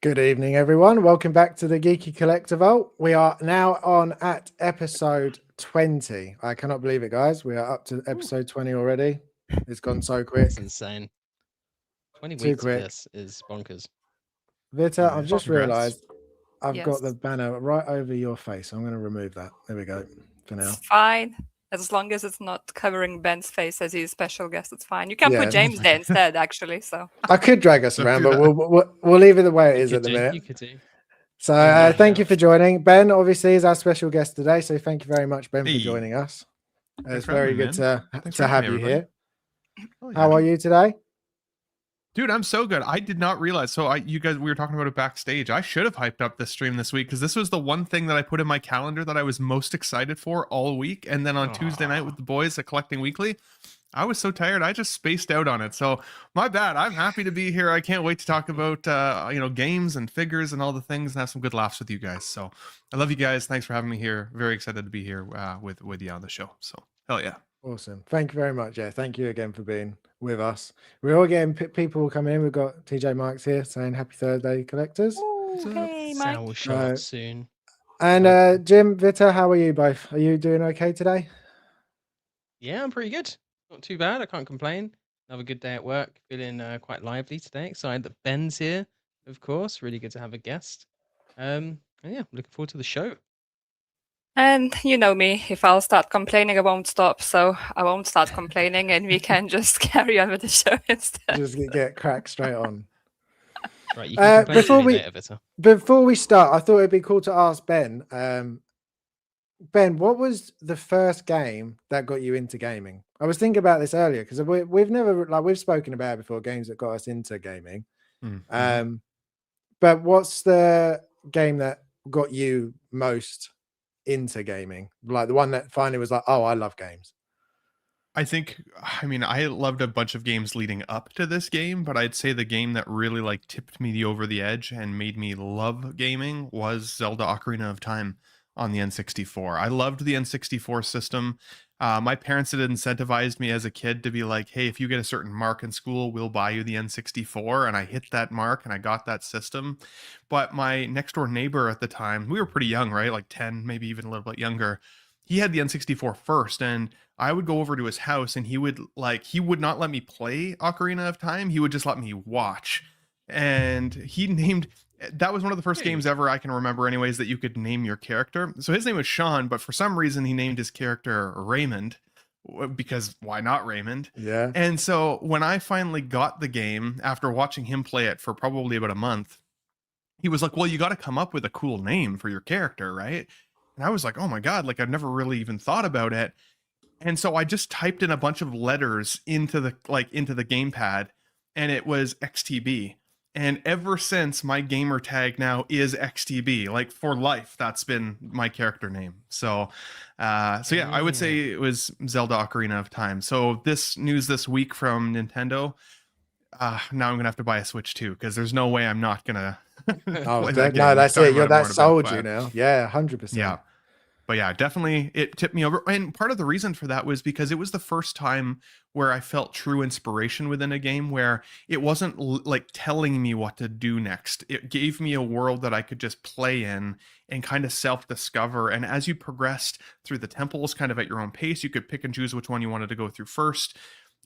Good evening, everyone. Welcome back to the Geeky Collector Vault. We are now on at episode 20. I cannot believe it, guys. We are up to episode 20 already. It's gone so quick. It's insane. 20 Too weeks quick. of this is bonkers. Vita, I've just Congrats. realized I've got the Yes. banner right over your face. I'm going to remove that. There we go for now. It's fine. As long as it's not covering Ben's face as he's a special guest, it's fine. You can Yeah. put James there instead, actually. So I could drag us Don't around, do but that. we'll leave it the way it You is could at the do, minute. You could do. So Yeah, thank yeah. you for joining. Ben, obviously, is our special guest today. So thank you very much, Ben, Hey. for joining us. It's for very having me, good man. to, Thanks to for have having you me, here. Oh, How yeah. are you today? Dude, I'm so good. I did not realize. So you guys, we were talking about it backstage. I should have hyped up this stream this week because this was the one thing that I put in my calendar that I was most excited for all week. And then on Tuesday night with the boys at Collecting Weekly, I was so tired. I just spaced out on it. So my bad. I'm happy to be here. I can't wait to talk about, games and figures and all the things and have some good laughs with you guys. So I love you guys. Thanks for having me here. Very excited to be here with you on the show. So hell yeah. Awesome. Thank you very much. Yeah, thank you again for being with us. We're all getting people coming in. We've got TJ Marks here saying happy Thursday, collectors. okay, Mike. Sal will show up soon. And Jim, Vita, how are you both? Are you doing okay today? Yeah, I'm pretty good. Not too bad. I can't complain. Have a good day at work. Feeling quite lively today. Excited that Ben's here, of course. Really good to have a guest. And yeah, looking forward to the show. And you know me, if I'll start complaining, I won't stop. So I won't start complaining and we can just carry on with the show instead. Just get cracked straight on. Right, you can complain before to me we- later, Vita. Before we start, I thought it'd be cool to ask Ben. Ben, what was the first game that got you into gaming? I was thinking about this earlier because we've never we've spoken about it before, games that got us into gaming. Mhm. But what's the game that got you most into gaming? Like the one that finally was like, oh, I love games. I loved a bunch of games leading up to this game, but I'd say the game that really like tipped me over the edge and made me love gaming was Zelda Ocarina of Time on the N64. I loved the N64 system. My parents had incentivized me as a kid to be like, hey, if you get a certain mark in school, we'll buy you the N64. And I hit that mark and I got that system. But my next door neighbor at the time, we were pretty young, right? Like 10, maybe even a little bit younger. He had the N64 first, and I would go over to his house and he would not let me play Ocarina of Time. He would just let me watch. And that was one of the first games ever I can remember anyways that you could name your character. So his name was Sean, but for some reason he named his character Raymond, because why not Raymond? Yeah. And so when I finally got the game after watching him play it for probably about a month, he was like, well, you got to come up with a cool name for your character, right? And I was like, oh my God, like I've never really even thought about it. And so I just typed in a bunch of letters into the gamepad, and it was XTB. And ever since, my gamer tag now is XTB. Like for life, that's been my character name. So yeah, I would say it was Zelda Ocarina of Time. So this news this week from Nintendo, now I'm gonna have to buy a Switch too, because there's no way I'm not gonna. Oh, that game. no, that's Talking it. about That more in a bit, sold you but- now. Yeah, 100%. Yeah. But yeah, definitely it tipped me over. And part of the reason for that was because it was the first time where I felt true inspiration within a game, where it wasn't like telling me what to do next. It gave me a world that I could just play in and kind of self-discover. And as you progressed through the temples kind of at your own pace, you could pick and choose which one you wanted to go through first.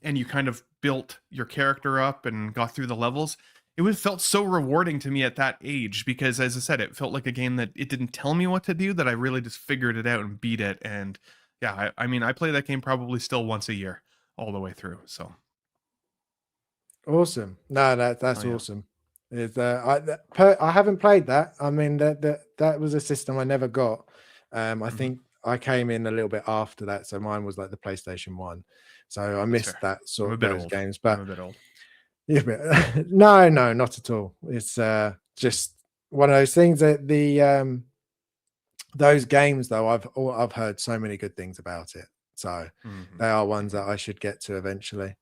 And you kind of built your character up and got through the levels. It felt so rewarding to me at that age because, as I said, it felt like a game that it didn't tell me what to do, that I really just figured it out and beat it. And yeah, I play that game probably still once a year all the way through. So awesome. No, that's yeah. awesome. I haven't played that. I mean, that was a system I never got. I think I came in a little bit after that, so mine was like the PlayStation 1. So I missed that sort of those games. But I'm a bit old. Yeah, no, not at all. It's just one of those things that those games though, I've heard so many good things about it. So they are ones that I should get to eventually.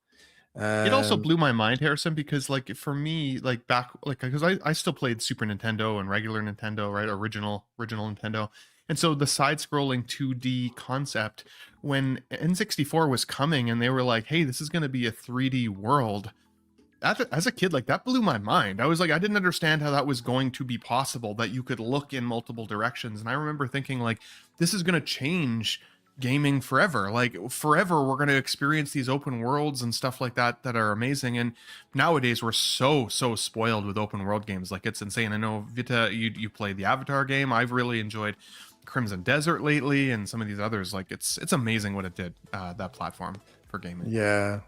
It also blew my mind, Harrison, because like for me, like back, like because I still played Super Nintendo and regular Nintendo, right? Original Nintendo. And so the side-scrolling 2D concept, when N64 was coming and they were like, hey, this is going to be a 3D world. as a kid, like that blew my mind. I was like, I didn't understand how that was going to be possible, that you could look in multiple directions. And I remember thinking like, this is going to change gaming forever. Like forever, we're going to experience these open worlds and stuff like that that are amazing. And nowadays we're so spoiled with open world games. Like it's insane. I know Vita, you play the Avatar game. I've really enjoyed Crimson Desert lately, and some of these others. Like it's amazing what it did, that platform for gaming. Yeah,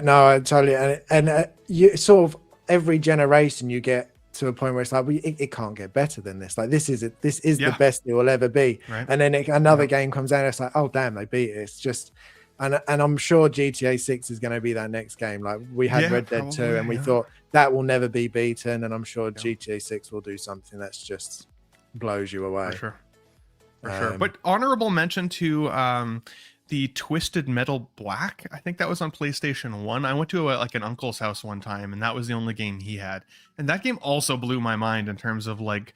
no, I totally, and you sort of every generation you get to a point where it's like, it can't get better than this. Like this is Yeah. the best it will ever be. Right. And then another game comes out, and it's like, oh damn, they beat it. It's just, and I'm sure GTA 6 is going to be that next game. Like we had Red Dead 2, and we thought that will never be beaten, and I'm sure GTA 6 will do something that's just blows you away. For sure. But honorable mention to the Twisted Metal Black. I think that was on PlayStation 1. I went to like an uncle's house one time, and that was the only game he had. And that game also blew my mind in terms of like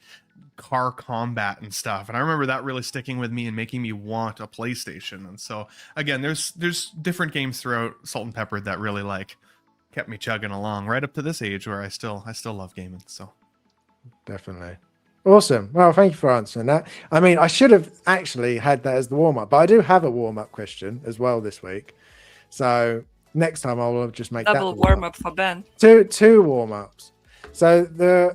car combat and stuff. And I remember that really sticking with me and making me want a PlayStation. And so again, there's different games throughout Salt and Pepper that really like kept me chugging along right up to this age where I still love gaming. So definitely. Awesome. Well, thank you for answering that. I mean, I should have actually had that as the warm-up, but I do have a warm-up question as well this week. So next time I'll just make double warm-up for Ben. Two warm-ups. So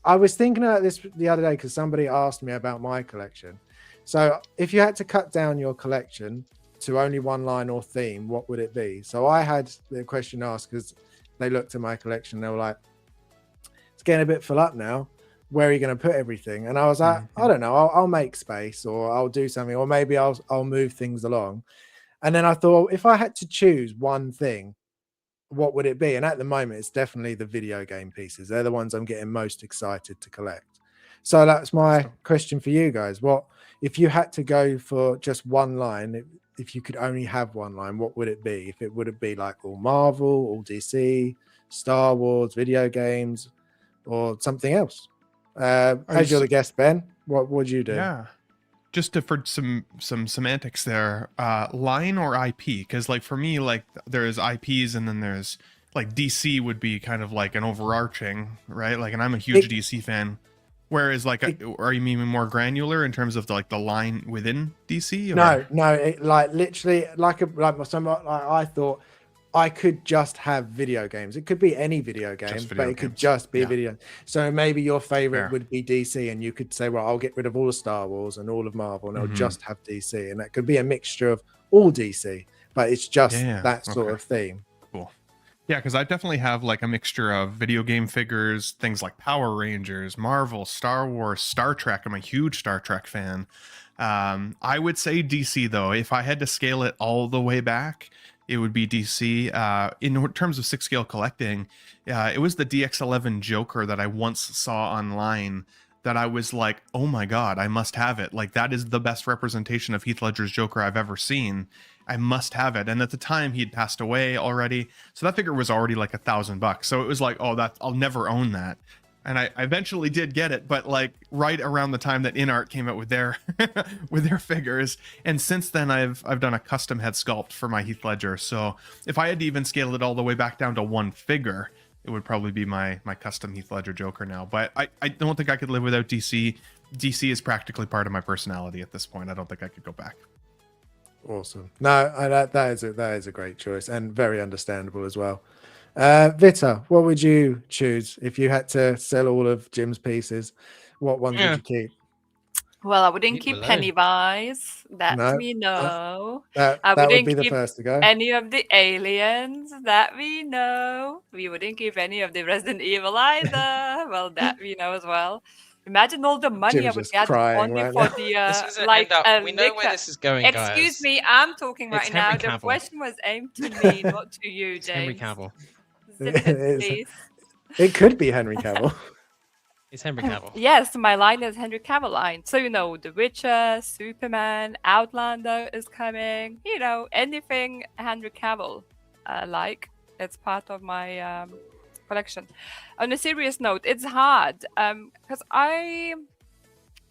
I was thinking about this the other day because somebody asked me about my collection. So if you had to cut down your collection to only one line or theme, what would it be? So I had the question asked because they looked at my collection. They were like, it's getting a bit full up now. Where are you going to put everything? And I was like, I don't know. I'll make space, or I'll do something, or maybe I'll move things along. And then I thought, if I had to choose one thing, what would it be? And at the moment, it's definitely the video game pieces. They're the ones I'm getting most excited to collect. So that's my question for you guys. What if you had to go for just one line? If you could only have one line, what would it be? If it would be like all Marvel, all DC, Star Wars, video games, or something else? As you're the guest, Ben, what would you do? Yeah, just for some semantics there, line or IP, because like for me, like there's IPs and then there's like DC would be kind of like an overarching, right? Like, and I'm a huge DC fan. Whereas like, are you meaning more granular in terms of the line within DC? Or? No, like literally like I thought I could just have video games. It could be any video game, but it could just be video. So maybe your favorite would be DC, and you could say, well, I'll get rid of all of Star Wars and all of Marvel, and I'll just have DC. And that could be a mixture of all DC, but it's just that sort of theme. Cool. Yeah, because I definitely have like a mixture of video game figures, things like Power Rangers, Marvel, Star Wars, Star Trek. I'm a huge Star Trek fan. I would say DC, though. If I had to scale it all the way back, it would be DC. In terms of 6-scale collecting, it was the DX11 Joker that I once saw online that I was like, oh my God, I must have it. Like, that is the best representation of Heath Ledger's Joker I've ever seen. I must have it. And at the time, he'd passed away already. So that figure was already like $1,000. So it was like, oh, I'll never own that. And I eventually did get it, but like right around the time that InArt came out with their with their figures. And since then, I've done a custom head sculpt for my Heath Ledger. So if I had to even scale it all the way back down to one figure, it would probably be my custom Heath Ledger Joker now. But I don't think I could live without DC. DC is practically part of my personality at this point. I don't think I could go back. Awesome. No, that is a great choice and very understandable as well. Vita, what would you choose if you had to sell all of Jim's pieces? What ones would you keep? Well, I wouldn't keep Pennywise. That we know. That would be the first to go. Any of the aliens. That we know. We wouldn't keep any of the Resident Evil either. Well, that we know as well. Imagine all the money Jim's I would get only for the we know where this is going, guys. Excuse me, I'm talking right now. The question was aimed to me, not to you, James. Henry Cavill. It could be Henry Cavill. It's Henry Cavill. Yes, my line is Henry Cavill line. So, The Witcher, Superman, Outlander is coming. Anything Henry Cavill it's part of my collection. On a serious note, it's hard because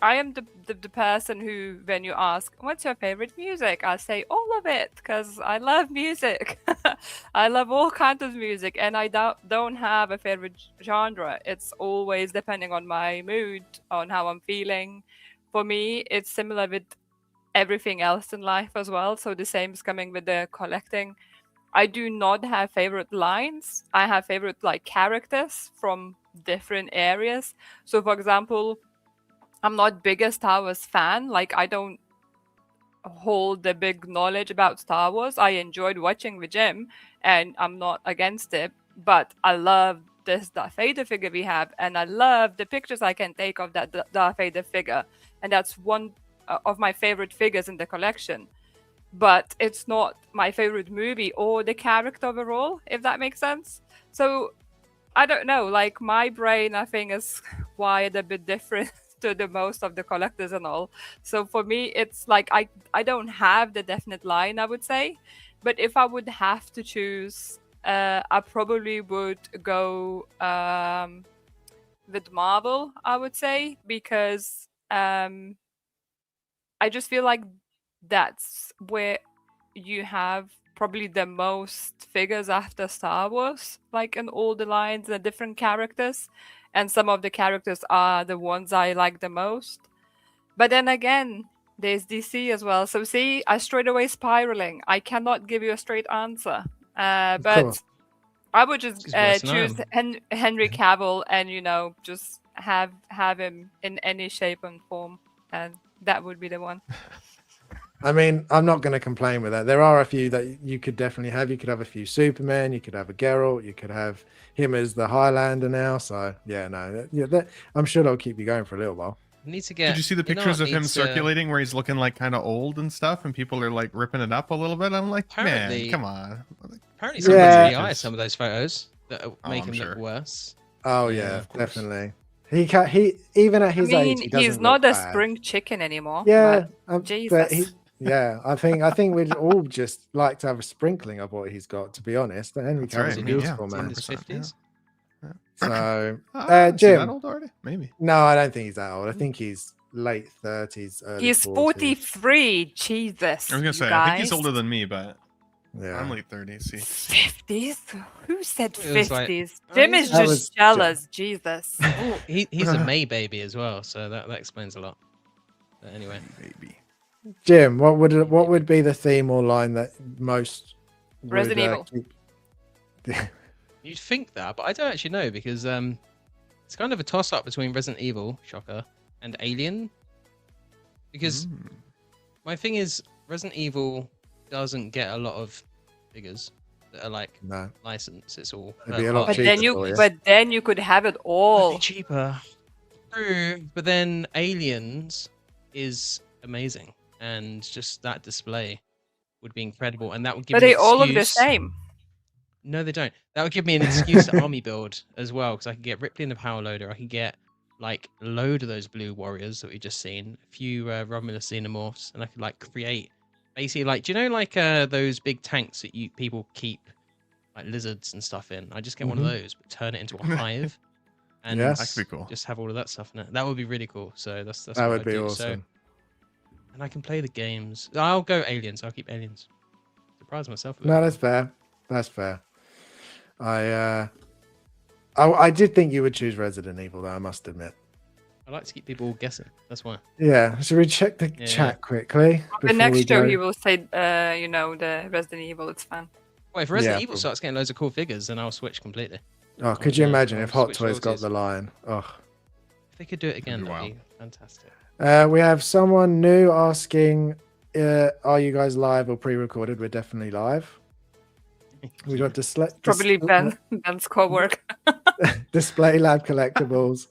I am the person who, when you ask, what's your favorite music? I say all of it because I love music. I love all kinds of music, and I don't have a favorite genre. It's always depending on my mood, on how I'm feeling. For me, it's similar with everything else in life as well. So the same is coming with the collecting. I do not have favorite lines. I have favorite like characters from different areas. So for example, I'm not biggest Star Wars fan. Like I don't hold the big knowledge about Star Wars. I enjoyed watching the gym and I'm not against it. But I love this Darth Vader figure we have, and I love the pictures I can take of that Darth Vader figure. And that's one of my favorite figures in the collection. But it's not my favorite movie or the character overall, if that makes sense. So I don't know, like my brain, I think, is wired a bit different to the most of the collectors and all. So for me, it's like I don't have the definite line, I would say. But if I would have to choose, I probably would go with Marvel, I would say, because I just feel like that's where you have probably the most figures after Star Wars, like in all the lines and different characters. And some of the characters are the ones I like the most. But then again, there's DC as well. So see, I straight away spiraling. I cannot give you a straight answer. Of But course. I would just This is worse than I choose am. Henry Cavill and, just have him in any shape and form. And that would be the one. I mean, I'm not going to complain with that. There are a few that you could definitely have. You could have a few Superman. You could have a Geralt. You could have him as the Highlander now. So yeah, no, I'm sure they'll keep you going for a little while. Need to get. Did you see the you know pictures what of him needs, circulating where he's looking like kind of old and stuff, and people are like ripping it up a little bit? I'm like, man, Apparently- come on. Apparently, somebody's Yeah. AI some of those photos that make I'm him sure. look worse. Oh Yeah, yeah, of course. definitely. He even at I his mean, age, he doesn't he's not look a bad. spring chicken anymore. Yeah, but but he, Jesus. yeah, I think we'd all just like to have a sprinkling of what he's got. To be honest, Henry That's right, Cavill's a yeah, beautiful He's in man. his 100%, 50s. So, Is he that Jim, old already? Maybe. no, I don't think he's that old. I think he's late 30s, early He's 40s. 43. Jesus. I was gonna you say, I guys. think he's older than me, but Yeah, I'm late 30s. See, 50s? Who said It was like- 50s? Oh, Jim yeah. is That was just jealous. Jesus. Oh, he's a May baby as well, so that explains a lot. But anyway, maybe. Jim, what would be the theme or line that most would, Resident Evil. keep... you'd think that, but I don't actually know because it's kind of a toss up between Resident Evil, shocker, and Alien. Because my thing is, Resident Evil doesn't get a lot of figures that are like No, licensed. It's all It'd be a lot But cheaper then for you. you could have it Might all. be cheaper. True, but then Aliens is amazing, and just that display would be incredible, and that would give But me they an all look the excuse- same. No, they don't. That would give me an excuse to army build as well, because I could get Ripley in the power loader. I could get like a load of those blue warriors that we've just seen, a few Romulus xenomorphs, and I could like create basically like, do you know like those big tanks that people keep like lizards and stuff in? I just get one of those, but turn it into a hive, and Yeah. That could be cool. just have all of that stuff in it. That would be really cool. So that's that what would I'd be do. awesome. So, and I can play the games. I'll go Aliens. I'll keep Aliens. Surprise myself. A No, little. that's fair. That's fair. I did think you would choose Resident Evil, though, I must admit. I like to keep people guessing. That's why. Yeah, should we check the Yeah. chat quickly? The before we next show go? he will say, the Resident Evil. It's fun. Well, if Resident Yeah, Evil starts getting loads of cool figures, then I'll switch completely. Oh, could you Yeah, imagine I'll if Hot switch Toys got royalties. the line? Oh. If they could do it again, be that'd be fantastic. We have someone new asking, are you guys live or pre-recorded? We're definitely live. We got Probably Ben's co-work. Display Lab Collectibles.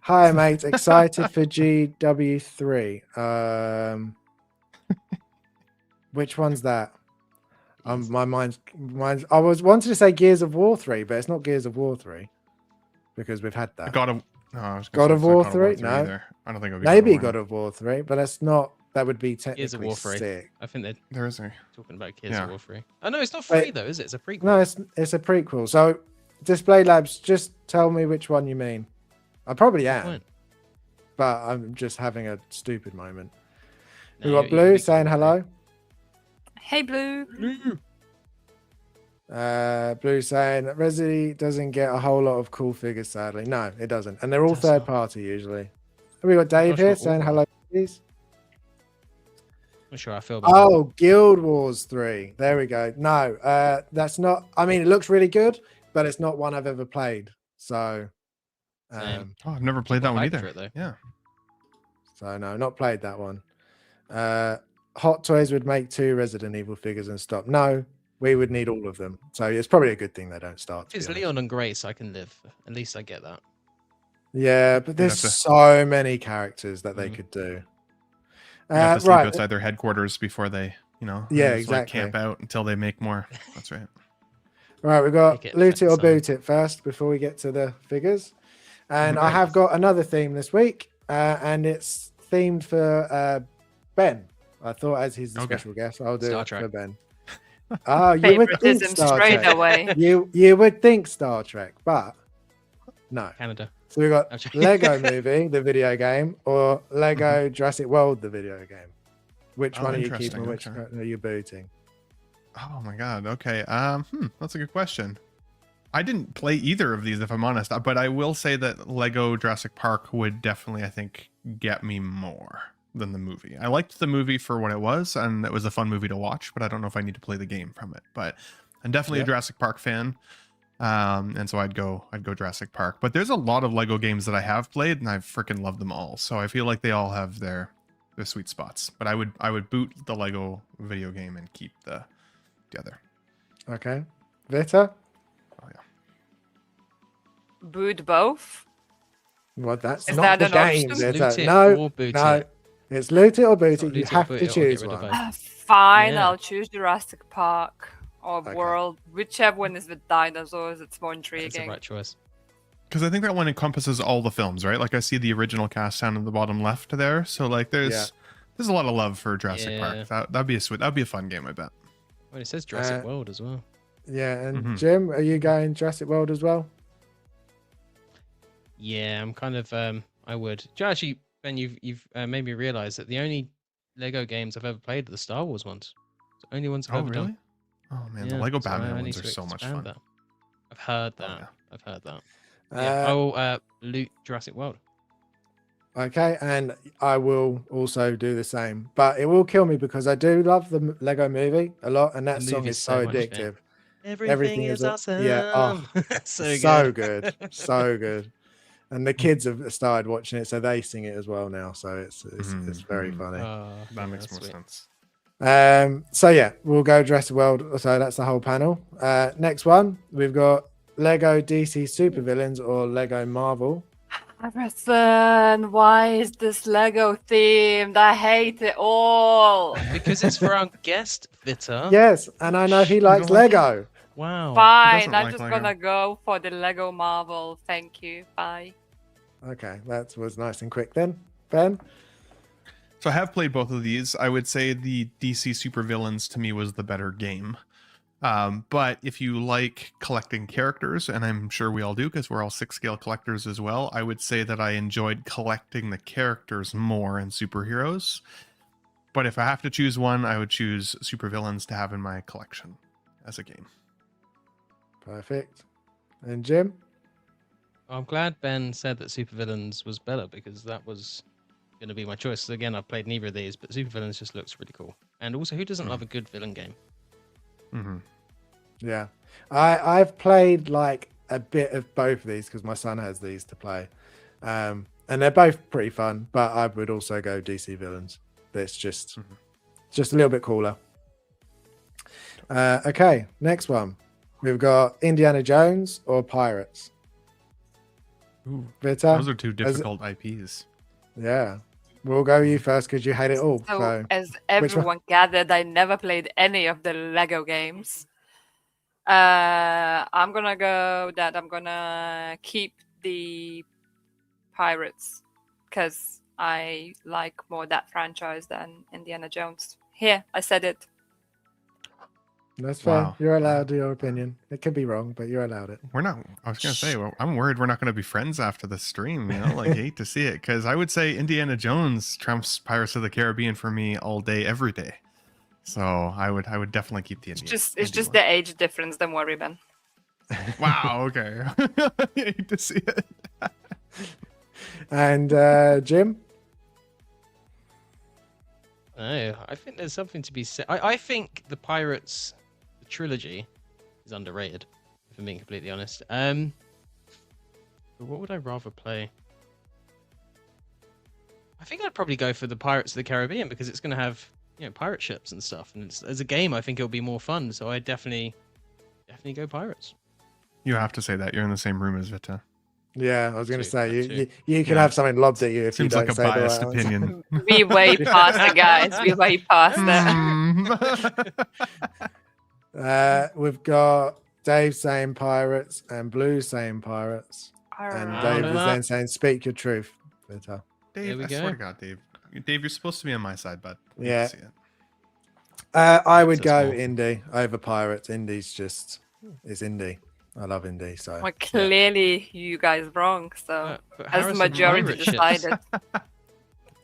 Hi, mate. Excited for GW3. Which one's that? My mind's. I was wanted to say Gears of War 3, but it's not Gears of War 3 because we've had that. God of God of War 3? No, No. I don't think it would be Maybe God God of War 3, but that's not. That would be Gears of technically War 3. sick. I think they're There is a talking about Gears Yeah. of War 3. Oh no, it's not Wait. free though, is it? It's a prequel. No, it's a prequel. So, Display Labs, just tell me which one you mean. I probably am. Fine. but I'm just having a stupid moment. No, We've got you're Blue big saying boy. hello. Hey, Blue. Blue saying Resi doesn't get a whole lot of cool figures, sadly. No, it doesn't. And they're all Does third not. party usually. We got Dave gosh, here not all saying of hello, please. Not sure I feel about that. Oh, Guild Wars 3. There we go. No, that's not. I mean, it looks really good, but it's not one I've ever played. So, Same. Oh, I've never played that quite one hyped either. for it, though. Yeah. so no, not played that one. Hot Toys would make 2 Resident Evil figures and stop. No, we would need all of them. So it's probably a good thing they don't start. If To it's be honest. Leon and Grace, I can live. At least I get that. Yeah, but there's have to- so many characters that they could do. You have to sleep Right. outside their headquarters before they, Yeah, sort of exactly. camp out until they make more. That's right. Right, we've got Pick it, loot it or sign. boot it first before we get to the figures. And I Right. have got another theme this week, and it's themed for Ben. I thought as he's the Okay. special guest, I'll do Star it for Trek. Ben. Oh, you would think Favoritism Star straight Trek. away. You would think Star Trek, but no. Canada. So we got Actually- Lego Movie, the video game, or Lego Jurassic World, the video game. Which Oh, one are you interesting, keeping? Which okay. are you booting? Oh my god. Okay. That's a good question. I didn't play either of these, if I'm honest, but I will say that Lego Jurassic Park would definitely, I think, get me more than the movie. I liked the movie for what it was, and it was a fun movie to watch, but I don't know if I need to play the game from it. But I'm definitely Yep. a Jurassic Park fan. And so I'd go Jurassic Park. But there's a lot of Lego games that I have played, and I've freaking loved them all. So I feel like they all have their sweet spots. But I would boot the Lego video game and keep the other. Okay. Vita? Oh yeah. Boot both. Well, that's Is not that the an game, option? Vita. Loot it No, or boot no. it. It's loot it or boot It's not it. You loot it or have boot to it or choose get rid of one. both. Fine, Yeah. I'll choose Jurassic Park or Okay. World, whichever one is with dinosaurs. It's more That's the intriguing. right choice. Because I think that one encompasses all the films, right? Like I see the original cast down in the bottom left there. So like there's a lot of love for Jurassic Yeah. Park. That'd be that'd be a fun game, I bet. Well, it says Jurassic World as well. Yeah, and Mhm. Jim, are you going Jurassic World as well? Yeah, I'm kind of. I would. Actually, Ben, you've made me realize that the only Lego games I've ever played are the Star Wars ones. It's the only ones I've Oh ever really? done. Oh man, the Yeah, Lego so I Batman need ones are to so much expand fun. that. I've heard that. Oh, yeah. I've heard that. Yeah, I Uh, will loot Jurassic World. okay, and I will also do the same. But it will kill me because I do love the Lego movie a lot, and that The song movie's is so so much fun. addictive. Everything is a- awesome. yeah, oh, so so good. good, so good. And the kids have started watching it, so they sing it as well now. So it's very Mhm. funny. Oh, That yeah, makes more sweet. sense. So yeah, we'll go Jurassic World. So that's the whole panel. Next one, we've got Lego DC Supervillains or Lego Marvel. Harrison, why is this Lego themed? I hate it all. Because it's for our guest, Vita. Yes, and I know he likes don't like it? Lego. Wow. Fine, doesn't I'm like just Lego. gonna go for the Lego Marvel. Thank you. Bye. Okay, that was nice and quick then. Ben? So I have played both of these. I would say the DC Supervillains to me was the better game. But if you like collecting characters, and I'm sure we all do because we're all 6-scale collectors as well, I would say that I enjoyed collecting the characters more in superheroes. But if I have to choose one, I would choose Supervillains to have in my collection as a game. Perfect. And Jim? I'm glad Ben said that Supervillains was better because that was going to be my choice. So again, I've played neither of these, but Supervillains just looks really cool. And also, who doesn't love a good villain game? Mm-hmm. Yeah. I've played like a bit of both of these because my son has these to play. And they're both pretty fun, but I would also go DC Villains. That's just a little bit cooler. Okay, next one. We've got Indiana Jones or Pirates. Vita? Those are two difficult IPs. Yeah. We'll go you first because you hate it all. So, So, as one? everyone gathered, I never played any of the Lego games. I'm gonna keep the Pirates because I like more that franchise than Indiana Jones. Here, I said it. That's fair. Wow. You're allowed your opinion. It could be wrong, but you're allowed it. We're not. I was gonna say. Well, I'm worried we're not gonna be friends after the stream. You know, like hate to see it because I would say Indiana Jones trumps Pirates of the Caribbean for me all day, every day. So I would definitely keep the Indian. It's Indy just one. the age difference. Don't worry, Ben. Wow. Okay. I hate to see it. And Jim? No, I think there's something to be said. I think the Pirates trilogy is underrated, if I'm being completely honest. But what would I rather play? I think I'd probably go for the Pirates of the Caribbean because it's going to have, pirate ships and stuff, and as a game, I think it'll be more fun. So I definitely go Pirates. You have to say that you're in the same room as Vita. Yeah, I was going to That say too. you can Yeah. have something lobbed at you if Seems you like don't a say the biased right answer. opinion. We way past it, guys. We way past it. We've got Dave saying Pirates and Blue saying Pirates. And Alright. Dave no, is no. then saying, speak your truth. Vita. Dave, we I go. swear to God, Dave. Dave, you're supposed to be on my side, but Yeah. see it. I would So go small. indie over Pirates. Indie's just is indie. I love indie. So Well, clearly you guys wrong. So But as Harrison, majority pirate ships. decided.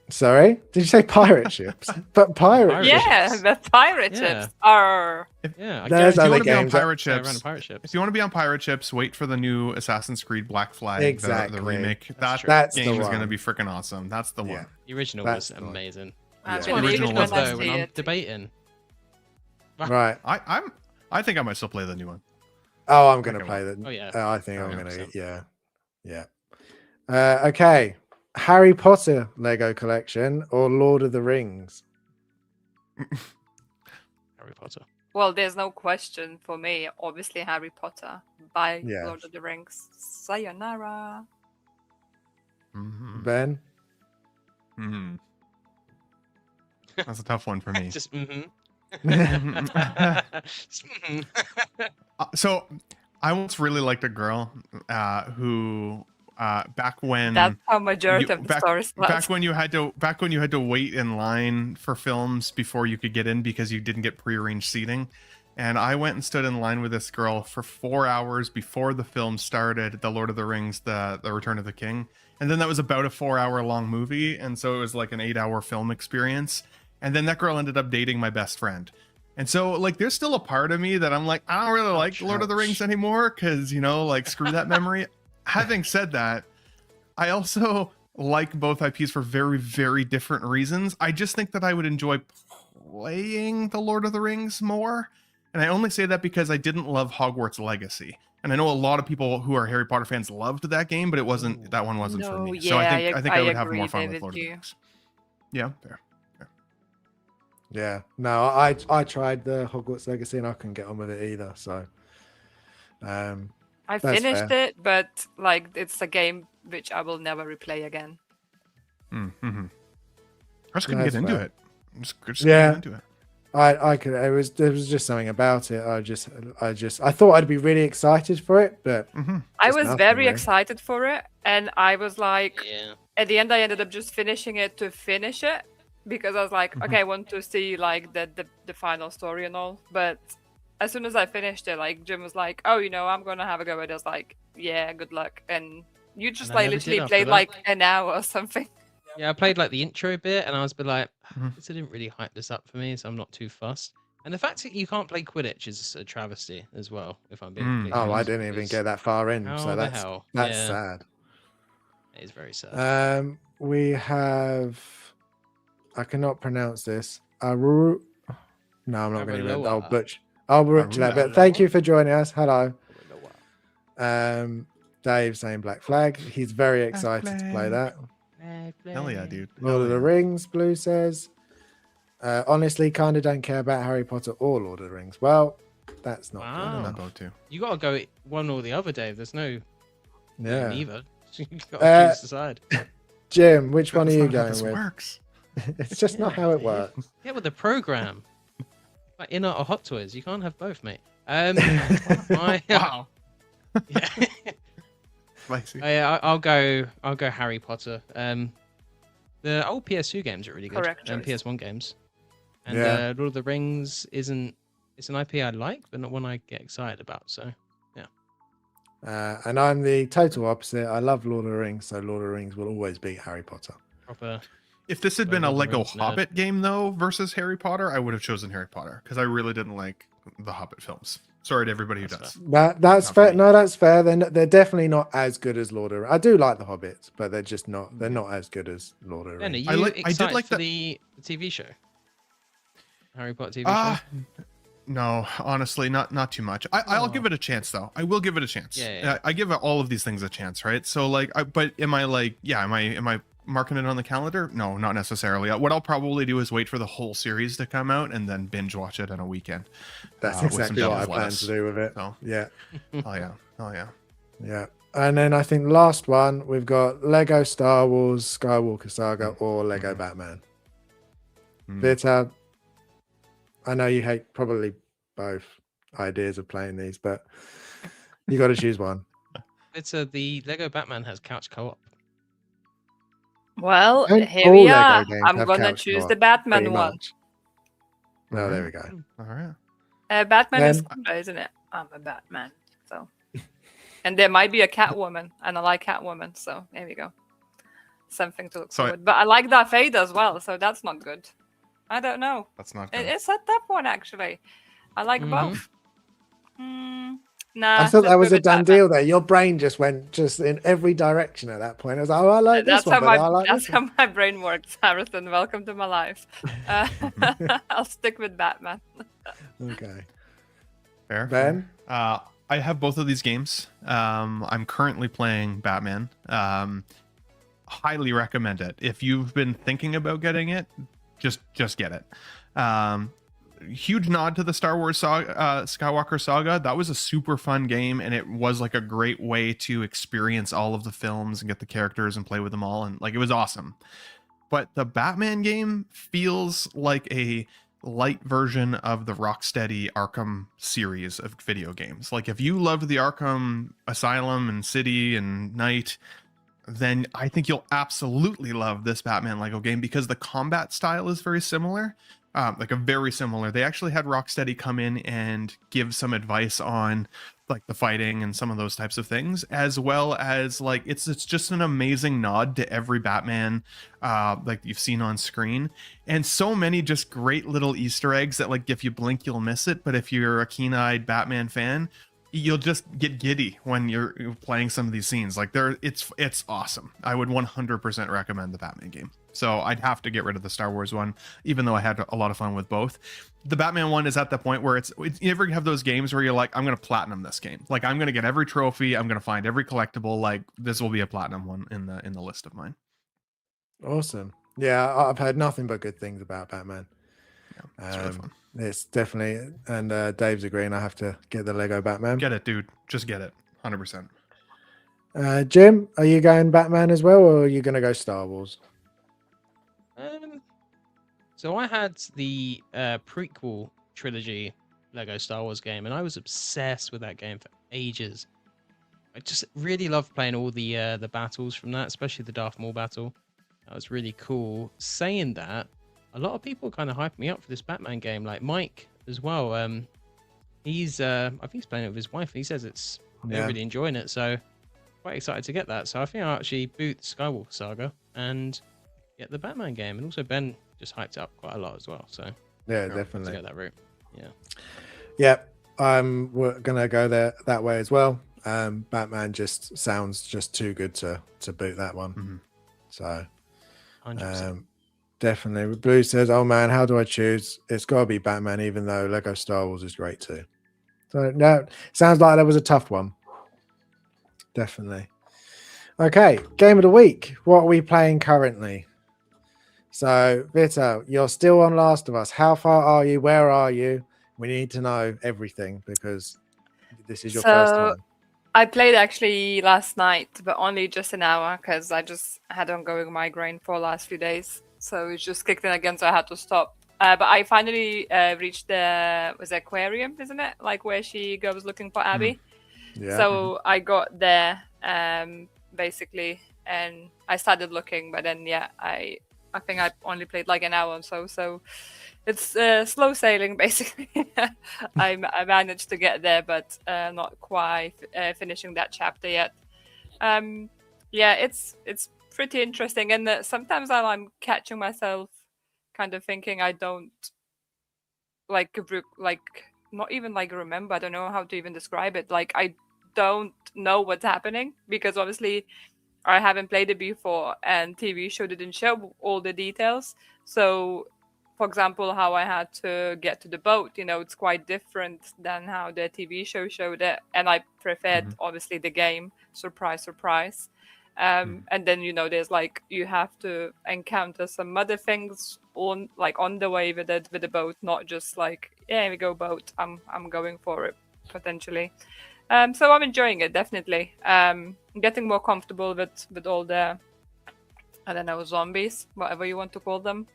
sorry, did you say pirate ships? But pirate. Pirate ships. Yeah, ships. the pirate Yeah. ships are. Yeah, I There's If you other want to be on games that- pirate fly around ships, a pirate ship. if you want to be on pirate ships, wait for the new Assassin's Creed Black Flag, Exactly. the remake. That's true. That's the game is going to one. be freaking awesome. That's the Yeah. one. The original That's was the one. amazing. Yeah. That's The one of the original ones was though, when see I'm it. debating. Right. I think I might still play the new one. Oh, I'm going to Okay, play that. Oh yeah. I think I'm going to. 100%. Yeah. Okay. Harry Potter Lego collection or Lord of the Rings? Harry Potter. Well, there's no question for me. Obviously, Harry Potter by Yes. Lord of the Rings. Sayonara. Mhm. Ben? Mhm. That's a tough one for me. Just mm-hmm. So I once really liked a girl who back when That's how majority you- of the stories was. back when you had to wait in line for films before you could get in because you didn't get prearranged seating. And I went and stood in line with this girl for 4 hours before the film started, The Lord of the Rings, the Return of the King. And then that was about a 4-hour long movie, and so it was like an 8-hour film experience. And then that girl ended up dating my best friend. And so, like, there's still a part of me that I'm like, I don't really like Lord of the Rings anymore because, like, screw that memory. Having said that, I also like both IPs for very, very different reasons. I just think that I would enjoy playing The Lord of the Rings more. And I only say that because I didn't love Hogwarts Legacy. And I know a lot of people who are Harry Potter fans loved that game, but that one wasn't for No, me. So I yeah, think I would have agree, more fun with David, Lord of the you. Rings. Yeah, fair. Yeah. No, I tried the Hogwarts Legacy and I couldn't get on with it either. So, I That's finished fair. it, but like it's a game which I will never replay again. Mm-hmm. I just couldn't That's get into fair. it. Just Yeah. couldn't get into it. I could. There was just something about it. I thought I'd be really excited for it, but Mm-hmm. I Just was nothing, very really. excited for it, and I was like, Yeah. at the end, I ended up just finishing it to finish it because I was like, Mhm. okay, I want to see like the final story and all. But as soon as I finished it, like Jim was like, oh, I'm gonna have a go at it. I was like, yeah, good luck. And you just And I like never literally did after played that. like an hour or something. Yeah, I played like the intro bit, and I was like, Mhm. this didn't really hype this up for me, so I'm not too fussed. And the fact that you can't play Quidditch is a travesty as well. If I'm being completely I honest, didn't even because get that far in. How So the that's hell? that's Yeah. sad. It is very sad. We have. I cannot pronounce this. Aru. No, I'm not going to. Aruloa. I'll butcher that. But Aruloa. thank you for joining us. Hello. Dave saying Black Flag. He's very excited to play that. Hell yeah, dude. Lord Hell of the yeah. Rings, Blue says. Honestly, kind of don't care about Harry Potter or Lord of the Rings. Well, that's not Wow. good I'm enough. about to. You got to go one or the other, Dave. There's no Yeah. neither. You got to Uh, choose the side. Jim, which one are That's you not how going this with? works. It's just not how it Dave. works. Yeah, with the program. Like in our Hot Toys, you can't have both, mate. Wow. Yeah. Spicy. I'll go Harry Potter. The old PS2 games are really good. Correct choice. PS1 games. And Yeah. Lord of the Rings isn't it's an IP I like, but not one I get excited about. So And I'm the total opposite. I love Lord of the Rings, so Lord of the Rings will always beat Harry Potter. proper. If this had been a Lord of the Lego Rings nerd. Hobbit game though versus Harry Potter, I would have chosen Harry Potter because I really didn't like the Hobbit films. Sorry to everybody who That's does. That's Not for fair. me. No, that's fair. They're definitely not as good as Lord of the Rings. I do like the Hobbits, but they're just not. They're not as good as Lord of the Ben, are Rings. you I did excited like for the- the TV show? Harry Potter TV Ah, show? no, honestly, not too much. I'll give Oh. it a chance though. I will give it a chance. Yeah. I give all of these things a chance, right? So like, but am I like, yeah, am I marking it on the calendar? No, not necessarily. What I'll probably do is wait for the whole series to come out and then binge watch it in a weekend. That's with some exactly what I devil's plan lettuce. to do with it. So, Yeah, oh yeah. yeah. And then I think last one we've got Lego Star Wars Skywalker Saga or Lego Mhm. Batman. Mm. Vita, I know you hate probably both ideas of playing these, but you got to choose one. It's the Lego Batman has couch co-op. Well, And here all we Lego are. games I'm have gonna couch choose co-op, the Batman pretty one. much. No, there we go. All right. Batman is Then- cooler, isn't it? I'm a Batman, so. And there might be a Catwoman, and I like Catwoman, so there we go. Something to look So I- forward. But I like Darth Vader as well, so that's not good. I don't know. That's not good. It's a tough one actually. I like Mhm. both. Nah, I thought that let's was go a with done Batman. deal there. Your brain just went just in every direction at that point. I was like, oh, I like this That's one, how but my I like that's this one. how my brain works, Harrison. Welcome to my life. I'll stick with Batman. Okay. Fair. Ben? fair. I have both of these games. I'm currently playing Batman. Highly recommend it. If you've been thinking about getting it, just get it. Huge nod to the Star Wars Skywalker Saga. That was a super fun game, and it was like a great way to experience all of the films and get the characters and play with them all, and like it was awesome. But the Batman game feels like a light version of the Rocksteady Arkham series of video games. Like if you loved the Arkham Asylum and City and Night, then I think you'll absolutely love this Batman Lego game because the combat style is very similar. Like a very similar. They actually had Rocksteady come in and give some advice on like the fighting and some of those types of things, as well as like it's just an amazing nod to every Batman like you've seen on screen, and so many just great little Easter eggs that like if you blink you'll miss it, but if you're a keen-eyed Batman fan, you'll just get giddy when you're playing some of these scenes. Like it's awesome. I would 100% recommend the Batman game. So I'd have to get rid of the Star Wars one, even though I had a lot of fun with both. The Batman one is at the point where you ever have those games where you're like, I'm going to platinum this game. Like I'm going to get every trophy. I'm going to find every collectible. Like this will be a platinum one in the list of mine. Awesome. Yeah, I've heard nothing but good things about Batman. Yeah, it's really fun. It's definitely, and Dave's agreeing I have to get the Lego Batman. Get it, dude. Just get it. 100%. Jim, are you going Batman as well, or are you going to go Star Wars? So I had the prequel trilogy Lego Star Wars game, and I was obsessed with that game for ages. I just really loved playing all the battles from that, especially the Darth Maul battle. That was really cool. Saying that, a lot of people kind of hyped me up for this Batman game, like Mike as well. He's I think he's playing it with his wife, and he says they're really enjoying it. So quite excited to get that. So I think I'll actually boot Skywalker Saga and get the Batman game. And also Ben just hyped it up quite a lot as well. So Yeah, to definitely. go that route. Yeah. Yep, we're gonna go that way as well. Batman just sounds just too good to boot that one. Mhm. So 100%. definitely. Blue says, "Oh man, how do I choose? It's got to be Batman, even though Lego Star Wars is great too." So no, sounds like that was a tough one. Definitely. Okay, game of the week. What are we playing currently? So, Vito, you're still on Last of Us. How far are you? Where are you? We need to know everything because this is your first So- time. I played actually last night, but only just an hour because I just had ongoing migraine for the last few days. So it just kicked in again, so I had to stop. But I finally reached the aquarium, isn't it? Like where she goes looking for Abby. Yeah. So I got there basically, and I started looking, but then I think I only played like an hour or so. So it's slow sailing basically. I managed to get there, but not quite finishing that chapter yet. Yeah, it's pretty interesting, and sometimes I'm catching myself kind of thinking I don't like not even like remember. I don't know how to even describe it. Like I don't know what's happening because obviously I haven't played it before, and TV show didn't show all the details. So, for example, how I had to get to the boat, it's quite different than how the TV show showed it, and I preferred obviously the game. Surprise, surprise. And then there's like you have to encounter some other things on the way with the boat, not just like here we go boat. I'm going for it potentially. So I'm enjoying it definitely. Getting more comfortable with all the, I don't know, zombies, whatever you want to call them.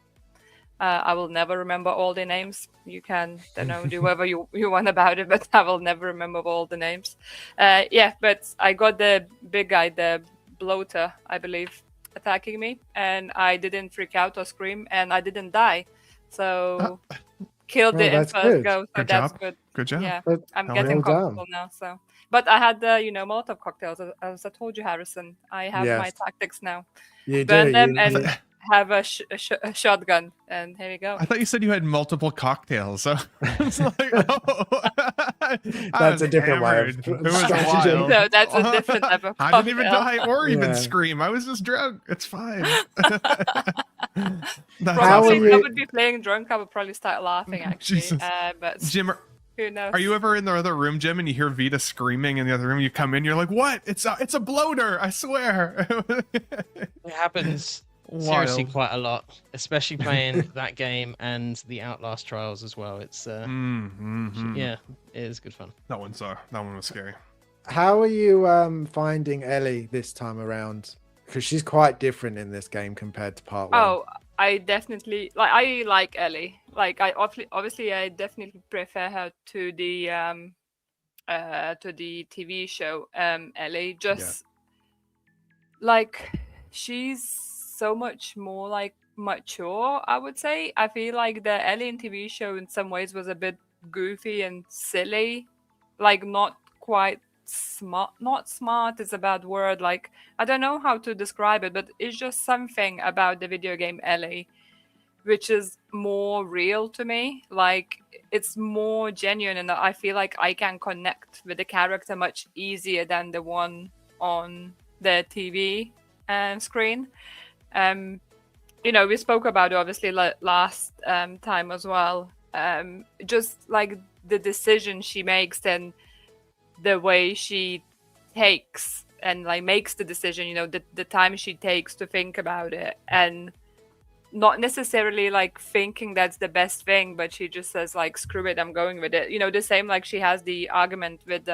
I will never remember all the names. You can, do whatever you want about it, but I will never remember all the names. Yeah, but I got the big guy, the bloater, I believe, attacking me, and I didn't freak out or scream, and I didn't die. So killed Well, it in that's first good. go. So Good that's job. good. Good job. Yeah, But I'm Hell getting well comfortable done. now. So, but I had the Molotov cocktails, as I told you, Harrison. I have my Yes, tactics now. you do. Burn them I, and th- have a shotgun, and here we go. I thought you said you had multiple cocktails. So it's like, oh, I That's was a different way of hammered. It was strategy. wild. No, that's a different type of I didn't even cocktail. die or even Yeah. scream. I was just drunk. It's fine. That's How are Probably, awesome. if I you- would be playing drunk, I would probably start laughing actually. Jesus. But Jim, who knows? are you ever in the other room, Jim, and you hear Vita screaming in the other room? You come in, you're like, "What? It's a bloater! I swear." It happens seriously Wild. quite a lot, especially playing that game and the Outlast Trials as well. It's yeah, it is good fun. That one was scary. How are you finding Ellie this time around? Because she's quite different in this game compared to part one. Oh, I definitely I like Ellie. Like I obviously I definitely prefer her to the TV show Ellie. Just like she's so much more like mature, I would say. I feel like the Ellie in TV show in some ways was a bit goofy and silly. Like not quite smart. Not smart is a bad word. Like I don't know how to describe it, but it's just something about the video game Ellie which is more real to me. Like it's more genuine, and I feel like I can connect with the character much easier than the one on the TV screen. We spoke about it obviously last time as well. Just like the decision she makes and the way she takes and like makes the decision, the time she takes to think about it, and not necessarily like thinking that's the best thing, but she just says like screw it, I'm going with it. The same like she has the argument with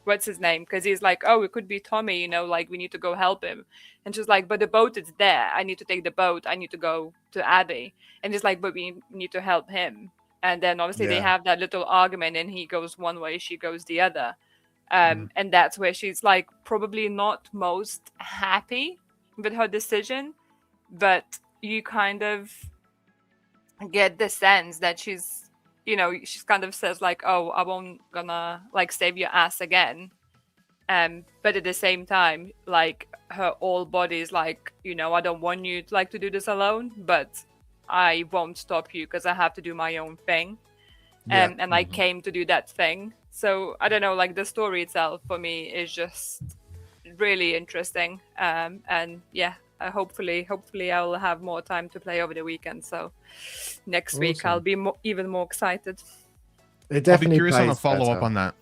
what's his name, because he's like, oh, it could be Tommy, like we need to go help him, and she's like, but the boat is there, I need to take the boat, I need to go to Abby, and he's like, but we need to help him. And then obviously they have that little argument, and he goes one way, she goes the other. And that's where she's like probably not most happy with her decision, but you kind of get the sense that she's kind of says like, oh, I won't gonna like save your ass again, but at the same time like her whole body is like, I don't want you to like to do this alone, but I won't stop you because I have to do my own thing. And I came to do that thing. So I don't know, like the story itself for me is just really interesting. And yeah, hopefully I'll have more time to play over the weekend. So next week I'll be even more excited. It definitely I'll be curious on a plays follow up better. on that.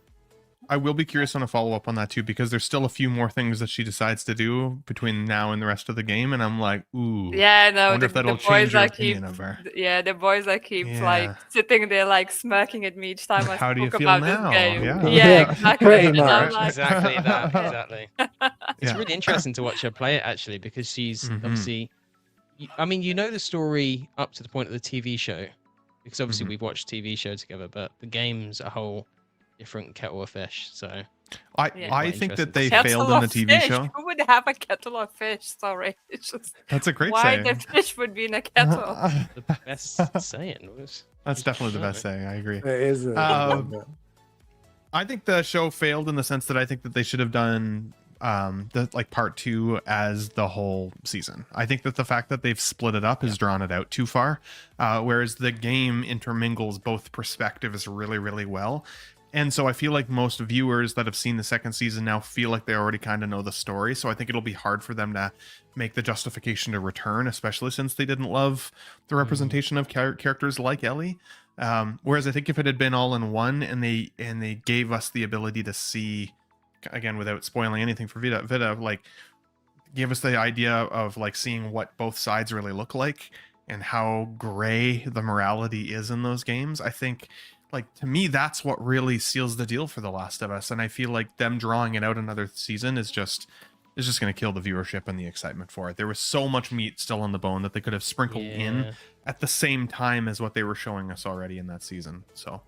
I will be curious on a follow up on that too, because there's still a few more things that she decides to do between now and the rest of the game, and I'm like, ooh. Yeah, no, I wonder if that'll change your opinion of her. Yeah, the boys I keep like sitting there like smirking at me each time I How do you talk feel about now? this game. Yeah. Yeah, exactly. pretty And I'm much. like, Exactly that. Exactly. It's Yeah. really interesting to watch her play it actually, because she's obviously. I mean, the story up to the point of the TV show, because obviously we've watched TV show together, but the game's a whole different kettle of fish. So I think that they Kettle failed in the of TV fish, show. who would have a kettle of fish? Sorry, it's just That's a great why the saying. fish would be in a kettle. The best saying was. That's definitely the best saying. saying. I agree. It is. A good one, but- I think the show failed in the sense that I think that they should have done the like part 2 as the whole season. I think that the fact that they've split it up has drawn it out too far, whereas the game intermingles both perspectives really, really well. And so I feel like most viewers that have seen the second season now feel like they already kind of know the story. So I think it'll be hard for them to make the justification to return, especially since they didn't love the representation of characters like Ellie. Whereas I think if it had been all in one and they gave us the ability to see, again, without spoiling anything for Vita, like give us the idea of like seeing what both sides really look like and how gray the morality is in those games, I think, like, to me, that's what really seals the deal for The Last of Us. And I feel like them drawing it out another season is just going to kill the viewership and the excitement for it. There was so much meat still on the bone that they could have sprinkled in at the same time as what they were showing us already in that season. So,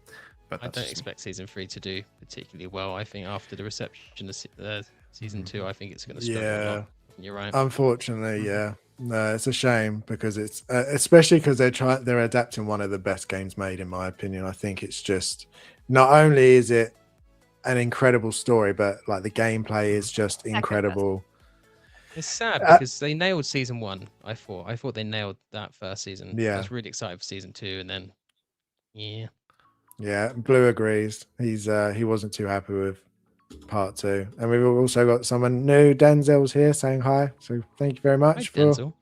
but I don't expect season 3 to do particularly well. I think after the reception of season 2, I think it's going to struggle a lot. You're right. Unfortunately, yeah. No, it's a shame because it's especially because they're adapting one of the best games made, in my opinion. I think it's just, not only is it an incredible story, but like the gameplay is just incredible. It's sad because they nailed season 1. I thought they nailed that first season. Yeah. I was really excited for season 2, and then Yeah, Blue agrees. He wasn't too happy with part 2, and we've also got someone new. Denzel's here saying hi, so thank you very much for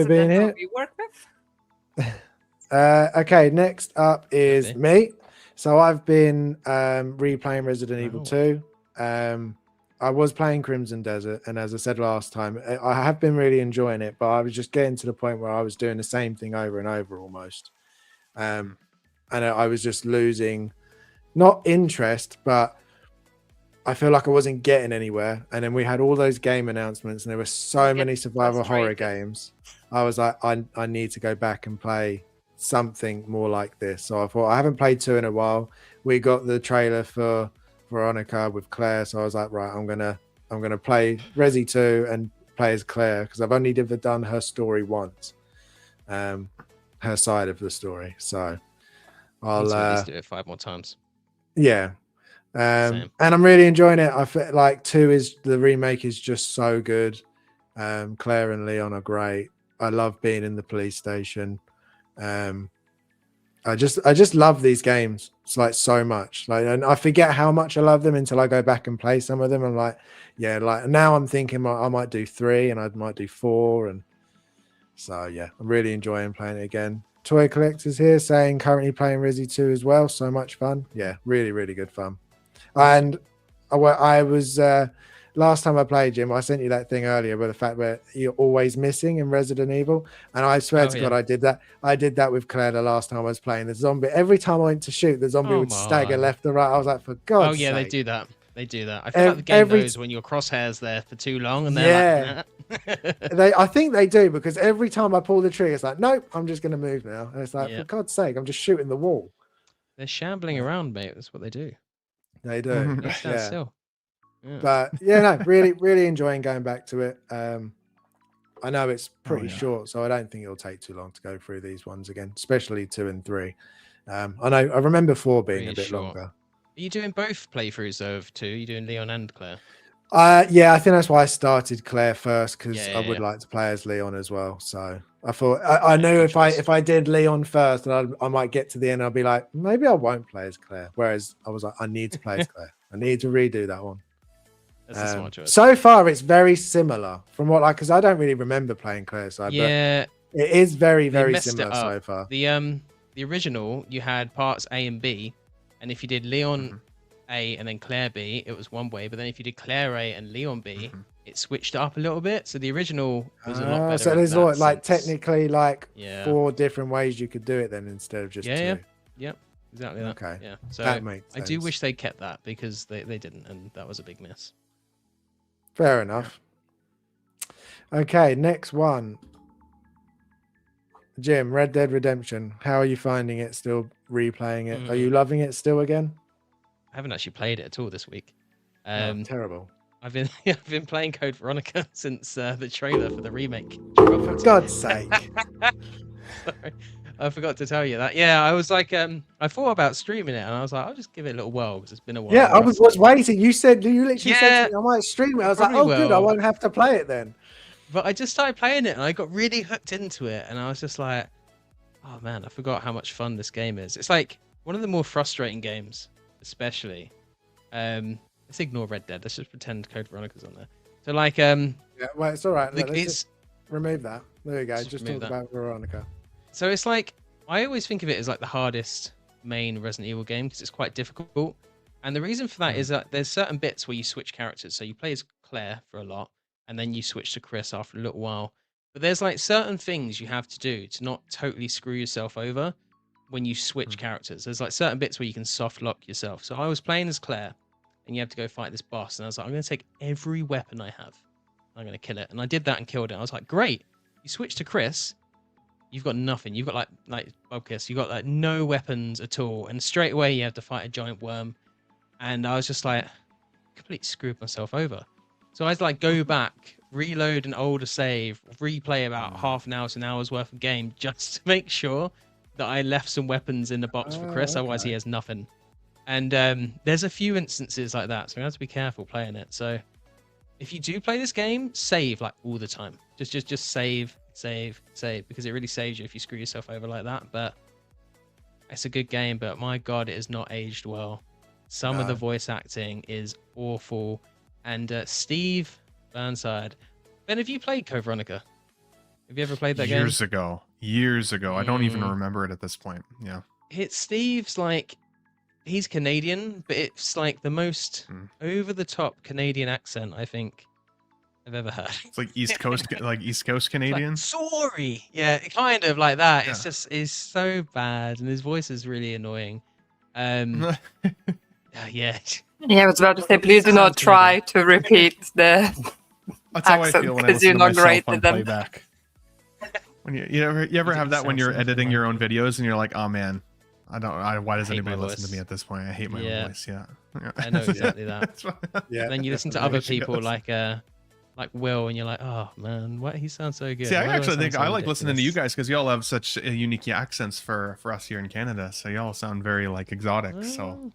being here. We work with. Okay, next up is me. So I've been replaying Resident Evil 2. I was playing Crimson Desert, and as I said last time, I have been really enjoying it, but I was just getting to the point where I was doing the same thing over and over almost, and I was just losing, not interest, but I feel like I wasn't getting anywhere. And then we had all those game announcements, and there were so many survival horror games. I was like, I need to go back and play something more like this. So I thought, I haven't played 2 in a while. We got the trailer for Veronica with Claire, so I was like, right, I'm gonna play Resi 2 and play as Claire, because I've only ever done her story once, her side of the story. So I'll at least do it 5 more times. Yeah. And I'm really enjoying it. I feel like 2 is the remake is just so good. Claire and Leon are great. I love being in the police station. I just love these games. It's like so much. Like, and I forget how much I love them until I go back and play some of them. I'm like, yeah, like now I'm thinking I might do 3 and I might do 4, and so yeah, I'm really enjoying playing it again. Toy Collectors here saying currently playing Resi 2 as well. So much fun. Yeah, really, really good fun. And I was last time I played, Jim, I sent you that thing earlier with the fact that you're always missing in Resident Evil, and I swear to God, I did that with Claire the last time I was playing. The zombie, every time I went to shoot, the zombie would stagger left or right. I was like, for God's sake. They do that. They do that. I feel like the game knows when your crosshair's there for too long, and they're like, nah. I think they do, because every time I pull the trigger, it's like, nope, I'm just going to move now. And it's like, for God's sake, I'm just shooting the wall. They're shambling around, mate. That's what they do. They do. Stand still. Yeah. But yeah, no, really, really enjoying going back to it. I know it's pretty short, so I don't think it'll take too long to go through these ones again, especially 2 and 3. I remember 4 being a bit longer. Are you doing both playthroughs of 2? Are you doing Leon and Claire? Yeah, I think that's why I started Claire first, because I would like to play as Leon as well. So I thought I knew if I did Leon first, and I might get to the end, I'll be like, maybe I won't play as Claire. Whereas I was like, I need to play as Claire. I need to redo that one. That's a smart choice. So far, it's very similar from what because I don't really remember playing Claire side. Yeah, but it is very, very similar so far. The original, you had parts A and B, and if you did Leon A and then Claire B, it was one way. But then if you did Claire A and Leon B, it switched up a little bit. So the original was a lot better. So there's like technically like 4 different ways you could do it then instead of just 2. Yep, exactly that. Okay, yeah. So that makes sense. I do wish they kept that, because they didn't, and that was a big miss. Fair enough. Okay, next one. Jim, Red Dead Redemption. How are you finding it? Still replaying it? Are you loving it still again? I haven't actually played it at all this week. Terrible. I've been I've been playing Code Veronica since the trailer for the remake For dropped. God's sake. Sorry, I forgot to tell you that. Yeah, I was like, I thought about streaming it, and I was like, I'll just give it a little whirl because it's been a while. Yeah, I was Rusty. waiting. You literally said Yeah, to me, I might stream it. I was like, probably oh, good. I will. won't have to play it then. But I just started playing it, and I got really hooked into it, and I was just like, oh man, I forgot how much fun this game is. It's like one of the more frustrating games, especially. Let's ignore Red Dead. Let's just pretend Code Veronica's on there. So like, Yeah, well, it's all right. like Let's it's just remove that. There we go. Just Just remove talk that. about Veronica. so it's like I always think of it as like the hardest main Resident Evil game because it's quite difficult. And the reason for that is that there's certain bits where you switch characters. So you play as Claire for a lot, and then you switch to Chris after a little while. But there's like certain things you have to do to not totally screw yourself over when you switch characters. There's like certain bits where you can soft lock yourself. So I was playing as Claire, and you have to go fight this boss. And I was like, I'm going to take every weapon I have. I'm going to kill it. And I did that and killed it. I was like, great. You switch to Chris, you've got nothing. You've got like Bubkiss. You've got like no weapons at all. And straight away you have to fight a giant worm. And I was just like, completely screwed myself over. So I had to like go back, reload an older save, replay about half an hour to an hour's worth of game just to make sure that I left some weapons in the box for Chris. Otherwise he has nothing. And there's a few instances like that. So you have to be careful playing it. So if you do play this game, save like all the time. Just save, because it really saves you if you screw yourself over like that. But it's a good game, but my God, it has not aged well. Some of the voice acting is awful. And Steve Burnside. Ben, have you played Code Veronica? Have you ever played that game? Years ago. I don't even remember it at this point. Yeah. It's Steve's like, he's Canadian, but it's like the most over-the-top Canadian accent I think I've ever heard. It's like East Coast, like East Coast Canadian. Like, sorry, yeah, kind of like that. Yeah. It's so bad, and his voice is really annoying. Yeah. Yeah, I was about to say, please do not try to repeat the That's how I accent feel when I because listen you're to not myself great on at them. playback. When you ever have that when you're editing your own videos and you're like, oh man, why does anybody listen to me at this point? I hate my own voice. Yeah. I know exactly that. Yeah. And then you listen to other people like Will, and you're like, oh man, what, he sounds so good. See, I Why do actually think sound I so like listening to you ridiculous? guys because y'all have such unique accents for us here in Canada. So y'all sound very like exotic. So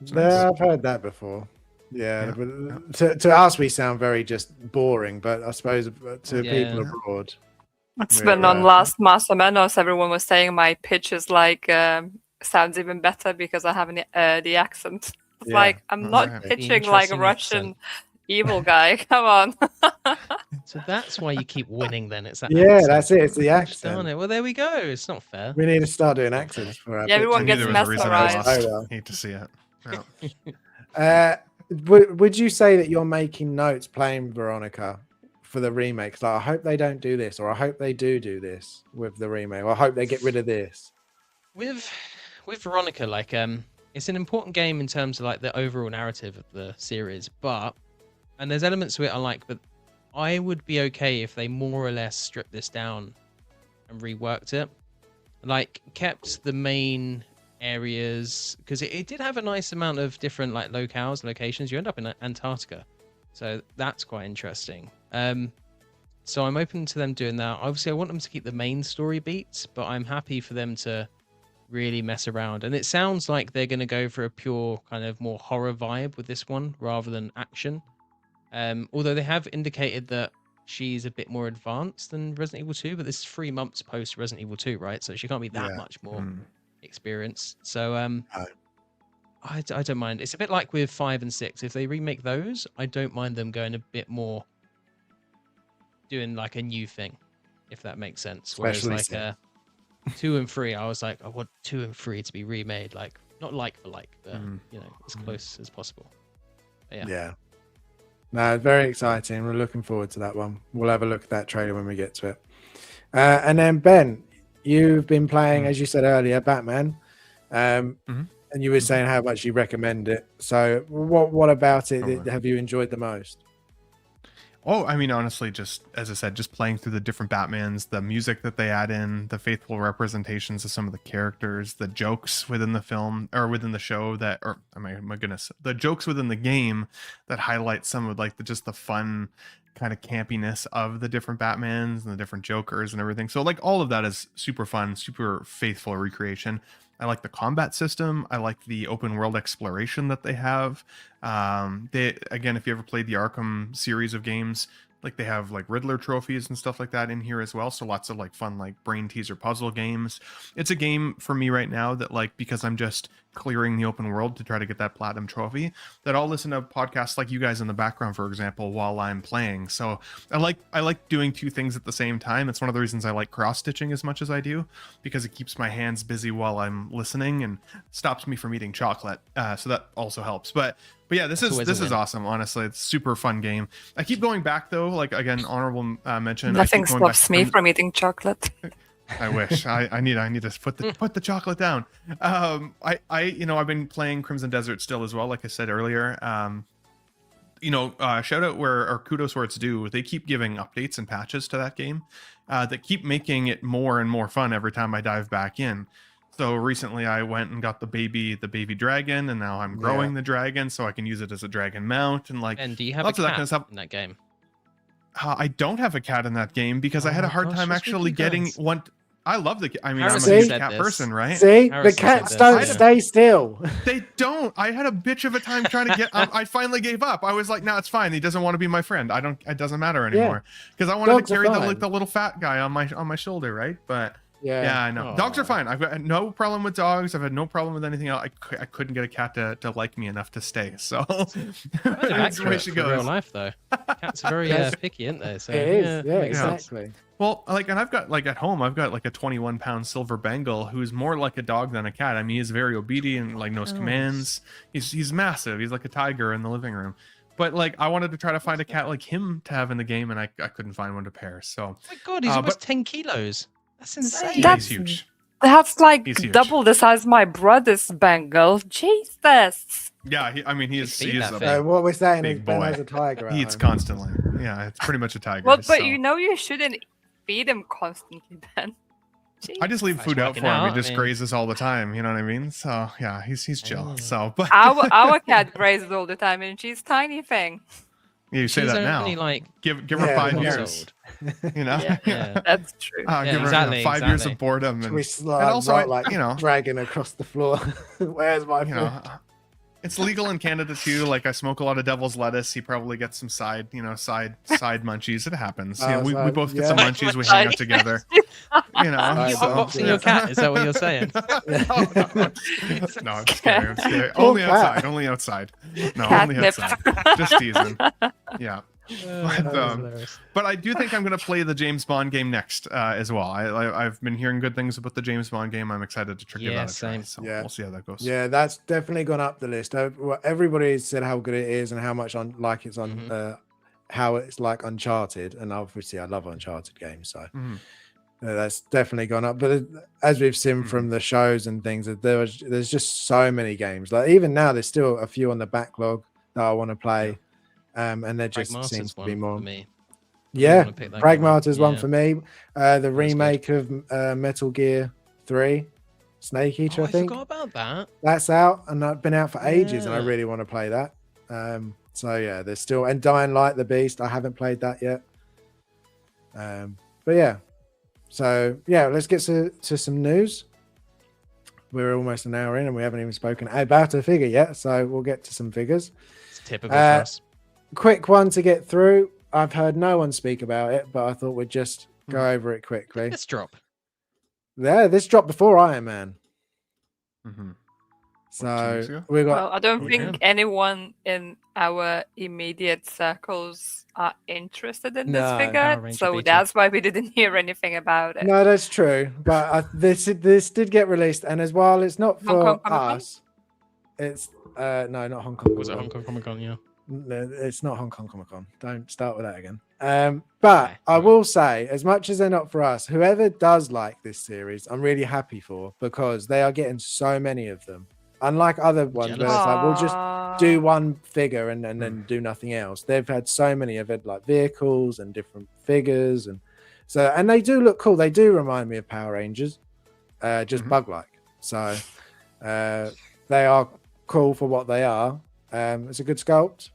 it's nice. Yeah, I've heard that before. Yeah, but to us we sound very just boring, but I suppose to people abroad. It's been on last Master Menos, everyone was saying my pitch is like sounds even better because I have the accent. It's like I'm not pitching like a Russian evil guy. Come on. So that's why you keep winning then. It's that Yeah, that's it. It's the Darn accent. it. Well, there we go. It's not fair. We need to start doing accents for our Yeah, everyone pictures. I knew gets there was a reason I mesmerized. lost. Oh, well. Hate to see it. Yeah. Would you say that you're making notes playing Veronica for the remake? Like, I hope they don't do this, or I hope they do this with the remake, or I hope they get rid of this. With Veronica, like it's an important game in terms of like the overall narrative of the series, and there's elements to it I like, but I would be okay if they more or less stripped this down and reworked it, like kept the main areas, because it did have a nice amount of different like locales, locations. You end up in Antarctica, so that's quite interesting. So I'm open to them doing that. Obviously I want them to keep the main story beats, but I'm happy for them to really mess around, and it sounds like they're going to go for a pure kind of more horror vibe with this one rather than action, although they have indicated that she's a bit more advanced than Resident Evil 2, but this is 3 months post Resident Evil 2, right? So she can't be that much more experienced. So I don't mind. It's a bit like with 5 and 6. If they remake those, I don't mind them going a bit more, doing like a new thing, if that makes sense. Whereas Especially like 2 and 3, I was like, I want 2 and 3 to be remade, like not like for like, but you know, as close as possible. But Yeah. No, very exciting. We're looking forward to that one. We'll have a look at that trailer when we get to it. And then Ben, you've been playing, as you said earlier, Batman, and you were saying how much you recommend it. So what about it have you enjoyed the most? Oh, I mean, honestly, just as I said, just playing through the different Batmans, the music that they add in, the faithful representations of some of the characters, the jokes within the film or within the show that, or my goodness, the jokes within the game that highlight some of like just the fun kind of campiness of the different Batmans and the different Jokers and everything. So like all of that is super fun, super faithful recreation. I like the combat system. I like the open world exploration that they have. They, again, if you ever played the Arkham series of games, like they have like Riddler trophies and stuff like that in here as well. So lots of like fun, like brain teaser puzzle games. It's a game for me right now that like, because I'm just clearing the open world to try to get that platinum trophy, that I'll listen to podcasts like you guys in the background, for example, while I'm playing. So I like doing two things at the same time. It's one of the reasons I like cross stitching as much as I do, because it keeps my hands busy while I'm listening and stops me from eating chocolate. So that also helps. But yeah, this is awesome. Honestly, it's a super fun game. I keep going back though. Like again, honorable mention. Nothing stops me from eating chocolate. I wish I need to put the chocolate down. I've been playing Crimson Desert still as well. Like I said earlier. Shout out or kudos where it's due. They keep giving updates and patches to that game that keep making it more and more fun every time I dive back in. So recently I went and got the baby dragon, and now I'm growing the dragon so I can use it as a dragon mount and like. And do you have a lots of that cat kind of stuff. in that game? I don't have a cat in that game because I had a hard time actually getting one. I love the. I mean, Harrison I'm a huge said cat this. person, right? See, Harrison the cats said don't this, yeah. stay still. They don't. I had a bitch of a time trying to get. I finally gave up. I was like, no, it's fine. He doesn't want to be my friend. I don't. It doesn't matter anymore because I wanted Dogs to are carry fine. the little fat guy on my shoulder, right? But yeah, I know. Aw. Dogs are fine. I've got no problem with dogs. I've had no problem with anything else. I couldn't get a cat to like me enough to stay. So Kind of that's the way accurate she for real goes. life, though. Cats are very Yes. picky, aren't they? So, It is, yeah, makes sense. exactly. Well, like, and I've got like at home, I've got like a 21-pound silver Bengal who's more like a dog than a cat. I mean, he's very obedient, like knows commands. He's massive. He's like a tiger in the living room. But like, I wanted to try to find a cat like him to have in the game, and I couldn't find one to pair. So Oh my god, he's almost 10 kilos. That's insane. yeah, he's huge. That's like He's huge. double the size of my brother's Bengal. Jesus. Yeah, he's feed that a thing. So what we're saying big is Ben boy. has a tiger. He at eats home. constantly. Yeah, it's pretty much a tiger. Well, but so. you shouldn't feed him constantly then. I just leave He's food out working for him. out, He just I mean. grazes all the time. You know what I mean? So yeah, he's chill. So, but Our cat grazes all the time, and she's tiny thing. you say She's that now. only like Give her Yeah, 5 months years. old. You know. Yeah. That's true. Give her exactly, 5 years exactly. of boredom and We slide also, right, like you know, dragging across the floor. Where's my you know, it's legal in Canada too. Like I smoke a lot of devil's lettuce. He probably gets some side munchies. It happens. I was we like, both get yeah. some munchies. We hang out together. You know. Are you so- Unboxing your cat? Is that what you're saying? no, I'm just kidding. I'm just kidding. Poor Only cat. outside. Only outside. No, Cat only nip. outside. Just teasing. Yeah. That's hilarious. But I do think I'm going to play the James Bond game next as well. I've been hearing good things about the James Bond game. I'm excited to give Yeah, that a try. same. So Yeah. we'll see how that goes. Yeah, that's definitely gone up the list. Everybody said how good it is and how much it's on how it's like Uncharted, and obviously I love Uncharted games, so Mhm. that's definitely gone up. But as we've seen from the shows and things, there's just so many games. Like even now, there's still a few on the backlog that I want to play, and there just Pragmata's seems to one be for more. me. Yeah, wanna pick that game up. Pragmata's one Yeah. for me. The good. remake of Metal Gear 3, Snake Eater, Oh, I think. forgot about that. That's out and that's been out for ages, and I Yeah. really want to play that. So yeah, there's still, and Dying Light the Beast. I haven't played that yet. But yeah, so yeah, let's get to some news. We're almost an hour in, and we haven't even spoken about a figure yet. So we'll get to some figures. It's typical for us. Quick one to get through. I've heard no one speak about it, but I thought we'd just go over it quickly. Let's drop. Yeah, this dropped before Iron Man. Mhm. 2 So weeks ago? we got Well, I don't Oh, think yeah. anyone in our immediate circles are interested in No, this Power figure, Ranger so Beetle. that's why we didn't hear anything about it. no, that's true. But this did get released, and as well, it's not Hong for Kong Comic-Con? us. It's no, not Hong Kong. Was it Comic-Con. Hong Kong Comic Con? Yeah. No, it's not Hong Kong Comic Con. Don't start with that again. But Okay, I alright. will say, as much as they're not for us, whoever does like this series, I'm really happy for, because they are getting so many of them. Unlike other ones where Jealous. it's like we'll just do Aw. one figure and then do nothing else. They've had so many of it, like vehicles and different figures, and they do look cool. They do remind me of Power Rangers, just bug-like. So they are cool for what they are. It's a good sculpt.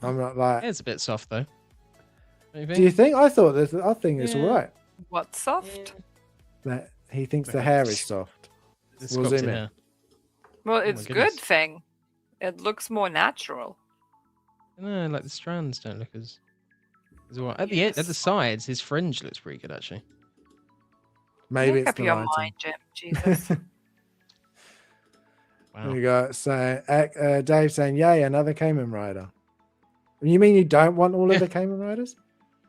I'm not like. It's a bit soft though. Don't you think? Do you think? I think it's all Yeah. right. What soft? That he thinks the hair is soft. The We'll sculpted zoom in. hair. Well, my it's good goodness. thing. It looks more natural. No, like the strands don't look as well. At the Yes. sides, his fringe looks pretty good actually. Maybe Make it's up the your lighting. mind, Jim. Jesus. Wow. There we go. So Dave saying, "Yay, another Kamen Rider." You mean you don't want all of the Kamen Riders?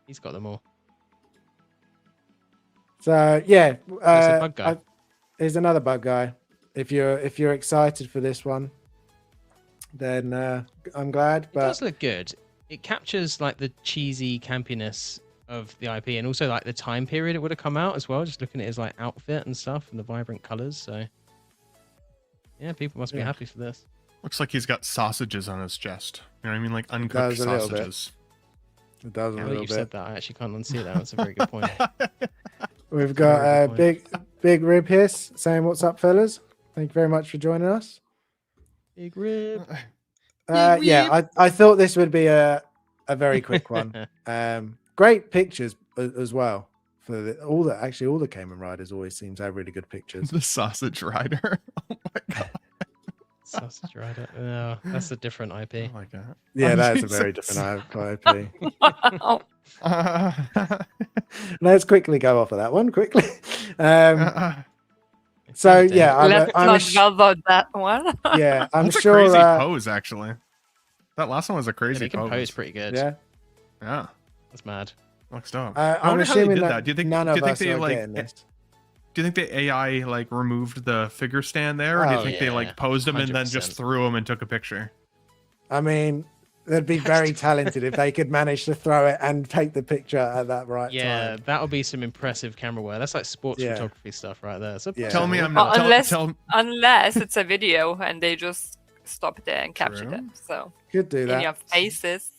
He's got them all. So yeah, There's a bug guy. Here's another bug guy. If you're excited for this one, then I'm glad. It But does look good. It captures like the cheesy campiness of the IP and also like the time period it would have come out as well. Just looking at his like outfit and stuff and the vibrant colors. So yeah, people must be Yeah. happy for this. Looks like he's got sausages on his chest. You know what I mean? Like uncooked does a little bit. sausages. it does a Now that little you've bit. said that, I actually can't unsee that. That's a very good point. We've That's a very got good point. big rib hiss saying, "What's up, fellas? Thank you very much for joining us." Big rib. Yeah, I thought this would be a very quick one. Great pictures as well. For all the Kamen Riders always seem to have really good pictures. The sausage rider. Oh my god. Sausage rider. No, that's a different IP. Oh my god. Yeah, Oh, that is a Jesus. very different IP. Wow. Let's quickly go off of that one quickly. So yeah, Let's not go about that one. yeah, I'm That's sure. a crazy pose, actually. That last one was a Yeah, crazy he can pose. pose pretty good. Yeah, Yeah, That's mad. looks dope. I'm wonder how they assuming did that, that. Do you think? none do of you think us they are like? getting this. Do you think the AI like removed the figure stand there, or do you Oh, think they yeah, like posed them and then just 100%. threw them and took a picture? I mean, they'd be very talented if they could manage to throw it and take the picture at that right Yeah, time. that'll be some impressive camera work. That's like sports Yeah. photography stuff right there. So Yeah. Tell me I'm Well, not. unless- Tell, Unless it's a video and they just stopped there and captured True. it. So Could do in that. your faces.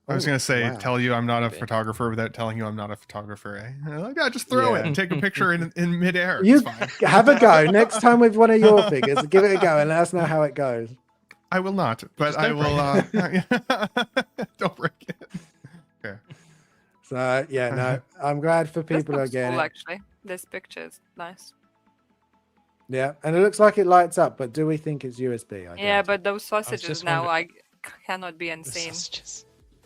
I was Oh, gonna say, wow. tell you I'm not a Maybe. photographer without telling you I'm not a photographer. Eh? Like, yeah, just throw Yeah. it and take a picture in midair. You It's fine. have a go next time with one of your figures. Give it a go and let us know how it goes. I will not, but Just I don't will. Don't break it. Okay. So yeah, no, I'm glad for This people are looks getting cool, it. actually. This picture is nice. Yeah, and it looks like it lights up, but do we think it's USB? Yeah, doubt but those sausages just now wondering- cannot be The unseen. sausages.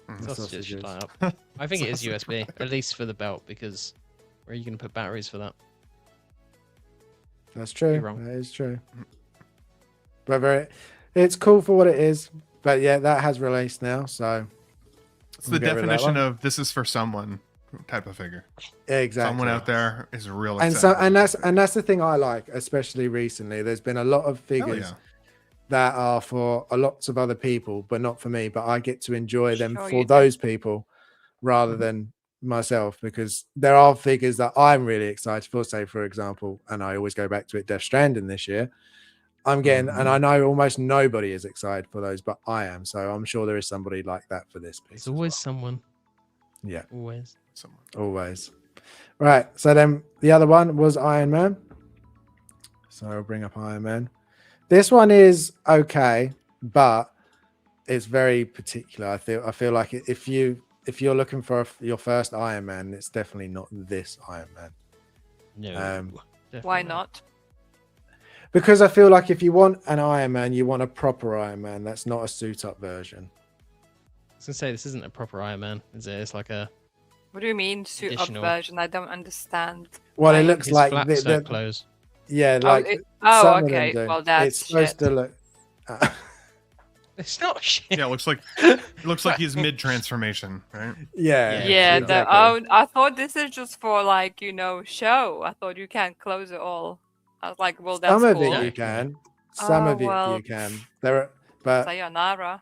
Mhm. Sausages should Sausages. light up. I think it is Sausage USB, at least for the belt, because where are you going to put batteries for that? That's true. wrong. That is true. But it's cool for what it is. But yeah, that has released now, so It's we'll the get rid of that definition one. of this is for someone type of figure. Exactly. Someone out there is real and excited. and that's the thing I like, especially recently. There's been a lot of Hell figures yeah. that are for lots of other people, but not for me. But I get to enjoy them Sure for you do. those people rather Mhm. than myself, because there are figures that I'm really excited for. Say, for example, and I always go back to it, Death Stranding this year. I'm getting, and I know almost nobody is excited for those, but I am. So I'm sure there is somebody like that for this piece. There's as always well. someone. Yeah. Always. Someone. Always. Right. So then the other one was Iron Man. So I'll bring up Iron Man. This one is okay, but it's very particular. I feel like if you're looking for your first Iron Man, it's definitely not this Iron Man. No. Um, Why definitely not? Because I feel like if you want an Iron Man, you want a proper Iron Man. That's not a suit up version. I was going to say, this isn't a proper Iron Man, is it? It's like a. What do you mean suit up Additional. version? I don't understand. Well, it Like- looks His like flaps don't close. yeah, Oh, like oh, some of them okay. do. Well, that's it's supposed shit. to look. It's not shit. Yeah, it looks like he's mid transformation, right? yeah, Yeah, exactly. I thought this is just for like, show. I thought you can't close it all. I was like, well, that's Some of cool. it No. you can. Some Oh, of it well, you can. There are, but Sayonara.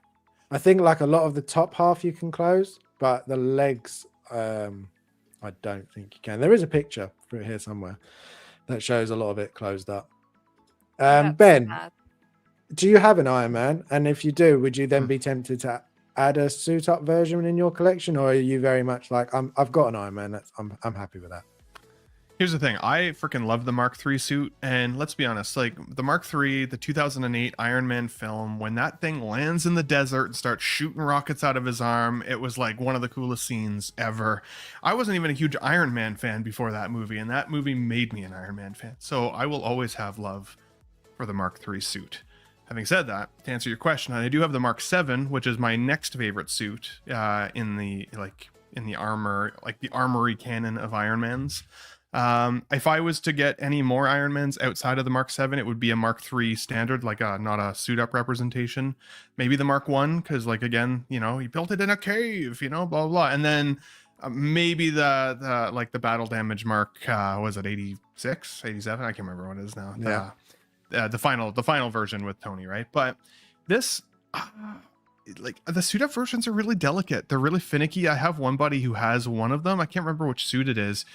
I think like a lot of the top half you can close, but the legs, I don't think you can. There is a picture for it here somewhere that shows a lot of it closed up. That's Ben, sad. do you have an Iron Man? And if you do, would you then Hmm. be tempted to add a suit up version in your collection, or are you very much like I've got an Iron Man, I'm happy with that? Here's the thing. I freaking love the Mark III suit. And let's be honest, like the Mark III, the 2008 Iron Man film, when that thing lands in the desert and starts shooting rockets out of his arm, it was like one of the coolest scenes ever. I wasn't even a huge Iron Man fan before that movie, and that movie made me an Iron Man fan. So I will always have love for the Mark III suit. Having said that, to answer your question, I do have the Mark VII, which is my next favorite suit in the armor, like the armory canon of Iron Mans. If I was to get any more Iron Mans outside of the Mark VII, it would be a Mark III standard, like not a suit up representation. Maybe the Mark I, because like again, you know, he built it in a cave, you know, blah blah, blah. And then maybe the like the battle damage Mark was it 86, 87? I can't remember what it is now. Yeah. The final version with Tony, right? But this like the suit up versions are really delicate. They're really finicky. I have one buddy who has one of them. I can't remember which suit it is.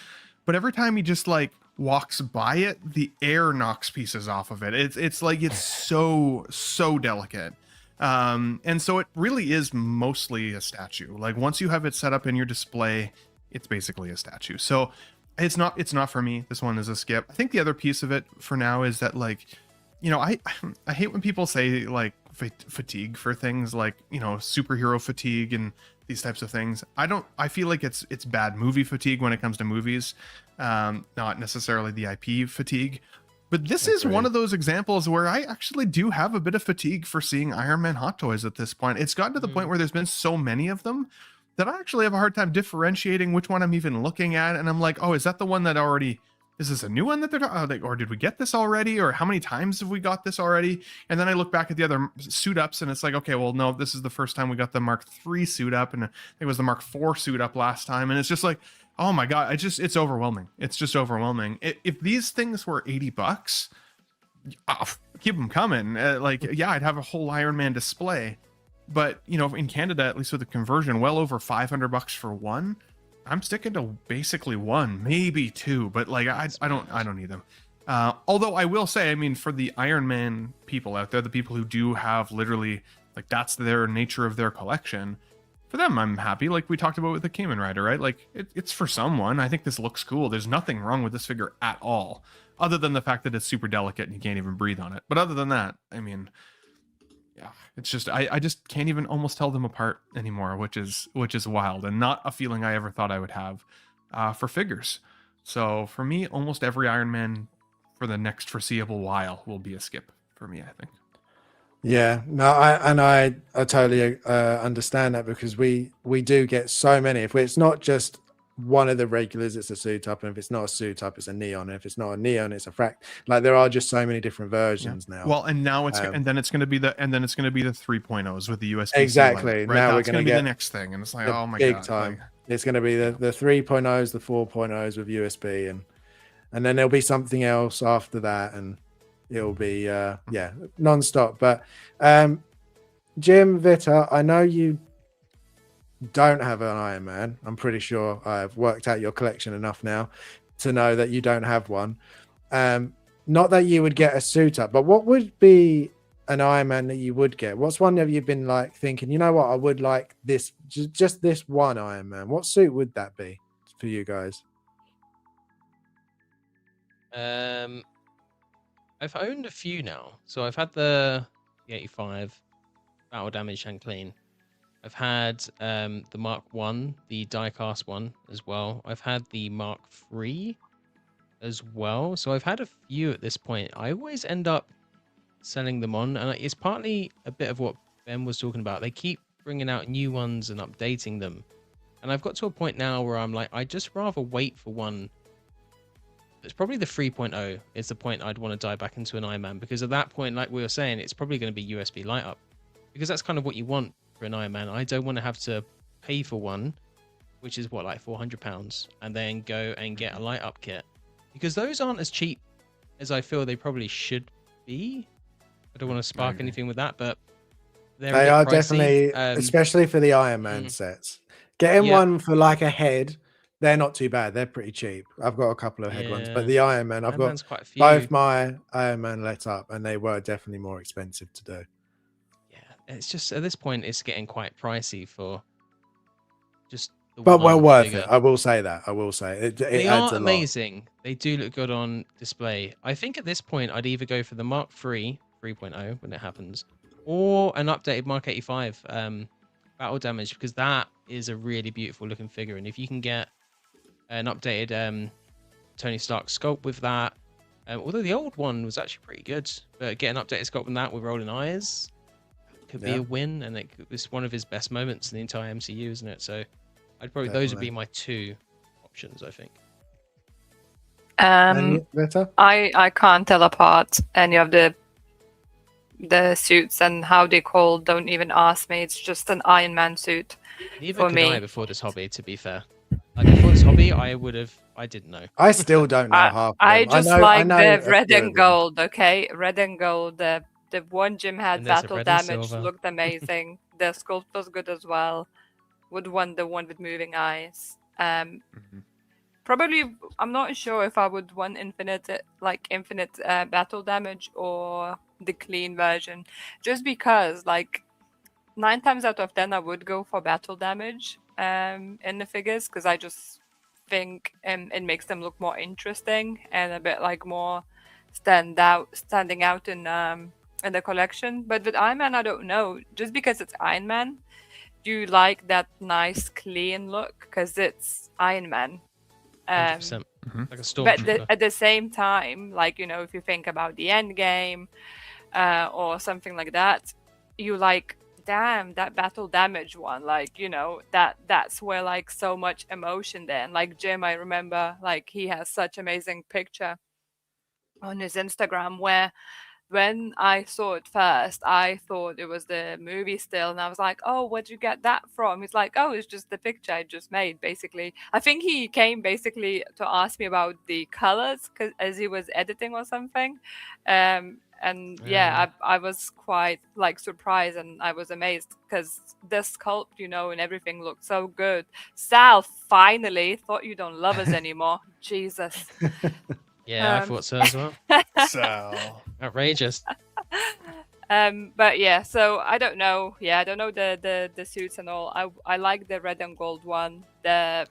But every time he just like walks by it, the air knocks pieces off of it. It's like it's so delicate. And so it really is mostly a statue. Like once you have it set up in your display, it's basically a statue. So it's not for me. This one is a skip. I think the other piece of it for now is that like, you know, I hate when people say like fatigue for things like, you know, superhero fatigue and these types of things. I feel like it's bad movie fatigue when it comes to movies, not necessarily the IP fatigue. But this is one of those examples where I actually do have a bit of fatigue for seeing Iron Man hot toys at this point. It's gotten to the point where there's been so many of them that I actually have a hard time differentiating which one I'm even looking at. And I'm like, oh, is that the one that already... Is this a new one that they're talking, or did we get this already, or how many times have we got this already? And then I look back at the other suit ups and it's like, okay, well, no, this is the first time we got the Mark III suit up, and I think it was the Mark IV suit up last time. And it's just like, oh my God, it's overwhelming. It's just overwhelming. If these things were $80, keep them coming. Yeah, I'd have a whole Iron Man display, but you know, in Canada, at least with the conversion, well over $500 for one. I'm sticking to basically one, maybe two, but like I don't need them. Although I will say, I mean, for the Iron Man people out there, the people who do have literally like that's their nature of their collection, for them, I'm happy. Like we talked about with the Kamen Rider, right? Like it's for someone. I think this looks cool. There's nothing wrong with this figure at all, other than the fact that it's super delicate and you can't even breathe on it. But other than that, I mean, yeah, it's just I just can't even almost tell them apart anymore, which is wild and not a feeling I ever thought I would have for figures. So for me, almost every Iron Man for the next foreseeable while will be a skip for me, I think. Yeah, no, I totally understand that, because we do get so many. If it's not just one of the regulars, it's a suit up, and if it's not a suit up, it's a neon, and if it's not a neon, it's a fract. Like there are just so many different versions now. Well, and now and then it's going to be the 3.0s with the USB. Exactly. Right? Now that's we're going to be get the next thing, and it's like, oh my big God, time. like, it's going to be the 3.0s, the 4.0s with USB, and then there'll be something else after that, and it'll be non-stop. But Jim Vitter, I know you don't have an Iron Man. I'm pretty sure I've worked out your collection enough now to know that you don't have one. Not that you would get a suit up, but what would be an Iron Man that you would get? What's one that you've been like thinking, you know what, I would like this, just this one Iron Man? What suit would that be for you guys? I've owned a few now. So I've had the 85 battle damage and clean. I've had the Mark 1, the diecast one as well. I've had the Mark 3 as well. So I've had a few at this point. I always end up selling them on, and it's partly a bit of what Ben was talking about. They keep bringing out new ones and updating them. And I've got to a point now where I'm like, I'd just rather wait for one. It's probably the 3.0 is the point I'd want to dive back into an Iron Man, because at that point, like we were saying, it's probably going to be USB light up, because that's kind of what you want for an Iron Man. I don't want to have to pay for one, which is what, like £400, and then go and get a light up kit, because those aren't as cheap as I feel they probably should be. I don't want to spark anything with that, but they are definitely, especially for the Iron Man sets. Getting one for like a head they're not too bad. They're pretty cheap. I've got a couple of head ones, but Yeah. the Iron Man, I've Iron got Man's quite a few. both my Iron Man let up, and they were definitely more expensive to do. Yeah, it's just at this point it's getting quite pricey for just the But well one worth figure. it. I will say that. I will say it. It They adds are a lot. amazing. They do look good on display. I think at this point I'd either go for the Mark III 3.0 when it happens, or an updated Mark 85 battle damage, because that is a really beautiful looking figure. And if you can get an updated Tony Stark sculpt with that, although the old one was actually pretty good, but get an updated sculpt with that with rolling eyes could be Yeah. a win, and it's one of his best moments in the entire MCU, isn't it? So I'd probably those would be my two options, I think. And you, Veta? I can't tell apart any of the suits, and how they call, don't even ask me. It's just an Iron Man suit. Neither For could me. I before this hobby, to be fair. Like before this hobby, I didn't know. I still don't know half of them. I just know, like know the a red few of and them. gold, okay? Red and gold. The one Jim had And there's a battle red and damage silver. looked amazing. The sculpt was good as well. Would want the one with moving eyes. Probably, I'm not sure if I would want infinite battle damage or the clean version, just because 9 times out of 10 I would go for battle damage in the figures, because I just think it makes them look more interesting and a bit more standing out in the collection. But with Iron Man, I don't know, just because it's Iron Man, do you like that nice clean look because it's Iron Man? 100%. Like a But stormtrooper. at the same time, if you think about the end game or something like that, you damn, that battle damage one, that's where so much emotion there. And Jim, I remember he has such amazing picture on his Instagram where when I saw it first, I thought it was the movie still, and I was like, "Oh, where'd you get that from?" He's like, "Oh, it's just the picture I just made." Basically, I think he came basically to ask me about the colors, as he was editing or something. And Yeah. I was quite surprised, and I was amazed because the sculpt, and everything looked so good. Sal finally thought you don't love us anymore. Jesus. Yeah, I thought so as well. So Outrageous. But yeah, so I don't know. Yeah, I don't know the suits and all. I like the red and gold one. I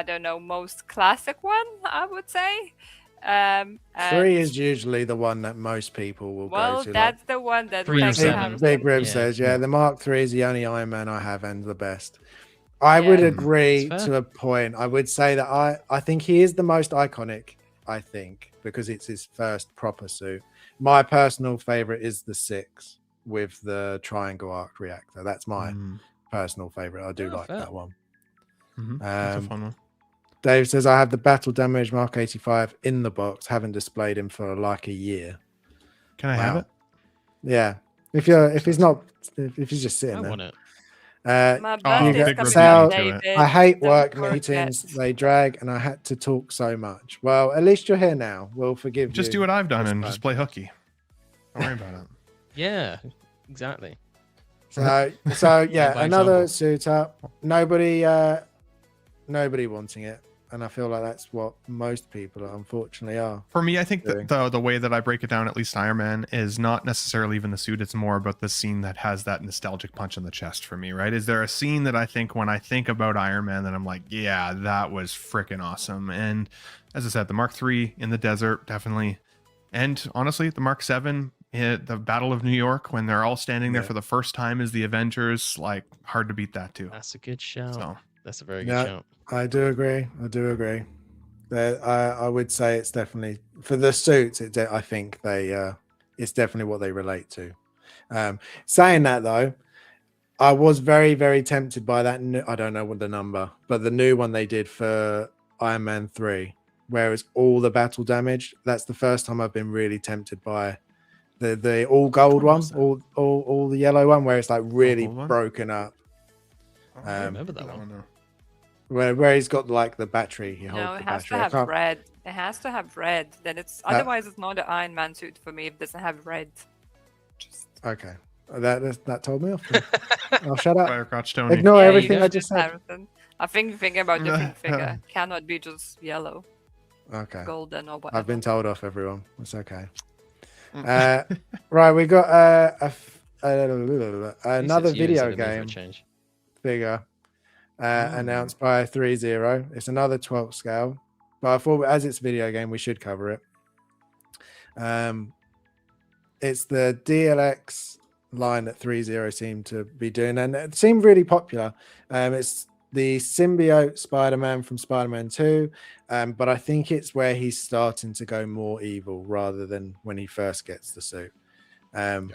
don't know, most classic one, I would say. 3 is usually the one that most people will go to. That's the one that 3 or 7. Big Rib Yeah. says, the Mark III is the only Iron Man I have and the best. I would agree That's to a point. I would say that I think he is the most iconic, I think, because it's his first proper suit. My personal favorite is the 6 with the triangle arc reactor. That's my personal favorite. I do like fair. that one. That's a fun one. Dave says, I have the battle damage Mark 85 in the box. Haven't displayed him for a year. Can I have it? Yeah. If he's just sitting I there. want it. My birthday's coming Sal, up, David. I hate Don't work forget. meetings. They drag, and I had to talk so much. Well, at least you're here now. We'll forgive you. Just do what I've done this and time. just play hooky. Don't worry about it. Yeah, exactly. So yeah, By another example. suit up. Nobody wanting it, and I feel like that's what most people unfortunately are. For me, I think doing. that the way that I break it down, at least Iron Man, is not necessarily even the suit. It's more about the scene that has that nostalgic punch in the chest for me, right? Is there a scene that I think when I think about Iron Man that I'm like, yeah, that was freaking awesome? And as I said, the Mark III in the desert, definitely. And honestly, the Mark VII, the Battle of New York, when they're all standing there for the first time as the Avengers, hard to beat that too. That's a good shout. So That's a very good shout. I do agree. I would say it's definitely for the suits. I think it's definitely what they relate to. Saying that though, I was very, very tempted by that. I don't know what the number, but the new one they did for Iron Man 3, where it's all the battle damage. That's the first time I've been really tempted by the all gold one, all the yellow one, where it's really broken up. I remember that one. Where he's got the battery. He holds No, the it has to battery. have red. It has to have red. Then it's otherwise it's not an Iron Man suit for me if it doesn't have red. Okay, that told me off. I'll shut up. Firecrotch Tony. Ignore Yeah, everything you I just said. Comparison. I think thinking about different figure cannot be just yellow, Okay. golden, or whatever. I've been told off, everyone. It's okay. Mm. Right, we got At least another it's you video instead of me for a game change. figure announced by 30. It's another 12th scale, but I thought as it's a video game, we should cover it. It's the DLX line that 30 seemed to be doing, and it seemed really popular. It's the symbiote Spider-Man from Spider-Man 2, but I think it's where he's starting to go more evil rather than when he first gets the suit. So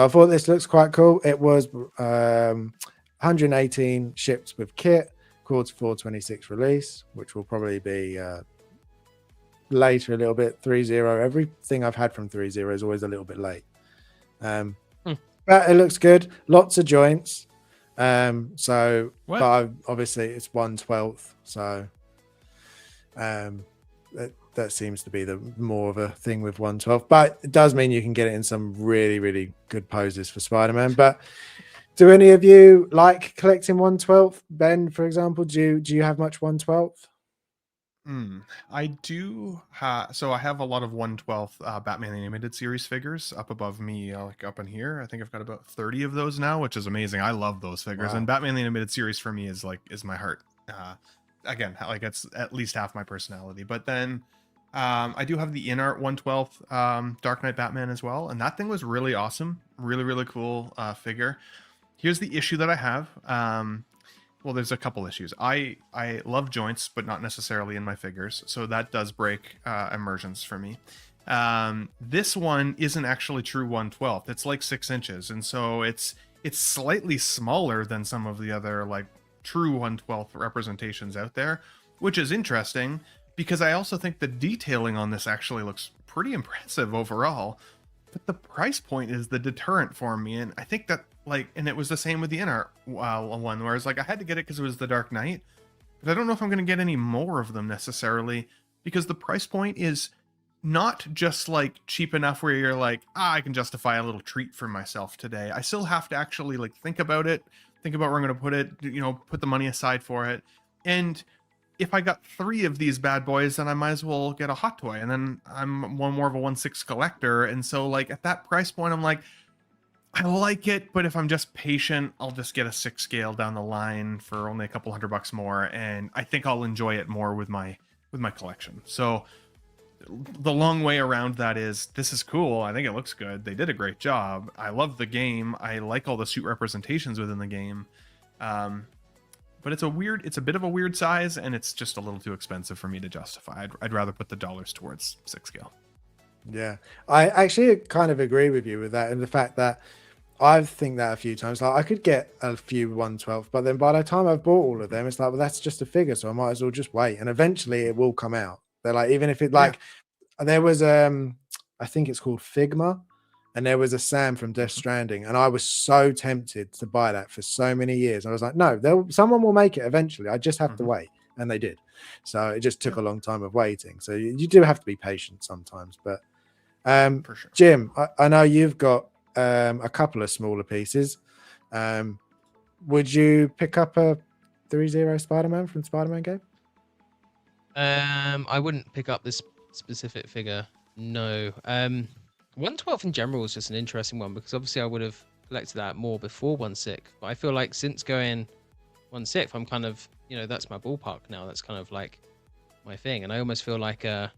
I thought this looks quite cool. It was 118 shipped with kit, Q4 26 release, which will probably be later a little bit. 30, everything I've had from 30 is always a little bit late. But it looks good. Lots of joints. So What? but obviously it's 1/12, so that seems to be the more of a thing with 1/12, but it does mean you can get it in some really, really good poses for Spider-Man. But do any of you like collecting 1/12? Ben, for example, do you have much 1/12? I do. So I have a lot of 1/12 Batman animated series figures up above me, like up in here. I think I've got about 30 of those now, which is amazing. I love those figures, Wow. and Batman the animated series for me is my heart. Again, like it's at least half my personality. But then I do have the in-art 1/12 Dark Knight Batman as well, and that thing was really awesome. Really, really cool figure. Here's the issue that I have. Well, there's a couple issues. I love joints, but not necessarily in my figures, so that does break immersions for me. This one isn't actually true 1/12. It's like 6 inches, and so it's slightly smaller than some of the other like true 1/12 representations out there, which is interesting because I also think the detailing on this actually looks pretty impressive overall. But the price point is the deterrent for me, and I think that and it was the same with the in-art one, whereas like I had to get it because it was the Dark Knight, but I don't know if I'm going to get any more of them necessarily because the price point is not just like cheap enough where you're like, I can justify a little treat for myself today. I still have to actually like think about it, think about where I'm going to put it, put the money aside for it. And if I got 3 of these bad boys, then I might as well get a hot toy, and then I'm one more of a 1/6 collector. And so like at that price point, I'm like, I like it, but if I'm just patient, I'll just get a 6 scale down the line for only a couple $100 more, and I think I'll enjoy it more with my collection. So the long way around that is this is cool. I think it looks good. They did a great job. I love the game. I like all the suit representations within the game. But it's a bit of a weird size, and it's just a little too expensive for me to justify. I'd rather put the dollars towards 6 scale. Yeah, I actually kind of agree with you with that, and the fact that I think that a few times. Like I could get a few 1/12, but then by the time I've bought all of them, it's like, well, that's just a figure, so I might as well just wait. And eventually, it will come out. They're like, even if it like, there was I think it's called Figma, and there was a Sam from Death Stranding, and I was so tempted to buy that for so many years. I was like, no, someone will make it eventually. I just have to wait, and they did. So it just took a long time of waiting. So you do have to be patient sometimes. But For sure. Jim, I know you've got a couple of smaller pieces. Would you pick up a 30 Spider-Man from Spider-Man game? I wouldn't pick up this specific figure. No. 1/12 in general is just an interesting one because obviously I would have collected that more before 1/6. But I feel like since going 1/6, I'm kind of, that's my ballpark now. That's kind of like my thing. And I almost feel like a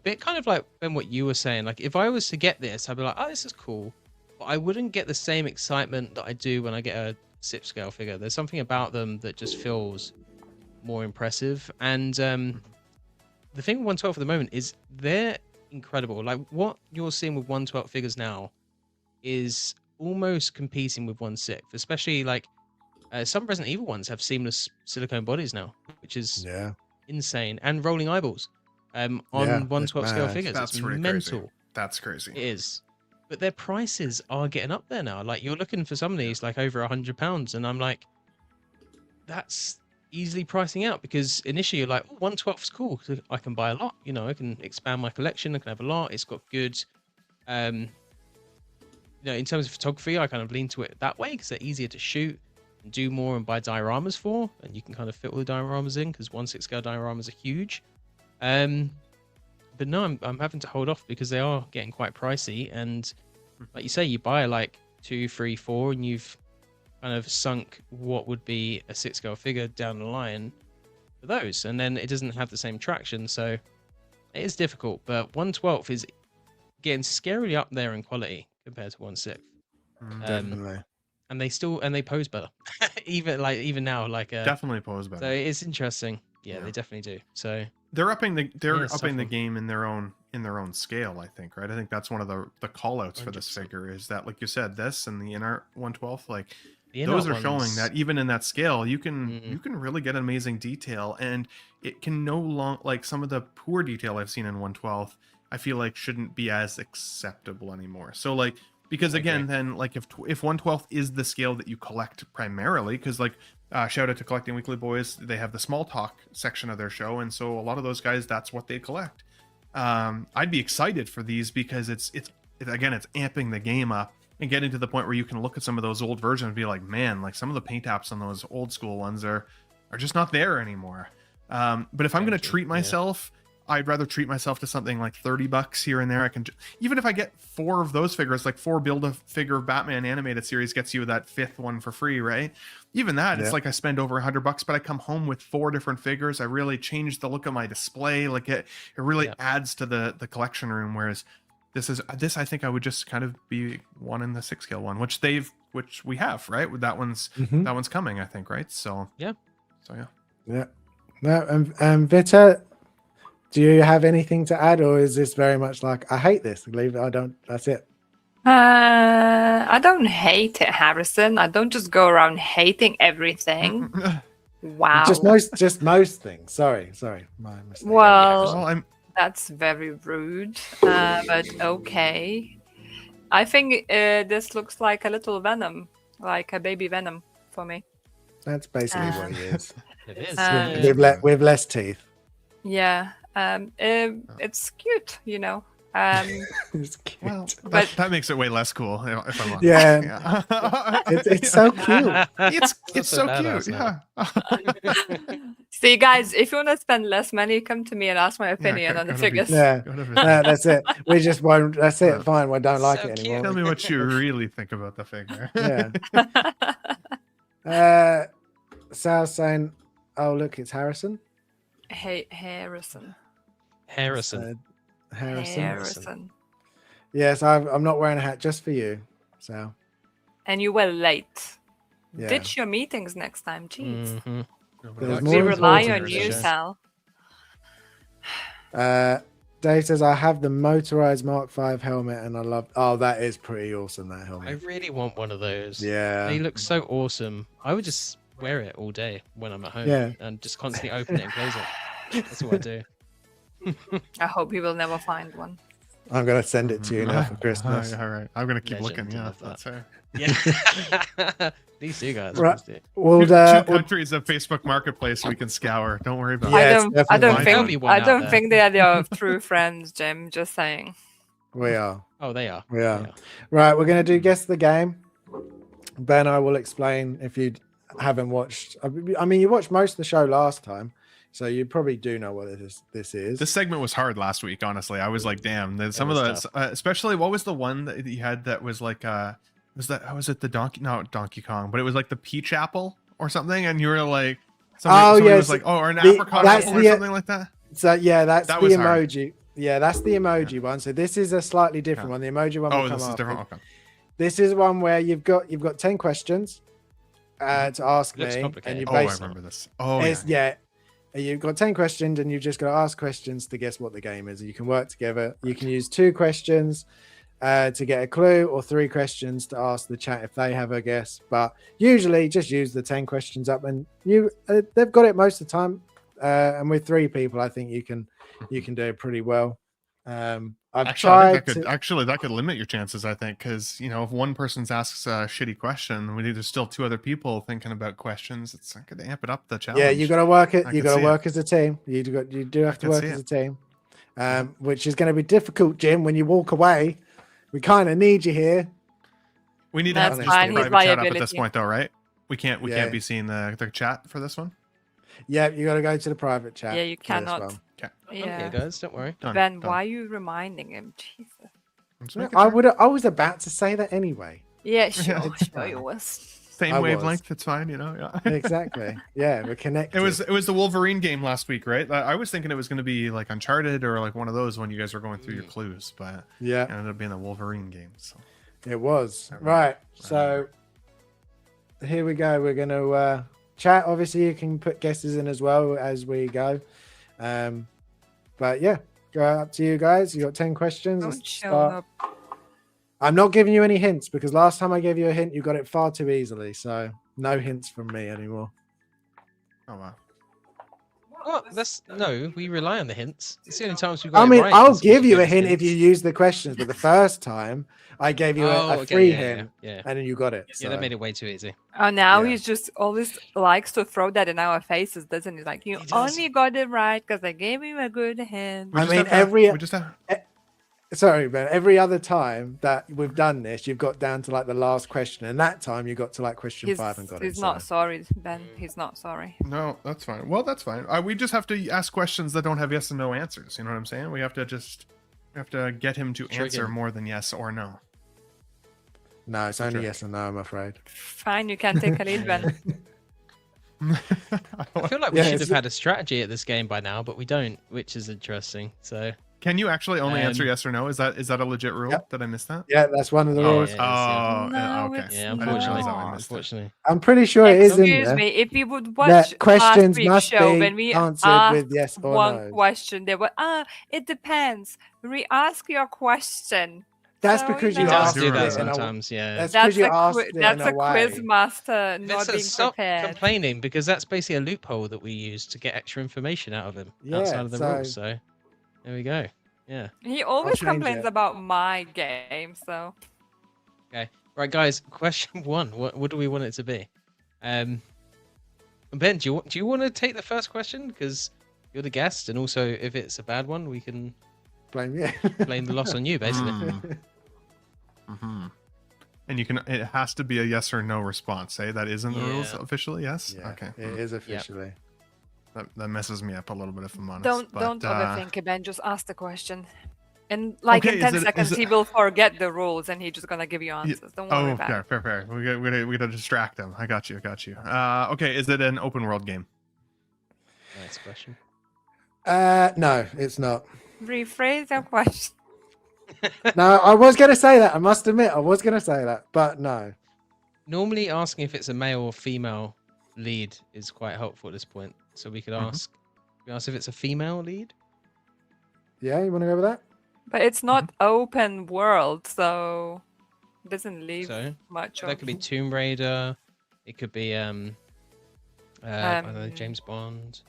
bit kind of like Ben, what you were saying. Like if I was to get this, I'd be like, oh, this is cool. But I wouldn't get the same excitement that I do when I get a 6 scale figure. There's something about them that just feels more impressive. And the thing with 1/12 at the moment is they're incredible. Like what you're seeing with 1/12 figures now is almost competing with 1/6, especially like some Resident Evil ones have seamless silicone bodies now, which is insane, and rolling eyeballs on 1/12 scale figures. That's it's really mental. crazy. That's crazy. It is. But their prices are getting up there now. Like you're looking for some of these like over £100, and I'm like, that's easily pricing out because initially you're like, oh, 1/12 is cool because I can buy a lot. I can expand my collection. I can have a lot. It's got good. In terms of photography, I kind of lean to it that way because they're easier to shoot. and do more and buy dioramas for, and you can kind of fit all the dioramas in because 1/6 scale dioramas are huge. But no, I'm having to hold off because they are getting quite pricey, and like you say, you buy like 2, 3, 4, and you've kind of sunk what would be a 6 scale figure down the line for those, and then it doesn't have the same traction, so it is difficult. But 1/12 is getting scarily up there in quality compared to 1/6. Definitely. And they pose better, even now, Definitely pose better. so it's interesting. Yeah, Yeah. they definitely do. So They're upping the tough the one. game in their own scale, I think, right? I think that's one of the call outs for this 100%. figure is that, like you said, this and the InArt 1/12, like the those in-art are showing ones- that even in that scale, you can Mm. really get amazing detail, and it can no longer, like, some of the poor detail I've seen in 1/12, I feel like shouldn't be as acceptable anymore. So like, because I again, agree. then like if 1/12 is the scale that you collect primarily, because like shout out to Collecting Weekly Boys, they have the small talk section of their show, and so a lot of those guys, that's what they collect. I'd be excited for these because it's again, it's amping the game up and getting to the point where you can look at some of those old versions and be like, man, like some of the paint apps on those old school ones are just not there anymore. But if I'm going to Gotcha, treat yeah. myself, I'd rather treat myself to something like $30 here and there. I can even if I get 4 of those figures, like 4 build a figure of Batman animated series gets you that 5th one for free, right? Even that, Yeah. it's like I spend over $100, but I come home with 4 different figures. I really change the look of my display. Like it really Yeah. adds to the collection room. Whereas this I think I would just kind of be one in the 6 scale one, which we have, right? That one's Mhm. that one's coming, I think, right? So Yeah. Yeah. No, Vita, do you have anything to add, or is this very much like, I hate this? Leave it. I don't. That's it. I don't hate it, Harrison. I don't just go around hating everything. Wow. Just most things. Sorry, my mistake. Well, Well, I'm that's very rude, but okay. I think this looks like a little Venom, like a baby Venom for me. That's basically what it is. It is. With less teeth. Yeah, it's cute, you know. It's cute. well, But- that makes it way less cool if I'm honest. Yeah. It's so cute. It's That's so badass cute. now. Yeah. See, guys, if you want to spend less money, come to me and ask my opinion on the go to figures. Yeah. Go to No, that's it. We just won't. That's it. Uh, Fine. We don't like so it cute. anymore. Tell me what you really think about the figure. Yeah. Sal's saying, "Oh, look, it's Harrison." Hey, Harrison. Harrison. Harrison. Yes, I'm not wearing a hat just for you. So And you were late. yeah. Ditch your meetings next time. Jeez. Mhm. There's We more rely important on you, things. Sal. Dave says, I have the motorized Mark V helmet and I love. Oh, that is pretty awesome. That I helmet. really want one of those. Yeah. They look so awesome. I would just wear it all day when I'm at home. Yeah. And just constantly open it and close it. That's what I do. I hope you will never find one. I'm gonna send it to you now for Christmas. All right. I'm gonna keep Legend, looking. Yeah, love that. that's fair. Yeah. These two guys. Right. please do. We'll, Two countries of Facebook Marketplace we can scour. Don't worry about Yeah, it. it's I definitely don't mine. think There'll be one I out don't there. think they are your true friends, Jim. Just saying. we are. Oh, they are. We are. They are. Right, we're gonna do guess the game. Ben, I will explain if you haven't watched. I mean, you watched most of the show last time, so you probably do know what this is. This segment was hard last week, honestly. I was like, damn. Some of was the, especially, what was the one that you had that was like, was it the Donkey Kong, but it was like the peach apple or something, and you were like, somebody yes, was like, oh, or an the- apricot that's apple or the- something like that. So yeah, that's That the was hard. emoji. Yeah, that's the emoji one. So this is a slightly different Yeah. one. The emoji one. Oh, will come this is after. different. Okay. This is one where you've got 10 questions to ask Looks me, and complicated. you Oh, I basically remember this. Oh, it's, yeah. You've got 10 questions and you've just got to ask questions to guess what the game is. You can work together. You can use 2 questions to get a clue, or 3 questions to ask the chat if they have a guess. But usually just use the 10 questions up, and they've got it most of the time. And with 3 people, I think you can do it pretty well. I've tried That could limit your chances, I think, because if one person asks a shitty question, there's still 2 other people thinking about questions. It's not going to amp it up the challenge. Yeah, you got to work it. I You can got to see work as a team. You do have to can work see as a it. team, which is going to be difficult, Jim. When you walk away, we kind of need you here. We need to That's have fine, just his a private chat up at this liability. point, though, right? We can't Yeah. be seeing the chat for this one. Yeah, you got to go to the private chat. Yeah, you for this cannot. one. Yeah. Okay, guys, don't worry. Done, Ben, done. why are you reminding him? Jesus. I'm just Yeah, making I sure. I was about to say that anyway. Yeah, sure, it's sure you fine. was. Same I was. wavelength. It's fine. You know. Yeah. Exactly. Yeah, we're connected. It was the Wolverine game last week, right? I was thinking it was going to be like Uncharted or like one of those when you guys were going through your clues, but Yeah, it ended up being the Wolverine game. So it was. Right. Right. So here we go. We're going to chat. Obviously, you can put guesses in as well as we go. But yeah, go up to you guys. You got 10 questions. Don't Let's show start. up. I'm not giving you any hints because last time I gave you a hint, you got it far too easily. So no hints from me anymore. oh wow. What? No, we rely on the hints. It's the only times we've got I it mean, right I'll is when give you a us hint if you hints. use the questions, but the first time I gave you a okay, free yeah, hint yeah. and then you got it. Yeah, So. that made it way too easy. Oh, now Yeah. he's just always likes to throw that in our faces, doesn't he? Like, you He does. only got it right because I gave him a good hint. I just mean, have to- every- we just have, Sorry, Ben. Every other time that we've done this, you've got down to like the last question, and that time you got to like question 5 and got it. He's not so. sorry, Ben. He's not sorry. no, that's fine. Well, that's fine. We just have to ask questions that don't have yes and no answers. You know what I'm saying? We have to get him to Trigger. answer more than yes or no. No, it's only Trick. yes and no. I'm afraid. Fine, you can take a lead, Ben. I feel like we Yeah, should it's- have had a strategy at this game by now, but we don't, which is interesting. So Can you actually only answer Um, yes or no? Is that a legit rule? Yep. Did I miss that? Yeah, that's one of the Yeah, rules. yeah. yeah. Oh, No, okay. it's yeah, I didn't unfortunately, realize that I missed it. unfortunately. I'm pretty sure it is in Excuse there. me, if you would That watch last questions week's must show be when we answered asked with yes or one no. question, they were, it depends. Re-ask your question. That's So, because He you know. does asked do it that in a- sometimes. Yeah. That's That's because you a, asked qui- it that's in a a way. quiz master not Listen, being stop prepared. complaining because that's basically a loophole that we use to get extra information out of him Yeah, outside of the so- rules. So there we go. Yeah. He always change complains it. about my game, so Okay. Right, guys. Question 1. What do we want it to be? Ben, do you want to take the first question because you're the guest, and also if it's a bad one, we can Blame you. blame the loss on you, basically. Mm-hmm. And it has to be a yes or no response. Say that isn't the rules Yeah. officially. Yes. Yeah, Okay. it is officially. That messes me up a little bit if I'm honest. don't but, overthink it, Ben. Just ask the question. And like Okay, in is 10 it- seconds, is it- he will forget the rules and he's just gonna give you answers. Don't worry Oh, about it. fair. We gotta distract them. I got you. Okay, is it an open world game? Nice question. No, it's not. Rephrase your question. No, I was going to say that. I must admit, I was going to say that, but no. Normally, asking if it's a male or female lead is quite helpful at this point. So we could Mhm. ask. We ask if it's a female lead. Yeah, you want to go with that? But it's not open world, so it doesn't leave So much that of could be Tomb Raider. It could be I don't know, Um, James Bond.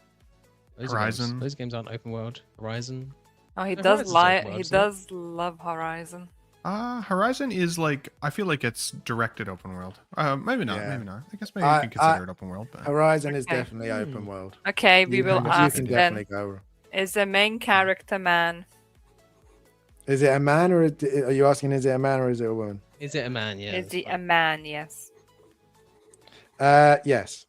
Horizon. Those games aren't open world. Horizon. Oh, he No, does Horizon's lie. open world, He isn't it? does love Horizon. Horizon is like, I feel like it's directed open world. Maybe not. Yeah. Maybe not. I guess maybe I- you can consider it open world. But Horizon is Okay. definitely open world. Okay, we You will can, ask you can then. definitely go. Is the main character man? Is it a man or are you asking is it a man or is it a woman? Is it a man? Yeah. Is that's he a fine. man? Yes. Yes.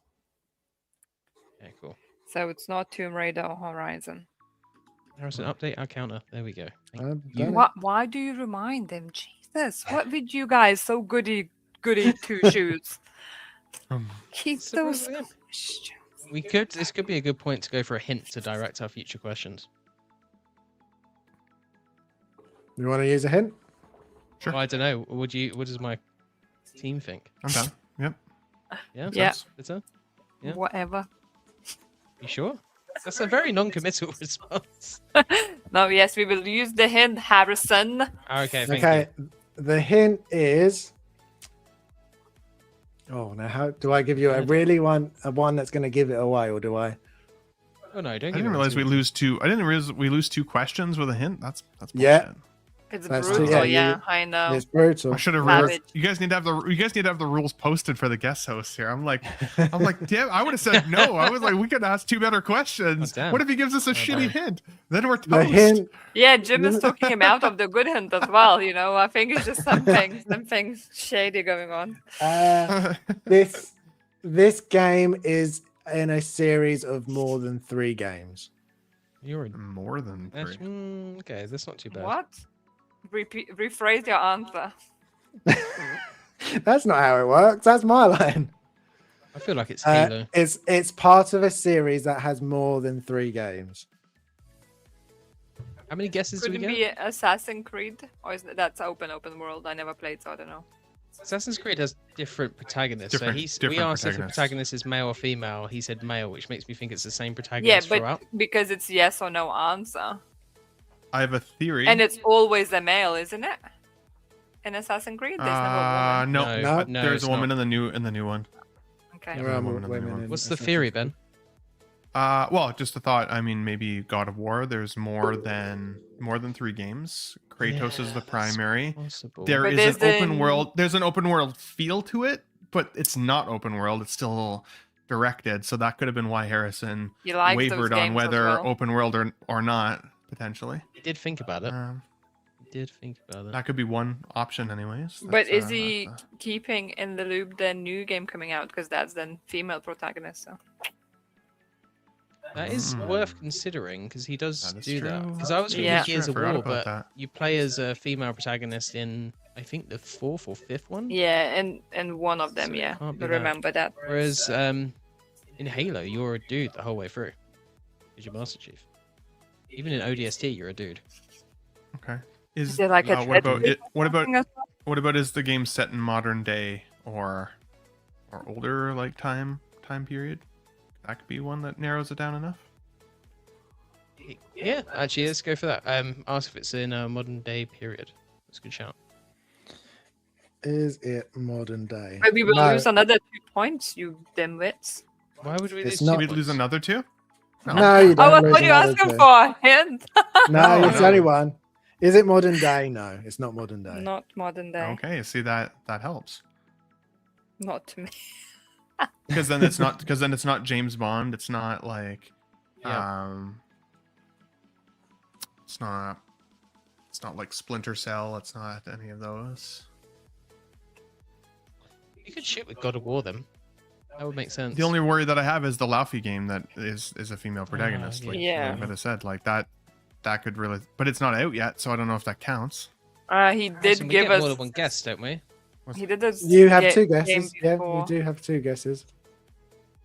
Okay, cool. So it's not Tomb Raider or Horizon. Harrison, update our counter. There we go. Thank I've you. done it. Why do you remind him? Jesus, what did you guys so goody two shoes? Keep It's the rules those of the game. questions. This could be a good point to go for a hint to direct our future questions. You want to use a hint? Sure. Well, I don't know. What does my team think? I'm done. Yep. Yeah. Yeah. Bitter? Yeah. Whatever. You sure? That's a very non-committal response. No, yes, we will use the hint, Harrison. Okay. Thank Okay. The hint is. Oh, now how do I give you a one that's going to give it away, or do I? you. Oh no! Don't. I give didn't it realize too we much. lose two. I didn't realize we lose two questions with a hint. That's Yeah. bullshit. It's That's brutal, true, yeah, yeah, you- I know. It's brutal. I should have. Savage. You guys need to have the rules posted for the guest hosts here. I'm like, damn. I would have said no. I was like, we could ask two better questions. Oh, damn. What if he gives us a shitty damn. hint? Then we're The toast. hint. Yeah, Jim is talking him out of the good hint as well, you know. I think it's just something shady going on. This This game is in a series of more than 3 games. You're a More than 3. okay. That's not too bad. What? Rephrase your answer. That's not how it works. That's my line. I feel like it's Halo. It's part of a series that has more than 3 games. How many guesses do we Couldn't get? be Assassin's Creed, or is that's open world? I never played, so I don't know. Assassin's Creed has different protagonists. Different- we different asked if the protagonists. protagonist is male or female. He said male, which makes me think it's the same Yeah, protagonist but throughout. because it's yes or no answer, I have a theory. and it's always a male, isn't it? In Assassin's Creed, there's never a woman. No, No, but no, there's it's a woman not. in the new one. Okay. There are woman more in the women new one. in What's the Assassin's theory, Creed. Ben? Well, just a thought. I mean, maybe God of War. There's more than 3 games. Kratos is the that's primary. Possible. There But is an there's open an- world. There's an open world feel to it, but it's not open world. It's still directed. So that could have been why Harrison You like those wavered games on as whether well. open world or not potentially. He did think about it. He did think about it. That could be one option, anyways. But That's, is he that's, keeping in the loop the new game coming out? Because that's then female protagonist. So. That is Mm. worth considering because he does That is do that. true. Because I was thinking Yeah. Gears I of forgot War, about but that. you play as a female protagonist in I think the 4th or 5th one. Yeah, and one of them, So it yeah. can't be I that. remember that. Whereas in Halo, you're a dude the whole way through. Because you're Master Chief. Even in ODST, you're a dude. Okay. Is there like a what about thread it? What about thing as well? What about is the game set in modern day or older like time period? That could be one that narrows it down enough. Yeah, actually, let's go for that. Ask if it's in a modern day period. That's a good shout. Is it modern day? But we will No, lose another 2 points, you dimwits. Why would we It's lose not- two We'd lose points? another 2? No, you Oh, don't. I lose thought you another asking two. for a hint. No, No, it's no. only one. Is it modern day? No, it's not modern day. Not modern day. Okay, see that helps. Not to me. Because then it's not James Bond. It's not like Yeah. it's not like Splinter Cell. It's not any of those. You could shoot with God of War then. That would make sense. The only worry that I have is the Laufey game that is a female protagonist. Like yeah. I said, like that could really, but it's not out yet, so I don't know if that counts. He did Harrison, we give get more us. than one guess, don't we? He did us. You have ga- 2 game guesses. Yeah, you before. do have 2 guesses.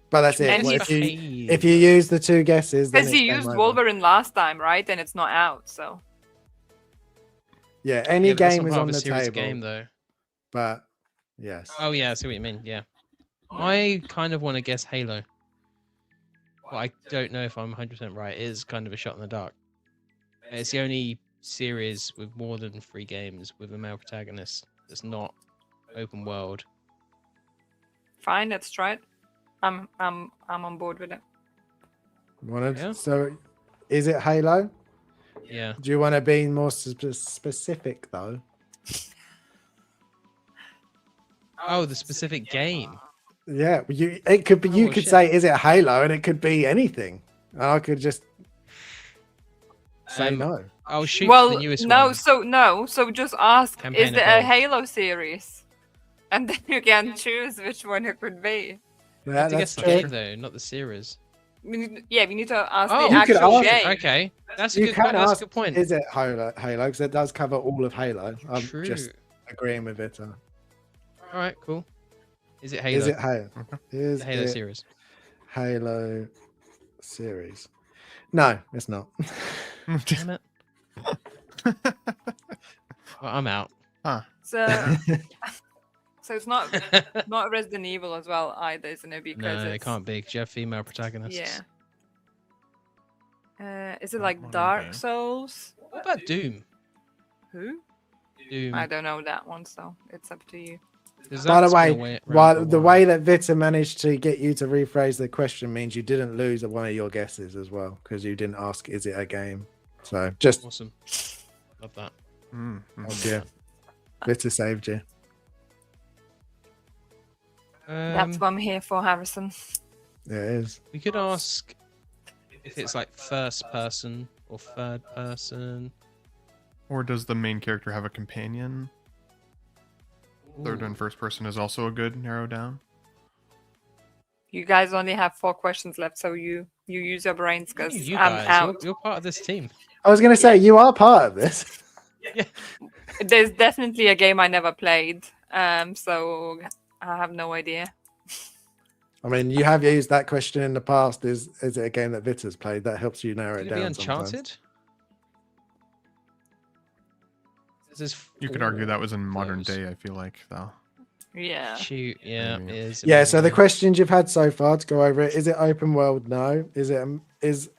But that's it. And Well, he- if you use the 2 guesses, then Because it's he game used over. Wolverine last time, right? And it's not out, so. Yeah, any Yeah, but that's game not is part on of a the serious table. game though. But yes. Oh yeah, I see what you mean. Yeah, I kind of want to guess Halo. But I don't know if I'm 100% right. It is kind of a shot in the dark. It's the only series with more than 3 games with a male protagonist that's not open world. Fine, let's try it. I'm on board with it. Yeah. So, is it Halo? Yeah. Do you want to be more specific though? Oh, the specific game. Yeah, it could be. You Oh, could shit. say, "Is it Halo?" and it could be anything. And I could just say no. I'll shoot for Well, the newest no, one. so just ask, Campaign is it a Evolved. Halo series? And then you can choose which one it could be. I Yeah, have to that's guess the true. game though, not the series. We need to ask Oh, the you could actual ask- game. Okay, that's a You good can point. That's a ask, good point. "Is it Halo?" Because it does cover all of Halo. I'm True. just agreeing with it. All right, cool. Is it Halo? Is it Halo? Okay. Is the Halo it series? Halo series? No, it's not. Damn it. Well, I'm out. So, so it's not not Resident Evil as well either, isn't it? Because No, it it's, can't be because you have female protagonists. yeah. Is it Not like modern Dark day. Souls? What about Doom? Who? Doom. I don't know that one, so it's up to you. 'Cause By the that's been way, around for a the while. way that Vita managed to get you to rephrase the question means you didn't lose one of your guesses as well because you didn't ask, "Is it a game?" So just Awesome. Love that. Mm, mhm. help you. Vita saved you. That's what I'm here for, Harrison. Yeah, it is. We could ask if it's like first person or third person. Or does the main character have a companion? Third Ooh. and first person is also a good narrow down. You guys only have 4 questions left, so you use your brains because You I'm guys, out. you're part of this team. I was going to say, you are part of this. Yeah. There's definitely a game I never played, so I have no idea. I mean, you have used that question in the past. Is it a game that Vita's played? That helps you narrow Could it it be down sometimes. Uncharted? This is You could argue that 4 was in modern of day, I feel like, though. Yeah. Shoot, yeah, Maybe. it is. Yeah, so the Monday. questions you've had so far, to go over it: is it open world? No. Is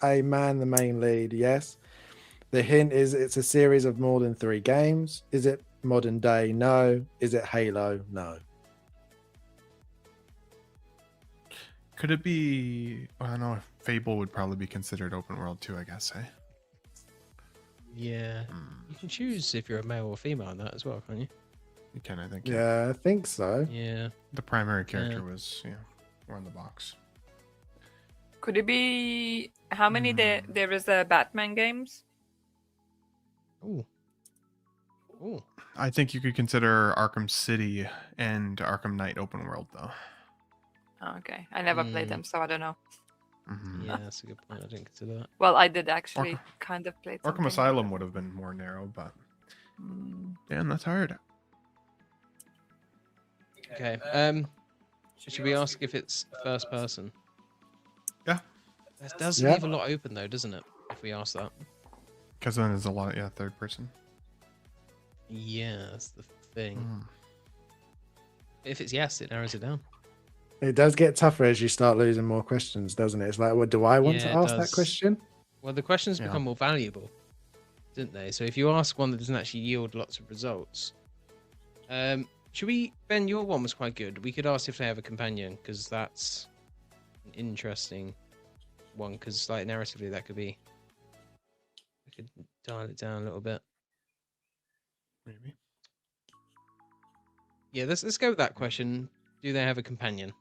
a man the main lead? Yes. The hint is it's a series of more than 3 games. Is it modern day? No. Is it Halo? No. Could it be? Well, I know Fable would probably be considered open world too, I guess. Eh? Yeah, you can choose if you're a male or female in that as well, can't you? You can, I think. Yeah, I think so. Yeah. The primary character was we're in the box. Could it be how many there is a Batman games? Ooh. Ooh. I think you could consider Arkham City and Arkham Knight open world, though. Oh, okay, I never played them, so I don't know. Mhm. Yeah, that's a good point. I didn't consider that. Well, I did actually kind of play Arkham Asylum would have been more narrow, but damn, that's hard. Okay. Should we ask if it's first person? Yeah. That does Yeah. leave a lot open though, doesn't it? If we ask that. Because then there's a lot, third person. Yeah, that's the thing. Mm. If it's yes, it narrows it down. It does get tougher as you start losing more questions, doesn't it? It's like, what do I want to Yeah, it ask that does. question? Well, the questions Yeah. become more valuable, didn't they? So if you ask one that doesn't actually yield lots of results, should we? Ben, your one was quite good. We could ask if they have a companion because that's an interesting one. Because like narratively, that could be. We could dial it down a little bit. Maybe. Yeah, let's go with that question. Do they have a companion?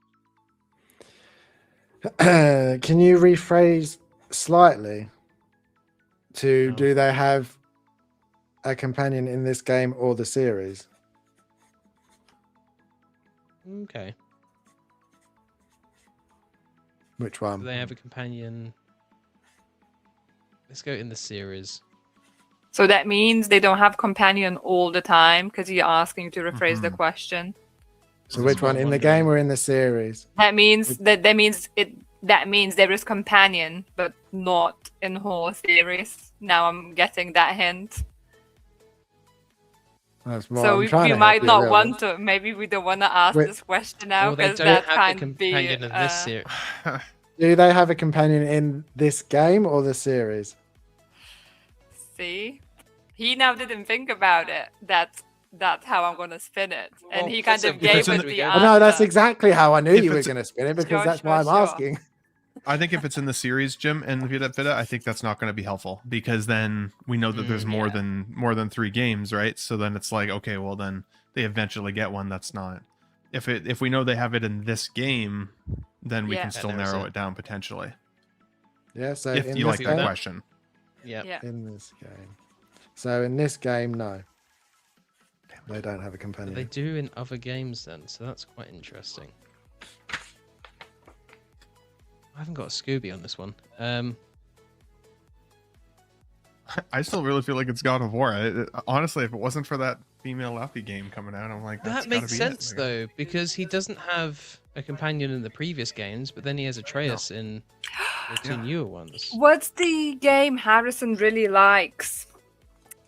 Can you rephrase slightly to No. do they have a companion in this game or the series? Okay. Which Do one? they have a companion? Let's go in the series. So that means they don't have companion all the time because you're asking you to rephrase the Mhm. question. So which one, in the game or in the series? That means that means there is companion, but not in whole series. Now I'm getting that hint. That's what So I'm trying you to might help not you want to. Maybe we don't want to ask Wait. this question now Well, they because don't that have a can be. companion in this series. Do they have a companion in this game or the series? See, he now didn't think about it. That's how I'm gonna spin it, and Well, he kind that's a of good gave way us to the go. Oh, no, that's answer. exactly how I knew If you were it's- going to spin it, because Sure, that's sure, why I'm sure. asking. I think if it's in the series, Jim, and Vita, I think that's not going to be helpful because then we know that there's more yeah. than 3 games, right? So then it's like, okay, well then they eventually get one that's not. If we know they have it in this game, then we Yeah. can still That narrows narrow it. it down potentially. Yeah, so If in you this like game, that question. Yeah. Yeah. in this game. So in this game, no. They don't have a But companion. they do in other games then, so that's quite interesting. I haven't got a Scooby on this one. I still really feel like it's God of War. Honestly, if it wasn't for that female Luffy game coming out, I'm like, that's That gotta makes be sense it. though, because he doesn't have a companion in the previous games, but then he has Atreus in the 2 newer ones. What's the game Harrison really likes?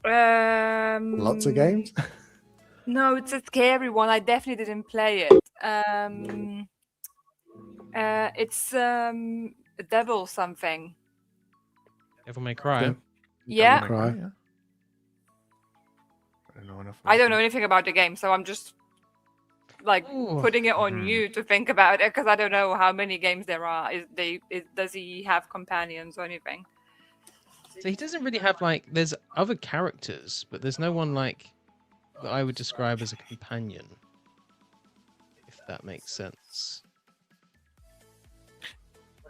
Lots of games. No, it's a scary one. I definitely didn't play it. It's Devil something. Devil May Cry. Yeah. Yeah. Devil May Cry. yeah. I don't know enough. I about don't know it. anything about the game, so I'm just like Ooh. putting it on Mhm. you to think about it because I don't know how many games there are. Does he have companions or anything? So he doesn't really have like. There's other characters, but there's no one like that I would describe as a companion. If that makes sense.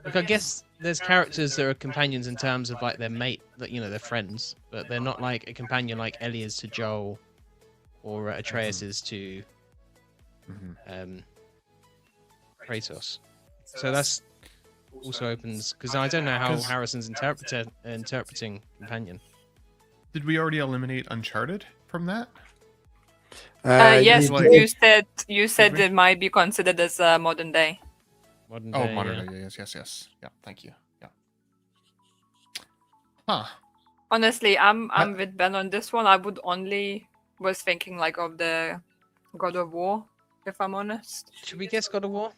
Like I guess there's characters that are companions in terms of like their mate, that they're friends, but they're not like a companion like Ellie is to Joel, or Atreus is to Mhm. Kratos. So that's also opens because I don't know how 'Cause- Harrison's interpreting companion. Did we already eliminate Uncharted from that? Yes, you like- did. you said we? it might be considered as modern day. Modern Oh, day, modern yeah. day. Yes. Yeah, thank you. Yeah. Huh. Honestly, I'm I- with Ben on this one. I would only was thinking like of the God of War, if I'm honest. Should we guess God of War?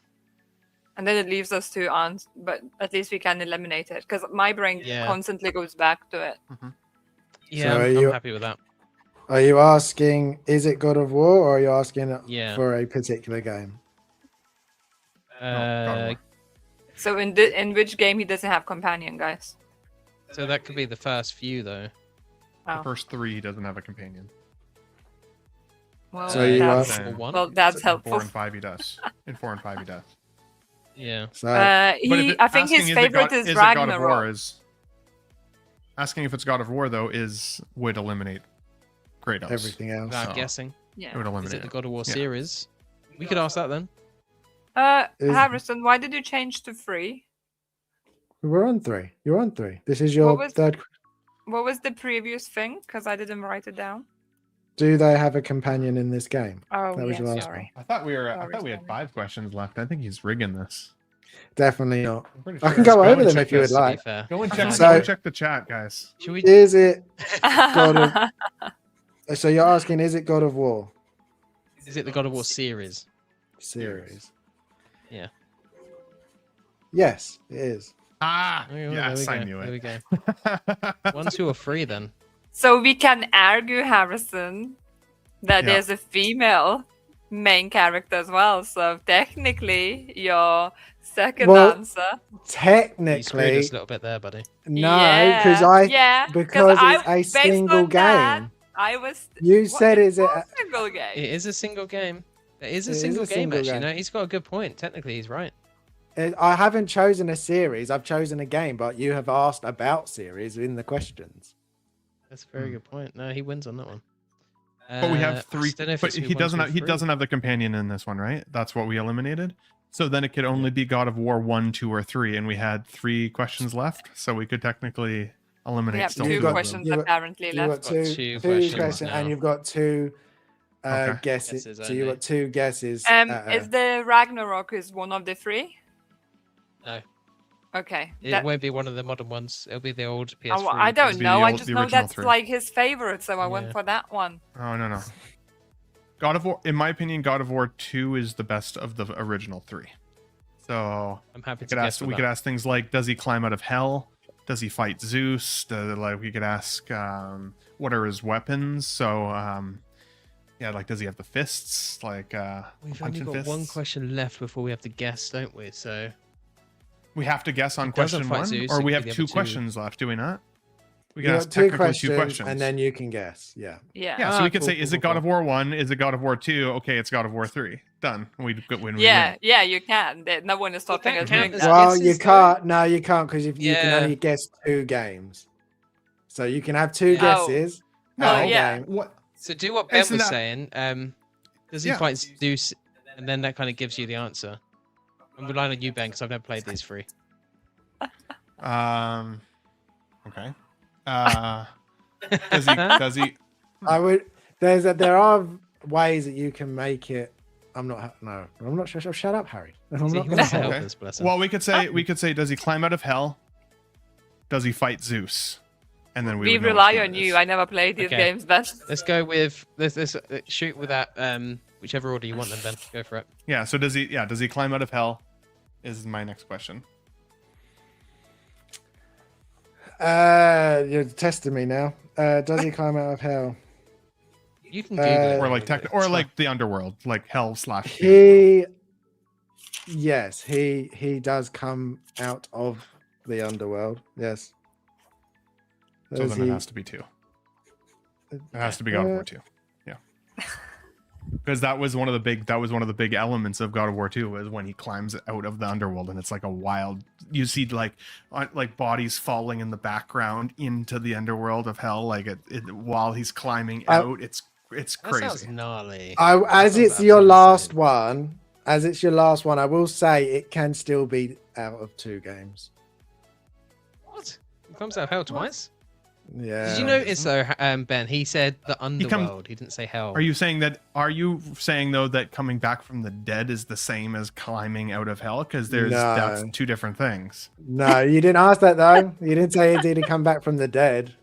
And then it leaves us to answer, but at least we can eliminate it because my brain Yeah. constantly goes back to it. Yeah, are I'm you- happy with that. Are you asking, is it God of War, or are you asking Yeah. for a particular game? God of War. So in which game he doesn't have companion, guys? So that could be the first few, though. The Oh, first 3 doesn't have a companion. well, So you that's, ask- or one? well, that's In 4 helpful. and 5 he does. In 4 and 5 he does. Yeah. So But if I think his asking favorite is is it God of War Ragnarok. is asking if it's God of War though would eliminate Kratos. everything else. Without So- guessing. It Yeah. would Is eliminate it the it. God of War Yeah. series? We could ask that then. Is- Harrison, why did you change to 3? We're on 3. You're on 3. This is your What was- third. What was the previous thing? Because I didn't write it down. Do they have a companion in this game? Oh, That was yeah, your last sorry. I thought we Sorry, had sorry. 5 questions left. I think he's rigging this. Definitely not. I'm pretty I sure. can go Go over and them check if you would those, to be like. fair. Go and check. So- Go and check the chat, guys. Should we? Is it? So you're asking, is it God of War Is it the God of War series? series? Yeah. Yes, it is. Ah, Oh, yes, there I we knew go. There we it. go. 1, 2, or 3 then. So we can argue, Harrison, that Yeah. there's a female main character as well. So technically, your second Well, answer. You screwed Technically, us a little bit there, buddy. no, because because it's a based single on that, game. I was. You What, said, it's is it? not a single game? It is a single game. It is It a is single a game, single actually. game. No, he's got a good point. Technically, he's right. I haven't chosen a series. I've chosen a game, but you have asked about series in the questions. That's a very good point. No, he wins on that one. But we have 3. I don't know if But it's he 1, doesn't 2, have. He 3. doesn't have the companion in this one, right? That's what we eliminated. So then it could only be God of War 1, 2, or 3, and we had 3 questions left. So we could technically eliminate We have still 2 You've 2 of them. questions You've got- apparently You've left. got two two questions questions, now. and you've got 2 Okay. guesses. Guesses So you've only. got 2 guesses. Is the Ragnarok is one of the 3? No, Okay. it that- won't be one of the modern ones. It'll be the old PS3. I don't be know. the I old- just the know original that's 3. like his favorite, so I went Yeah. for that one. Oh no. God of War, in my opinion, God of War 2 is the best of the original 3. So I'm happy we to could guess ask. with We that. could ask things like, does he climb out of hell? Does he fight Zeus? Like we could ask, what are his weapons? So yeah, like does he have the fists? Like We've only punching got fists? one question left before we have to guess, don't we? So We have to guess on He doesn't question fight 1, Zeus, or it we could have be the 2 other 2. questions left. Do we not? We You can got ask 2 technically questions, 2 questions, and then you can guess. Yeah. Yeah. yeah. So Ah, we could cool, say, cool, is cool, it God cool. of War 1? Is it God of War 2? Okay, it's God of War 3. Done. We win. Yeah, you can. No one is stopping that us count doing as that. Well, guesses, you though? can't. No, you can't, because you can Yeah. only guess 2 games. So you can have 2 Yeah. Oh. guesses. No, per yeah. game. What? So do what Ben Isn't was that- saying. Does he Yeah. fight Zeus, and then that kind of gives you the answer. I'm relying on you, Ben, because I've never played these 3. Okay. Does he? I would. There are ways that you can make it. I'm not. No, I'm not sure. Shut up, Harry. I'm See, not he going wants to to help Okay. us, bless him. Well, we could say, does he climb out of hell? Does he fight Zeus? And then We would know which rely one on it you. is. I never played these Okay. games, but Let's go with let's shoot with that whichever order you want then, Ben. Go for it. Yeah. So does he? Yeah. Does he climb out of hell? Is my next question. You're testing me now. Does he climb out of hell? You can Google it. Or like probably. or It's like the underworld, like hell / He. Yes, he does come out of the underworld. Yes. So Does then he- it has to be 2. It has to be God of War 2. Yeah. Because that was one of the big elements of God of War 2 was when he climbs out of the underworld, and it's like a wild. You see like bodies falling in the background into the underworld of hell, like it while he's climbing out. It's That crazy. sounds gnarly. As sounds it's your absolutely last insane. one, as it's your last one, I will say it can still be out of 2 games. What? He comes out of hell twice? Yeah. Did you notice though, Ben? He said the underworld. He didn't say hell. Are you saying though that coming back from the dead is the same as climbing out of hell? Because that's No. 2 different things. No, you didn't ask that though. You didn't say did he come back from the dead.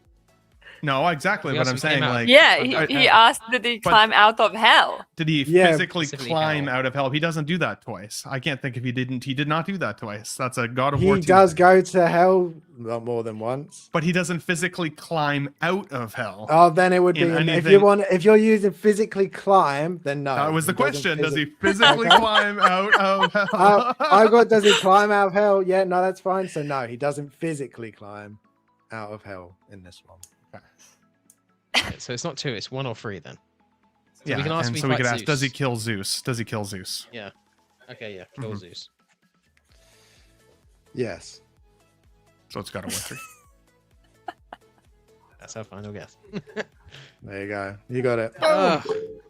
No, exactly. He But also I'm saying came out- like, Yeah, Okay. he asked, did he But- climb out of hell? did he Yeah, physically specifically climb hell. out of hell? He doesn't do that twice. I can't think if he didn't. He did not do that twice. That's a God of War. He 2 does thing. go to hell not more than once. But he doesn't physically climb out of hell. Oh, then it would be In if you're using physically climb, then no. That was the he doesn't question. Does he physi- physically Okay. climb out of hell? I got does he climb out of hell? Yeah, no, that's fine. So no, he doesn't physically climb out of hell in this one. Right, so it's not 2, it's 1 or 3 then. So Yeah, we can ask and if so he we could fights ask, does he Zeus. kill Zeus? Does he kill Zeus? Yeah. Okay, yeah. Kill Mhm. Zeus. Yes. So it's got to work 3. That's our final guess. There you go. You got it. Oh,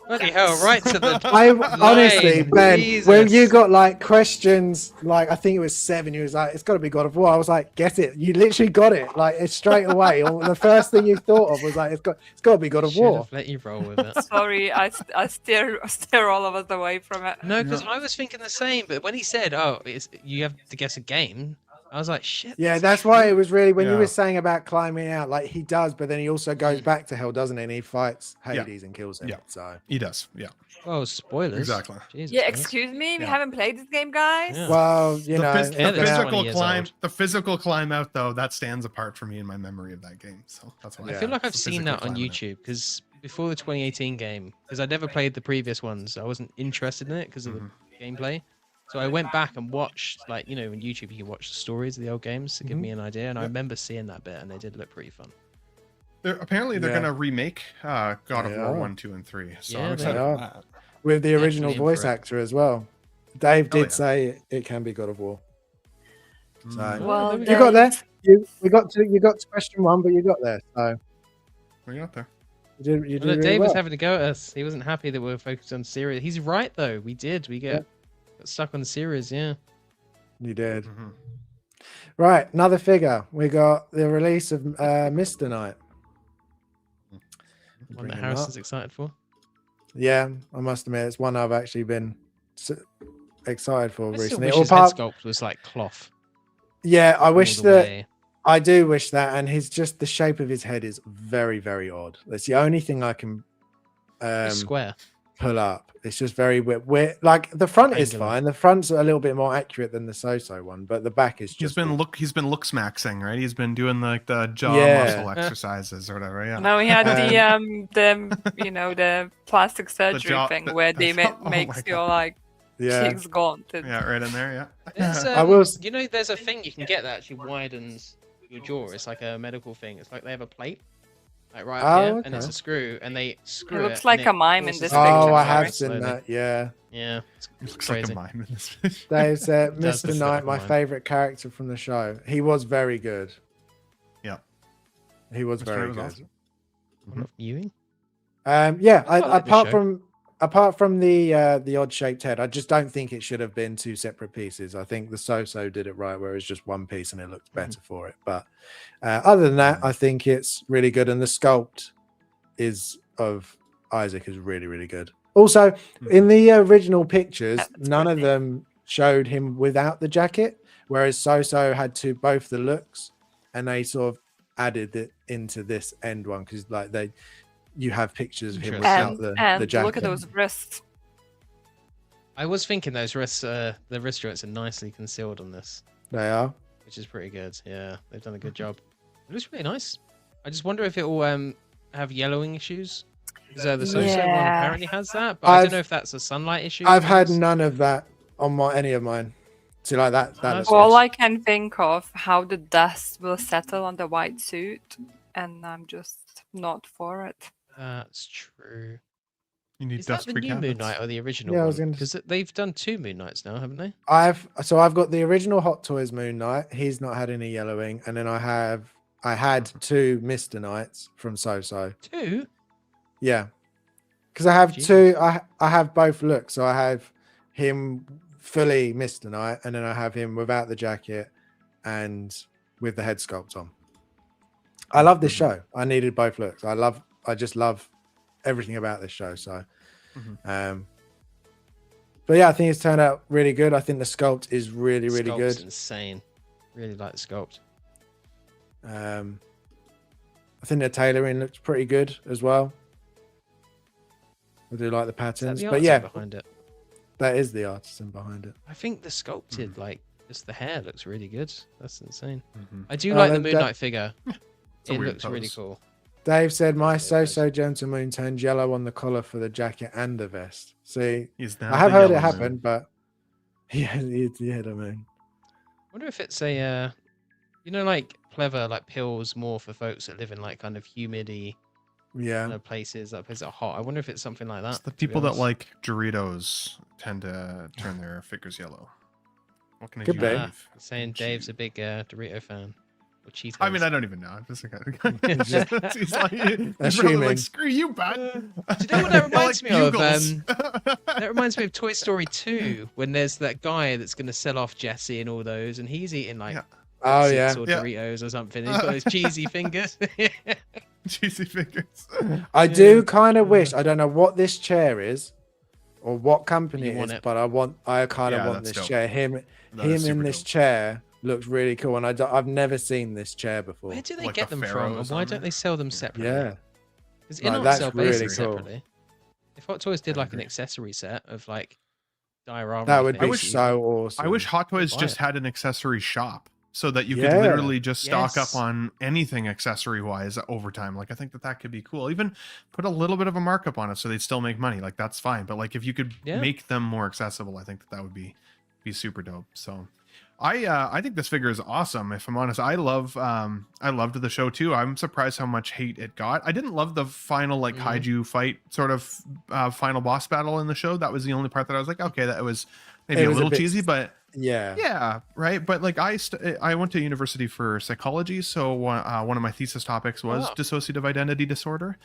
bloody hell! Right to the. I honestly, line. Ben, when you Jesus. got like questions, like I think it was 7, you was like, it's got to be God of War. I was like, get it. You literally got it. Like it's straight away. The first thing you thought of was like, it's got to be God of Should War. have let you roll with it. Sorry, I steer all of us away from it. No, because Yeah. I was thinking the same. But when he said, "Oh, you have to guess a game," I was like, "Shit." Yeah, that's why it was really when you Yeah. were saying about climbing out, like he does, but then he also goes back to hell, doesn't he? And he fights Yeah. Hades and kills him. Yeah. So He does. Yeah. Well, spoilers. Exactly. Jesus Yeah, Christ. excuse me, we Yeah. haven't played this game, guys. Yeah. well, you know, phys- it's Yeah, the that's gonna- 20 physical years climb, old. the physical climb out though, that stands apart for me in my memory of that game. So that's why I Yeah. feel like I've it's seen physically that on climbing out. YouTube because before the 2018 game, because I never played the previous ones, I wasn't interested in it because of Mhm. the gameplay. So I went back and watched, like, you know, on YouTube you can watch the stories of the old games to give Mhm. me an idea, and I Yep. remember seeing that bit, and they did look pretty fun. Apparently they're Yeah. gonna remake God of They War are. 1, 2, and 3. So Yeah, I'm they excited are. for that. with the Yeah, original fully in voice for it. actor as well. Dave Oh, did yeah. say it can be God of War. So Mm. Well, there we you got there. Dave, You got to question 1, but you got there. So We got there. you did Well, really Dave was well. having to go at us. He wasn't happy that we were focused on series. He's right though. We did. We got stuck on the series. Yeah. You did. Mhm. Right, another figure. We got the release of Mr. Knight. One Bring that him Harrison's up. excited for. Yeah, I must admit, it's one I've actually been excited for I still recently. wish Or his head part- sculpt was like cloth. yeah, I wish all the that. way. I do wish that, and the shape of his head is very, very odd. That's the only thing I can It's square. pull up. It's just very weird. Like the front is Angular. fine. The front's a little bit more accurate than the So-So one, but the back is He's just. been looks maxing, right? He's been doing like the jaw Yeah. muscle exercises or whatever. Yeah. no, he had the you know, the plastic surgery jaw- thing the- where the they jaw- oh my makes your God. like Yeah, cheeks gaunt. and- Yeah, right in there. Yeah. There's, I will s- You know, there's a thing you can get that actually widens your jaw. It's like a medical thing. It's like they have a plate, like right up here, and it's okay. a screw, and they screw it. looks like and a mime in forces this the picture, Oh, picture I sorry. have seen slowly. that. Yeah, Yeah, it's He looks crazy. like a mime in this fish. Dave said does Mr. look Knight, like my mine. favorite character from the show. He was very good. Yeah. He was Mr. very Knight was good. awesome. What, Ewing. Yeah, I like this show. apart from the odd shaped head, I just don't think it should have been 2 separate pieces. I think the So-So did it right, where it's just one piece and it looked better for it. But other than that, I think it's really good, and the sculpt of Isaac is really, really good. Also, in the original pictures, That's none of pretty. them showed him without the jacket, whereas So-So had both the looks, and they sort of added it into this end one because like you have pictures of him Interesting. without And the jacket. look at those wrists. I was thinking those wrists, the wrist joints are nicely concealed on this, They are. which is pretty good. Yeah, they've done a good job. It looks really nice. I just wonder if it will have yellowing issues. Because the So-So one Yeah. apparently has that, but I don't I've- know if that's a sunlight issue. I've had perhaps. none of that on any of mine. See, like that. That That's looks All good. I can think of how the dust will settle on the white suit, and I'm just not for it. That's true. You need Is that the dust-free new Moon cabinets. Knight or the original Yeah, I one? was gonna Because they've done 2 Moon Knights now, haven't they? I've got the original Hot Toys Moon Knight. He's not had any yellowing, and then I had 2 Mr. Knights from So-So. 2? Yeah, because I have Jesus. 2. I have both looks. So I have him fully Mr. Knight, and then I have him without the jacket and with the head sculpt on. I love this show. I needed both looks. I just love everything about this show. So, but yeah, I think it's turned out really good. I think the sculpt is really Sculpt's good. insane. Really like the sculpt. I think the tailoring looks pretty good as well. I do like the Is that patterns, the but artisan yeah, behind it? that is the artisan behind it. I think the sculpted, like, just the hair looks really good. That's insane. Mm-hmm. I do Oh, like the that- Moon Knight figure. a It weird looks really pose. cool. Dave said, "My That's really so gentle moon turned yellow on the collar for the jacket and the vest." See, He's now I have the heard it yellow happen, moon. but yeah, the moon. I wonder if it's a, you know, like pleather, like pills more for folks that live in like kind of humidy Yeah, kind of places, that places are hot. I wonder if it's something like that. It's the to be people that honest. like Doritos tend to turn their figures yellow. What can I Could do? be. Dave? Saying Dave's a big Dorito fan. Or Cheetos. I mean, I don't even know. I'm just like, It's he's like, he's probably Assuming. like, screw you, bud. Do you know what that I reminds like me of? bugles. That reminds me of Toy Story 2, when there's that guy that's going to sell off Jesse and all those, and he's eating like Yeah. oh Six yeah. or Yeah. Doritos or something. He's got those cheesy fingers. Cheesy fingers. I Yeah. do kind of wish. I don't know what this chair is, or what company You it want is, it. but I kind of Yeah, want that's this dope. chair. Him That is in super this dope. chair looks really cool, and I've never seen this chair before. Where do they Like get a them pharaoh from? or And why don't something? they sell them separately? Yeah, Because Like, Inart that's sell really bases cool. separately. If Hot Toys did I like an agree. accessory set of like diorama, that would be wish- so awesome. I wish Hot Toys buy just it. had an accessory shop so that you could Yeah. literally just stock Yes. up on anything accessory wise over time. Like I think that could be cool. Even put a little bit of a markup on it so they'd still make money. Like that's fine. But like if you could Yeah. make them more accessible, I think that would be super dope. So I think this figure is awesome. If I'm honest, I loved the show too. I'm surprised how much hate it got. I didn't love the final like Mhm. kaiju fight sort of final boss battle in the show. That was the only part that I was like, okay, that was maybe It a was a little bit cheesy, but Yeah, yeah, right. But like I went to university for psychology, so one of my thesis topics was Oh. dissociative identity disorder,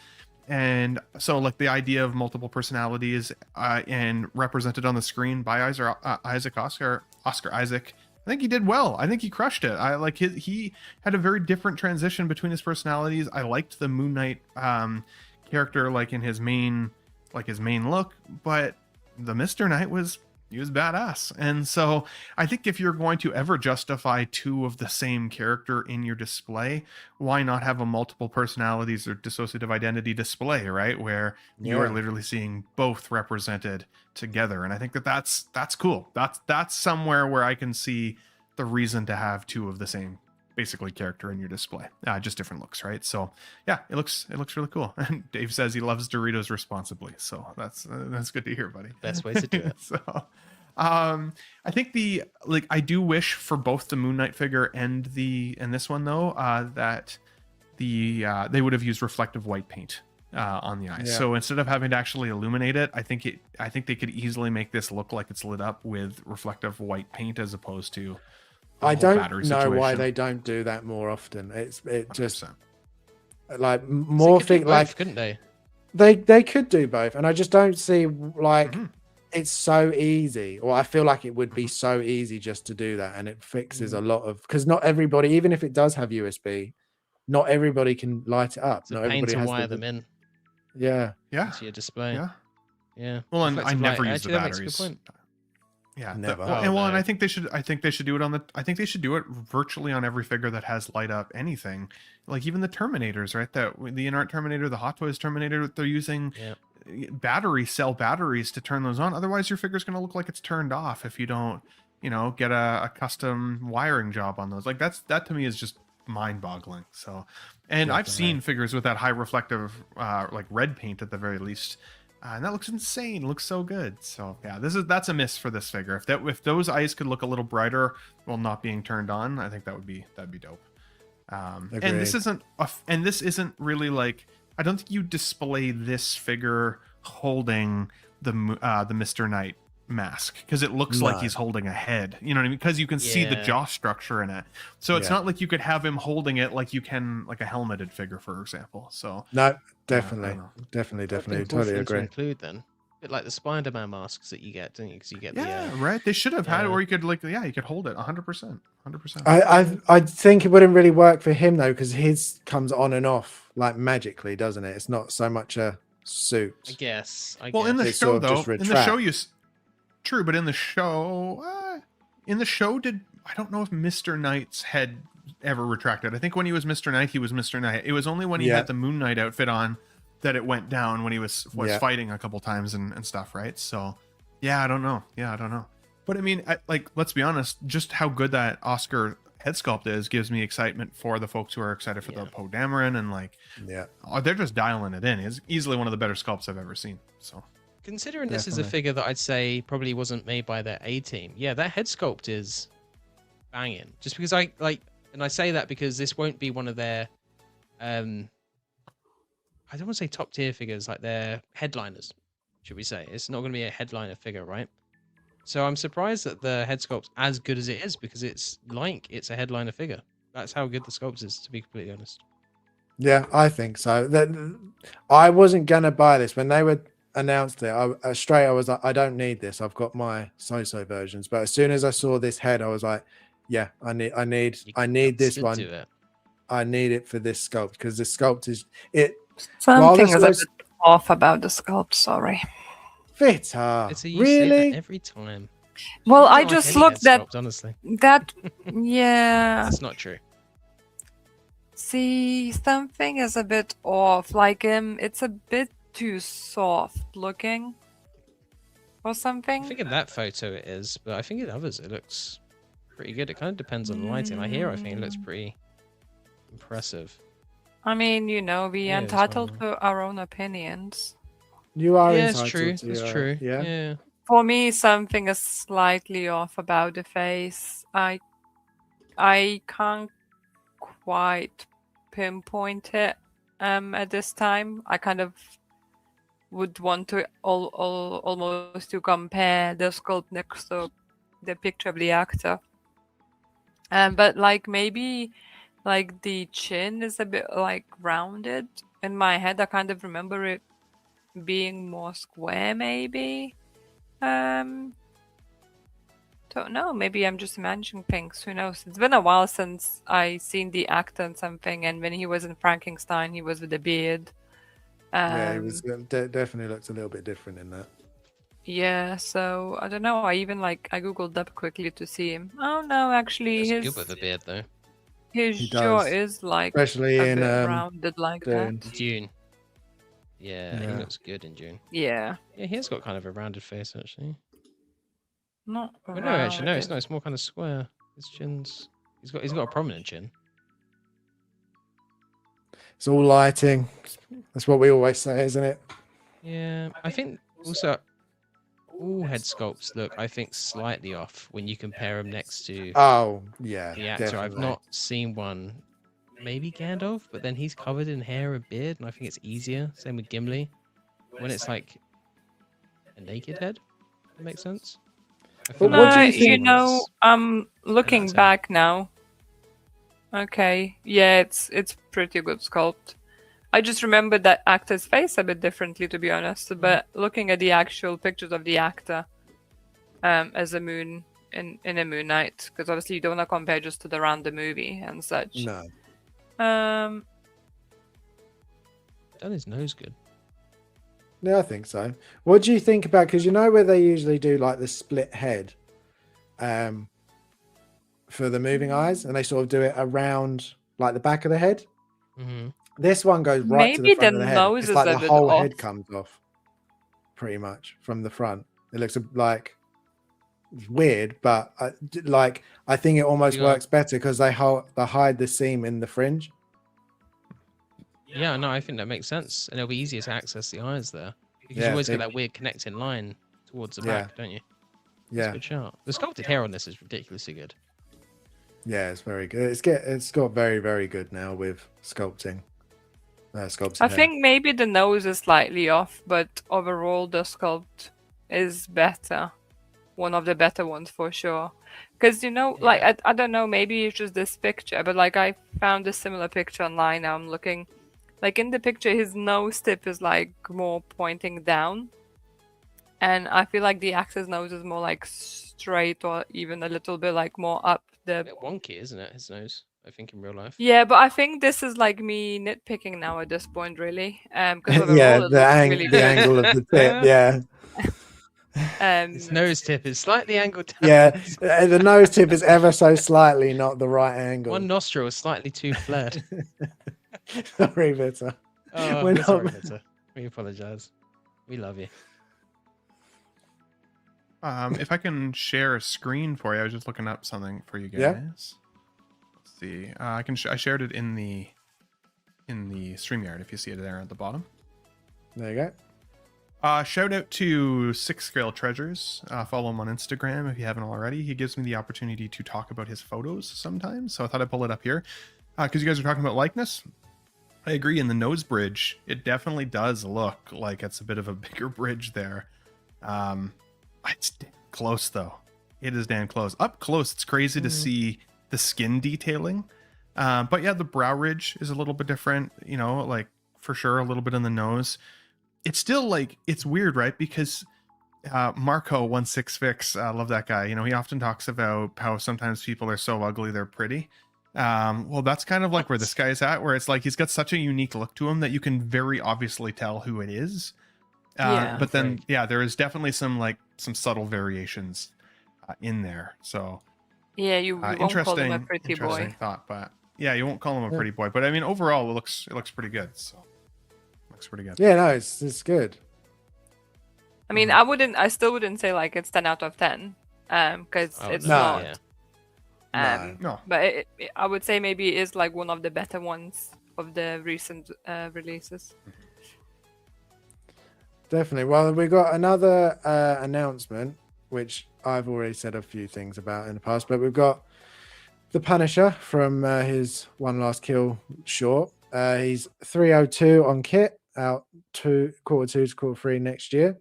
and so like the idea of multiple personalities and represented on the screen by Oscar Isaac. I think he did well. I think he crushed it. I like he had a very different transition between his personalities. I liked the Moon Knight character like in his main look, but the Mr. Knight was badass. And so I think if you're going to ever justify two of the same character in your display, why not have a multiple personalities or dissociative identity display, right? Where you are Yeah. literally seeing both represented together. And I think that's cool. That's somewhere where I can see the reason to have two of the same basically character in your display, just different looks, right? So yeah, it looks really cool. And Dave says he loves Doritos responsibly, so that's good to hear, buddy. Best way to do it. So I think I do wish for both the Moon Knight figure and this one though that they would have used reflective white paint on the eyes. Yeah. So instead of having to actually illuminate it, I think they could easily make this look like it's lit up with reflective white paint as opposed to the I whole don't battery know why situation. they don't do that more often. It just 100%. like They more could do thing both, like couldn't they? they could do both, and I just don't see like Mhm. it's so easy, or I feel like it would be so easy just to do that, and it fixes a lot of because not everybody, even if it does have USB, not everybody can light it up. It's a Not pain everybody to has wire the, them in yeah. Yeah. into your display. Yeah. Yeah. Well, and I Reflective never light. use the Actually, that makes a good batteries. point. Yeah, Never. Well, Oh, and no. I think they should do it on I think they should do it virtually on every figure that has light up anything, like even the Terminators, right? That the Inart Terminator, the Hot Toys Terminator, they're using cell batteries to turn those on. Otherwise, your figure's going to look like it's turned off if you don't, get a custom wiring job on those. Like that to me is just mind-boggling. So, and I've Definitely. seen figures with that high reflective, like red paint at the very least. And that looks insane. It looks so good. So yeah, that's a miss for this figure. If those eyes could look a little brighter while not being turned on, I think that'd be dope. And this Agreed. isn't really like, I don't think you display this figure holding the Mr. Knight mask because it looks like No. he's holding a head. You know what I mean? Because you can see the Yeah. jaw structure in it. So it's Yeah. not like you could have him holding it like you can like a helmeted figure, for example. So No, I definitely, don't know. definitely, Would've been definitely, cool for totally them to agree. include then. bit like the Spider-Man masks that you get, don't you? Because you get Yeah, the right. They should have had, yeah. or you could you could hold it 100%, 100%. I think it wouldn't really work for him though, because his comes on and off like magically, doesn't it? It's not so much a I suit. guess. I Well, in the guess. It's show sort of just though, in the show retract. true, but in the show, I don't know if Mr. Knight's head ever retracted. I think when he was Mr. Knight, he was Mr. Knight. It was only when he Yeah. had the Moon Knight outfit on that it went down when he was Yeah. fighting a couple times and stuff, right? So, yeah, I don't know. But I mean, let's be honest, just how good that Oscar head sculpt is gives me excitement for the folks who are excited for the Poe Dameron, and like, Yeah. they're just dialing it in. It's easily one of the better sculpts I've ever seen. So, Considering this is a Definitely. figure that I'd say probably wasn't made by their A team, yeah, that head sculpt is banging. Just because I like, and I say that because this won't be one of their, I don't want to say top tier figures, like their headliners, should we say? It's not going to be a headliner figure, right? So I'm surprised that the head sculpt's as good as it is, because it's like it's a headliner figure. That's how good the sculpt is, to be completely honest. Yeah, I think so. I wasn't gonna buy this when they were announced it. I was like, I don't need this. I've got my so versions. But as soon as I saw this head, I was like, yeah, I need You this got to one. do it. I need it for this sculpt, because the sculpt is it. Something is a Wallace bit off about the sculpt, sorry. Fitter. It's a you say that Really? every time. Well, You don't I like just any looked head at sculpt, honestly. that. Yeah. That's not true. See, something is a bit off. Like, it's a bit too soft looking. Or I something. think in that photo it is, but I think in others it looks pretty good. It kind of depends on the lighting. I think it looks pretty impressive. I mean, you know, we're Yeah, it's entitled fine, to our own opinions. You are Yeah, it's entitled true. to It's your- true. Yeah. Yeah. For me, something is slightly off about the face. I can't quite pinpoint it at this time. I kind of would want to almost to compare the sculpt next to the picture of the actor. But like maybe like the chin is a bit like rounded. In my head, I kind of remember it being more square, maybe. Don't know. Maybe I'm just imagining things. Who knows? It's been a while since I seen the actor in something, and when he was in Frankenstein, he was with a beard. Yeah, he was definitely looks a little bit different in that. Yeah, so I don't know. I even I googled up quickly to see him. Oh no, actually, It's good with the beard though. his He jaw does. is like Especially a in bit rounded like Dune. that. June. Yeah, he Yeah. looks good in June. Yeah, Yeah, he has got kind of a rounded face actually. not Well, no, actually, no, it's rounded. not. It's more kind of square. His chin's. He's got a prominent chin. It's all lighting. That's what we always say, isn't it? Yeah, I think also all head sculpts look, I think, slightly off when you compare them next to Oh, yeah. the actor. Definitely. I've not seen one. Maybe Gandalf, but then he's covered in hair and beard, and I think it's easier. Same with Gimli. When it's like a naked head, that makes sense. I But feel what do you this think- You one know, is- I'm looking that's it. back now. Okay, yeah, it's pretty good sculpt. I just remember that actor's face a bit differently, to be honest. But looking at the actual pictures of the actor, as a moon in a Moon Knight, because obviously you don't want to compare just to the random movie and such. No. done his nose good. Yeah, I think so. What do you think about, because you know where they usually do like the split head for the moving eyes, and they sort of do it around like the back of the head? Mm-hmm. This one goes right to the Maybe front the of the head. nose It's is like a the bit whole off. head comes off pretty much from the front. It looks like it's weird, but I think it almost You got- works better because they hide the seam in the fringe. Yeah, no, I think that makes sense, and it'll be easier to access the eyes there because Yeah, you always they- get that weird connecting line towards the Yeah. back, don't you? That's Yeah, a good shot. The sculpted hair on this is ridiculously good. yeah, it's very good. It's got very, very good now with sculpting. Sculpting I hair. think maybe the nose is slightly off, but overall the sculpt is better. One of the better ones for sure. Because like I don't know, maybe it's just this picture, but like I found a similar picture online. Now I'm looking, like in the picture, his nose tip is like more pointing down, And I feel like the Axe's nose is more like straight or even a little bit like more up A the. bit wonky, isn't it? His nose, I think, in real life. Yeah, but I think this is like me nitpicking now at this point, really. Because Yeah, overall it looks really the good. angle of the tip. Yeah, His nose tip is slightly angled yeah. downwards. The nose tip is ever so slightly not the right angle. One nostril is slightly too flared. Sorry, Vita. Oh, We're we're sorry, not- Victor. We apologize. We love you. If I can share a screen for you, I was just looking up something for you guys. Yeah. Let's see. I can. I shared it in the StreamYard. If you see it there at the bottom. There you go. Shout out to Six Scale Treasures. Follow him on Instagram if you haven't already. He gives me the opportunity to talk about his photos sometimes, so I thought I'd pull it up here. Because you guys are talking about likeness. I agree. In the nose bridge, it definitely does look like it's a bit of a bigger bridge there. It's damn close though. It is damn close. Up close, it's crazy to see the skin detailing. But yeah, the brow ridge is a little bit different. You know, like for sure, a little bit on the nose. It's still like it's weird, right? Because Marco16Fix, I love that guy. You know, he often talks about how sometimes people are so ugly they're pretty. Well, that's kind of like where this guy is at, where it's like he's got such a unique look to him that you can very obviously tell who it is. Yeah. But then, yeah, there is definitely some subtle variations in there. So Yeah, you won't call him a pretty interesting boy. thought, but yeah, you won't call him a pretty boy. But I mean, overall, it looks pretty good. So looks pretty good. Yeah, no, it's good. I mean, I still wouldn't say like it's 10 out of 10, because Oh, it's no. not. Yeah. No. But I would say maybe it is like one of the better ones of the recent releases. Definitely. Well, we got another announcement, which I've already said a few things about in the past, but we've got the Punisher from his One Last Kill short. He's 302 on kit, out quarter 2 to quarter 3 next year.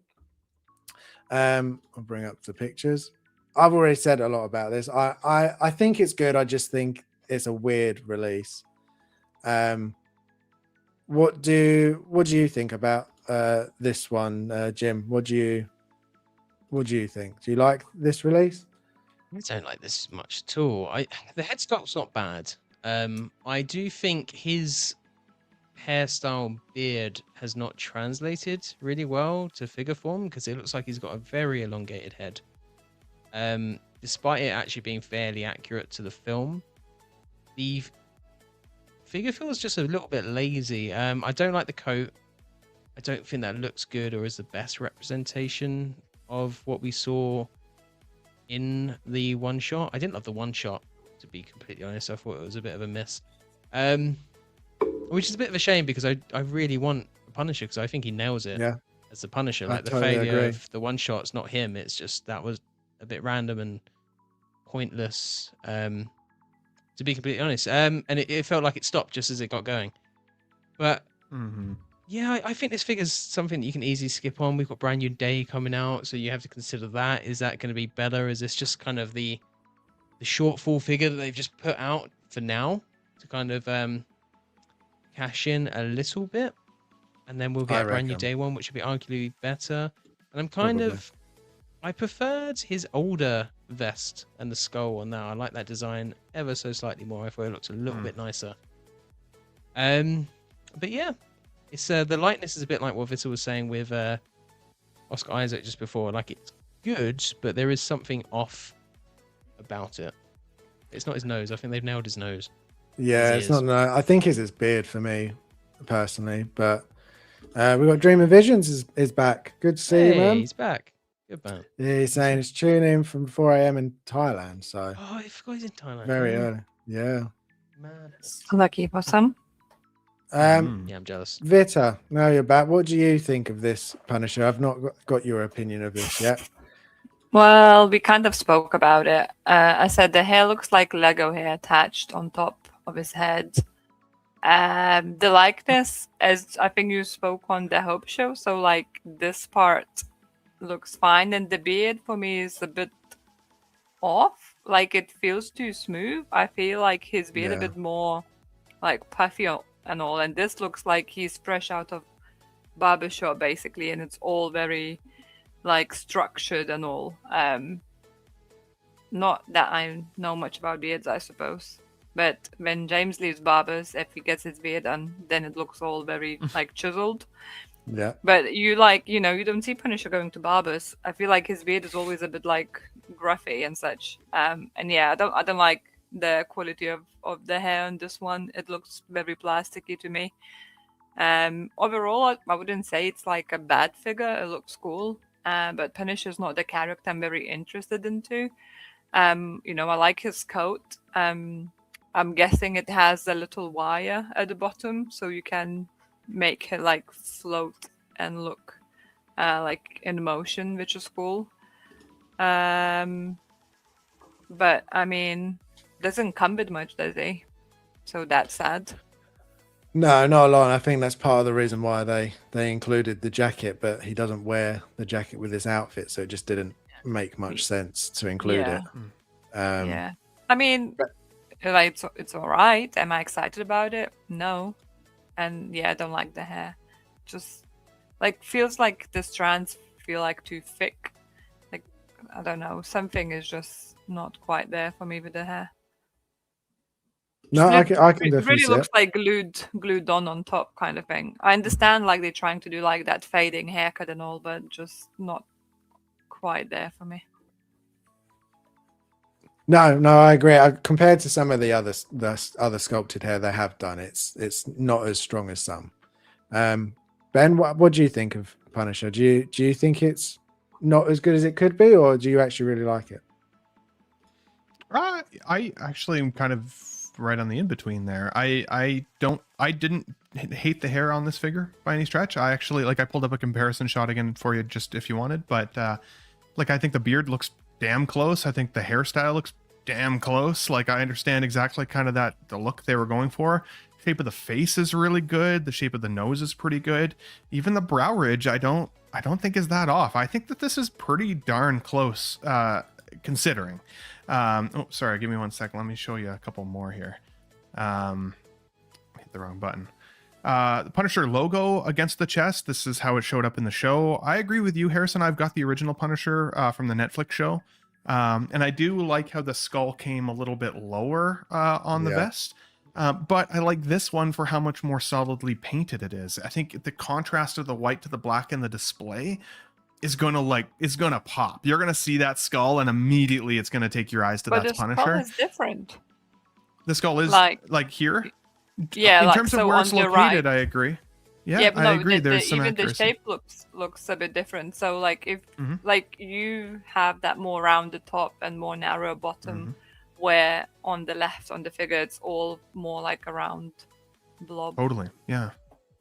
I'll bring up the pictures. I've already said a lot about this. I think it's good. I just think it's a weird release. What do you think about this one, Jim? What do you think? Do you like this release? I don't like this much at all. The head sculpt's not bad. I do think his hairstyle beard has not translated really well to figure form because it looks like he's got a very elongated head. Despite it actually being fairly accurate to the film, the figure feels just a little bit lazy. I don't like the coat. I don't think that looks good or is the best representation of what we saw in the one shot. I didn't love the one shot, to be completely honest. I thought it was a bit of a miss. Which is a bit of a shame because I really want a Punisher because I think he nails it as the Punisher. I Like the totally failure agree. of the one shot's not him. It's just that was a bit random and pointless. To be completely honest. And it felt like it stopped just as it got going. But yeah, I think this figure's something that you can easily skip on. We've got Brand New Day coming out, so you have to consider that. Is that going to be better? Is this just kind of the shortfall figure that they've just put out for now to kind of cash in a little bit? And then we'll get a Brand New Day one, which will be arguably better. And I'm kind of... I preferred his older vest and the skull on that. I like that design ever so slightly more. I thought it looked a little bit nicer. But yeah, it's the lightness is a bit like what Vita was saying with Oscar Isaac just before. Like it's good, but there is something off about it. It's not his nose. I think they've nailed his nose. Yeah, it's not. I think it's his beard for me, personally. But we got Dream of Visions is back. Good to see you, man. He's back. Good man. Yeah, he's saying it's tuning in from 4 a.m. in Thailand. So Oh, I forgot he's in Thailand. very early. Yeah. Man. Lucky possum. Yeah, I'm jealous. Vita, now you're back. What do you think of this Punisher? I've not got your opinion of this yet. Well, we kind of spoke about it. I said the hair looks like Lego hair attached on top of his head. The likeness, as I think you spoke on the Hope Show, so like this part looks fine, and the beard for me is a bit off. Like it feels too smooth. I feel like his beard a bit more like puffy and all, and this looks like he's fresh out of barbershop basically, and it's all very like structured and all. Not that I know much about beards, I suppose. But when James leaves barbers, if he gets his beard done, then it looks all very like chiseled. Yeah. But you like, you don't see Punisher going to barbers. I feel like his beard is always a bit like gruffy and such. And yeah, I don't like the quality of the hair on this one. It looks very plasticky to me. Overall, I wouldn't say it's like a bad figure. It looks cool. But Punisher's not the character I'm very interested into. I like his coat. I'm guessing it has a little wire at the bottom, so you can make it like float and look like in motion, which is cool. But I mean, doesn't come with much, does he? So that's sad. No, not a lot. I think that's part of the reason why they included the jacket, but he doesn't wear the jacket with his outfit, so it just didn't make much sense to include Yeah. it. Yeah. I mean, like it's all right. Am I excited about it? No. And yeah, I don't like the hair. Just like feels like the strands feel like too thick. Like I don't know, something is just not quite there for me with the hair. No, I can It definitely really see looks it. like glued on top kind of thing. I understand like they're trying to do like that fading haircut and all, but just not quite there for me. No, I agree. Compared to some of the other sculpted hair they have done, it's not as strong as some. Ben, what do you think of Punisher? Do you think it's not as good as it could be, or do you actually really like it? I actually am kind of right on the in between there. I didn't hate the hair on this figure by any stretch. I actually I pulled up a comparison shot again for you just if you wanted, but I think the beard looks damn close. I think the hairstyle looks damn close. I understand exactly kind of the look they were going for. Shape of the face is really good. The shape of the nose is pretty good. Even the brow ridge, I don't think is that off. I think that this is pretty darn close, considering. Oh, sorry. Give me 1 second. Let me show you a couple more here. Hit the wrong button. The Punisher logo against the chest. This is how it showed up in the show. I agree with you, Harrison. I've got the original Punisher from the Netflix show. And I do like how the skull came a little bit lower on the vest. But I like this one for how much more solidly painted it is. I think the contrast of the white to the black in the display is gonna pop. You're gonna see that skull and immediately it's gonna take your eyes to that Punisher. But the skull is different. The skull is like here? Yeah, in terms of where it's located, I agree. Yeah, but I agree. There's some even accuracy. the shape looks a bit different. So if you have that more rounded top and more narrow bottom, where on the left on the figure it's all more like a round blob. Totally, yeah.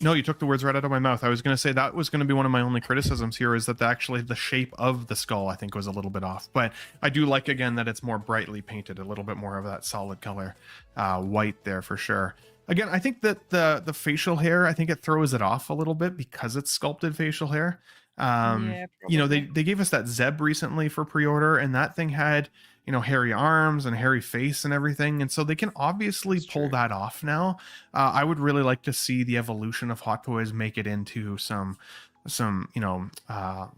No, you took the words right out of my mouth. I was going to say that was going to be one of my only criticisms here is that actually the shape of the skull I think was a little bit off. But I do like again that it's more brightly painted, a little bit more of that solid color, white there for sure. Again, I think that the facial hair, I think it throws it off a little bit because it's sculpted facial hair. Yeah, they gave us that Zeb recently for pre-order, and that thing had hairy arms and hairy face and everything, and so they can obviously pull that off now. I would really like to see the evolution of Hot Toys make it into some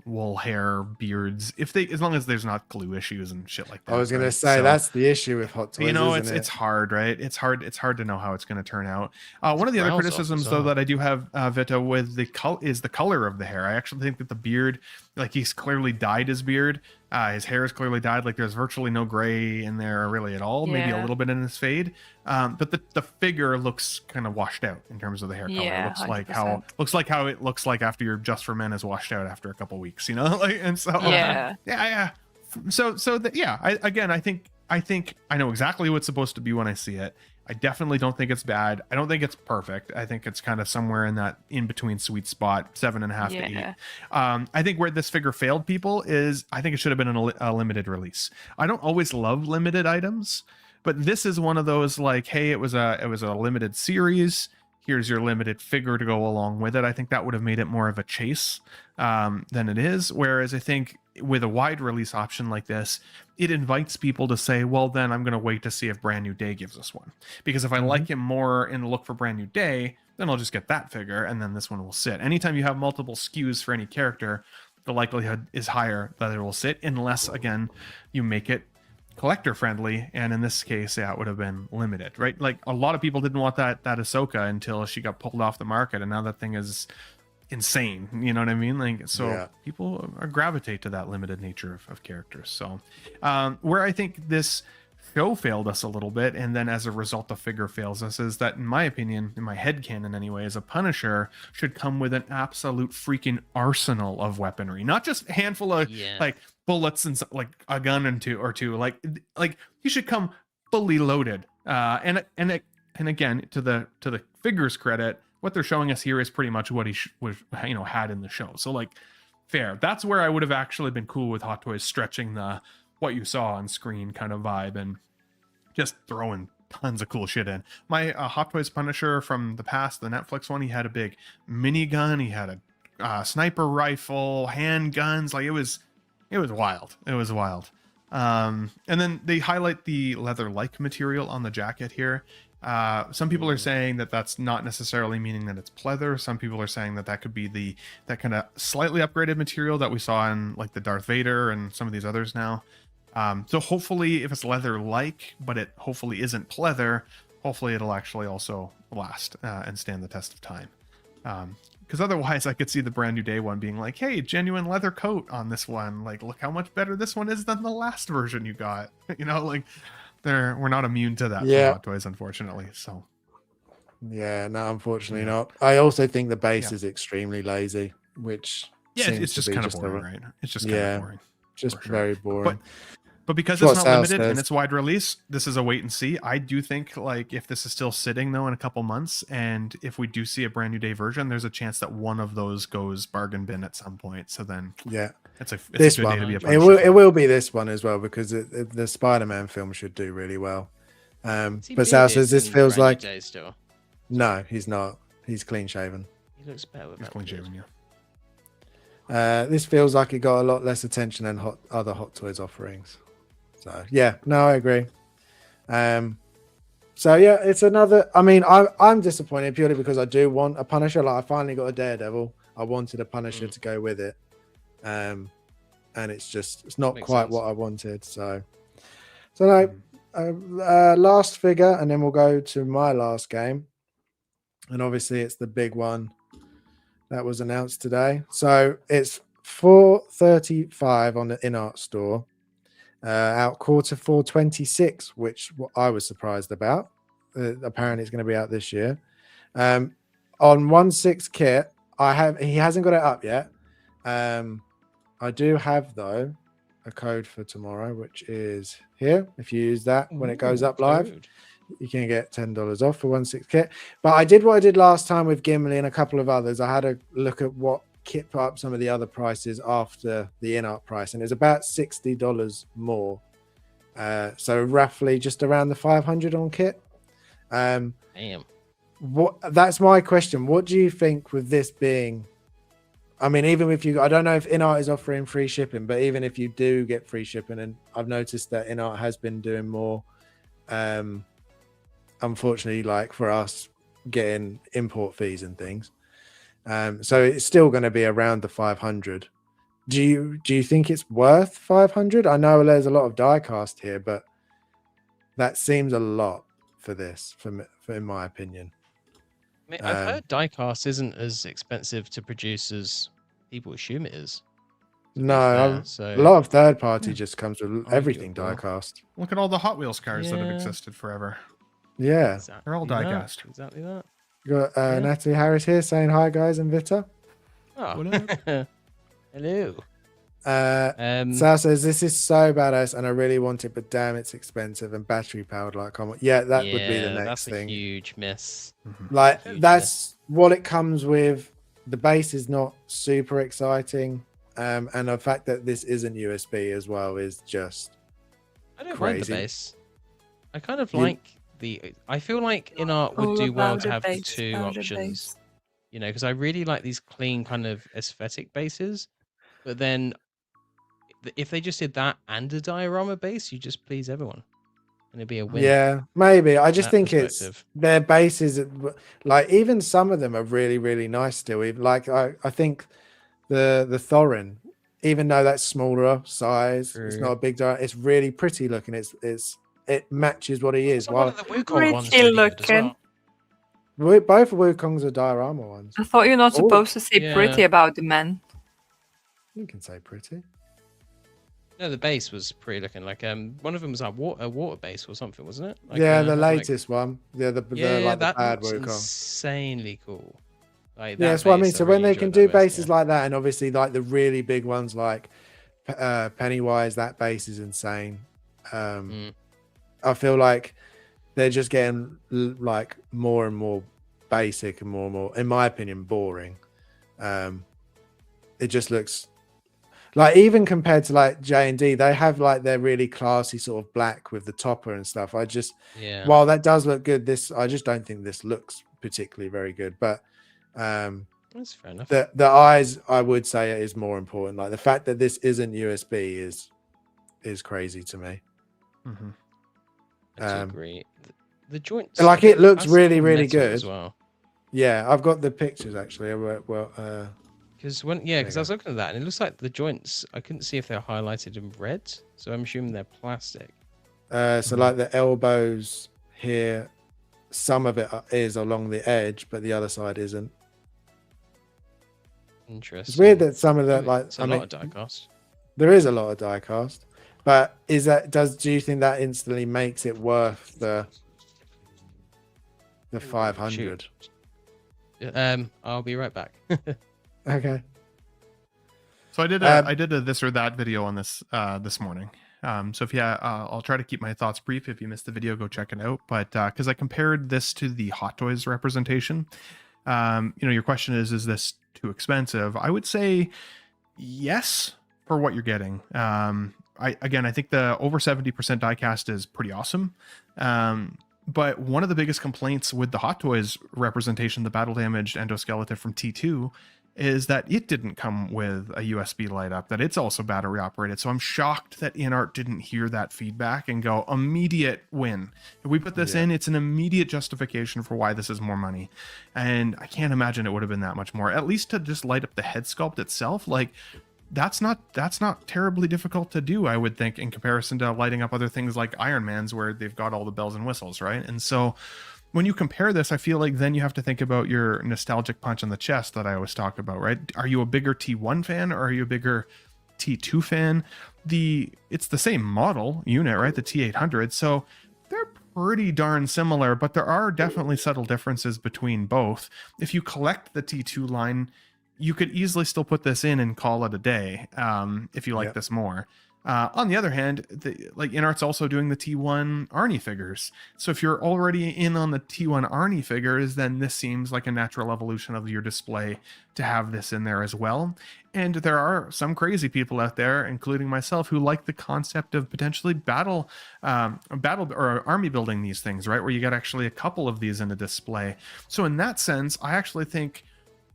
wool hair beards, as long as there's not glue issues and shit like that. I was gonna say that's the issue with Hot Toys. It's hard, right? It's hard to know how it's going to turn out. One of the other criticisms though that I do have, Vita, with the color of the hair. I actually think that the beard, he's clearly dyed his beard. His hair is clearly dyed. There's virtually no gray in there really at all. Maybe a little bit in his fade. But the figure looks kind of washed out in terms of the hair color. It looks 100%. like how it looks like after your Just for Men is washed out after a couple weeks, and so yeah. I think I know exactly what's supposed to be when I see it. I definitely don't think it's bad. I don't think it's perfect. I think it's kind of somewhere in that in between sweet spot, 7.5 to 8. I think where this figure failed people is I think it should have been a limited release. I don't always love limited items, but this is one of those hey, it was a limited series. Here's your limited figure to go along with it. I think that would have made it more of a chase than it is. Whereas I think with a wide release option like this, it invites people to say, well, then I'm going to wait to see if Brand New Day gives us one. Because if I like him more in the look for Brand New Day, then I'll just get that figure and then this one will sit. Anytime you have multiple SKUs for any character, the likelihood is higher that it will sit, unless again you make it collector friendly, and in this case, yeah, it would have been limited, right? Like a lot of people didn't want that Ahsoka until she got pulled off the market, and now that thing is insane. You know what I mean? Like, so people gravitate to that limited nature of characters. So where I think this show failed us a little bit, and then as a result the figure fails us, is that in my opinion, in my headcanon anyway, as a Punisher should come with an absolute freaking arsenal of weaponry, not just a handful of like bullets and like a gun and two or two. Like he should come fully loaded. And again, to the figure's credit, what they're showing us here is pretty much what he was, had in the show. So like, fair. That's where I would have actually been cool with Hot Toys stretching the what you saw on screen kind of vibe and just throwing tons of cool shit in. My Hot Toys Punisher from the past, the Netflix one, he had a big minigun, he had a sniper rifle, handguns. Like it was wild. It was wild. And then they highlight the leather-like material on the jacket here. Some people are saying that that's not necessarily meaning that it's pleather. Some people are saying that could be that kind of slightly upgraded material that we saw in like the Darth Vader and some of these others now. So hopefully if it's leather-like, but it hopefully isn't pleather, hopefully it'll actually also last and stand the test of time. Because otherwise I could see the Brand New Day one being like, hey, genuine leather coat on this one. Like, look how much better this one is than the last version you got. Like we're not immune to that from Hot Toys, unfortunately. So yeah, no, unfortunately not. I also think the base is extremely lazy, which it's just kind of boring, right? It's just kind of boring. Just very boring. But because it's not limited and it's wide release, this is a wait and see. I do think like if this is still sitting though in a couple months, and if we do see a Brand New Day version, there's a chance that one of those goes bargain bin at some point. So then it's a good day to be a Punisher. It will be this one as well, because the Spider-Man film should do really well. But Sal says this feels like no, he's not. He's clean shaven. He looks better with he's clean shaven, this feels like it got a lot less attention than other Hot Toys offerings. So yeah, no, I agree. So yeah, it's another. I mean, I'm disappointed purely because I do want a Punisher. Like I finally got a Daredevil. I wanted a Punisher to go with it, and it's not quite sense. What I wanted. So last figure, and then we'll go to my last game, and obviously it's the big one that was announced today. So it's $4.35 on the in-art store. Out Q4 26, which I was surprised about. Apparently it's going to be out this year. On 1/6 kit, he hasn't got it up yet. I do have though a code for tomorrow, which is here. If you use that when it goes up live, you can get $10 off for 1/6 kit. But I did what I did last time with Gimli and a couple of others. I had a look at what Kit put up some of the other prices after the in-art price, and it's about $60 more. So roughly just around the 500 on Kit. Damn. That's my question. What do you think with this being? I mean, even if I don't know if in-art is offering free shipping, but even if you do get free shipping, and I've noticed that in-art has been doing more. Unfortunately, like for us, getting import fees and things. So it's still going to be around the 500. Do you think it's worth 500? I know there's a lot of die cast here, but that seems a lot for this, in my opinion. I mean, I've heard die cast isn't as expensive to produce as people assume it is. No, a lot of third party just comes with everything die cast. Look at all the Hot Wheels cars that have existed forever. Yeah, they're all die cast. Exactly that. You got Natalie Harris here saying hi, guys, and Vita. Oh, hello. Sal says this is so badass, and I really want it, but damn, it's expensive and battery powered. Like, come on, that would be the next thing. That's a huge miss. Like, that's what it comes with. The base is not super exciting, and the fact that this isn't USB as well is just. I don't crazy. mind the base. I kind of like. I feel like in-art would do well to have two options, because I really like these clean kind of aesthetic bases, but then if they just did that and a diorama base, you just please everyone and it'd be a win. Yeah, maybe. I just think it's their bases, like even some of them are really, really nice still. Like I think the Thorin even though that's smaller size, it's True. not a big diorama. It's really pretty looking. It matches what he is. Also, one While of the Wukong ones Pretty really good as looking. well. both of Wukong's are diorama ones. I thought you're not Oh, supposed to say yeah. pretty about the men. You can say pretty. No, the base was pretty looking. Like one of them was like a water base or something, wasn't it? Like, Yeah, the had, like- latest one. Yeah, the yeah, like the that bad looks Wukong. insanely cool. Like Yeah, that that's what I mean. base, So when really they can enjoyed do that base, bases like that, and obviously like the really big ones like Pennywise, that base is insane. I feel like they're just getting like more and more basic and more, in my opinion, boring. It just looks like, even compared to like J&D, they have like their really classy sort of black with the topper and stuff. yeah. While that does look good, I just don't think this looks particularly very good. But That's fair enough. the eyes, I would say, is more important. Like the fact that this isn't USB is crazy to me. Mm-hmm. I do agree. The joints, Like, I it think looks that's really, all really metal good. as well. Yeah, I've got the pictures actually. Well, Because There you I was go. looking at that and it looks like the joints. I couldn't see if they're highlighted in red, so I'm assuming they're plastic. so like the elbows here, some of it is along the edge, but the other side isn't. Interesting. It's weird that some of the Oh, like, it's a lot of die cast. there is a lot of die cast, but do you think that instantly makes it worth the 500? I'll be right back. Okay. So I did a this or that video on this this morning. So if I'll try to keep my thoughts brief. If you missed the video, go check it out. But because I compared this to the Hot Toys representation, your question is this too expensive? I would say yes for what you're getting. I think the over 70% diecast is pretty awesome. But one of the biggest complaints with the Hot Toys representation, the battle damaged endoskeleton from T2, is that it didn't come with a USB light up, that it's also battery operated. So I'm shocked that InArt didn't hear that feedback and go, immediate win. If we put this in, it's an immediate justification for why this is more money. And I can't imagine it would have been that much more, at least to just light up the head sculpt itself. Like, that's not terribly difficult to do, I would think, in comparison to lighting up other things like Iron Man's, where they've got all the bells and whistles, right? And so when you compare this, I feel like then you have to think about your nostalgic punch in the chest that I always talk about, right? Are you a bigger T1 fan or are you a bigger T2 fan? It's the same model unit, right? The T800. So they're pretty darn similar, but there are definitely subtle differences between both. If you collect the T2 line, you could easily still put this in and call it a day if you like this more. On the other hand, like InArt's also doing the T1 Arnie figures. So if you're already in on the T1 Arnie figures, then this seems like a natural evolution of your display to have this in there as well. And there are some crazy people out there, including myself, who like the concept of potentially battle or army building these things, right? Where you got actually a couple of these in a display. So in that sense, I actually think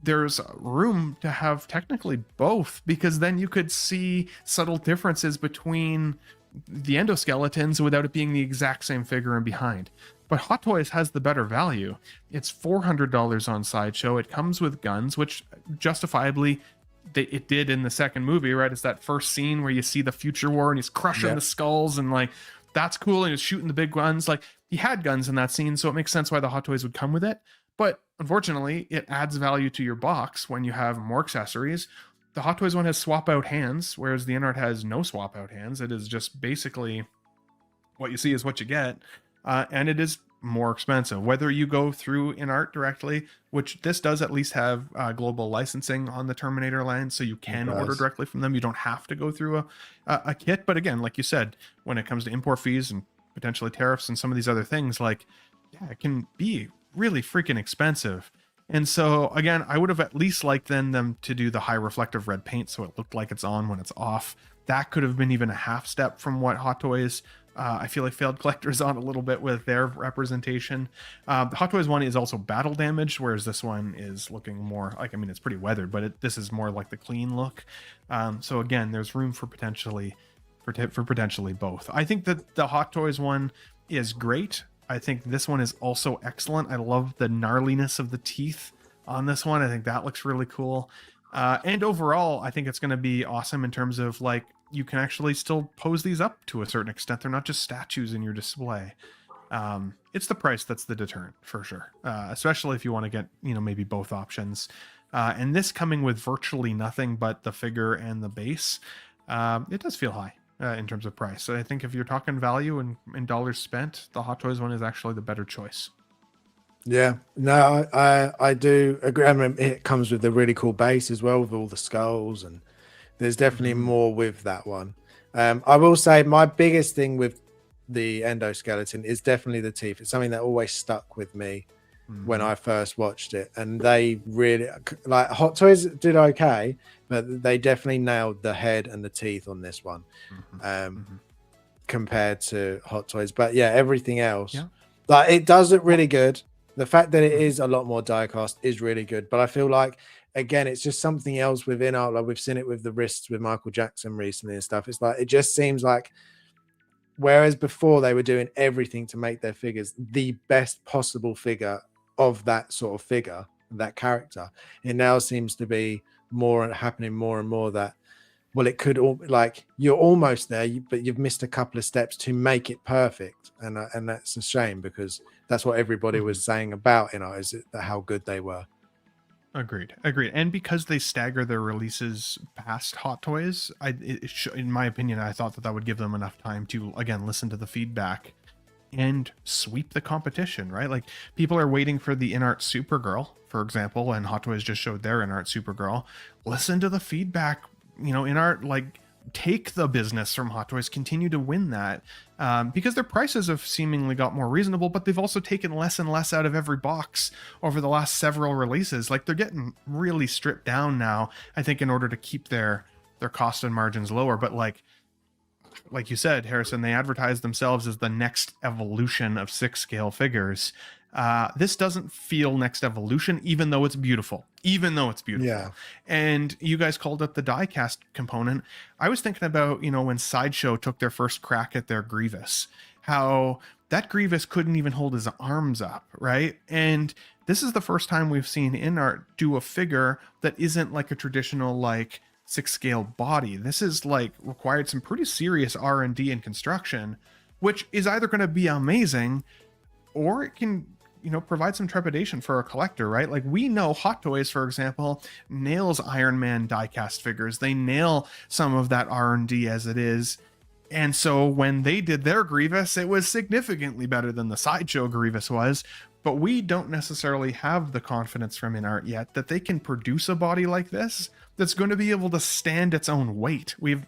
there's room to have technically both, because then you could see subtle differences between the endoskeletons without it being the exact same figure in behind. But Hot Toys has the better value. It's $400 on Sideshow. It comes with guns, which justifiably it did in the second movie, right? It's that first scene where you see the future war and he's crushing the skulls, and like, that's cool, and he's shooting the big guns. Like, he had guns in that scene, so it makes sense why the Hot Toys would come with it. But unfortunately, it adds value to your box when you have more accessories. The Hot Toys one has swap out hands, whereas the InArt has no swap out hands. It is just basically what you see is what you get. And it is more expensive. Whether you go through InArt directly, which this does at least have global licensing on the Terminator line, so you can order directly from them. You don't have to go through a kit. But again, like you said, when it comes to import fees and potentially tariffs and some of these other things, like, it can be really freaking expensive. And so again, I would have at least liked them to do the high reflective red paint so it looked like it's on when it's off. That could have been even a half step from what Hot Toys I feel like failed collectors on a little bit with their representation. The Hot Toys one is also battle damaged, whereas this one is looking more like, I mean, it's pretty weathered, but this is more like the clean look. So again, there's room for potentially both. I think that the Hot Toys one is great. I think this one is also excellent. I love the gnarliness of the teeth on this one. I think that looks really cool. And overall, I think it's going to be awesome in terms of like you can actually still pose these up to a certain extent. They're not just statues in your display. It's the price that's the deterrent for sure, especially if you want to get, you know, maybe both options. And this coming with virtually nothing but the figure and the base, it does feel high in terms of price. So I think if you're talking value and dollars spent, the Hot Toys one is actually the better choice. Yeah, no, I do agree. I mean, it comes with a really cool base as well with all the skulls, and there's definitely more with that one. I will say my biggest thing with the endoskeleton is definitely the teeth. It's something that always stuck with me when I first watched it, and they really like Hot Toys did okay, but they definitely nailed the head and the teeth on this one compared to Hot Toys. But yeah, everything else, like it does look really good. The fact that it is a lot more diecast is really good, but I feel like again it's just something else within art. Like we've seen it with the wrists with Michael Jackson recently and stuff. It's like it just seems like whereas before they were doing everything to make their figures the best possible figure of that sort of figure, that character, it now seems to be more happening more and more that, well, it could all like you're almost there, but you've missed a couple of steps to make it perfect, and that's a shame because that's what everybody was saying about, you know, is it how good they were. Agreed. And because they stagger their releases past Hot Toys, in my opinion, I thought that would give them enough time to, again, listen to the feedback and sweep the competition, right? Like people are waiting for the InArt Supergirl, for example, and Hot Toys just showed their InArt Supergirl. Listen to the feedback, you know, InArt, like take the business from Hot Toys, continue to win that, because their prices have seemingly got more reasonable, but they've also taken less and less out of every box over the last several releases. Like they're getting really stripped down now, I think, in order to keep their cost and margins lower. But like you said, Harrison, they advertise themselves as the next evolution of 6-scale figures. This doesn't feel next evolution, even though it's beautiful. Yeah. And you guys called up the diecast component. I was thinking about, you know, when Sideshow took their first crack at their Grievous, how that Grievous couldn't even hold his arms up, right? And this is the first time we've seen InArt do a figure that isn't like a traditional, like, 6-scale body. This is like required some pretty serious R&D and construction, which is either going to be amazing or it can, you know, provide some trepidation for a collector, right? Like we know Hot Toys, for example, nails Iron Man diecast figures. They nail some of that R&D as it is. And so when they did their Grievous, it was significantly better than the Sideshow Grievous was. But we don't necessarily have the confidence from InArt yet that they can produce a body like this that's going to be able to stand its own weight. We've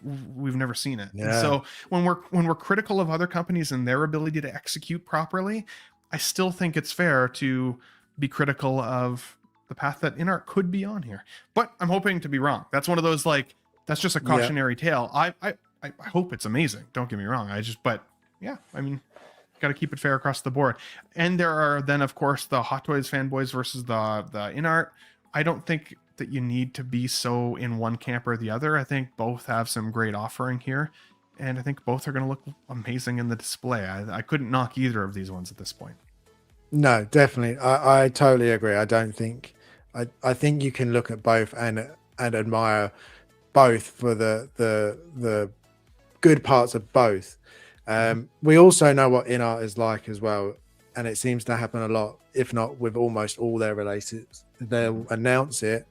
never seen it. Yeah. And so when we're critical of other companies and their ability to execute properly, I still think it's fair to be critical of the path that InArt could be on here. But I'm hoping to be wrong. That's one of those, like, that's just a cautionary tale. I hope it's amazing. Don't get me wrong. But yeah, I mean, got to keep it fair across the board. And there are then, of course, the Hot Toys fanboys versus the InArt. I don't think that you need to be so in one camp or the other. I think both have some great offering here, and I think both are going to look amazing in the display. I couldn't knock either of these ones at this point. No, definitely. I totally agree. I don't think I think you can look at both and admire both for the good parts of both. We also know what InArt is like as well, and it seems to happen a lot, if not with almost all their releases. They'll announce it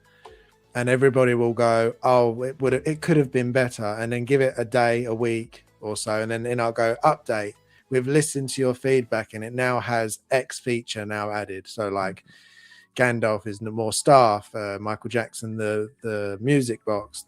and everybody will go, oh, it could have been better, and then give it a day, a week or so, and then InArt go, update, we've listened to your feedback and it now has X feature now added. So like Gandalf is more staff, Michael Jackson the music box,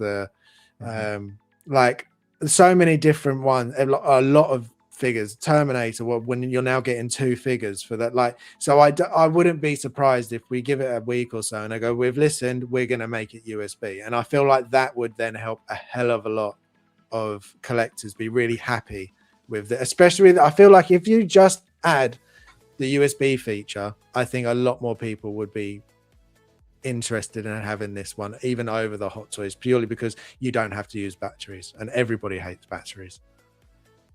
like so many different ones, a lot of figures. Terminator, when you're now getting 2 figures for that, like, so I wouldn't be surprised if we give it a week or so and I go, we've listened, we're going to make it USB. And I feel like that would then help a hell of a lot of collectors be really happy with it, especially I feel like if you just add the USB feature, I think a lot more people would be interested in having this one even over the Hot Toys, purely because you don't have to use batteries and everybody hates batteries.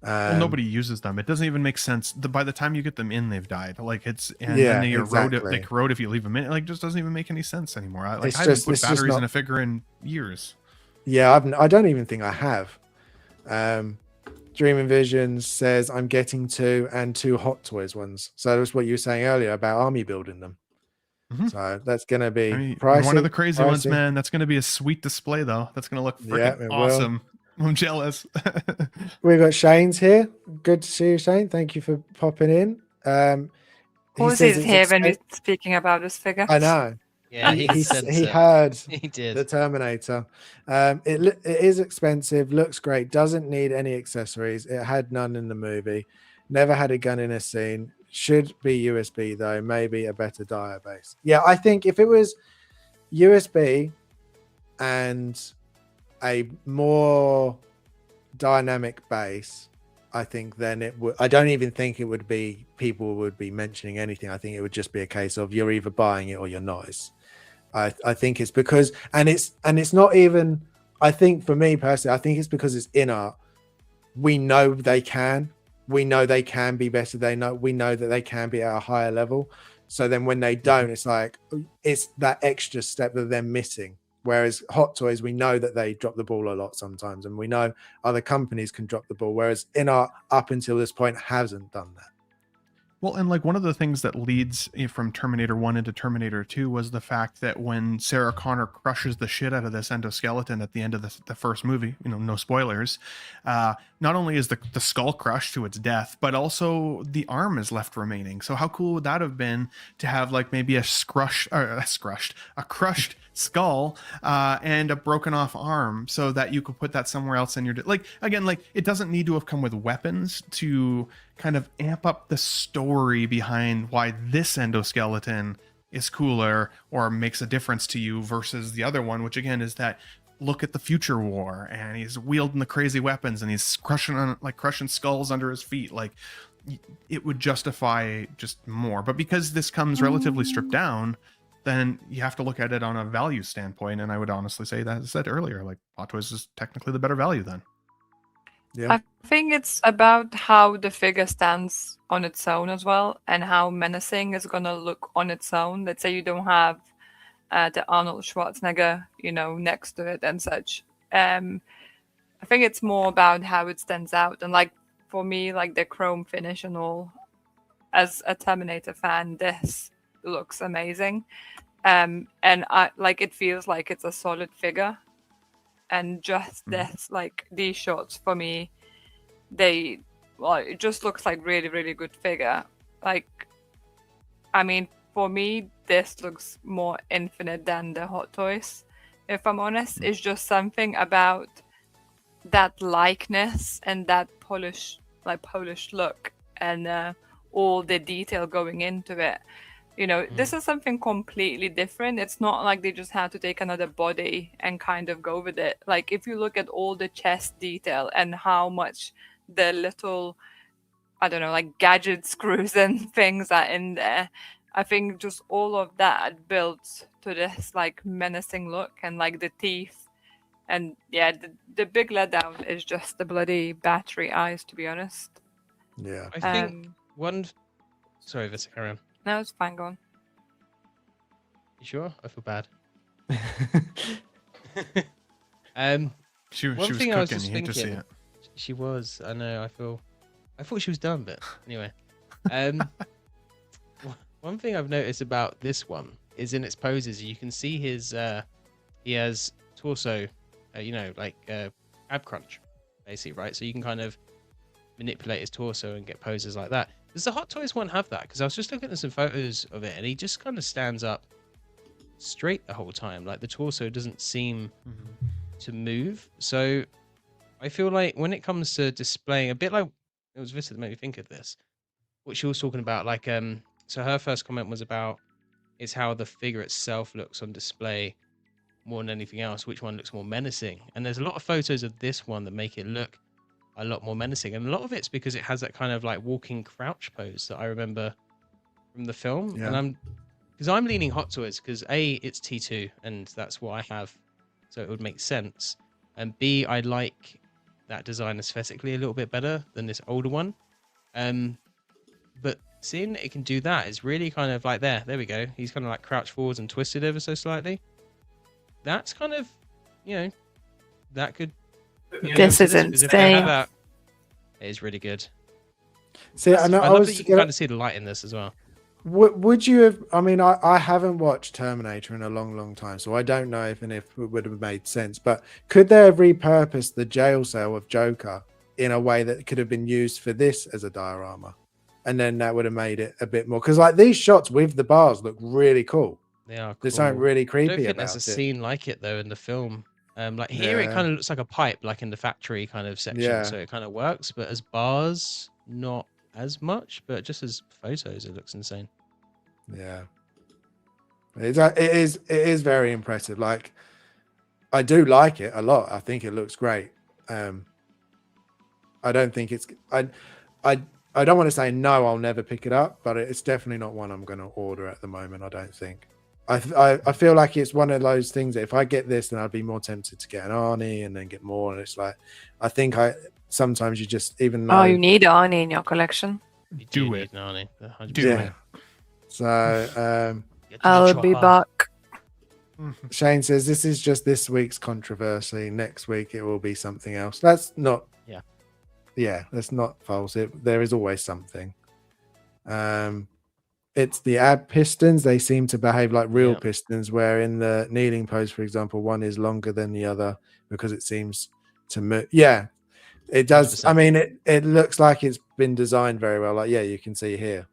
Well, nobody uses them. It doesn't even make sense. By the time you get them in, they've died. Like and Yeah, then they erode. They exactly. corrode if you leave them in. It like just doesn't even make any sense anymore. I It's haven't just- put it's just batteries in not- a figure in years. Yeah, I don't even think I have. Dreaming Visions says I'm getting 2 and 2 Hot Toys ones. So that's what you were saying earlier about army building them. Mhm. So that's gonna be I mean, pricey. one of the crazy ones, pricey. man. That's going to be a sweet display, though. That's going to look Yeah, freaking it will. awesome. I'm jealous. We've got Shane's here. Good to see you, Shane. Thank you for popping in. He Who's says is it's here when we're expensive. speaking about this figure? I know. Yeah, he, he he, said he so. heard He did. the Terminator. It is expensive, looks great, doesn't need any accessories. It had none in the movie, never had a gun in a scene. Should be USB though, maybe a better dial base. Yeah, I think if it was USB and a more dynamic base, I think then it would. I don't even think it would be people would be mentioning anything. I think it would just be a case of you're either buying it or you're not. I think it's because and it's not even. I think for me personally, I think it's because it's in art. We know they can. We know they can be better. We know that they can be at a higher level. So then when they don't, it's like it's that extra step that they're missing. Whereas Hot Toys, we know that they drop the ball a lot sometimes, and we know other companies can drop the ball. Whereas in art, up until this point, hasn't done that. Well, and like one of the things that leads from Terminator 1 into Terminator 2 was the fact that when Sarah Connor crushes the shit out of this endoskeleton at the end of the first movie, no spoilers, not only is the skull crushed to its death, but also the arm is left remaining. So how cool would that have been to have like maybe a crushed skull and a broken off arm so that you could put that somewhere else in your... Like, again, like it doesn't need to have come with weapons to kind of amp up the story behind why this endoskeleton is cooler or makes a difference to you versus the other one, which again is that look at the future war and he's wielding the crazy weapons and he's crushing skulls under his feet. Like it would justify just more. But because this comes relatively stripped down, then you have to look at it on a value standpoint. And I would honestly say that, as I said earlier, like Hot Toys is technically the better value then. Yeah. I think it's about how the figure stands on its own as well, and how menacing it's gonna look on its own. Let's say you don't have the Arnold Schwarzenegger, next to it and such. I think it's more about how it stands out, and like for me, like the chrome finish and all. As a Terminator fan, this looks amazing, and I like it feels like it's a solid figure. And just this, like these shots for me, it just looks like really, really good figure. Like, I mean, for me, this looks more infinite than the Hot Toys. If I'm honest, it's just something about that likeness and that Polish look and all the detail going into it. This is something completely different. It's not like they just had to take another body and kind of go with it. Like if you look at all the chest detail and how much the little, I don't know, like gadget screws and things are in there, I think just all of that builds to this like menacing look and like the teeth. And yeah, the big letdown is just the bloody battery eyes, to be honest. Yeah. I think Sorry, Vissa, carry on. No, it's fine, go on. You sure? I feel bad. She was thing I was cooking. just You hate to see thinking- it. She was. I know. I thought she was done, but anyway. One thing I've noticed about this one is in its poses, you can see his. He has torso, ab crunch, basically, right? So you can kind of manipulate his torso and get poses like that. Does the Hot Toys one have that? Because I was just looking at some photos of it, and he just kind of stands up straight the whole time. Like the torso doesn't seem to move. So I feel like when it comes to displaying, a bit like it was Vista that made me think of this, what she was talking about. Like, so her first comment was about is how the figure itself looks on display more than anything else. Which one looks more menacing? And there's a lot of photos of this one that make it look a lot more menacing, and a lot of it's because it has that kind of like walking crouch pose that I remember from the film. Yeah. And I'm leaning Hot Toys because A, it's T2 and that's what I have, so it would make sense, and B, I like that design aesthetically a little bit better than this older one. But seeing that it can do that is really kind of like there we go. He's kind of like crouched forwards and twisted ever so slightly. That's kind of, that could. This is Because if they have insane. that, it is really good. See, I know I I love was that you can kind of see the light in this as well. Would you have? I mean, I haven't watched Terminator in a long time, so I don't know if it would have made sense. But could they have repurposed the jail cell of Joker in a way that could have been used for this as a diorama, and then that would have made it a bit more? Because like these shots with the bars look really cool. They are cool. There's something really I don't creepy think about there's a it. scene like it though in the film. Like here, it Yeah. kind of looks like a pipe, like in the factory kind of section, Yeah. so it kind of works. But as bars, not as much. But just as photos, it looks insane. Yeah, it is very impressive. Like, I do like it a lot. I think it looks great. I don't think it's I don't want to say no, I'll never pick it up, but it's definitely not one I'm going to order at the moment. I don't think. I feel like it's one of those things that if I get this, then I'd be more tempted to get an Arnie and then get more. And it's like, I think sometimes you just, even though. Oh, you need Arnie in your collection. You Do need it. an Arnie, 100%. Do Yeah. So Get to the I'll be chopper. back. Shane says this is just this week's controversy. Next week it will be something else. That's not. Yeah, that's not false. There is always something. It's the ab pistons. They seem to behave like real pistons, where in the kneeling pose, for example, one is longer than the other because it seems to move. Yeah, it does. 100%. I mean, it looks like it's been designed very well. Like, yeah, you can see here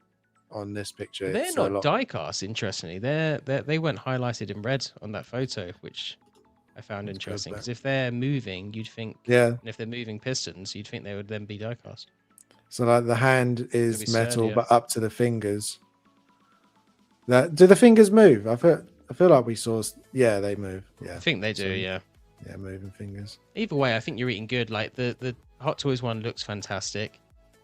on this picture. They're it's not die cast, interestingly. They weren't highlighted in red on that photo, which I found interesting. Because if they're moving, you'd think. Yeah. And if they're moving pistons, you'd think they would then be die cast. So like the hand is be metal, sturdier. but up to the fingers. Do the fingers move? I feel like we saw. Yeah, they move. Yeah, I think they do. So, Yeah. Yeah, moving fingers. Either way, I think you're eating good. Like the Hot Toys one looks fantastic,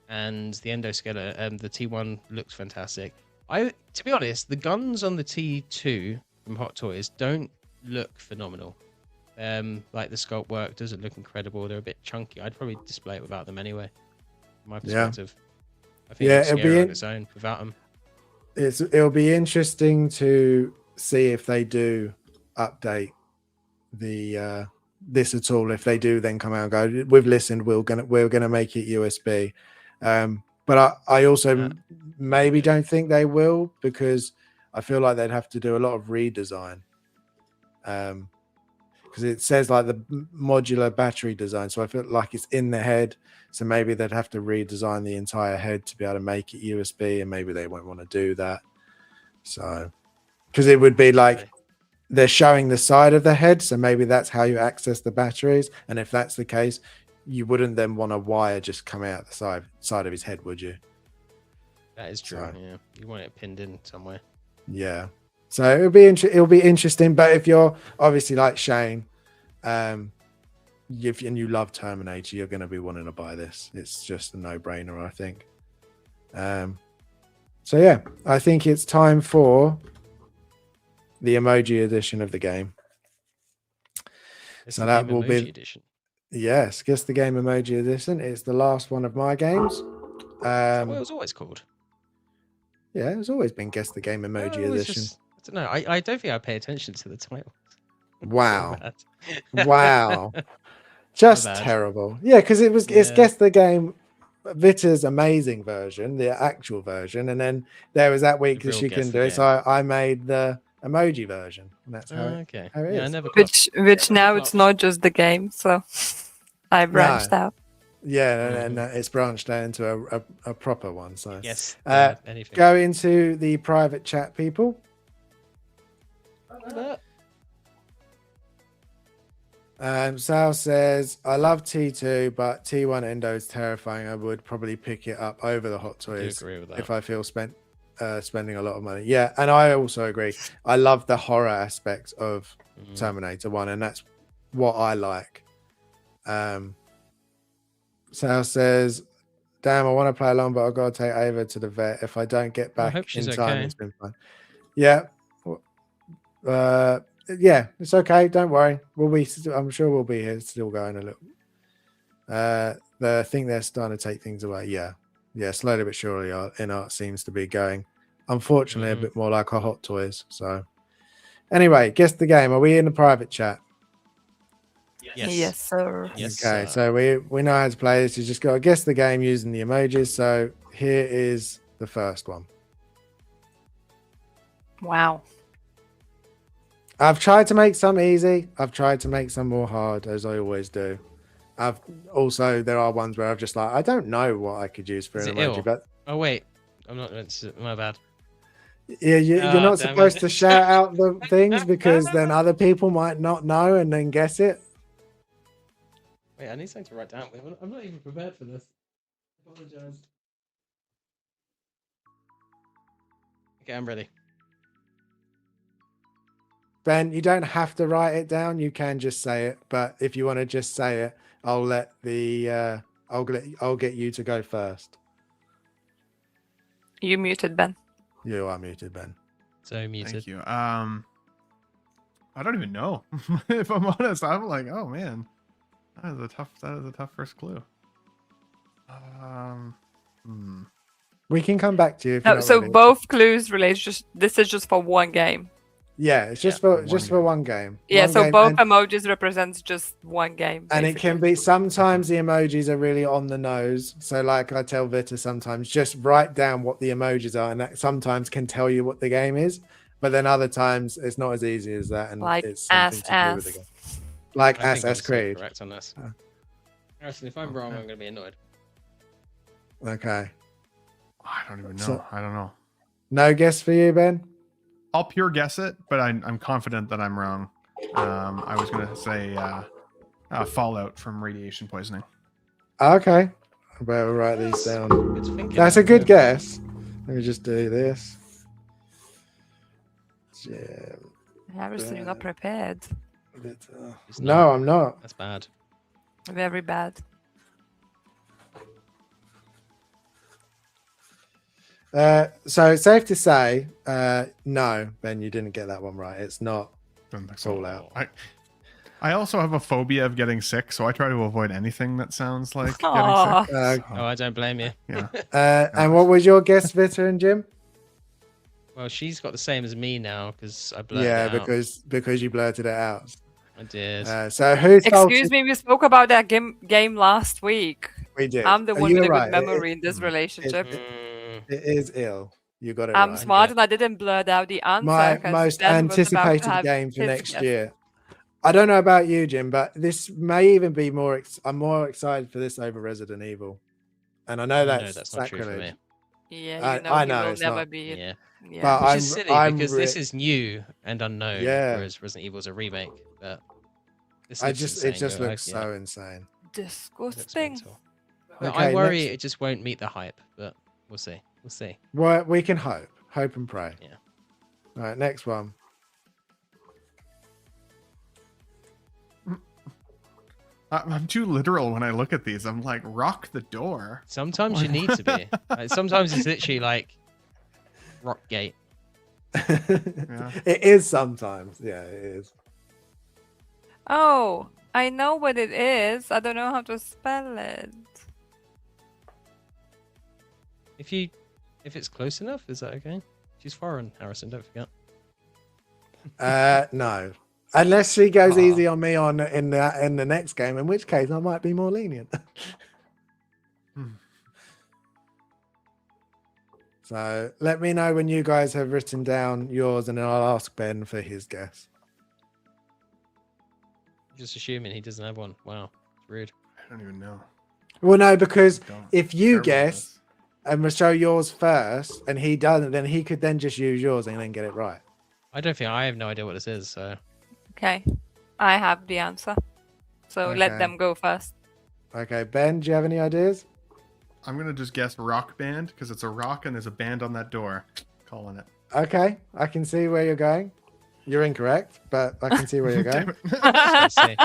and the endoskeleton, the T1 looks fantastic. To be honest, the guns on the T2 from Hot Toys don't look phenomenal. Like the sculpt work doesn't look incredible. They're a bit chunky. I'd probably display it without them anyway. From my perspective, I think it's scary on its own without them. It'll be interesting to see if they do update the this at all. If they do, then come out and go, we've listened. We're gonna make it USB. But I also maybe don't think they will, because I feel like they'd have to do a lot of redesign. Because it says like the modular battery design, so I feel like it's in the head. So maybe they'd have to redesign the entire head to be able to make it USB, and maybe they won't want to do that. So, because it would be like they're showing the side of the head, so maybe that's how you access the batteries. And if that's the case, you wouldn't then want a wire just come out the side of his head, would you? That is true. Yeah, you want it pinned in somewhere. Yeah. So it'll be interesting. But if you're obviously like Shane, and you love Terminator, you're going to be wanting to buy this. It's just a no-brainer, I think. So yeah, I think it's time for the emoji edition of the game. So that will be edition. Yes, Guess the Game emoji edition. It's the last one of my games. Well, it was always called. Yeah, it's always been Guess the Game emoji edition. I don't know. I don't think I pay attention to the title. Wow. So Wow. Just terrible. Yeah, because it's Guess the Game, Vita's amazing version, the actual version, and then there was that week that she couldn't do it, so I made the emoji version. And that's how it is. I never which now it's not just the game, so I branched out. Yeah, and it's branched out into a proper one. So yes, go into the private chat, people. Sal says, I love T2, but T1 Endo is terrifying. I would probably pick it up over the Hot Toys if I feel spending a lot of money. Yeah, and I also agree. I love the horror aspect of Terminator 1, and that's what I like. Sal says, damn, I want to play along, but I've got to take Ava to the vet. If I don't get back in time, it's been fun. Yeah. Yeah, it's okay. Don't worry. I'm sure we'll be here still going a little. I think they're starting to take things away. Yeah, slowly but surely, in art seems to be going. Unfortunately, a bit more like our Hot Toys. So, anyway, guess the game. Are we in the private chat? Yes, sir. Yes. Okay, so we know how to play this. You just got to guess the game using the emojis. So here is the first one. Wow. I've tried to make some easy. I've tried to make some more hard, as I always do. There are ones where I've just like, I don't know what I could use for Is an it emoji, ill? but Oh wait, I'm not. My bad. yeah, you're Ah, not damn supposed it. to shout out the things because then other people might not know and then guess it. Wait, I need something to write down. I'm not even prepared for this. I apologize. Okay, I'm ready. Ben, you don't have to write it down. You can just say it. But if you want to just say it, I'll get you to go first. You muted, Ben. You are muted, Ben. So muted. Thank you. I don't even know. If I'm honest, I'm like, oh man, that is a tough first clue. We can come back to you if No, you're not so ready. both clues relate. This is just for one game. Yeah, it's just for for one one game. Yeah, One so game, both emojis represents just one game. and it can basically. be sometimes the emojis are really on the nose. So like I tell Vita sometimes, just write down what the emojis are, and that sometimes can tell you what the game is. But then other times it's not as easy as that, and Like it's something to do with the game. Like I think I'm Assassin's still Creed. correct on this. Oh. Harrison, if I'm wrong, I'm going to be annoyed. Okay. I don't even know. So- I don't know. No guess for you, Ben? I'll pure guess it, but I'm confident that I'm wrong. I was gonna say fallout from radiation poisoning. Okay. I better write these down. Good thinking. That's a good guess. Let me just do this. Yeah. Harrison, you're not prepared. He's No, not. I'm not. That's bad. Very bad. So it's safe to say, no, Ben, you didn't get that one right. It's not Fallout. I also have a phobia of getting sick, so I try to avoid anything that sounds like Aw. getting sick. Oh, I don't blame you. Yeah. And what was your guess, Vita and Jim? Well, she's got the same as me now because I blurted Yeah, it out. because you blurted it out. I did. So who's Excuse me, we spoke about that game last week. We did. I'm the one You're with a right. good memory in this relationship. It is ill. You got it I'm right. smart and I didn't blurt out the answer. My 'cause most Ben was about to anticipated have game for his next guess. year. I don't know about you, Jim, but this may even be more. I'm more excited for this over Resident Evil, and I know No, that's not true for sacrilege. me. Yeah, I he know will it's never not. be. Yeah. Yeah. But Which I'm- is silly I'm because this re- is new and unknown, Yeah. whereas Resident Evil is a remake. But this It looks just insane. looks Yeah, so insane. it looks Disgusting. mental. But Okay, I worry next- it just won't meet the hype, but we'll see. We'll see. Well, we can hope and pray. Yeah. All right, next one. I'm too literal when I look at these. I'm like, rock the door. Sometimes you need to be. Like, sometimes it's literally like Rockgate. It is sometimes. Yeah, it is. Oh, I know what it is. I don't know how to spell it. If it's close enough, is that okay? She's foreign, Harrison. Don't forget. No. Unless she goes Aw. easy on me in the next game, in which case I might be more lenient. So let me know when you guys have written down yours, and then I'll ask Ben for his guess. Just assuming he doesn't have one. Wow, it's rude. I don't even know. Well, no, because Don't. if you Terrible at guess this. and we'll show yours first, and he doesn't, then he could then just use yours and then get it right. I have no idea what this is. So Okay, I have the answer. So let Okay. them go first. Okay, Ben, do you have any ideas? I'm gonna just guess rock band because it's a rock and there's a band on that door. Calling it. Okay, I can see where you're going. You're incorrect, but I can see where you're going. let's see.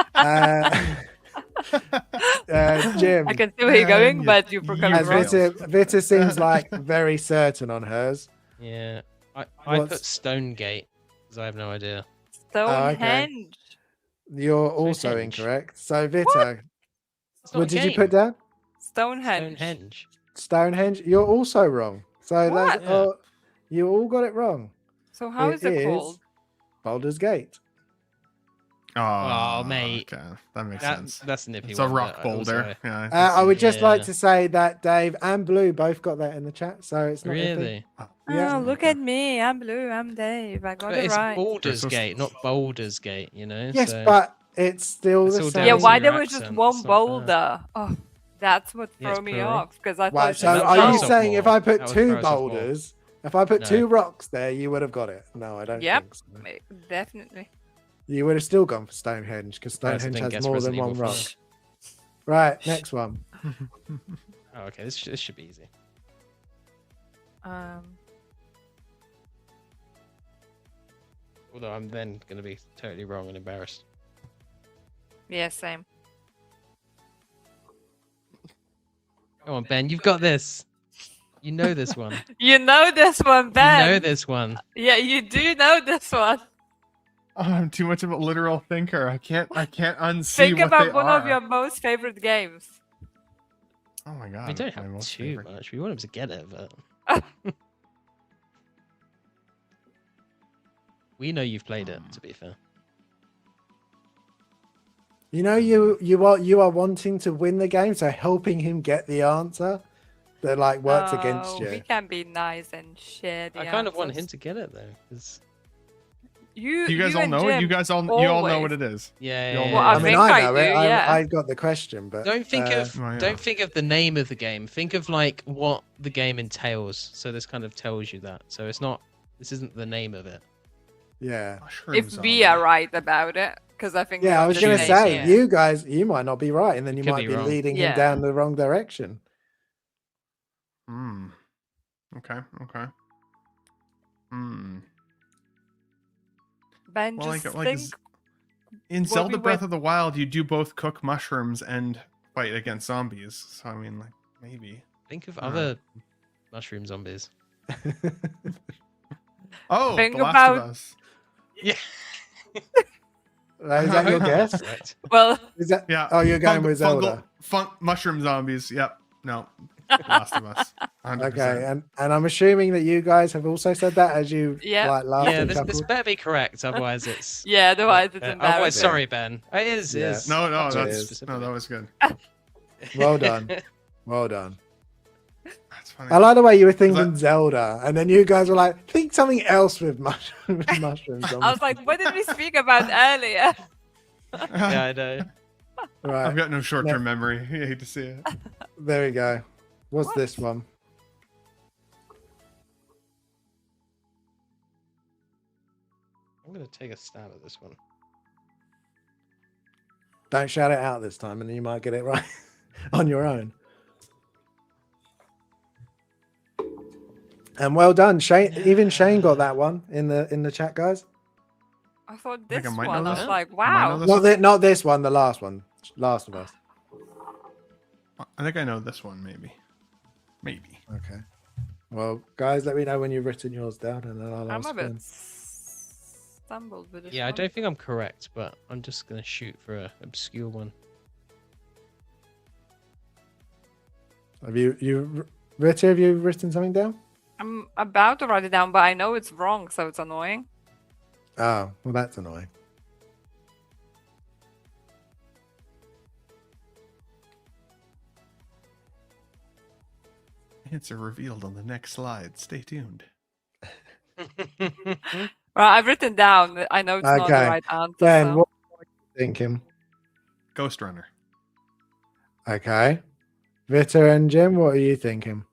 Jim, I can see where you're going, Man, but you forgot as it wrong. Vita seems like very certain on hers. Yeah, I put What's- Stonegate because I have no idea. okay. Stonehenge. You're also Stonehenge. incorrect. So Vita, It's not What a did you game. put down? Stonehenge. Stonehenge. Stonehenge. You're also wrong. So What? Yeah. you all got it wrong. So how is it called? Baldur's Gate. Oh, mate. Okay, that makes sense. That's a nippy It's one. a rock but boulder. also- Yeah. I would just like Yeah. to say that Dave and Blue both got that in the chat, so it's not your thing. Really? Yeah. Oh, look at me. I'm Blue. I'm Dave. I got But it it's right. Baldur's so- Gate, not Baldur's Gate, you know? Yes, so but it's still It's the all same. down Yeah, to why your there was just accent, one it's not fair. boulder? Oh, that's what Yeah, it's threw me plural. off because I thought Right, it's so that just would are throw you us off saying if more. I put That would two throw us off more. boulders, if I put No. 2 rocks there, you would have got it? No, I don't Yep. think so. Definitely. You would have still gone for Stonehenge because That's the Stonehenge thing, has guess more than Resident one Evil rock. 5. Right, next one. Oh, okay, this should be easy. Although I'm then going to be totally wrong and embarrassed. Yeah, same. Come on, Ben, you've got this. You know this one. You know this one, You Ben. know this one. Yeah, you do know this one. Oh, I'm too much of a literal thinker. I can't unsee Think what about they one are. of your most favorite games. Oh my god. We don't my have most too favorite. much. We want him to get it, but we know you've played it. To be fair, You know, you are wanting to win the game, so helping him get the answer that like works against We you. can be nice and share the I kind of want him answers. to get it though, because You guys all and know it. Jim, You guys all you all know always. what it is. yeah. You'll yeah, know Well, it. I I mean, think I I know do, it. yeah. I got the question, but Don't think of Oh, yeah. don't think of the name of the game. Think of like what the game entails. So this kind of tells you that. So it's not. This isn't the name of it. yeah. Mushroom If zombie. we are right about it, because I think Yeah, we're I was the going to Choosing, say, same, yeah. you guys, you might not be right, and then You you could might be be wrong. leading him Yeah. down the wrong direction. Hmm. Okay. Hmm. Ben, Well, just like think. in what Zelda we Breath went- of the Wild, you do both cook mushrooms and fight against zombies. So I mean, like maybe. Think of Alright. other mushroom zombies. Oh, Think The Last about- of Us. Yeah. Is that your guess? Correct. Well, Is that? Yeah. Oh, you're going with Zelda. Mushroom zombies. Yep. No. The Last of Us. 100%. Okay, and I'm assuming that you guys have also said that as you Yeah. like laughed Yeah, and this chuckled. better be correct. Otherwise, it's. yeah, otherwise it's Otherwise, embarrassing. sorry, Ben. It is. Yeah. Is. No, It that's is. no, that was good. Well done. Well done. That's funny. I like the way you were that- thinking Zelda, and then you guys were like, think something else with mushrooms. I was like, what did we speak about earlier? Yeah, I know. right, I've got no short-term memory. I hate to see it. there we go. What's What? this one? I'm gonna take a stab at this one. Don't shout it out this time, and then you might get it right on your own. And well done, Shane. Even Shane got that one in the chat, guys. I thought think this I might one. know I was this. like, Might know wow. this. Not this one. The last one. Last of Us. I think I know this one, maybe. Maybe. Okay. Well, guys, let me know when you've written yours down, and then I'll I'm ask a bit Ben. stumbled with this Yeah, I one. don't think I'm correct, but I'm just gonna shoot for a obscure one. Have you Rita? Have you written something down? I'm about to write it down, but I know it's wrong, so it's annoying. Oh, well, that's annoying. Answer revealed on the next slide. Stay tuned. Well, I've written down. I know it's not the Okay. right answer. Ben, so- what are you thinking? Ghost Runner. Okay. Vita and Jim, what are you thinking?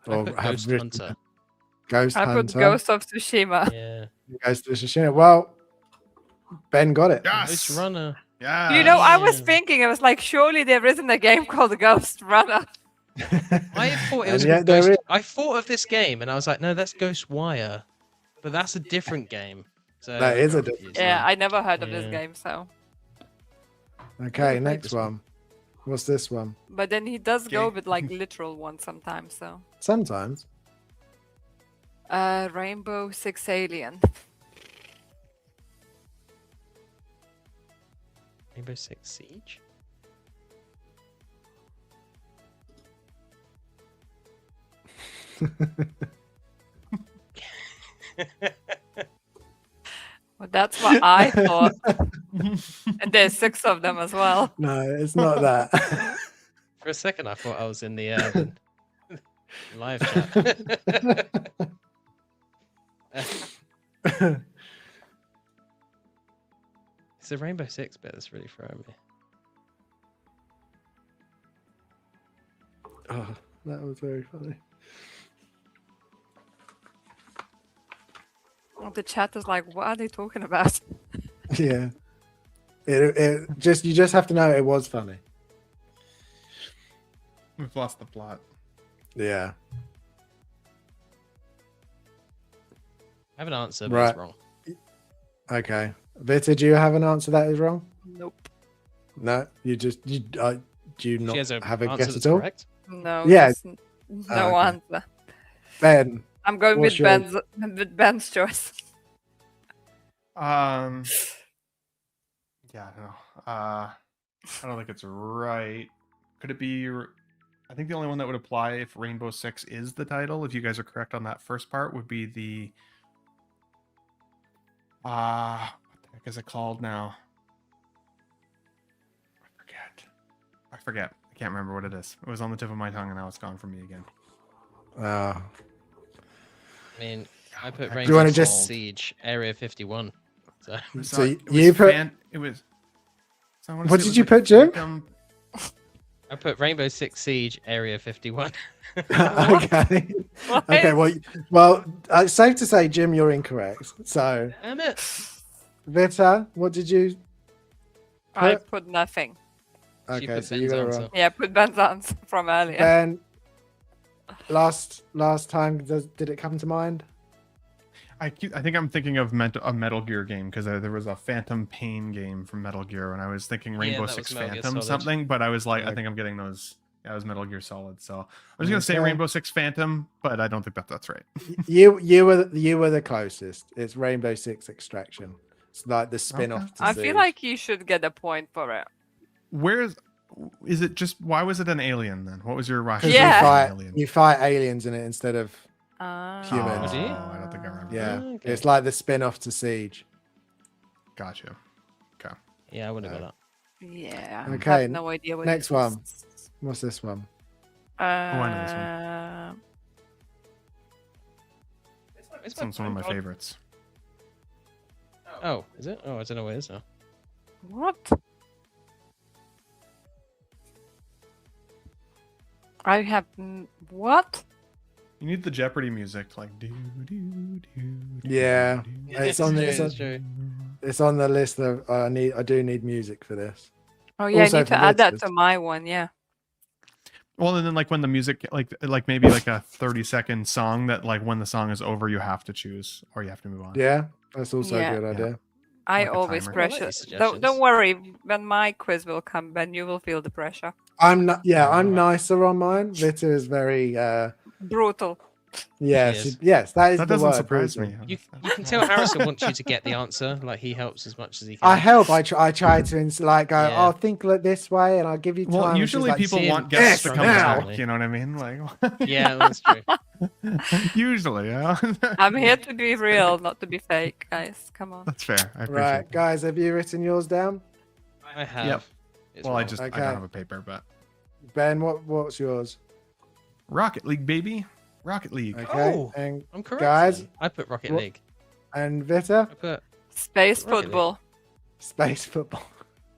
I put have Ghost written Hunter. Ghost I Hunter. put Ghost of Tsushima. Yeah. Ghost of Tsushima. Well, Ben got it. Yes. Ghost Runner. Yeah. You know, I was Yeah. thinking, I was like, surely there isn't a game called Ghost Runner. I thought it And was yet called there Ghost. is. I thought of this game and I was like, no, that's Ghost Wire, but that's a different game. So That I is got a different confused. Yeah, I never heard of this Yeah. game, so. Okay, played next this one. one. What's this one? But then he does go Okay. with like literal ones sometimes, so. Sometimes. Rainbow Six Alien. Rainbow Six Siege. Well, that's what I thought. And there's 6 of them as well. No, it's not that. For a second, I thought I was in the live chat. It's the Rainbow Six bit that's really throwing me. Oh, that was very funny. The chat is like, what are they talking about? Yeah. It just you just have to know it was funny. We've lost the plot. Yeah. I have an answer, but Right. it's wrong. Okay. Vita, do you have an answer that is wrong? Nope. No, do you not She has a have a answer guess that's at all? correct. No. Yeah. just no okay. answer. Ben, I'm going What's with your- Ben's choice. Yeah, I don't know. I don't think it's right. Could it be? I think the only one that would apply if Rainbow Six is the title, if you guys are correct on that first part, would be the. What the heck is it called now? I forget. I can't remember what it is. It was on the tip of my tongue, and now it's gone from me again. oh, I mean, I put Do you Rainbow wanna Six just- Siege Area 51. So So it was you put- It was. So I wanna What say it did was you like put, Jim? Phantom- I put Rainbow Six Siege Area 51. okay. What? Okay. Well, it's safe to say, Jim, you're incorrect. So, Damn it. Vita, what did you? I Put- put nothing. She Okay, put so you Ben's got it answer. wrong. Yeah, I put Ben's answer from earlier. Ben, last time, did it come to mind? I think I'm thinking of a Metal Gear game because there was a Phantom Pain game from Metal Gear, and I was thinking Rainbow that Six was Metal Gear Phantom Solid. something, but I was like, I Okay. think I'm getting those. Yeah, it was Metal Gear Solid. So I was gonna say Okay. Rainbow Six Phantom, but I don't think that's right. You were the closest. It's Rainbow Six Extraction. It's like the spin-off. Okay. To I feel Siege. like you should get a point for it. Is it just? Why was it an alien then? What was your 'Cause rationale? Yeah. for an alien? you fight aliens in it instead of Oh, humans. Do you? I don't think I remember. yeah. Ah, okay. It's like the spin-off to Siege. Gotcha. Yeah, I wouldn't have got Yeah. I Okay, have no idea what next this one. is. What's this one? I know this one. Uh, that. It's It's one of my favorites. Oh, is it? Oh, I don't know what it is now. What? I have what? You need the Jeopardy music, to like do do do. Yeah. do, It's on the- true, it's on- it's true. It's on the list of I do need music for this. Oh yeah, Also I need to for add that Litz's. to my one. Yeah. Well, and then like when the music, like maybe like a 30-second song that like when the song is over, you have to choose or you have to move on. Yeah, that's also Yeah. a good idea. I Like a always timer. I like pressure. these Don't suggestions. worry. When my quiz will come, Ben, you will feel the pressure. I'm not. Yeah, I'm Alright. nicer on mine. Vita is very. Brutal. Yes, is. yes, that is That the doesn't word, surprise brutal. me. You can tell Harrison wants you to get the answer. Like he helps as much as he can. I help. I try to like go. Yeah. Oh, think like this way, and I'll give you time. Well, and she's usually like, people see want him guests to yes, come now. back. You know what I mean? Like, Yeah, that's true. usually, yeah. I'm here to be real, not to be fake, guys. Come on. That's fair. I appreciate Right, that. guys, have you written yours down? I have. Yep. It's Well, I wrong. just I Okay. don't have a paper, but Ben, what's yours? Rocket League, baby, Rocket League. Okay, Oh. and I'm correct. guys, then. I put Rocket what- League. Vita, I put. Space Rocket League. football. space football.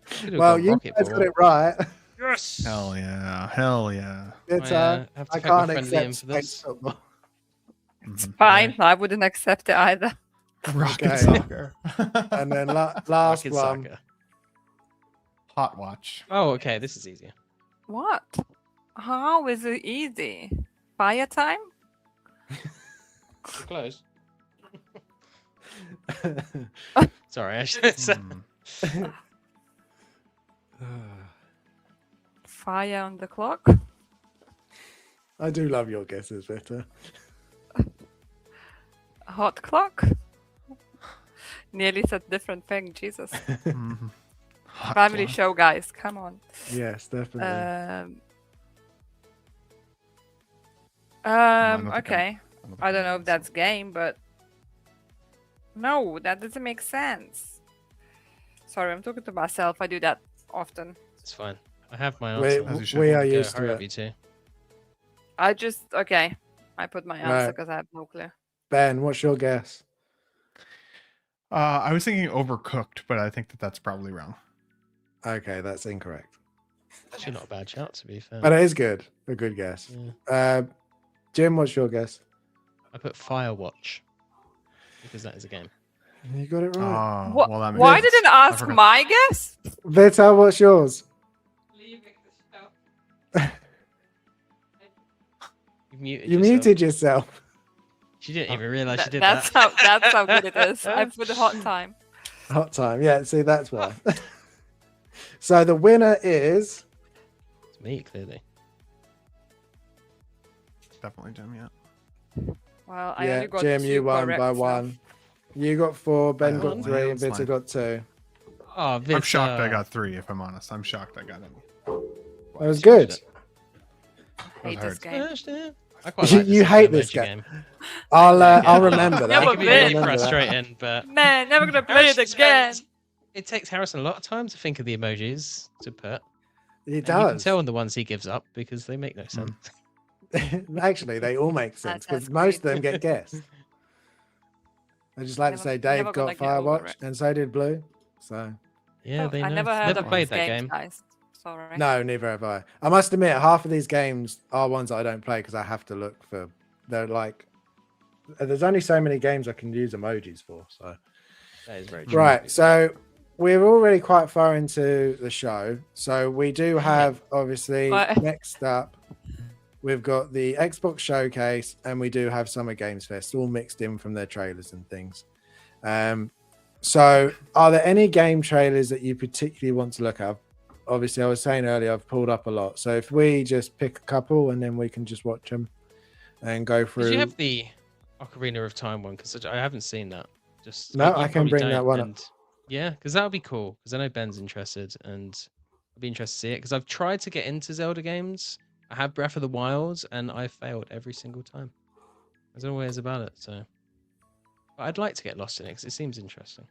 Could've Well, gone you Rocket guys Ball. got it right. Yes. Hell yeah, hell yeah. Vita, have to I thank my can't friend Liam accept for space this. football. Mhm. Fine. I wouldn't accept it either. Rocket Okay. soccer. And then last Rocket one. Soccer. Hot watch. Oh, okay. This is easier. What? How is it easy? Fire time? You're close. Sorry, I should say. Hmm. Fire on the clock? I do love your guesses, Vita. Hot clock? Nearly said different thing. Jesus. Mhm. Hot Family watch. show, guys. Come on. Yes, definitely. Okay. I don't know if that's game, but no, that doesn't make sense. Sorry, I'm talking to myself. I do that often. It's fine. I have my We, answer. As you should. we are Go, used hurry to up, you it. two. Okay. I put my answer Right. because I have no clue. Ben, what's your guess? I was thinking Overcooked, but I think that's probably wrong. Okay, that's incorrect. Actually, not a bad shout, to be fair. But it is good. A good guess. Yeah. Jim, what's your guess? I put Firewatch because that is a game. You got it right. Oh, well, that makes Why sense. didn't I ask forgot. my guess? Vita, what's yours? You muted You yourself. muted yourself. She didn't even realize she did That's that. that's how good it is. I put a hot time. Hot time. Yeah, see, that's why. So the winner is It's me, clearly. Definitely Jim, yeah. Well, I only got Jim, 2 you won correct, by so- 1. You got 4, Ben I got won. 3, and It's Vita fine. got 2. Oh, Vita. I'm shocked I got 3, if I'm honest. I'm shocked I got it. That was good. I hate this hard. game. I quite You- like you this hate emoji this game. Yeah. I'll remember that. It can be Never really I'll remember that. frustrating, but Man, never gonna play it Harrison again. spends- It takes Harrison a lot of time to think of the emojis to put. It And you can does. tell on the ones he gives up because they make no sense. Actually, they all make sense because That's most of great. them get guessed. I just like to say Dave never got gonna get over Firewatch it. and so did Blue. So Yeah, Oh, they I know. never heard Never of played these that games, game. guys. Sorry. no, neither have I. I must admit, half of these games are ones that I don't play because I have to look for. They're like, there's only so many games I can use emojis for. So That is very true. right, so we're already quite far into the show. So we do have obviously Right. next up. We've got the Xbox Showcase and we do have Summer Games Fest all mixed in from their trailers and things. So are there any game trailers that you particularly want to look at? Obviously, I was saying earlier, I've pulled up a lot. So if we just pick a couple and then we can just watch them and go through. Did you have the Ocarina of Time one? Because I haven't seen that. Just No, you I can probably bring that don't, one up. and- Yeah, because that would be cool. Because I know Ben's interested, and I'd be interested to see it. Because I've tried to get into Zelda games. I had Breath of the Wild, and I failed every single time. There's always about it. So, but I'd like to get lost in it because it seems interesting.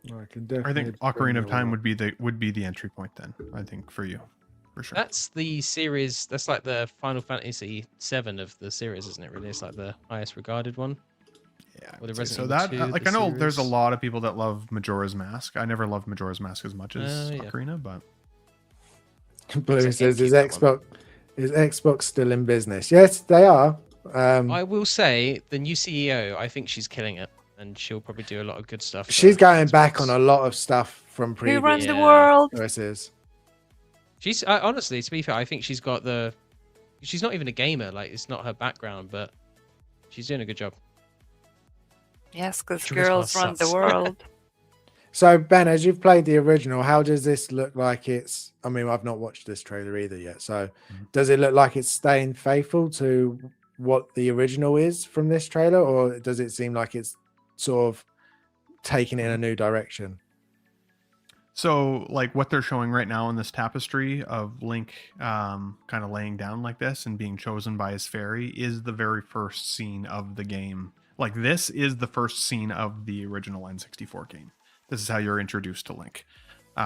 I can I definitely think bring Ocarina of that Time one up. would be the entry point then. I think for you, for sure. That's the series. That's like the Final Fantasy VII of the series, isn't it? Really, it's like the highest regarded one. Yeah. Or the I'd say Resident so Evil that 2, like the I know there's a series. lot of people that love Majora's Mask. I never loved Majora's Mask as much as Yeah. Ocarina, but Blue So says, keep that one. is Xbox still in business? Yes, they are. I will say the new CEO. I think she's killing it, and she'll probably do a lot of good stuff. for She's going back Xbox. on a lot of stuff from Who previous runs the Yeah. world? choices. She's honestly, to be fair, I think she's got the. She's not even a gamer. Like it's not her background, but she's doing a good job. Yes, because Charisma girls run the sucks. world. So Ben, as you've played the original, how does this look like it's? I mean, I've not watched this trailer either yet. So, does it look like it's staying faithful to what the original is from this trailer, or does it seem like it's sort of taking it in a new direction? so like what they're showing right now in this tapestry of Link kind of laying down like this and being chosen by his fairy is the very first scene of the game. Like this is the first scene of the original N64 game. This is how you're introduced to Link.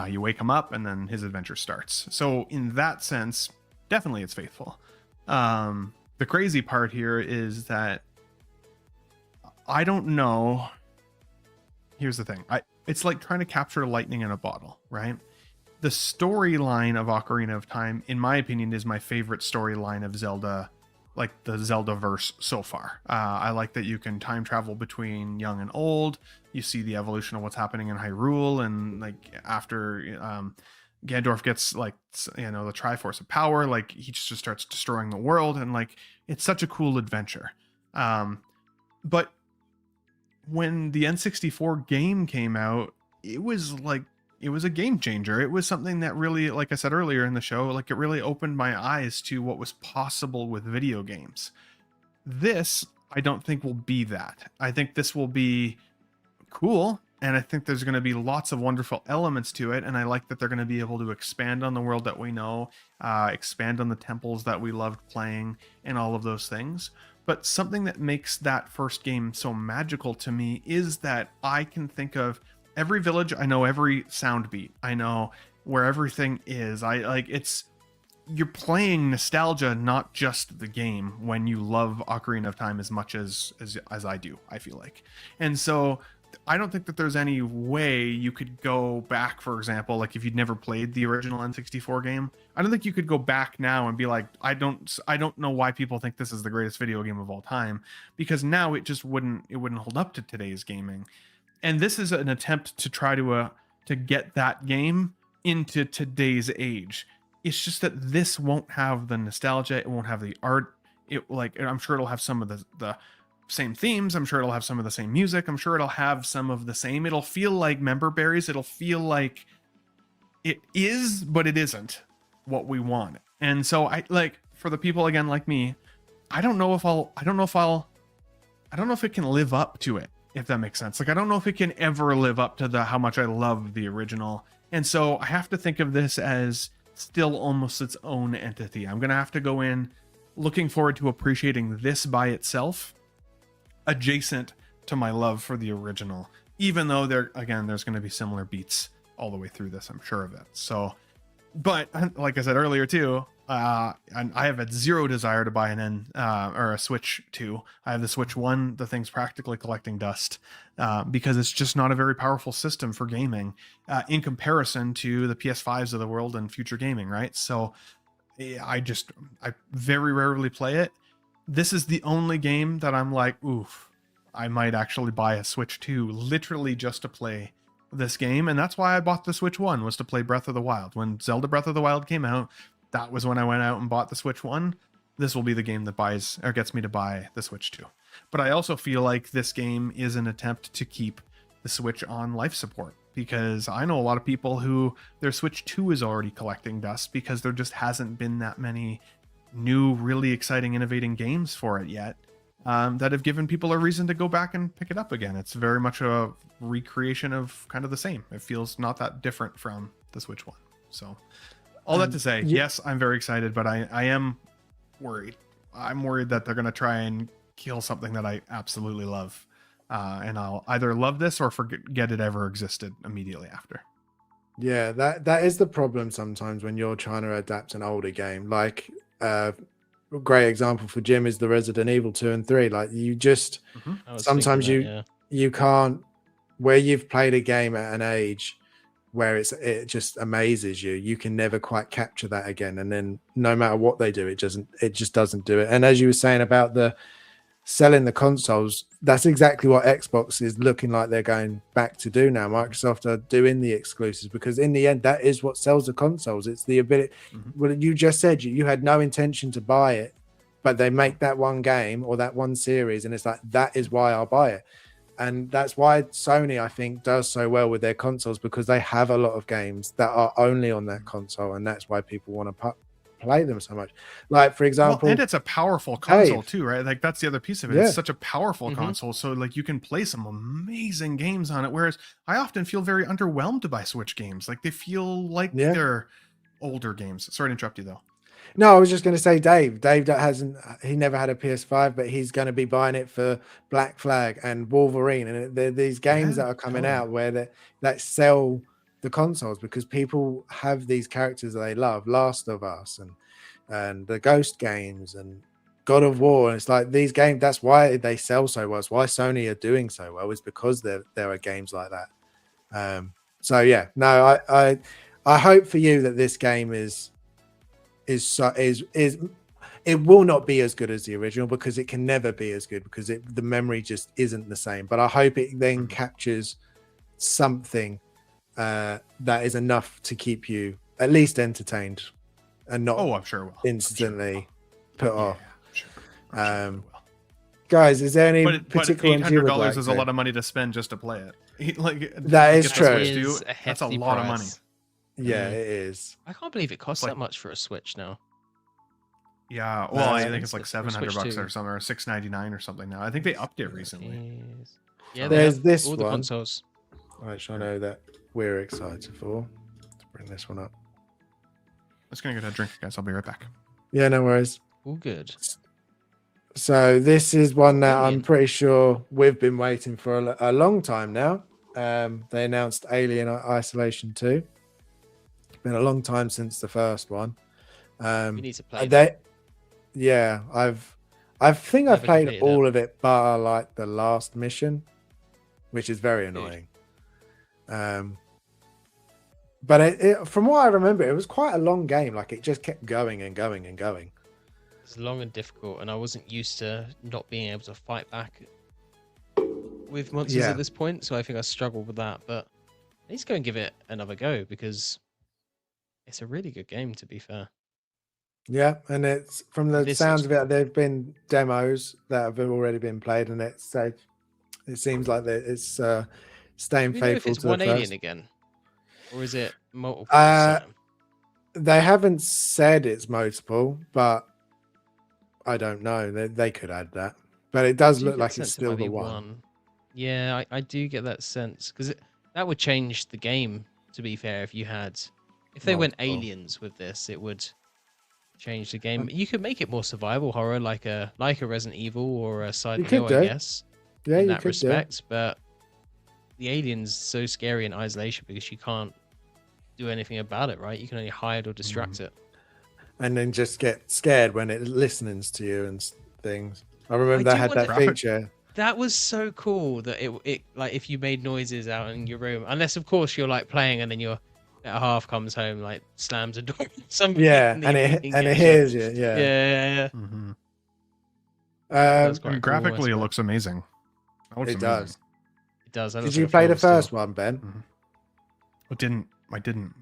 You wake him up and then his adventure starts. So in that sense, definitely it's faithful. The crazy part here is that I don't know. Here's the thing. It's like trying to capture lightning in a bottle, right? The storyline of Ocarina of Time, in my opinion, is my favorite storyline of Zelda, like the Zelda verse so far. I like that you can time travel between young and old. You see the evolution of what's happening in Hyrule, and like after Gandorf gets like the Triforce of Power, like he just starts destroying the world, and like it's such a cool adventure. But when the N64 game came out, it was a game changer. It was something that really, like I said earlier in the show, like it really opened my eyes to what was possible with video games. This, I don't think will be that. I think this will be cool And I think there's going to be lots of wonderful elements to it. And I like that they're going to be able to expand on the world that we know, expand on the temples that we loved playing, and all of those things. But something that makes that first game so magical to me is that I can think of every village. I know every sound beat. I know where everything is. You're playing nostalgia, not just the game, when you love Ocarina of Time as much as I do, I feel like. And so I don't think that there's any way you could go back, for example, like if you'd never played the original N64 game, I don't think you could go back now and be like, I don't know why people think this is the greatest video game of all time, because now it just wouldn't hold up to today's gaming. And this is an attempt to try to get that game into today's age. It's just that this won't have the nostalgia, it won't have the art. I'm sure it'll have some of the same themes. I'm sure it'll have some of the same music. I'm sure it'll have some of the same. It'll feel like Member Berries. It'll feel like it is, but it isn't what we want. And so for the people again like me, I don't know if it can live up to it, if that makes sense. Like, I don't know if it can ever live up to how much I love the original. And so I have to think of this as still almost its own entity. I'm going to have to go in looking forward to appreciating this by itself, adjacent to my love for the original, even though there's going to be similar beats all the way through this, I'm sure of it. So, but like I said earlier too, I have a zero desire to buy a Switch 2. I have the Switch 1. The thing's practically collecting dust because it's just not a very powerful system for gaming in comparison to the PS5s of the world and future gaming, right? So I very rarely play it. This is the only game that I'm like, oof, I might actually buy a Switch 2 literally just to play this game. And that's why I bought the Switch 1, was to play Breath of the Wild. When Zelda Breath of the Wild came out, that was when I went out and bought the Switch 1. This will be the game that gets me to buy the Switch 2. But I also feel like this game is an attempt to keep the Switch on life support, because I know a lot of people who their Switch 2 is already collecting dust because there just hasn't been that many new, really exciting, innovating games for it yet that have given people a reason to go back and pick it up again. It's very much a recreation of kind of the same. It feels not that different from the Switch 1. So all that to say, yes, I'm very excited, but I am worried. I'm worried that they're going to try and kill something that I absolutely love. And I'll either love this or forget it ever existed immediately after. Yeah, that is the problem sometimes when you're trying to adapt an older game. Like, a great example for Jim is the Resident Evil 2 and 3. Like, you just sometimes you can't, where you've played a game at an age where it just amazes you, you can never quite capture that again. And then no matter what they do, it just doesn't do it. And as you were saying about the selling the consoles, that's exactly what Xbox is looking like they're going back to do now. Microsoft are doing the exclusives, because in the end, that is what sells the consoles. It's the ability. Well, you just said you had no intention to buy it, but they make that one game or that one series, and it's like, that is why I'll buy it. And that's why Sony, I think, does so well with their consoles, because they have a lot of games that are only on that console, and that's why people want to play them so much. Like, for example, and it's a powerful console too, right? Like, that's the other piece of it. Yeah. It's such a powerful console, so like you can play some amazing games on it, whereas I often feel very underwhelmed by Switch games. Like, they feel like they're older games. Sorry to interrupt you though. No, I was just going to say, Dave that he never had a PS5, but he's going to be buying it for Black Flag and Wolverine, and these games that are coming out where that sell the consoles, because people have these characters that they love, Last of Us and the Ghost games and God of War. And it's like, these games, that's why they sell so well. It's why Sony are doing so well, is because there are games like that. So yeah, no, I hope for you that this game is it will not be as good as the original, because it can never be as good, because the memory just isn't the same. But I hope it then captures something that is enough to keep you at least entertained and not I'm sure it will. instantly put off. I'm sure it will. Guys, is there any but particular $800 is a lot of money to spend just to play it. That is true. That's a lot of money. Yeah, it is. I can't believe it costs that much for a Switch now. Yeah, well, I think it's like $700 or something, or $699 or something now. I think they upped it recently. Yeah, there's this all one. the consoles. Make sure I know that we're excited for. To bring this one up. I'm just gonna get a drink, guys. I'll be right back. Yeah, no worries. All good. So this is one that I'm Alien. pretty sure we've been waiting for a long time now. They announced Alien Isolation 2. It's been a long time since the first one. We need to play that. Yeah, I think I've Never played completed all of it, bar like the last mission, which is very annoying. But it, from what I remember, it was quite a long game. Like it just kept going and going and going. It's long and difficult, and I wasn't used to not being able to fight back with monsters at this point, so I think I struggled with that. But I need to go and give it another go because it's a really good game, to be fair. Yeah, and it's from the This sounds looks of it, there've been demos that have already been played, and it seems like that it's staying Do we know if faithful it's to one the alien first. again, or is it multiple this time? They haven't said it's multiple, but I don't know. They could add that, but it does I do look get like sense it's it might still the be one. Yeah, I do get that sense because that would change the game. To be fair, if they went Multiple. aliens with this, it would change the game. You could make it more survival horror, like a Resident Evil or a Silent could Hill, do. I guess. Yeah, in you that could respect, but the alien's so scary in isolation because you can't do anything about it, right? You can only hide or distract it. and then just get scared when it listens to you and things. I remember I they do had that wonder- feature. That was so cool that it like if you made noises out in your room, unless of course you're like playing and then your better half comes home, like slams a door, something. Yeah, and it hears you. Yeah. Yeah. Mm-hmm. That's I mean, quite cool graphically, it aspect. looks amazing. That looks It amazing. does. It does. That Did looks you like a play the film first still. one, Ben? I didn't,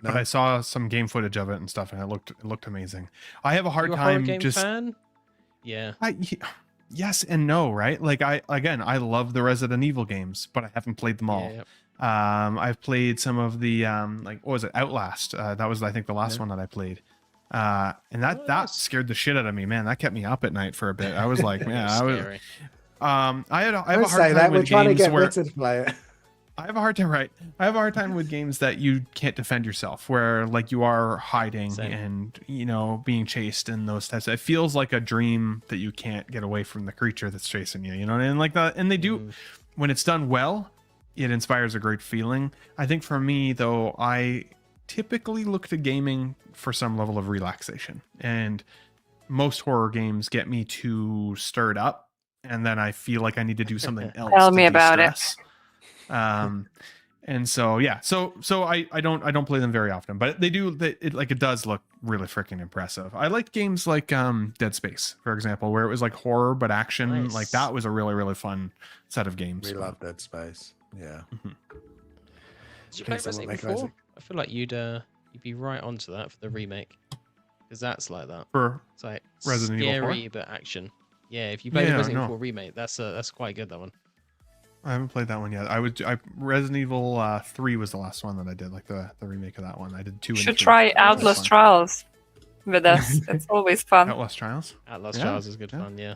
but No? I saw some game footage of it and stuff, and it looked amazing. I have a hard You a horror time game just. fan? Yeah. Yes and no, right? Like I love the Resident Evil games, but I haven't played them all. Yeah. I've played some of the like what was it, Outlast? That was I think the last one that I played. And that nice. scared the shit out of me, man. That kept me up at night for a bit. I was like, man, It was scary. I have a Don't hard say time that. We're with trying to games get where Ritter to play it. I have a hard time, right? I have a hard time with games that you can't defend yourself, where like you are hiding Same. and being chased and those types. It feels like a dream that you can't get away from the creature that's chasing you. And like that, and they do when it's done well, it inspires a great feeling. I think for me though, I typically look to gaming for some level of relaxation, and most horror games get me too stirred up, and then I feel like I need to do something else. Tell to me about it. de-stress. And so yeah, so I don't play them very often, but it does look really freaking impressive. I liked games like Dead Space, for example, where it was like horror but action. Nice. Like that was a really, really fun set of games. We love Dead Space. Yeah. Did you play Think someone Resident make Evil 4? Isaac. I feel like you'd be right onto that for the remake, because that's like that. For It's like Resident Evil 4? scary but action. Yeah, if you play the Yeah, Resident no. Evil 4 remake, that's quite good. That one. I haven't played that one yet. Resident Evil 3 was the last one that I did, like the remake of that one. I did 2 You and should 3. try That was Outlast fun. Trials with us. It's always fun. Outlast Trials. Outlast Yeah, Trials is good yeah. fun. Yeah.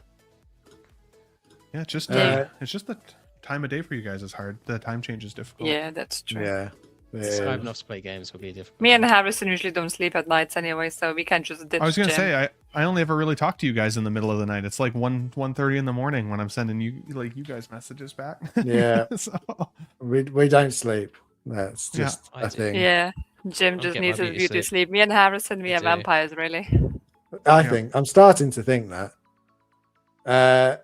Yeah, it's just Yeah. it's just the time of day for you guys is hard. The time change is difficult. Yeah, that's true. Yeah. Subscribe enough to play games will be difficult. Me and Harrison usually don't sleep at nights anyway, so we can just ditch I was gonna gym. say I only ever really talk to you guys in the middle of the night. It's like 1:30 in the morning when I'm sending you guys messages back. Yeah. So, We don't sleep. That's Yeah, just I a do. thing. Yeah, Jim I'll just get my needs his beauty beauty sleep. sleep. Me and Harrison, we I are do. vampires, really. I Yeah. think I'm starting to think that.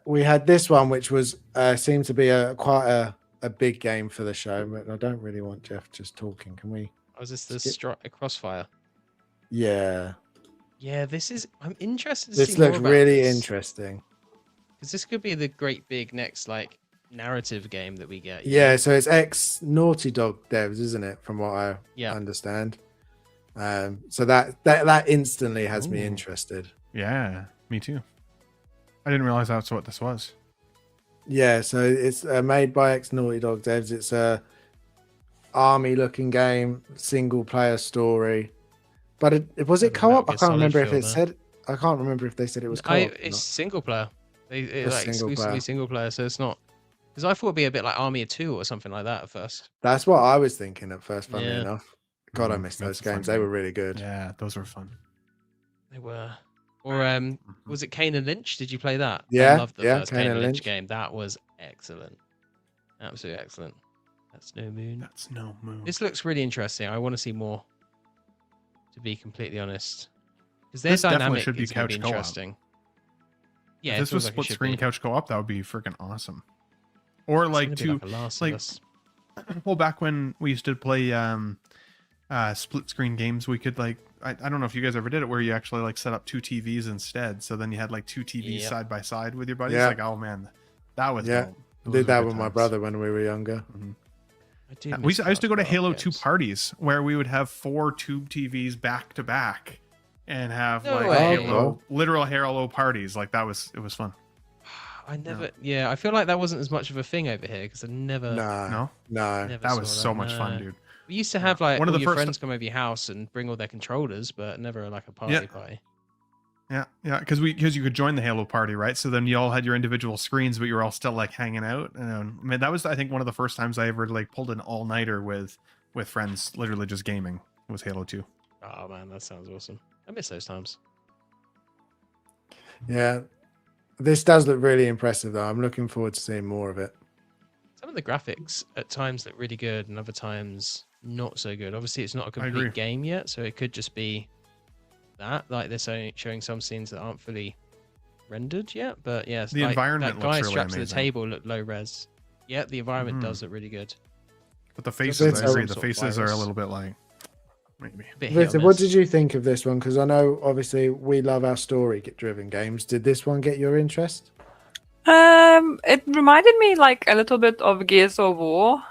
We had this one, which was seemed to be quite a big game for the show, but I don't really want Jeff just talking. Can we? Was this the Skip. Crossfire? Yeah, Yeah, I'm interested to this see more looks about really this, interesting. because this could be the great big next like narrative game that we get. you Yeah, know? so it's ex Naughty Dog devs, isn't it? From what I Yeah. understand. So that instantly has me Ooh. interested. yeah, me too. I didn't realize that's what this was. Yeah, so it's made by ex Naughty Dog devs. It's a army looking game, single player story. But was it Metal co-op? I Gear can't Solid remember if feel it there. said. I can't remember if they said it was co-op. or It's not. single player. It's like single exclusively player. single player, so it's not Because I thought it'd be a bit like Army of Two or something like that at first. That's what I was thinking at first, funnily Yeah. enough. God, I Mhm, missed that's those a fun games. They game. were really good. Yeah, those were fun. They were. Or Mhm. was it Kane and Lynch? Did you play that? Yeah, I loved the yeah, first Kane Kane and and Lynch Lynch. game. That was excellent. Absolutely excellent. That's No Moon. That's No Moon. This looks really interesting. I want to see more, to be completely honest. Because their This definitely dynamic should be is going to be couch co-op. interesting. Yeah, If it this feels was like it split should screen be. couch co-op, that would be freaking awesome. Or It's like gonna be to like a Last like of Us. well, back when we used to play split screen games, we could like I don't know if you guys ever did it, where you actually like set up 2 TVs instead, so then you had like 2 TVs Yep. side by side with your buddies. Yeah. Like, oh man, that was Yeah. dope. Those Did were that good with my times. brother when we were younger. Mhm. I do. I miss used to go to couch co-op Halo 2 games. parties where we would have 4 tube TVs back to back and have No like way. Halo, literal Halo parties. Like it was fun. I never. Yeah, I feel like that wasn't as much of a thing over here because I never. No, no. Never That was saw so much fun, no. dude. We used to Yeah. have like One of all the your first- friends come over your house and bring all their controllers, but never like a party Yeah. party. Yeah, because you could join the Halo party, right? So then you all had your individual screens, but you were all still like hanging out. And I mean, that was I think one of the first times I ever like pulled an all nighter with friends, literally just gaming. Was Halo 2. Oh man, that sounds awesome. I miss those times. Yeah. This does look really impressive, though. I'm looking forward to seeing more of it. Some of the graphics at times look really good, and other times not so good. Obviously, it's not a I agree. complete game yet, so it could just be that. Like they're showing some scenes that aren't fully rendered yet, but yes, The like, environment that looks guy really strapped to the amazing. table looked low res. Yeah, the environment Mhm. does look really good. But the bit faces, I agree. some The sort of faces are a virus. little bit like maybe. A bit hit or Victor, what miss. did you think of this one? Because I know, obviously, we love our story-driven games. Did this one get your interest? It reminded me like a little bit of Gears of War,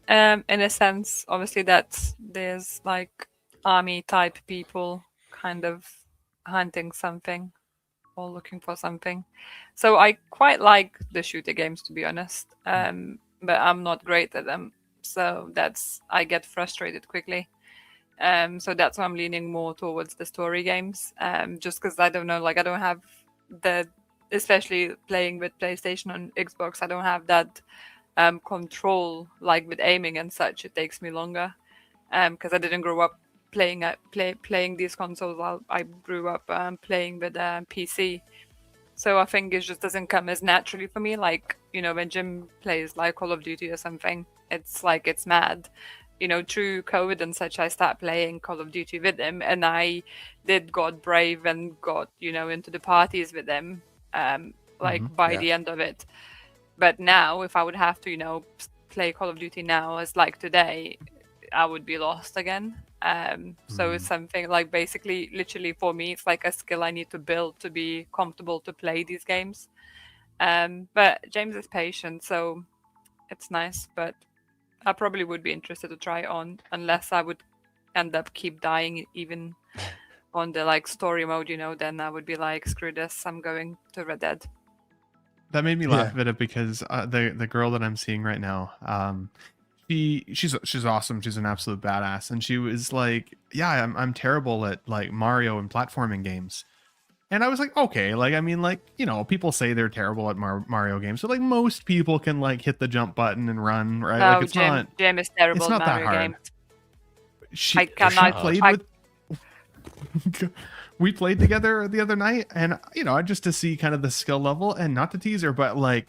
in a sense. Obviously, that there's like army type people kind of hunting something or looking for something. So I quite like the shooter games, to be honest. But I'm not great at them, so I get frustrated quickly. So that's why I'm leaning more towards the story games. Just because I don't know, like I don't have the, especially playing with PlayStation and Xbox, I don't have that control like with aiming and such. It takes me longer because I didn't grow up playing these consoles. I grew up playing with PC. So I think it just doesn't come as naturally for me. Like, when Jim plays like Call of Duty or something, it's like it's mad. Through COVID and such, I started playing Call of Duty with him, and I got brave and got, into the parties with him, by Yeah. the end of it. But now, if I would have to, play Call of Duty now as like today, I would be lost again. So it's something like basically, literally for me, it's like a skill I need to build to be comfortable to play these games. But James is patient, so it's nice. But I probably would be interested to try on, unless I would end up keep dying even on the like story mode, then I would be like, screw this, I'm going to Red Dead. That made me laugh Yeah. a bit because the girl that I'm seeing right now, she's awesome. She's an absolute badass, and she was like, "Yeah, I'm terrible at like Mario and platforming games." And I was like, "Okay, like I mean, like people say they're terrible at Mario games, so like most people can like hit the jump button and run, right? No, Like it's not Jim is terrible it's at not that Mario hard. games. She, I cannot- played I- with. We played together the other night, and just to see kind of the skill level, and not to tease her, but like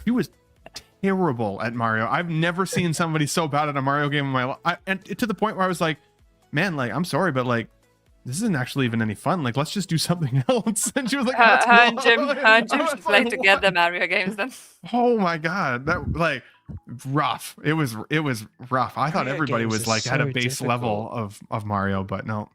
she was terrible at Mario. I've never seen somebody so bad at a Mario game in my life, and to the point where I was like, man, like I'm sorry, but like this isn't actually even any fun. Like let's just do something else. And she was like, Her and "That's Jim, why." her and Jim I should was play like, together "What?" Mario games then. Oh my god, that like rough. It was rough. I thought Mario everybody games was are like had a so base level difficult. of Mario, but no,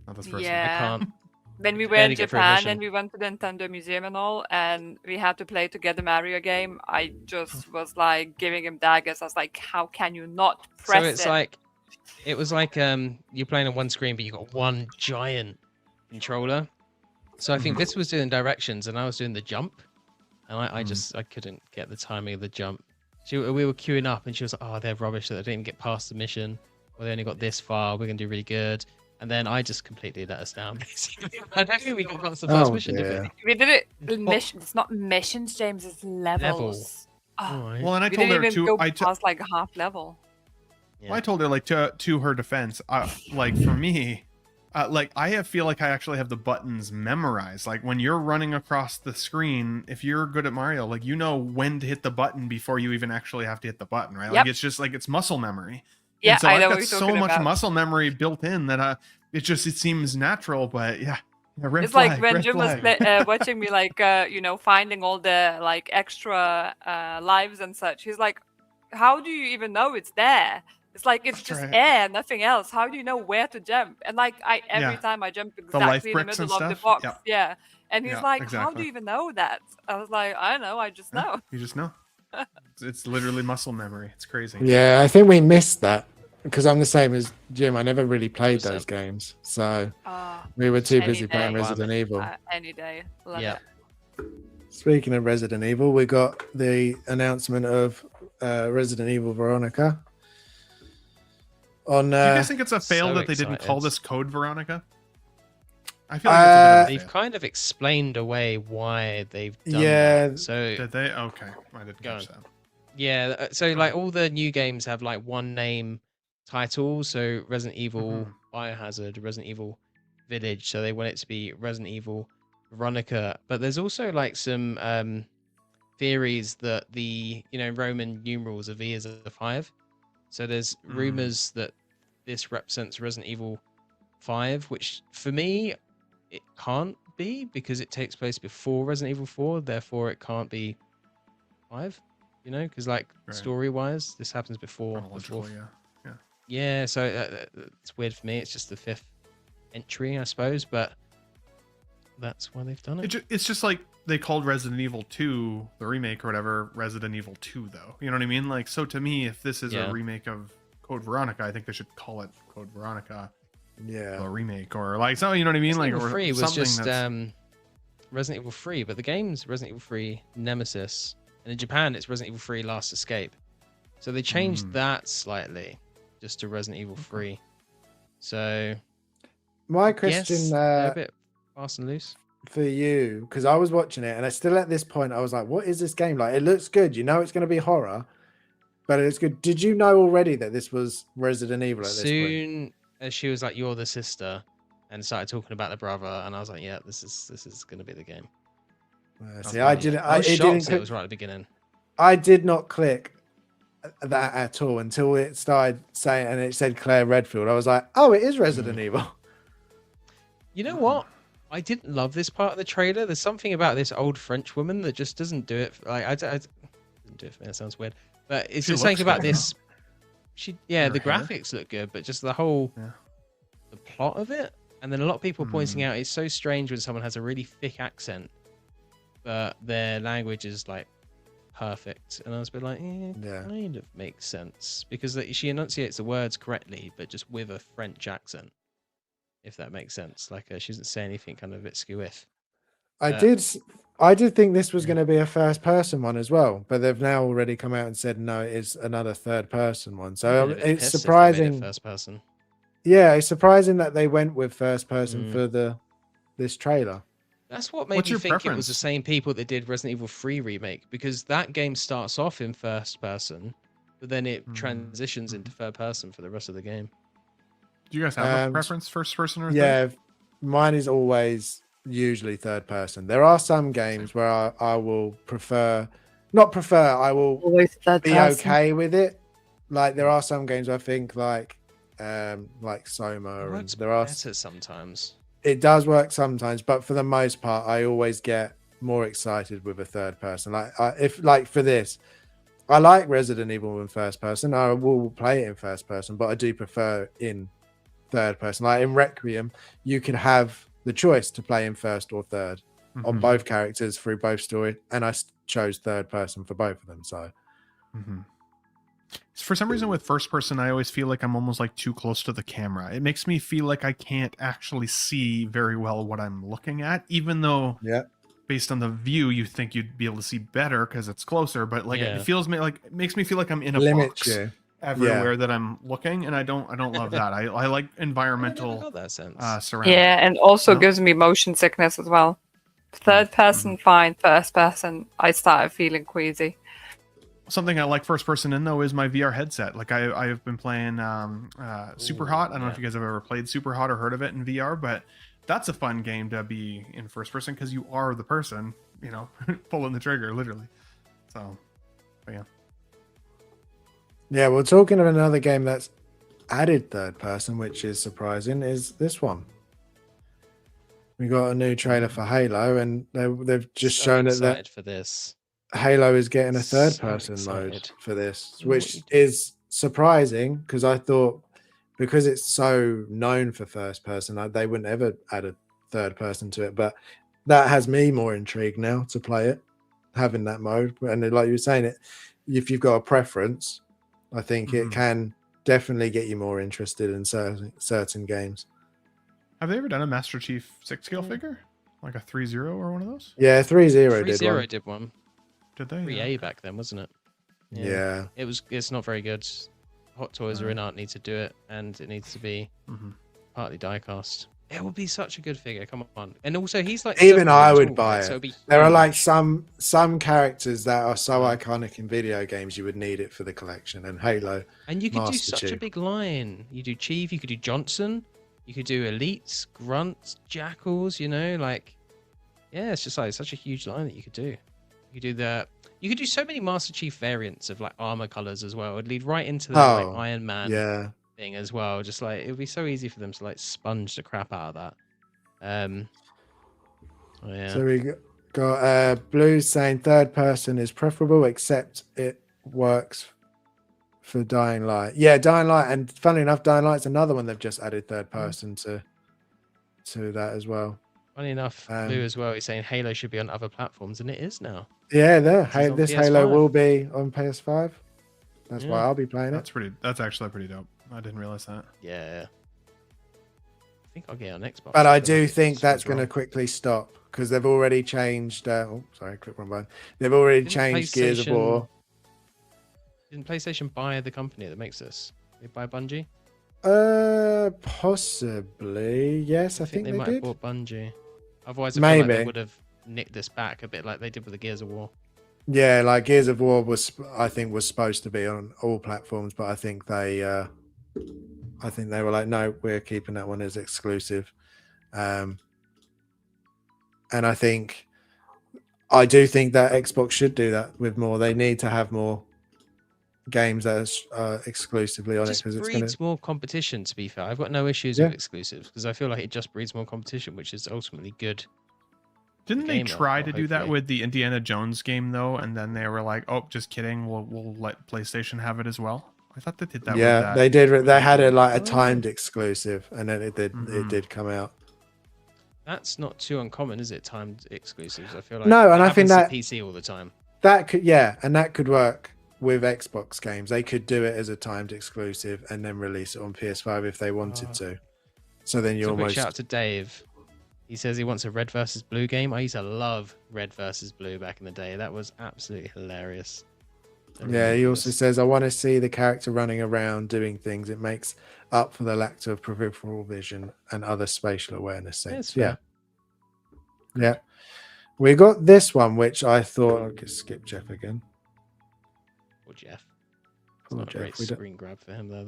not this person. Yeah. I can't. When we were barely in get Japan permission. and we went to the Nintendo Museum and all, and we had to play together Mario game, I just was like giving him daggers. I was like, how can you not press So it's it? like, it was like you're playing on one screen, but you got one giant controller. So I think this was doing directions, and I was doing the jump, and I couldn't get the timing of the jump. We were queuing up, and she was like, "Oh, they're rubbish that they didn't get past the mission, or they only got this far. We're gonna do really good." And then I just completely let us down. Basically, I don't think we got past the first Oh, mission, did dear. we? We did it. Mission. It's not missions, James. It's levels. Oh, Alright. Well, and I we told didn't her even to. go past like half level. Well, I told her like to her defense, like for me, like feel like I actually have the buttons memorized. Like when you're running across the screen, if you're good at Mario, like you know when to hit the button before you even actually have to hit the button, right? Yep. Like it's just like it's muscle memory. Yeah, And so I I've know what got you're so talking much about. muscle memory built in that it seems natural, but yeah. Red It's flag, like when red Jim was flag. watching me, like finding all the like extra lives and such. He's like, "How do you even know it's there? It's like it's That's just right. air, nothing else. How do you know where to jump?" And like every Yeah. time I jump The life exactly in the bricks and middle of the stuff. box, Yep. yeah. And he's Yeah, like, "How do exactly. you even know that?" I was like, "I don't know. I just Yeah, know." you just know. It's literally muscle memory. It's crazy. Yeah, I think we missed that because I'm the same as Jim. I never really played 100%. those games, so Ah, we were too any busy playing day. Resident Evil. Any day. Love Yeah. it. Speaking of Resident Evil, we got the announcement of Resident Evil Veronica. On Do you guys think it's a fail so that they didn't call excited. this Code Veronica? I feel like it's a bit of a They've fail. kind of explained away why they've done Yeah. that. So Did they? Okay, I didn't Go catch that. yeah, so like all the new games have like one name title. So Resident Evil Biohazard, Resident Evil Village. So they want it to be Resident Evil Veronica. But there's also like some theories that the Roman numerals of V is a 5. So there's rumors that this represents Resident Evil 5, which for me it can't be because it takes place before Resident Evil 4. Therefore, it can't be 5. Because like Right. story-wise, this happens before. Chronologically, yeah. Yeah, so it's weird for me. It's just the 5th entry, I suppose, but that's why they've done it. It's just like they called Resident Evil 2, the remake or whatever, Resident Evil 2, though. You know what I mean? Like, so to me, if this is a remake of Code Veronica, I think they should call it Code Veronica, the remake, or like, so you know what I mean? Resident Like, Evil or 3 was something just that's... Resident Evil 3, but the game's Resident Evil 3 Nemesis, and in Japan it's Resident Evil 3 Last Escape. So they changed that slightly, just to Resident Evil 3. So my question yes, they're a bit fast and loose. for you, because I was watching it and I still at this point I was like, what is this game like? It looks good, it's going to be horror, but it's good. Did you know already that this was Resident Evil at this point? Soon as she was like, "You're the sister," and started talking about the brother, and I was like, "Yeah, this is going to be the game." See, I didn't. I was it shocked didn't. that it was right at the beginning. I did not click that at all until it started saying, and it said Claire Redfield. I was like, oh, it is Resident Evil. You know what? I didn't love this part of the trailer. There's something about this old French woman that just doesn't do it. Like I doesn't do it for me. That sounds weird, but it's She just something looks about good, this. The hair. graphics look good, but just the whole the plot of it. And then a lot of people pointing out it's so strange when someone has a really thick accent, but their language is like perfect. And I was a bit like, kind of makes sense because she enunciates the words correctly, but just with a French accent, if that makes sense. Like she doesn't say anything kind of a bit skew-if. I did think this was going to be a first person one as well, but they've now already come out and said no, it's another third person one. So it's surprising. First person. Yeah, it's surprising that they went with first person for this trailer. That's what made me think it was the same people that did Resident Evil 3 remake, because that game starts off in first person, but then it transitions into third person for the rest of the game. Do you guys have a preference, first person or third? Yeah, mine is always usually third person. There are some games where I will I will Always third be person. okay with it. Like there are some games I think like Soma, and there are better sometimes. It does work sometimes, but for the most part, I always get more excited with a third person. Like for this, I like Resident Evil in first person. I will play it in first person, but I do prefer in third person. Like in Requiem, you can have the choice to play in first or third on both characters through both story, and I chose third person for both of them. So. For some reason with first person, I always feel like I'm almost like too close to the camera. It makes me feel like I can't actually see very well what I'm looking at, even though based on the view, you think you'd be able to see better because it's closer. But like it makes me feel like I'm in a box everywhere that I'm looking, and I don't love that. I like environmental surround. Yeah, and also gives me motion sickness as well. Third person, fine. First person, I started feeling queasy. something I like first person in though is my VR headset. Like I have been playing Super Ooh, Hot. I don't know yeah. if you guys have ever played Super Hot or heard of it in VR, but that's a fun game to be in first person because you are the person, you know, pulling the trigger literally. So, but yeah. Yeah, well, talking of another game that's added third person, which is surprising, is this one. We got a new trailer for Halo, and they've just So shown it that excited for this. Halo is getting a third So person mode excited. for this, You know what which you do. is surprising because I thought because it's so known for first person, they wouldn't ever add a third person to it. But that has me more intrigued now to play it, having that mode. And like you were saying, it if you've got a preference, I think it Mhm. can definitely get you more interested in certain games. Have they ever done a Master Chief 6 scale Yeah. figure? Like a 3-0 or one of those? Yeah, 3-0 did 3-0 one. did one. Did they? 3A back then, wasn't it? Yeah. It's not very good. Hot Toys or Right. InArt need to do it, and it needs to be Mhm. partly die-cast. It would be such a good figure. Come on. And also, he's like Even 7 I foot would tall, buy right? it. So it'd be There are like huge. some characters that are so Yeah. iconic in video games, you would need it for the collection. And Halo, And you could do Master such a Chief. big line. You do Chief, you could do Johnson, you could do Elites, Grunts, Jackals, you know, like, yeah, it's just like such a huge line that you could do. You could do so many Master Chief variants of like armor colors as well. It'd lead right into their like Oh, Iron Man yeah. thing as well. Just like it would be so easy for them to like sponge the crap out of that. Oh yeah. So we got Blue saying third person is preferable, except it works for Dying Light. Yeah, Dying Light, and funnily enough, Dying Light's another one they've just added third person to that as well. Funny enough, Blue as well. He's saying Halo should be on other platforms, and it is now. Yeah, on this Halo PS5. will be on PS5. That's why Yeah. I'll be playing it. That's actually pretty dope. I didn't realize that. Yeah. I think I'll get on Xbox. But I because do like think PS5 that's going to ROM. quickly stop because they've already changed. Oh, sorry, click wrong button. They've already Didn't changed Gears of War. Didn't PlayStation buy the company that makes this? They buy Bungie? Possibly. Yes, I think they they might did. have bought Bungie. Otherwise, I feel like they Maybe. would have nicked this back a bit like they did with the Gears of War. Yeah, like Gears of War I think was supposed to be on all platforms, but I think they were like, no, we're keeping that one as exclusive. And I do think that Xbox should do that with more. They need to have more games that are exclusively on it Just because it's going breeds to. more competition, to be fair. I've got no issues Yeah. with exclusives because I feel like it just breeds more competition, which is ultimately good. Didn't they gamer, try well, to do that hopefully. with the Indiana Jones game though? And then they were like, "Oh, just kidding. We'll let PlayStation have it as well." I thought they did that. with Yeah, that. they did. They had a Oh. timed exclusive, and then it Mhm. did come out. That's not too uncommon, is it? Timed exclusives. I feel like No, and that I think happens to that PC all the time. that could work with Xbox games. They could do it as a timed exclusive and then release it on PS5 if they wanted to. So then you So a quick almost shout out to Dave. He says he wants a red versus blue game. I used to love red versus blue back in the day. That was absolutely hilarious. Yeah, he also says, I want to see the character running around doing things. It makes up for the lack of peripheral vision and other spatial awareness sense. Yeah. Yeah. We got this one, which I thought I could skip Jeff again. Or Jeff. It's Poor not a Jeff, great we don't- screen grab for him there,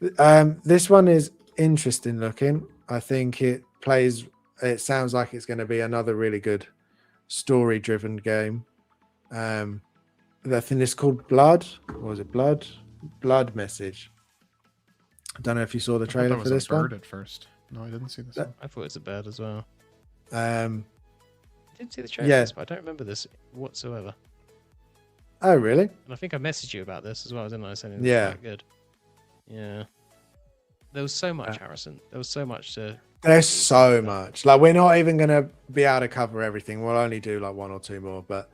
though. This one is interesting looking. I think it sounds like it's going to be another really good story driven game. I think it's called Blood. What was it? Blood Message. I don't know if you saw the I thought trailer that for was a this bird one. at first. No, I didn't see this one. I thought it was a bird as well. I I didn't see the trailer yeah. for this, but I don't remember this whatsoever. Oh, really? And I think I messaged you about this as well, didn't I? Saying it was Yeah. quite good. Yeah. There was so much, Harrison. There was so much to. There's so much. Like, we're not even going to be able to cover everything. We'll only do like one or two more. But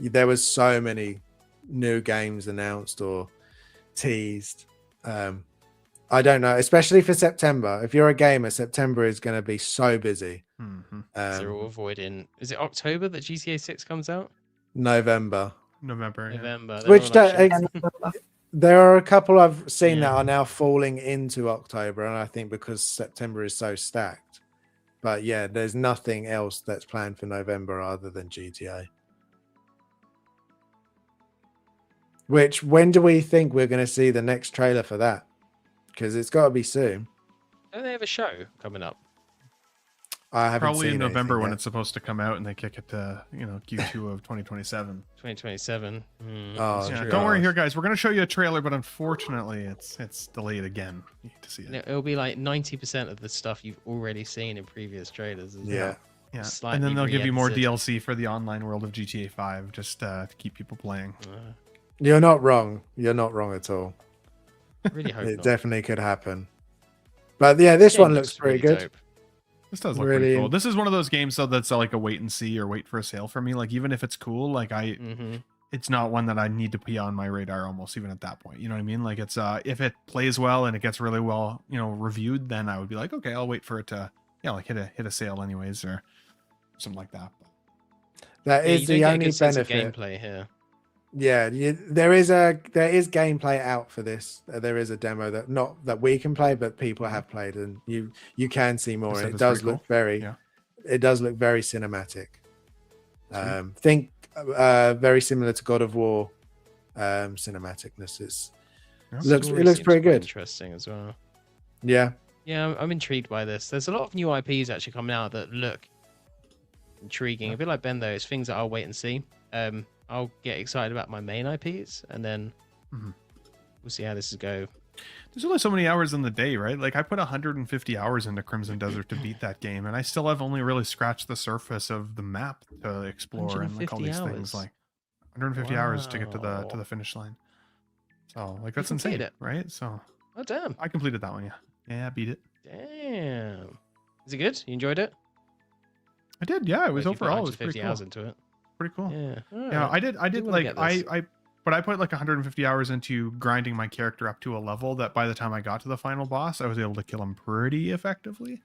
there was so many new games announced or teased. I don't know, especially for September. If you're a gamer, September is going to be so busy. Mm-hmm. They're all avoiding. Is it October that GTA 6 comes out? November. November. Yeah. November. Which there are a couple I've seen Yeah. that are now falling into October, and I think because September is so stacked. But yeah, there's nothing else that's planned for November other than GTA. Which, when do we think we're going to see the next trailer for that? Because it's got to be soon. Don't they have a show coming up? I haven't Probably seen in November anything when yet. it's supposed to come out, and they kick it to Q2 of 2027. 2027. Oh, that's Yeah, true. don't worry here, guys. We're gonna show you a trailer, but unfortunately, it's delayed again. You need to see it. It'll be like 90% of the stuff you've already seen in previous trailers. As Yeah. well. Yeah, Slightly and then they'll give you more re-edited. DLC for the online world of GTA 5, just to keep people playing. You're not wrong. You're not wrong at all. Really hope It not. definitely could happen. But yeah, this Game one looks pretty really good. dope. This does look Really pretty cool. in- This is one of those games though that's like a wait and see or wait for a sale for me. Like even if it's cool, like it's not one that I need to be on my radar almost even at that point. You know what I mean? Like it's if it plays well and it gets really well, reviewed, then I would be like, okay, I'll wait for it to like hit a sale anyways or something like that. That Yeah, is you don't the get a only good sense of benefit. gameplay here. Yeah, there is gameplay out for this. There is a demo that not that we can play, but people have played, and you can see more. said And it it's does pretty look cool. very, Yeah. it does look very cinematic. Sweet. Think very similar to God of War cinematicness. Yeah. It looks Story pretty seems quite good. Interesting as well. Yeah, Yeah, I'm intrigued by this. There's a lot of new IPs actually coming out that look intriguing. A bit like Ben though, it's things that I'll wait and see. I'll get excited about my main IPs, and then we'll see how this is go. There's only so many hours in the day, right? Like I put 150 hours into Crimson Desert to beat that game, and I still have only really scratched the surface of the map to explore and like all 150 these hours. things. Like 150 hours to get to Wow. the finish line. So like that's completed insane, it? right? So Oh damn! I completed that one. Yeah, I beat it. Damn. Is it good? You enjoyed it? I did. Yeah, it was Like, you put overall it was 150 pretty cool. hours into it. Pretty cool. Yeah. Yeah, I did wanna like get this. but I put like 150 hours into grinding my character up to a level that by the time I got to the final boss, I was able to kill him pretty effectively.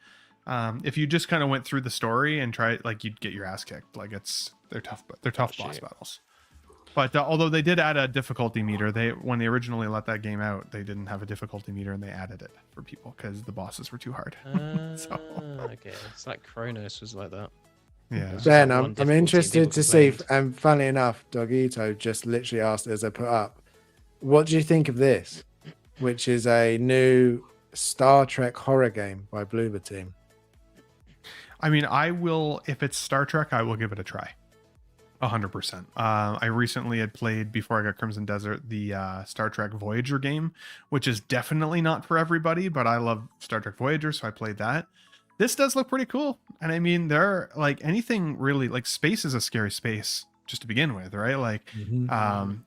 If you just kind of went through the story and tried, like you'd get your ass kicked. Like they're tough boss shit. battles. But although they did add a difficulty meter, when they originally let that game out, they didn't have a difficulty meter and they added it for people because the bosses were too hard. Okay, it's like Kronos was like that. Yeah. It's just Ben, like one I'm difficulty and interested people to see. complained. And funnily enough, Dogito just literally asked as I put up, "What do you think of this?" Which is a new Star Trek horror game by Bloober Team. I mean, I will, if it's Star Trek, I will give it a try. 100%. I recently had played, before I got Crimson Desert, the Star Trek Voyager game, which is definitely not for everybody, but I love Star Trek Voyager, so I played that. This does look pretty cool. And I mean, there are like anything really, like space is a scary space just to begin with, right? Like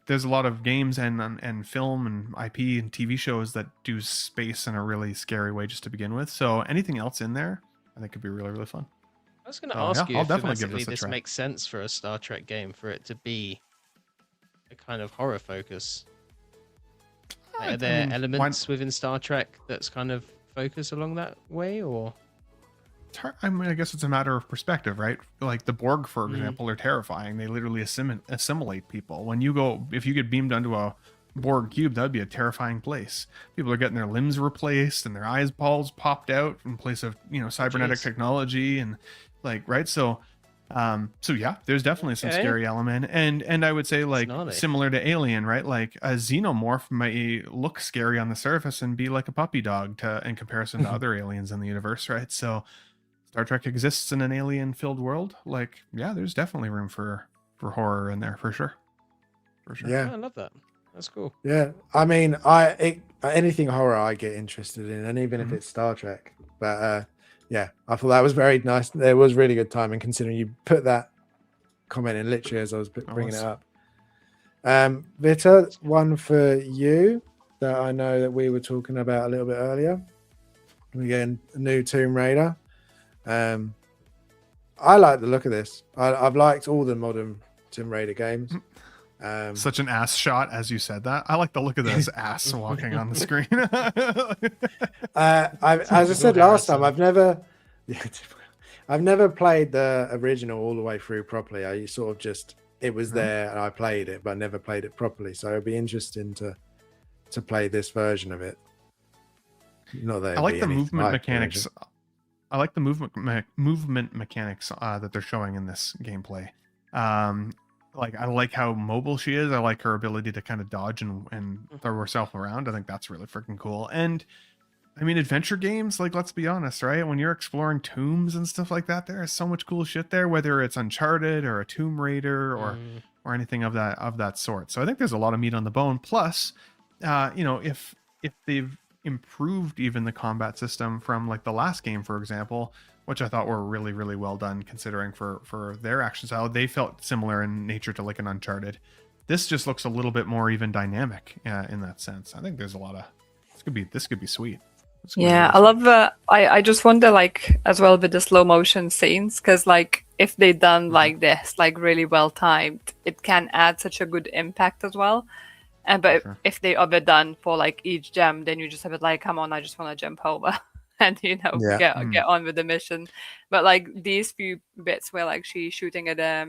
there's a lot of games and film and IP and TV shows that do space in a really scary way just to begin with. So anything else in there, I think could be really, really fun. I was going to Oh, ask yeah, you I'll if definitely give thematically this a this try. makes sense for a Star Trek game, for it to be a kind of horror focus. Like, are there elements within Star Trek that's kind of focus along that way, or? I mean, I guess it's a matter of perspective, right? Like the Borg, for example, are terrifying. They literally assimilate people. If you get beamed onto a Borg cube, that'd be a terrifying place. People are getting their limbs replaced and their eyeballs popped out in place of, cybernetic technology and like, right? So yeah, there's definitely some scary element. And I would say like similar to Alien, right? Like a xenomorph may look scary on the surface and be like a puppy dog in comparison to other aliens in the universe, right? So Star Trek exists in an alien-filled world. Like, yeah, there's definitely room for horror in there for sure. For sure. Yeah, I love that. That's cool. Yeah, I mean, anything horror I get interested in, and even if it's Star Trek. But yeah, I thought that was very nice. There was really good timing considering you put that comment in literally as I was bringing it up. Vita, one for you that I know that we were talking about a little bit earlier. We're getting a new Tomb Raider. I like the look of this. I've liked all the modern Tomb Raider games. Such an ass shot as you said that. I like the look of this ass walking on the screen. As I said last time, I've never played the original all the way through properly. I sort of just, it was there and I played it, but never played it properly. So it'd be interesting to play this version of it. Not that I like the movement mechanics. I like the movement mechanics that they're showing in this gameplay. like I like how mobile she is. I like her ability to kind of dodge and throw herself around. I think that's really freaking cool. And I mean, adventure games, like, let's be honest, right? When you're exploring tombs and stuff like that, there is so much cool shit there, whether it's Uncharted or a Tomb Raider or anything of that sort. So I think there's a lot of meat on the bone. Plus, you know, if they've improved even the combat system from like the last game, for example, which I thought were really, really well done considering for their action style, they felt similar in nature to like an Uncharted. This just looks a little bit more even dynamic in that sense. I think there's a lot of this could be sweet. Yeah, I love I just wonder, like, as well with the slow motion scenes, because like if they done like this, like really well timed, it can add such a good impact as well. And but if they overdone for like each gem, then you just have it like, come on, I just want to jump over and get on with the mission. But like these few bits where like she's shooting at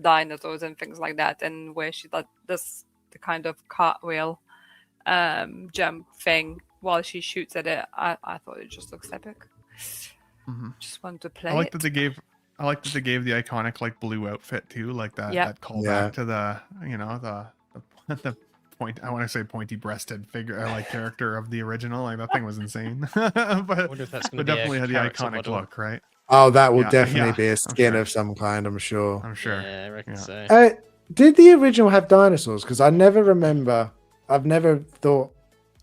dinosaurs and things like that, and where she does the kind of cartwheel jump thing while she shoots at it, I thought it just looks epic. Just want to play. I like that they gave the iconic like blue outfit too, like that callback to the the point. I want to say pointy breasted figure like character of the original. Like that thing was insane. But I wonder if that's going to definitely had the iconic look, right? Oh, that will definitely be a skin of some kind. I'm sure. Yeah, I reckon so. Did the original have dinosaurs? Because I never remember. I've never thought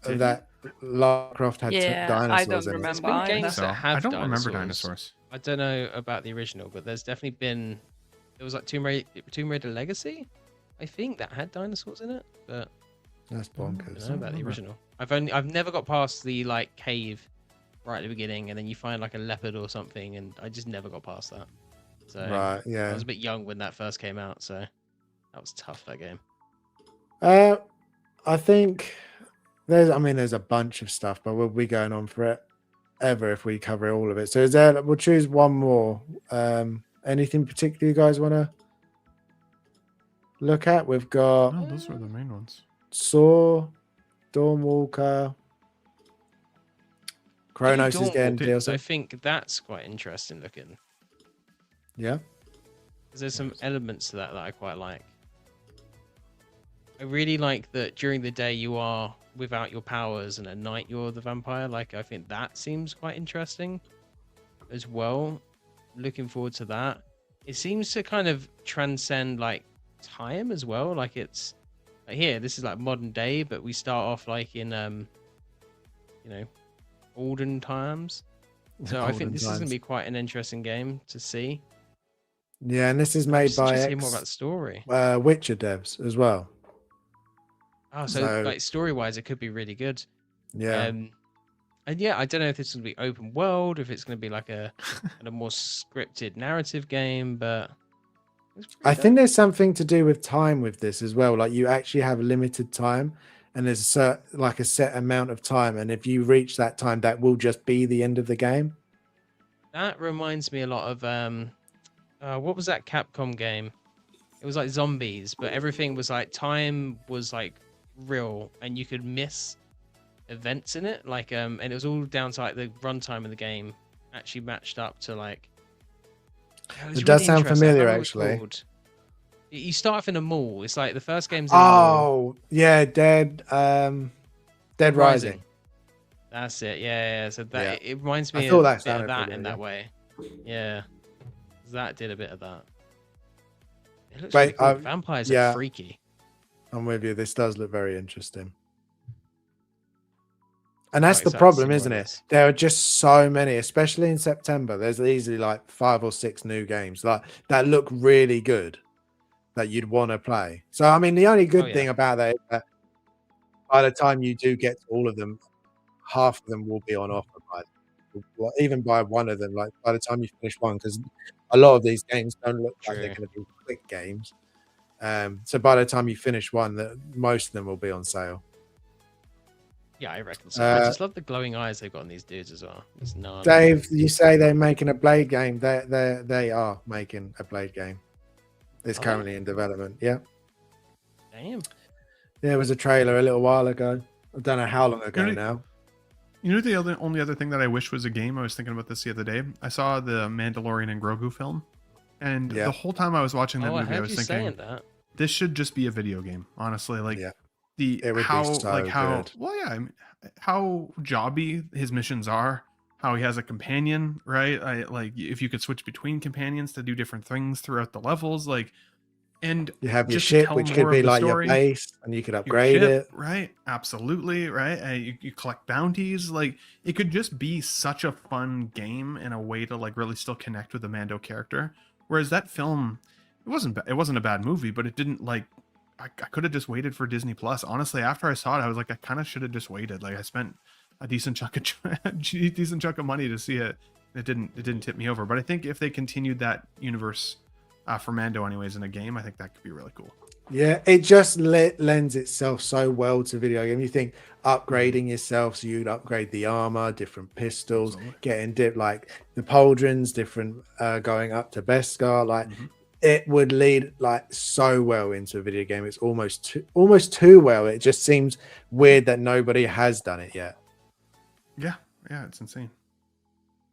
that Lara Croft had dinosaurs. I don't in remember. There's been games that have I don't dinosaurs. remember dinosaurs. I don't know about the original, but there's definitely been. It was like Tomb Raider Legacy, I think, that had dinosaurs in it. But that's bonkers. I don't know about the original. I've never got past the like cave right at the beginning, and then you find like a leopard or something, and I just never got past that. So right, yeah. I was a bit young when that first came out, so that was tough, that game. I think there's a bunch of stuff, but we'll be going on forever if we cover all of it. So we'll choose one more. Anything particular you guys want to look at? We've got those were the main ones. Saw, Dawnwalker, Chronos is getting DLC. I think that's quite interesting looking. Yeah. Because there's some elements to that I quite like. I really like that during the day you are without your powers, and at night you're the vampire. Like, I think that seems quite interesting as well. Looking forward to that. It seems to kind of transcend like time as well. Like, it's like here, this is like modern day, but we start off like in olden times. So I think this is gonna be quite an interesting game to see. Yeah, and this is made by just hear more about the story. Witcher devs as well. Oh, so like story-wise, it could be really good. Yeah. And yeah, I don't know if it's going to be open world, if it's going to be like a more scripted narrative game, but I think there's something to do with time with this as well. Like, you actually have limited time, and there's a set amount of time, and if you reach that time, that will just be the end of the game. That reminds me a lot of what was that Capcom game? It was like zombies, but everything was like time was like real, and you could miss events in it, like and it was all down to like the runtime of the game actually matched up to like. It does sound familiar, actually. You start off in a mall. It's like the first game's. Yeah, Dead Rising. That's it. Yeah. So that it reminds me of that in that way. Yeah, that did a bit of that. It looks really cool. Vampires are freaky. I'm with you. This does look very interesting. And that's the problem, isn't it? There are just so many, especially in September. There's easily like 5 or 6 new games that look really good that you'd want to play. So, I mean, the only good thing about that is that by the time you do get to all of them, half of them will be on offer even by one of them. Like, by the time you finish one, because a lot of these games don't look like they're going to be quick games. So by the time you finish one, most of them will be on sale. Yeah, I reckon so. I just love the glowing eyes they've got on these dudes as well. Dave, you say they're making a Blade game. They are making a Blade game. It's currently in development. Yeah. Damn. There was a trailer a little while ago. I don't know how long ago now. You know, the only other thing that I wish was a game, I was thinking about this the other day. I saw the Mandalorian and Grogu film. And the whole time I was watching that movie, I was thinking, this should just be a video game, honestly. Like Yeah. the It would be how so like how good. well yeah, I mean, how jobby his missions are, how he has a companion, right? Like if you could switch between companions to do different things throughout the levels, like, and You have your just to ship, tell which more could of be the like your story. base, and you could Your upgrade ship, it. right? Absolutely, right? You collect bounties. Like it could just be such a fun game in a way to like really still connect with the Mando character. Whereas that film, it wasn't a bad movie, but it didn't like. I could have just waited for Disney Plus. Honestly, after I saw it, I was like, I kind of should have just waited. Like I spent a decent chunk of money to see it. It didn't tip me over. But I think if they continued that universe for Mando, anyways, in a game, I think that could be really cool. Yeah, it just lends itself so well to video game. You think upgrading yourself, so you'd upgrade the armor, different pistols, Absolutely. getting like the pauldrons, different going up to Beskar. Like Mhm. it would lead like so well into a video game. It's almost too well. It just seems weird that nobody has done it yet. Yeah, it's insane.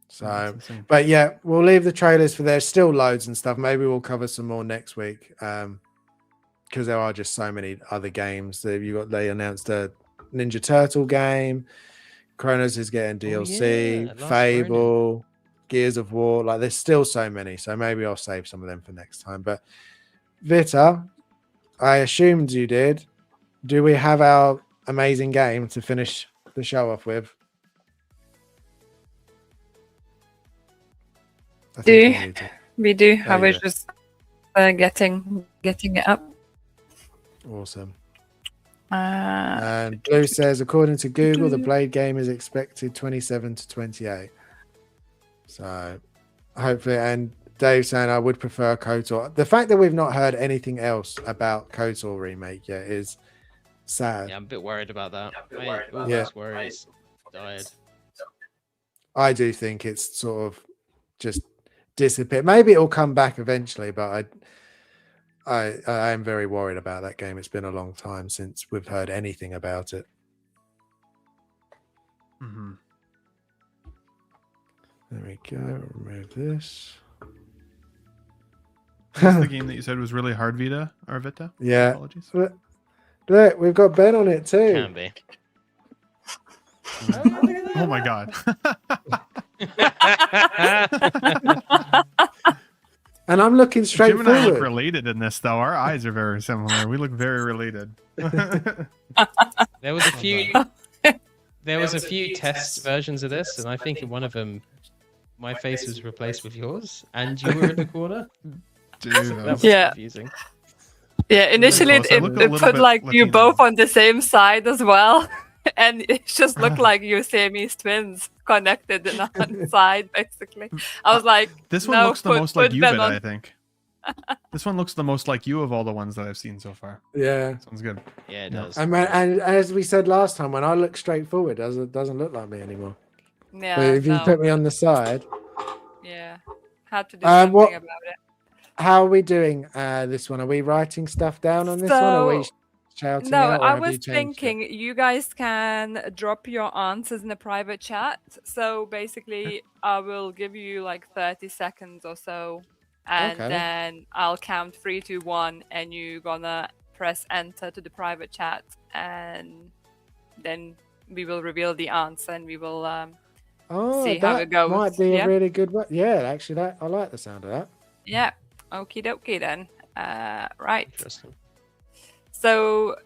So, That's insane. but yeah, we'll leave the trailers for there. Still loads and stuff. Maybe we'll cover some more next week. Because there are just so many other games. They announced a Ninja Turtle game. Kronos is getting DLC. yeah, Last Fable, Gears of War. Like there's still so many. So maybe I'll save some of them for next time. But Vita, I assumed you did. Do we have our amazing game to finish the show off with? I Do think I need to. we do. I you was go. just getting it up. Awesome. Uh, And Blue says, according to Google, the Blade game is expected 27 to 28. So hopefully, and Dave saying I would prefer KOTOR. The fact that we've not heard anything else about KOTOR remake yet is sad. Yeah, I'm a bit worried about that. All Yeah. those worries died. I do think it's sort of just disappeared. Maybe it'll come back eventually, but I am very worried about that game. It's been a long time since we've heard anything about it. Mm-hmm. There we go. Remove this. That's the game that you said was really hard, Vita or Vita. Yeah. Apologies. Look, we've got Ben on it too. Can be. Oh my god. And I'm looking straight Jim and I look forward. related in this, though. Our eyes are very similar. We look very related. There was a few. There was a few test versions of this, and I think in one of them, my face was replaced with yours, and you were in the corner. Dude, That was Yeah. confusing. Yeah, initially close. I look a it little put bit like you Latino. both on the same side as well. And it just looked like you Siamese twins connected in one side, basically. I was like, This one no, looks the most like you, Ben Bit, on. I think. This one looks the most like you of all the ones that I've seen so far. Yeah. Sounds good. Yeah, it Yeah. does. And as we said last time, when I look straight forward, it doesn't look like me anymore. Yeah, But if you no, put me on the side, yeah, had to do something what- about it. how are we doing this one? Are we writing stuff down on this one? Or are we So- shouting No, out? Or I have you was changed it? thinking you guys can drop your answers in a private chat. So basically, I will give you like 30 seconds or so, and Okay. then I'll count 3, 2, 1, and you're gonna press enter to the private chat, and then we will reveal the answer, and we will Oh, see how that it goes, might be yeah? a really good one. Yeah, actually, I like the sound of that. yeah. Okie dokie then. Right. Interesting. So,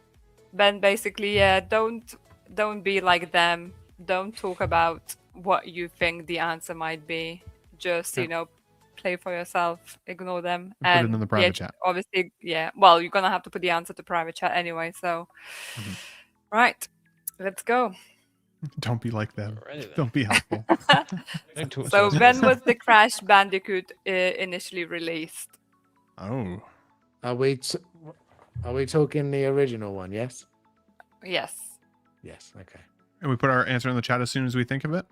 Ben, basically, don't be like them. Don't talk about what you think the answer might be. Just Yeah. play for yourself. Ignore them. And put it in the private chat. Obviously, yeah. Well, you're gonna have to put the answer to private chat anyway. So, Mhm. right, let's go. Don't be like them. Alrighty then. Don't be helpful. Don't talk to So, us. when was the Crash Bandicoot initially released? Oh. Are we talking the original one? Yes. Yes. Yes. Okay. And we put our answer in the chat as soon as we think of it.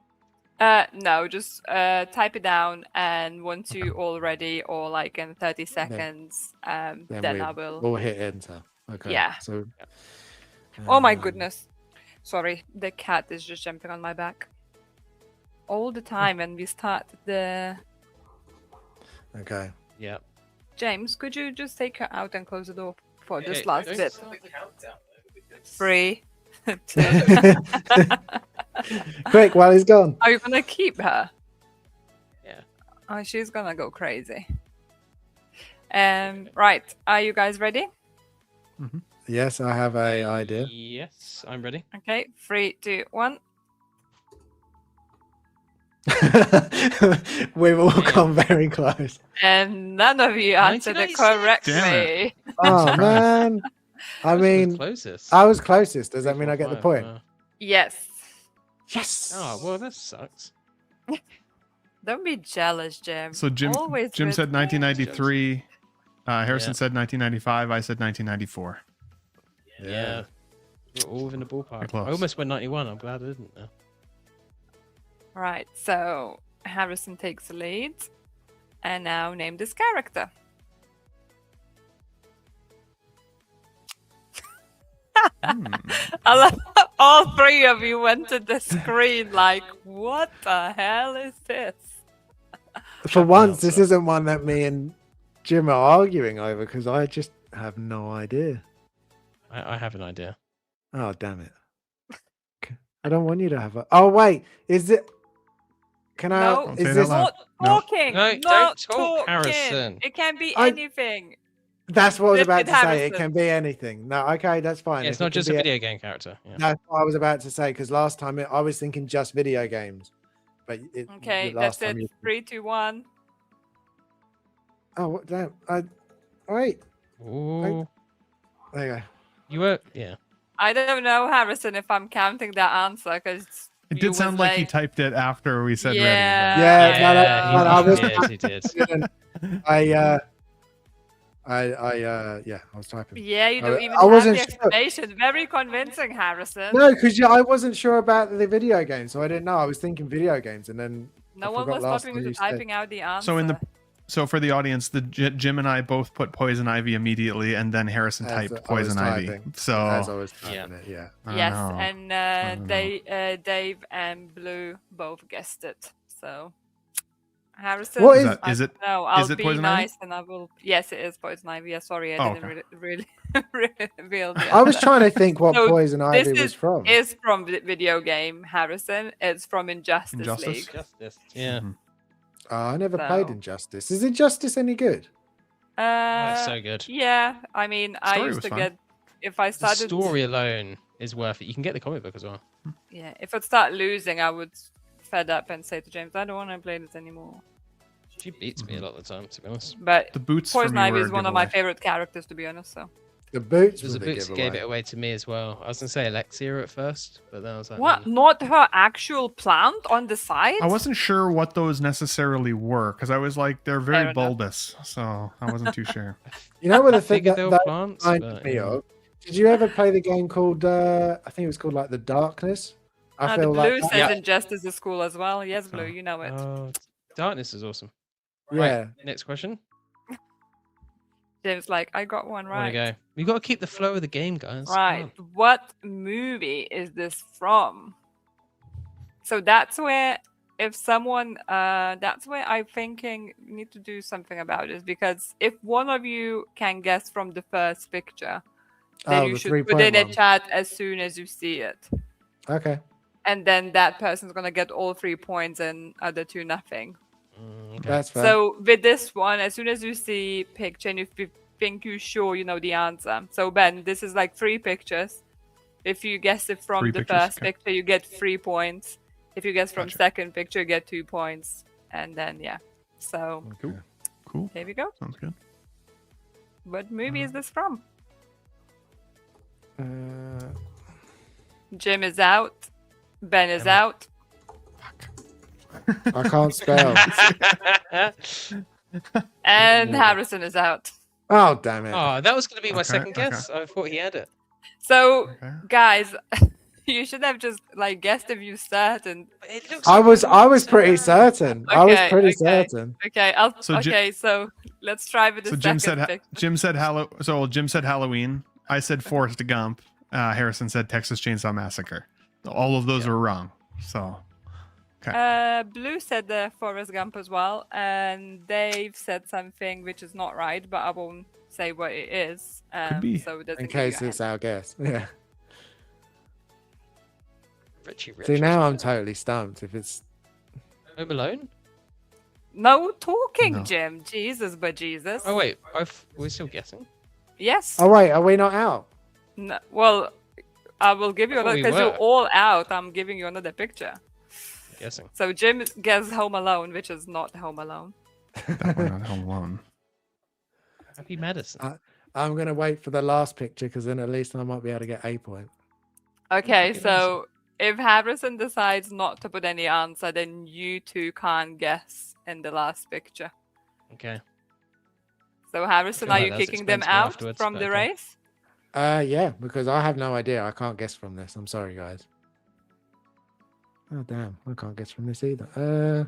No, just type it down, and once you all ready, or like in 30 seconds, then I will. We'll hit enter. Okay. Yeah. So. Oh my um, goodness. Sorry, the cat is just jumping on my back. All the time when we start the... Okay. Yeah. James, could you just take her out and close the door for this Okay, last don't bit. start the countdown, though. 3, 2. Quick, while he's gone. Are you gonna keep her? Yeah. Oh, she's gonna go crazy. Right. Are you guys ready? Yes, I have a idea. Yes, I'm ready. Okay. 3, 2, 1. We've all Damn. come very close. And none of you answered it 1996. correctly. Oh surprised. man. I was the mean, closest. I was closest. Does that 3, mean 4, I get the 5, point? Yes. Yes. Oh, well, that sucks. Don't be jealous, Jim. So Jim Always Jim with said me. 1993. Harrison Yeah. said 1995. I said 1994. Yeah. We're all within the ballpark. close. I almost went 91. I'm glad I didn't. Right. So Harrison takes the lead. And now name this character. I love how all three of you went to the screen like, what the hell is this? For Shut once, up, this sir. isn't one that me and Jim are arguing over because I just have no idea. I have an idea. Oh, damn it. I don't want you to have a. Oh, wait. Is it. Can I. No, Don't say Is that this. loud. not No. talking. No, not don't talk, talking. Harrison. It can be I- anything. That's what I was Lift about it, to say. It Harrison. can be anything. No, okay, that's fine. Yeah, If it's it not can just a be video game character. Yeah. That's what I was about to say because last time I was thinking just video games. But Okay, last that's time it. 3, 2, 1. Oh, what damn. Wait. Ooh. There you go. You were. Yeah. I don't know, Harrison, if I'm counting that answer because It did sound like he typed it after we said Yeah. ready. Yeah, no, Yeah, I he was. did. He did. Yeah, I was typing. Yeah, you don't even I have wasn't the sure. explanation. Very convincing, Harrison. No, because I wasn't sure about the video game, so I didn't know. I was thinking video games, and then No I one forgot was last stopping time you you to said- typing out the answer. So for the audience, Jim and I both put Poison Ivy immediately, and then Harrison As typed I was Poison Ivy. typing. So as I was typing Yeah. it, yeah. I don't Yes, know. and don't know. Dave and Blue both guessed it. So, Harrison, What Is is- that- is it- No, I'll is it be Poison Ivy? nice and I will. Yes, it is Poison Ivy. Yeah, sorry, I Oh, didn't okay. really reveal the I was answer. trying to think what So Poison Ivy this was from. Is from the video game, Harrison. It's from Injustice Injustice? League. Justice. Yeah. Mhm. Oh, I never played So- Injustice. Is Injustice any good? Oh, it's so good. Yeah, I mean, I Story used was to fun. get if I The started story alone is worth it. You can get the comic book as well. Yeah, if I'd start losing, I would fed up and say to James, I don't want to play this anymore. She beats me a lot of the time, to be honest. But The boots for Poison me Ivy were is a one of my giveaway. favorite characters, to be honest. So The boots It was were the the boots that giveaway. gave it away to me as well. I was gonna say Alexia at first, but then I was like, what? Not her actual plant on the side? I wasn't sure what those necessarily were because I was like, they're Fair very enough. bulbous, so I wasn't too sure. You know what the thing figured that, they were that plants. reminded But, me yeah. of? Did you ever play the game called? I think it was called like The Darkness. I the feel blue like says that- Injustice is cool as well. Yes, Blue, Oh. you know it. Oh, Darkness is awesome. yeah. Right, next question. James, like, I got one I want right. to go. We got to keep the flow of the game, guys. Come Right. on. What movie is this from? So that's where, if someone, that's where I'm thinking we need to do something about this because if one of you can guess from the first picture, then Oh, you the should put 3-point in a one. chat as soon as you see it. Okay. And then that person's gonna get all 3 points and other two nothing. Okay. That's fair. So with this one, as soon as you see picture and if you think you're sure you know the answer. So Ben, this is like 3 pictures. If you guess it from 3 the pictures, first okay. picture, you get 3 points. If you guess from Gotcha. second picture, you get 2 points. And then yeah. So Cool. Cool. here we go. Sounds good. What movie is this from? Uh, Jim is out. Ben is Damn it. out. I can't spell. And Harrison is out. Oh damn it! Oh, that was going to be my Okay, second okay. guess. I thought he had it. So Okay. guys, you should have just like guessed if you certain. But it looks I like was Poison pretty Ivy. certain. I was Okay, pretty okay. certain. Okay, So Jim- okay, so let's try with the So second Jim said picture. Jim said Halloween. I said Forrest Gump. Harrison said Texas Chainsaw Massacre. All of those were wrong. So Blue said the Forrest Gump as well, and Dave said something which is not right, but I won't say what it is. be. So it doesn't In give you case a it's hint. our guess. Yeah. Richie Rich. See, was now I'm it? totally stumped. If it's Home Alone? No talking, No. Jim. Jesus, but Jesus. Oh wait, we're still guessing. Yes. oh wait, are we not out? No, well, I will give you I thought another we because you're were. all out. I'm giving you another picture. Guessing. So Jim guessed Home Alone, which is not Home Alone. Definitely not Home Alone. Happy Madison. I'm gonna wait for the last picture because then at least I might be able to get a point. Okay, good so if Harrison decides not to put any answer, then you two can't guess in the last picture. Okay. So Harrison, feel are like you that's kicking them expensive out afterwards, from but the okay. race? Yeah, because I have no idea. I can't guess from this. I'm sorry, guys. Oh damn, I can't guess from this either.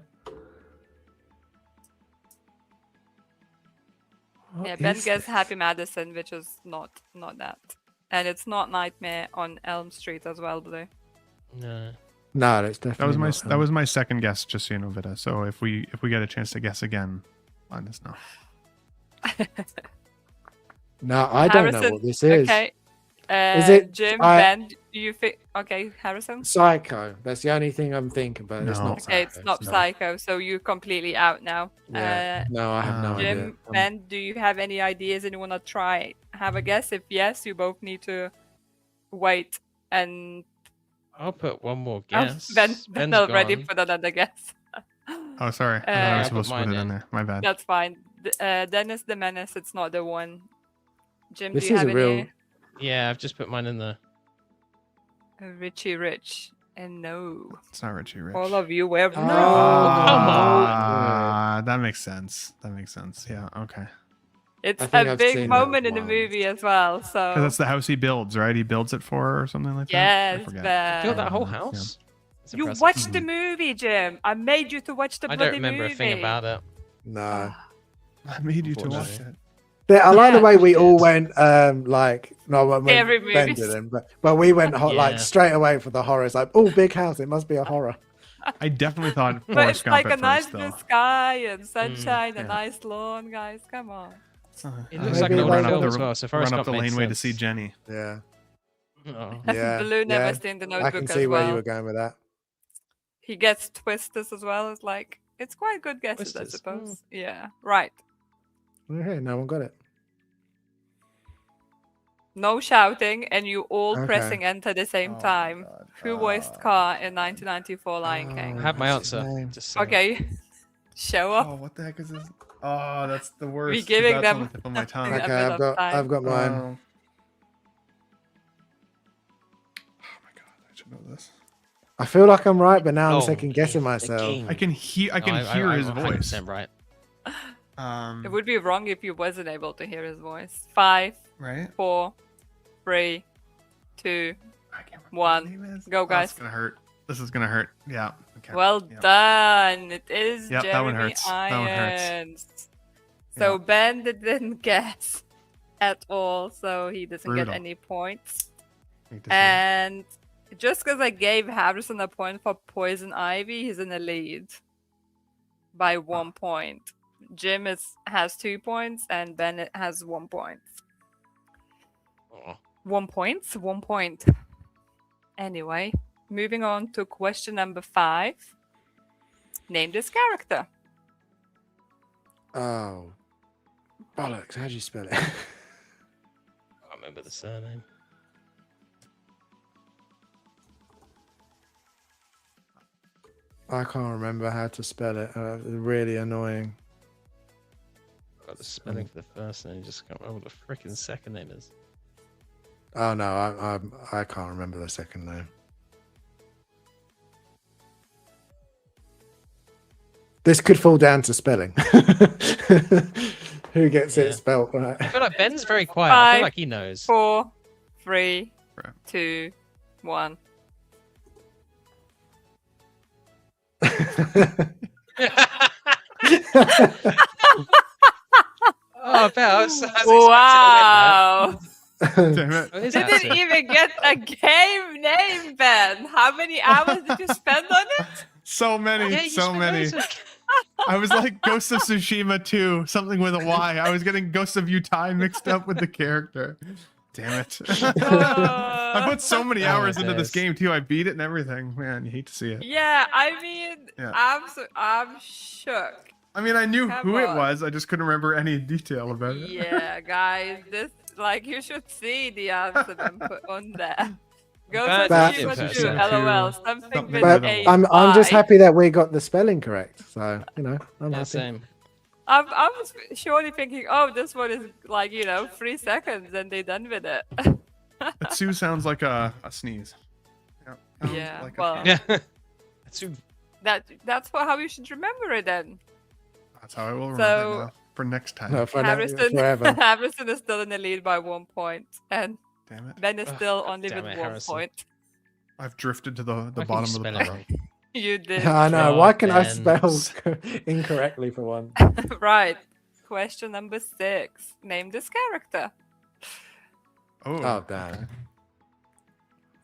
What Yeah, Ben is guessed this? Happy Madison, which is not that. And it's not Nightmare on Elm Street as well, Blue. No. No, that's definitely That was my not, that was my second guess, just so you know, Vita. So if we get a chance to guess again, let us know. No, I don't know Harrison, what this is. Okay. it- Jim, I- Ben, do you think? Okay, Harrison. Psycho. That's the only thing I'm thinking, but it's No. not. Okay, it's Psycho, not so- Psycho, so you're completely out now. Yeah. No, I have no idea. Jim, Ben, do you have any ideas and you want to try? Have a guess? If yes, you both need to wait and I'll put one more oh, guess. Ben Ben's already gone. put another guess. Oh, sorry. I thought I Yeah, I was put supposed to put mine it in in. there. My bad. That's fine. Dennis the Menace, it's not the one. Jim, This do you is have a real. any? Yeah, I've just put mine in there. Richie Rich. And no. It's not Richie Rich. All of you were Oh, come no. Ah, that makes sense. That makes sense. Yeah. Okay. It's I think a I've big seen that moment in the once. movie as well. Because So that's the house he builds, right? He builds it for her or something like that. I yes, forget. Built that Ben. whole Yeah. house? That's You impressive. watched the movie, Jim. I made you to watch the I bloody don't remember movie. a thing about it. No. Ah, I made you to watch Unfortunately. it. I like the Yeah. way we all Yes. went like no when Scary Ben movies. didn't, but we went like Yeah. straight away for the horror. It's like, oh, big house, it must be a horror. I definitely thought But Forrest it's Gump like a at nice first, blue though. sky and sunshine, yeah. a nice lawn, guys. Come on. It looks like Maybe an like old film the- as well, so run Forrest up Gump the made laneway to see sense. Jenny. Yeah, Oh. yeah. Blue never yeah. seen the I Notebook can as see where you well. were going with that. He gets Twisters as well. It's like it's quite good guesses, I Twisters, suppose. Yeah. Right. Okay, no one got it. No shouting, and you all Okay. pressing enter the same Oh my time. God. Who voiced Car in 1994 Lion Oh. King? I have my What's his answer. name? Just saying. Okay. Show up. Oh, what the heck is this? Oh, that's the worst. 'cause giving that's them on the tip of my tongue. a Okay, bit I've of got time. mine. Oh my god, I should know this. I feel like I'm right, but now I'm Oh, second guessing the myself. king. I can hear. I No, can hear his I'm voice. 100% right. It would be wrong if you wasn't able to hear his voice. 5, Right. 4, 3, 2. I can't remember One. what his name is. Go, Oh, guys. it's gonna hurt. This is gonna hurt. Yeah. Okay. Well Yep. done. It is Yep, that one Jeremy hurts. That one hurts. Irons. So Yeah. Ben didn't guess at all, so he doesn't Brutal. get any points. Hate to see it. And just because I gave Harrison a point for Poison Ivy, he's in the lead by 1 point. Jim has 2 points, and Ben has 1 point. Oh. 1 point? 1 point. Anyway, moving on to question number 5. Name this character. Oh, bollocks! How do you spell it? I can't remember the surname. I can't remember how to spell it. Really annoying. Got the spelling for the first name, just can't remember what the freaking second name is. Oh no, I can't remember the second name. This could fall down to spelling. Who gets Yeah. it spelled right? I feel like Ben's very quiet. I feel 5, like he knows. 4, 3, Right. 2, 1. Oh, I bet. I was Wow! Damn it. What is Didn't that? even get a game name, Ben. How many hours did you spend on it? So many. Yeah, you so spent many. loads of- I was like Ghost of Tsushima 2, something with a Y. I was getting Ghost of Utah mixed up with the character. Damn it. I put so many hours into this game too. I beat it and everything. Man, you hate to see it. Yeah, I mean, Yeah. I'm shook. I mean, I knew Come who it on. was. I just couldn't remember any detail about it. Yeah, guys, this like you should see the answer then put on there. Go Bad to But- Tsushima 2, Tsushima 2, LOL. something Something with with But a- I'm just A-Y. happy that we got the spelling correct. So I'm Yeah, happy. same. I was surely thinking, oh, this one is like 3 seconds and they done with it. But Sue sounds like a sneeze. Sounds Yeah, like a- well- Yeah. That's That's how you should remember it then. That's how I will remember So- it now for next time. No, for Harrison, forever. Harrison is still in the lead by 1 point, and Damn it. Ben is Ugh, still only damn with it, 1 Harrison. point. I've drifted to the Why can you bottom of the spell it pile. wrong? You did. I know. Oh, Why can I Ben. spell incorrectly for one? Right. Question number 6. Name this character. Oh, damn.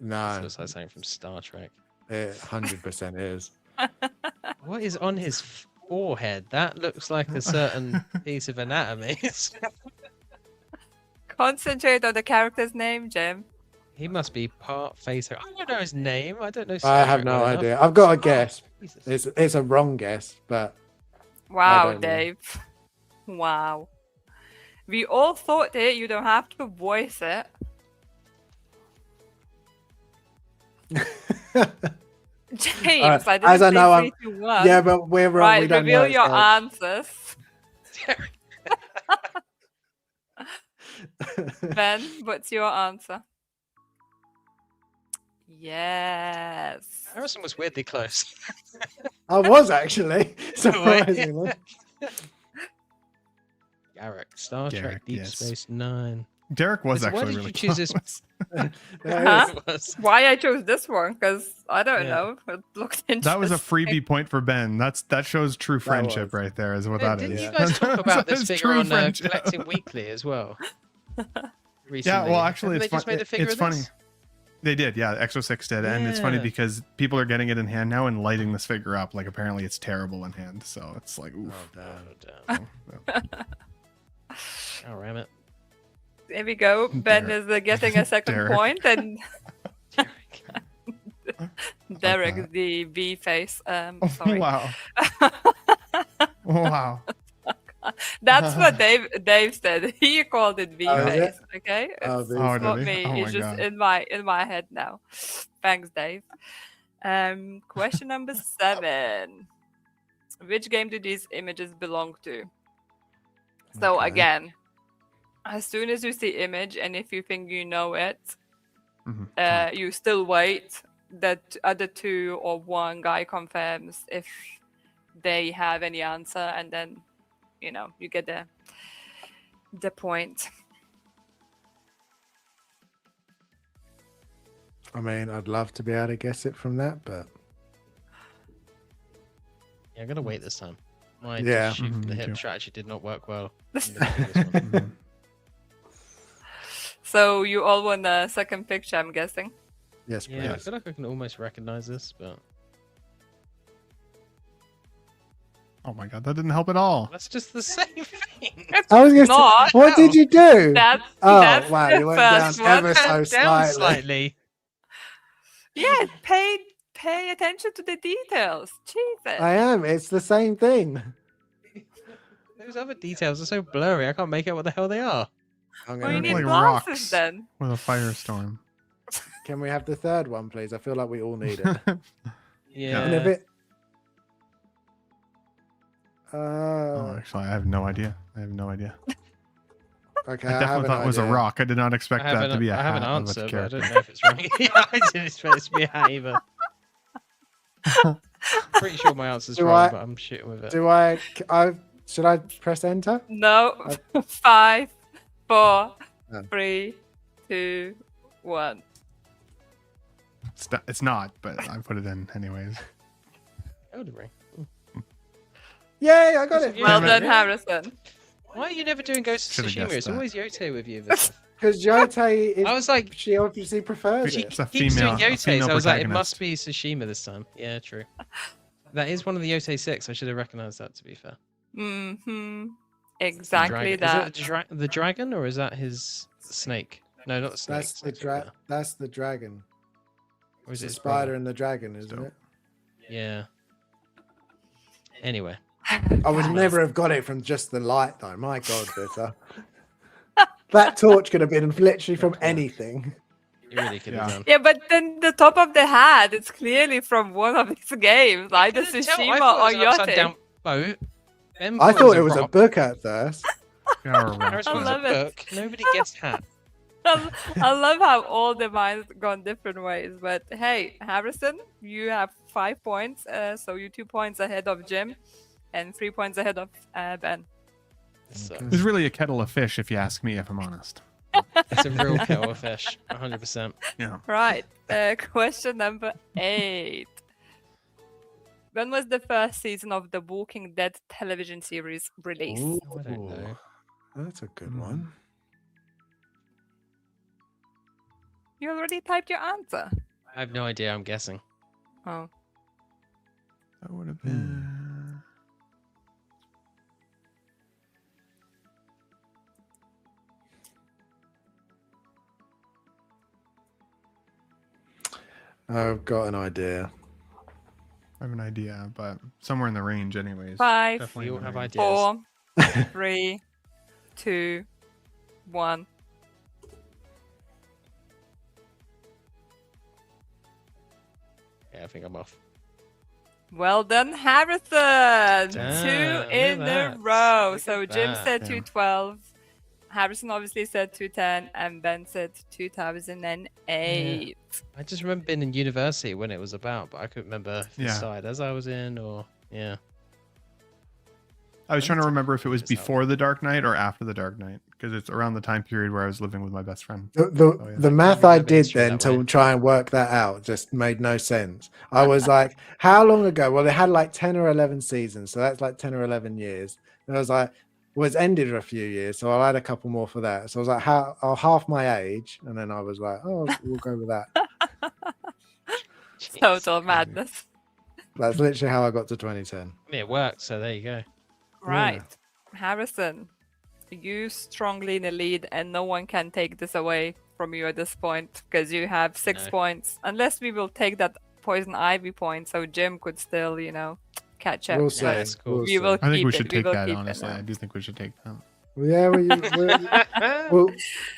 No, This looks like something from Star Trek. it 100% is. What is on his forehead? That looks like a certain piece of anatomy. Concentrate on the character's name, Jim. He must be part face. I don't know his name. I don't know. I Star have Trek no well enough. idea. I've got a guess. Jesus. It's a wrong guess, but Wow, don't know. Dave. Wow. We all thought it. You don't have to voice it. James, I didn't as I say know, 3, 2, 1. yeah, but we're wrong. Right, we don't reveal know your it's answers. spelled. Ben, what's your answer? Yes. Harrison was weirdly close. I was actually surprisingly. Garrick, Star Trek, Garrick, Deep yes. Space Nine. Derek was Why actually did really you choose this- close. There Huh? is. It was. Why I chose this one? Because I don't Yeah. know. It looked interesting. That was a freebie point for Ben. That shows true friendship was. right there. Is what Yeah, that didn't is. you guys talk about this It's figure true on friendship. Collecting Weekly as well? Recently. Yeah, well, actually, Haven't it's, they just made a figure it's of funny. this? They did, yeah. Ep.XX did, and it's funny Yeah. because people are getting it in hand now and lighting this figure up. Like apparently, it's terrible in hand, so it's like, oof. Oh, Oh, damn. damn. Oh, ram it. There we go. Ben Derek. is getting a second Derek. point, and Derek, that. the V face. Oh, Sorry. wow. Wow. That's what Dave said. He called it V Oh, is face. Okay, Oh, it's V Oh, not did he? me. Oh it's my just God. in my head now. Thanks, Dave. Question number 7. Which game do these images belong to? So Okay. again, as soon as you see image, and if you think you know it, Mhm. you still wait that other 2 or 1 guy confirms if they have any answer, and then you get the point. I mean, I'd love to be able to guess it from that, but Yeah, I'm gonna wait this time. My Yeah. shoot from the Me hip too. strategy did not work well. I'm gonna do this one. Mhm. So you all want a second picture, I'm guessing. yes, Yeah, I please. feel like I can almost recognize this, but Oh my god, that didn't help at all. that's just the same thing. I was gonna Not. say, what did you do? That's Oh, that's wow, the you went down first one. ever so Down slightly. slightly. Yeah, pay attention to the details. Jesus. I am. It's the same thing. Those other details are so blurry. I can't make out what the hell they are. I'm Well, you gonna need like glasses rocks. then. With a firestorm. Can we have the third one, please? I feel like we all need it. Yeah. And if it. Oh, actually, I have no idea. I have no idea. Okay, I have definitely an thought it was a idea. rock. I did not expect I have that to be a I have hat an of a answer, but I character. don't know if it's right. Yeah, I didn't expect it to be a hat either. Pretty sure my answer's Do wrong, I- but I'm shitting with it. Do should I press enter? No. 5, 4, No. 3, 2, 1. It's not, but I put it in anyways. Elden Ring. Yay, I got it. Yeah, Well right. done, Harrison. Why are you never doing Ghost of Should've Tsushima? guessed It's that. always Yote with you. This stuff. Because Yote is. I was like, She obviously prefers She- it. It's a keeps doing female- a Yotes. female I was like, it protagonist. must be Tsushima this time. Yeah, true. That is one of the Ep.XX. I should have recognized that, to be fair. Mm-hmm. The Exactly dragon. that. Is it the dragon, or is that his snake? No, not the snake. That's the snake's right there. That's the dragon. Or It's is it the his spider brother? and the dragon, isn't Still. it? Yeah. Anyway. I would never have got it from just the light, though. My God, Bitter. That torch could have been literally from torch. anything. You really could have Yeah. done. Yeah, but then the top of the hat, it's clearly from one of his games, either couldn't tell. I Tsushima thought or it was an upside Yote. down boat. Ben I thought it a was a rock. book at first. Yeah, Harris I was a love it. book. Nobody guessed hat. I love how all the minds gone different ways. But hey, Harrison, you have 5 points, so you're 2 points ahead of Jim, and 3 points ahead of Ben. So, It's really a kettle of fish, if you ask me, if I'm honest. it's a real kettle of fish. 100%. Yeah. Right. Question number 8. When was the first season of the Walking Dead television series released? Ooh, I don't know. that's a good Hmm. one. You already typed your answer. I have no idea. I'm guessing. Oh. That would have been. I've got an idea. I have an idea, but somewhere in the range, anyways. 5, Definitely We in all the have range. ideas. 4, 3, 2, 1. Yeah, I think I'm off. Well done, Harrison. Damn, 2 look in at a that. row. Look So at Jim that. said Yeah. 212. Harrison obviously said 210, and Ben said 2008. I just remember being in university when it was about, but I couldn't remember if the Yeah. side as I was in or yeah. I was trying to remember if it was Check this out. before the Dark Knight or after the Dark Knight, because it's around the time period where I was living with my best friend. The, Oh, yeah. the math I remember did history then that to way. try and work that out just made no sense. I was like, how long ago? Well, they had like 10 or 11 seasons. So that's like 10 or 11 years. And I was like, well, it's ended a few years. So I'll add a couple more for that. So I was like, I'll half my age. And then I was like, oh, we'll go with that. Total madness. That's literally how I got to 2010. It worked, so there you go. Right. Harrison, you strongly in the lead, and no one can take this away from you at this point because you have 6 No. points. Unless we will take that poison ivy point, so Jim could still, catch up. We'll see. that's cool. We'll We see. will I think we keep should it. take will that, keep it honestly. now. I do think we should take that. Yeah, well,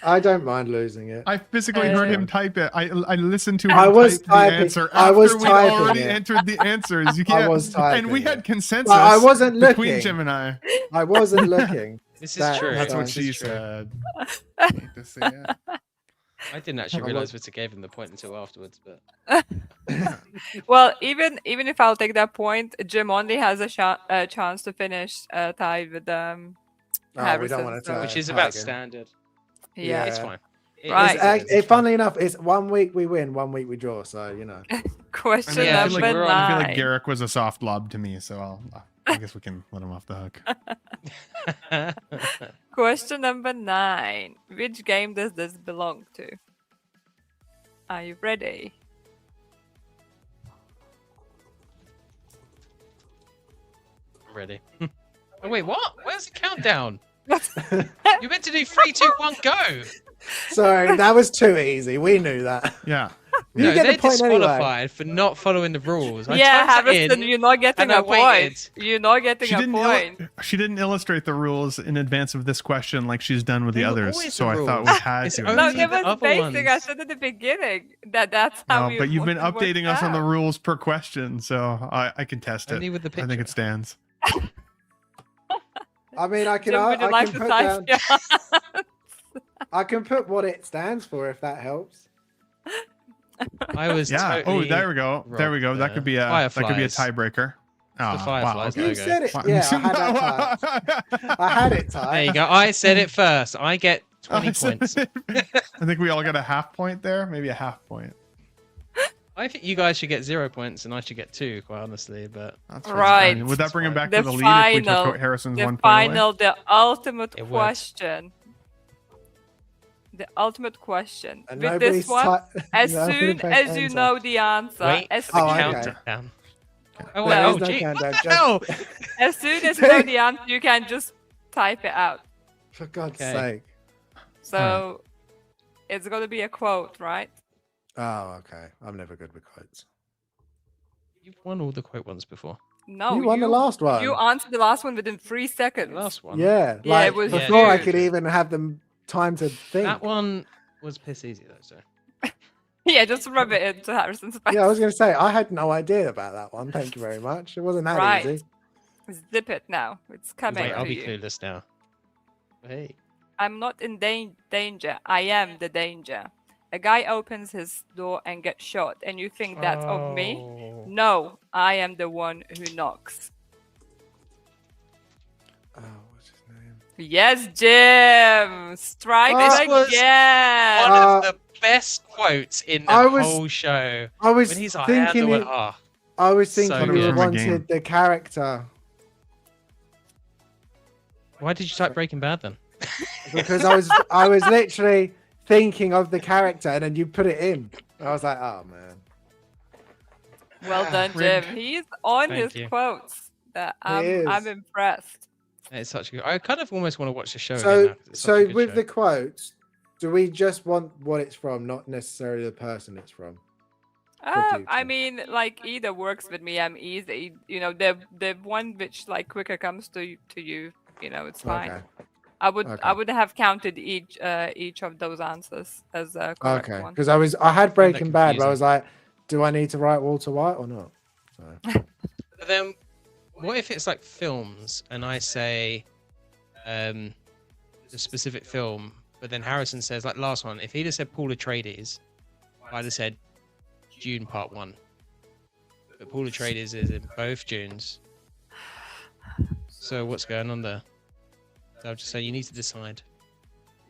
I don't mind losing it. I physically heard him type it. I listened to him I was type typing- the answer I after was we'd typing already it. entered the answers. You I can't, was and we typing had it. consensus But I wasn't between looking. Jim and I. I wasn't looking. This is That- true. That's what This she is true. said. I hate to say it. I didn't actually I realize was- Vita gave him the point until afterwards, but Well, even if I'll take that point, Jim only has a chance to finish tied with Oh, we Harrison, don't want to so- which is tie about again. standard. Yeah. It's Yeah. fine. It- Right. it's Funnily enough, it's 1 week we win, 1 week we draw. So Question Yeah, I feel number like, I feel 9. like Garrick was a soft lob to me, so I guess we can let him off the hook. fine. Question number 9. Which game does this belong to? Are you ready? I'm ready. Oh wait, what? Where's the countdown? You meant to do 3, 2, 1, go. sorry, that was too easy. We knew that. Yeah. You No, get the they're point anyway. disqualified for not following the rules. I Yeah, typed it Harrison, in, you're not getting and I a point. waited. You're not getting a point. She didn't illustrate the rules in advance of this question like she's done with the They were others, always so the I thought we rules. had It's to. only No, the it was other basic. I ones. said at the beginning that's how No, we. but you've been what it updating us on the was. rules per question, so I can test it. Only with the I think picture. it stands. I mean, I can. Jim, would you I like can to put type? down. I can put what it stands for if that helps. I was Yeah. totally Oh, there we go. There we go. robbed That could be a Fireflies. tiebreaker. the Fireflies You logo. said it. Yeah, I had that typed. I had it typed. There you go. I said it first. I get 20 points. I think we all got a half point there, maybe a half point. I think you guys should get 0 points and I should get 2, quite honestly. But That's Right. fine. Would that bring him back The to the lead if we final- took Harrison's The 1 point away? final, the ultimate It would. question. The ultimate question. And With nobody's this one, as nobody soon pressed as you enter. know the answer, wait as for the Oh, okay. countdown. Oh, There wait, is oh, no gee, countdown. what the hell? As soon as you know the answer, you can just type it out. For God's Okay. sake. So it's going to be a quote, right? Oh, okay. I'm never good with quotes. You've won all the quote ones before. No, You won the last one. You answered the last one within 3 seconds. The last one. Yeah, Yeah, like it was before I huge. could even have them time to think. That one was piss easy though, so. Yeah, just rub it into Harrison's face. Yeah, I was going to say, I had no idea about that one. Thank you very much. It wasn't that Right. easy. Zip it now. It's coming Wait, I'll to be you. clueless now. Hey. I'm not in danger. I am the danger. A guy opens his door and gets shot, and you think that's of me? Oh. No, I am the one who knocks. Oh, what's his name? Yes, Jim! Strike This it was again! One of the best quotes in the whole show. I was When he's like, thinking, I was So thinking good. you From the wanted game. the character why did you type Breaking Bad then? because I was literally thinking of the character and then you put it in. I was like, oh man. Well done, Jim. He's on Thank his you. quotes. I'm is. impressed. It's such a good. I kind of almost want to watch the show again So now, 'cause it's such a good with show. the quotes, do we just want what it's from, not necessarily the person it's from? I future. mean, like either works with me. I'm easy. You know, the one which like quicker comes to you. You know, it's fine. Okay. I Okay. would have counted each of those answers as a correct Okay. one. Because I had Breaking Bad, but I confusing. was like, do I need to write Walter White or not? So. But then, what if it's like films and I say, the specific film, but then Harrison says like last one. If he'd have said Paul Atreides, I'd have said Dune Part 1. But Paul Atreides is in both Dunes. So what's going on there? So I'll just say you need to decide: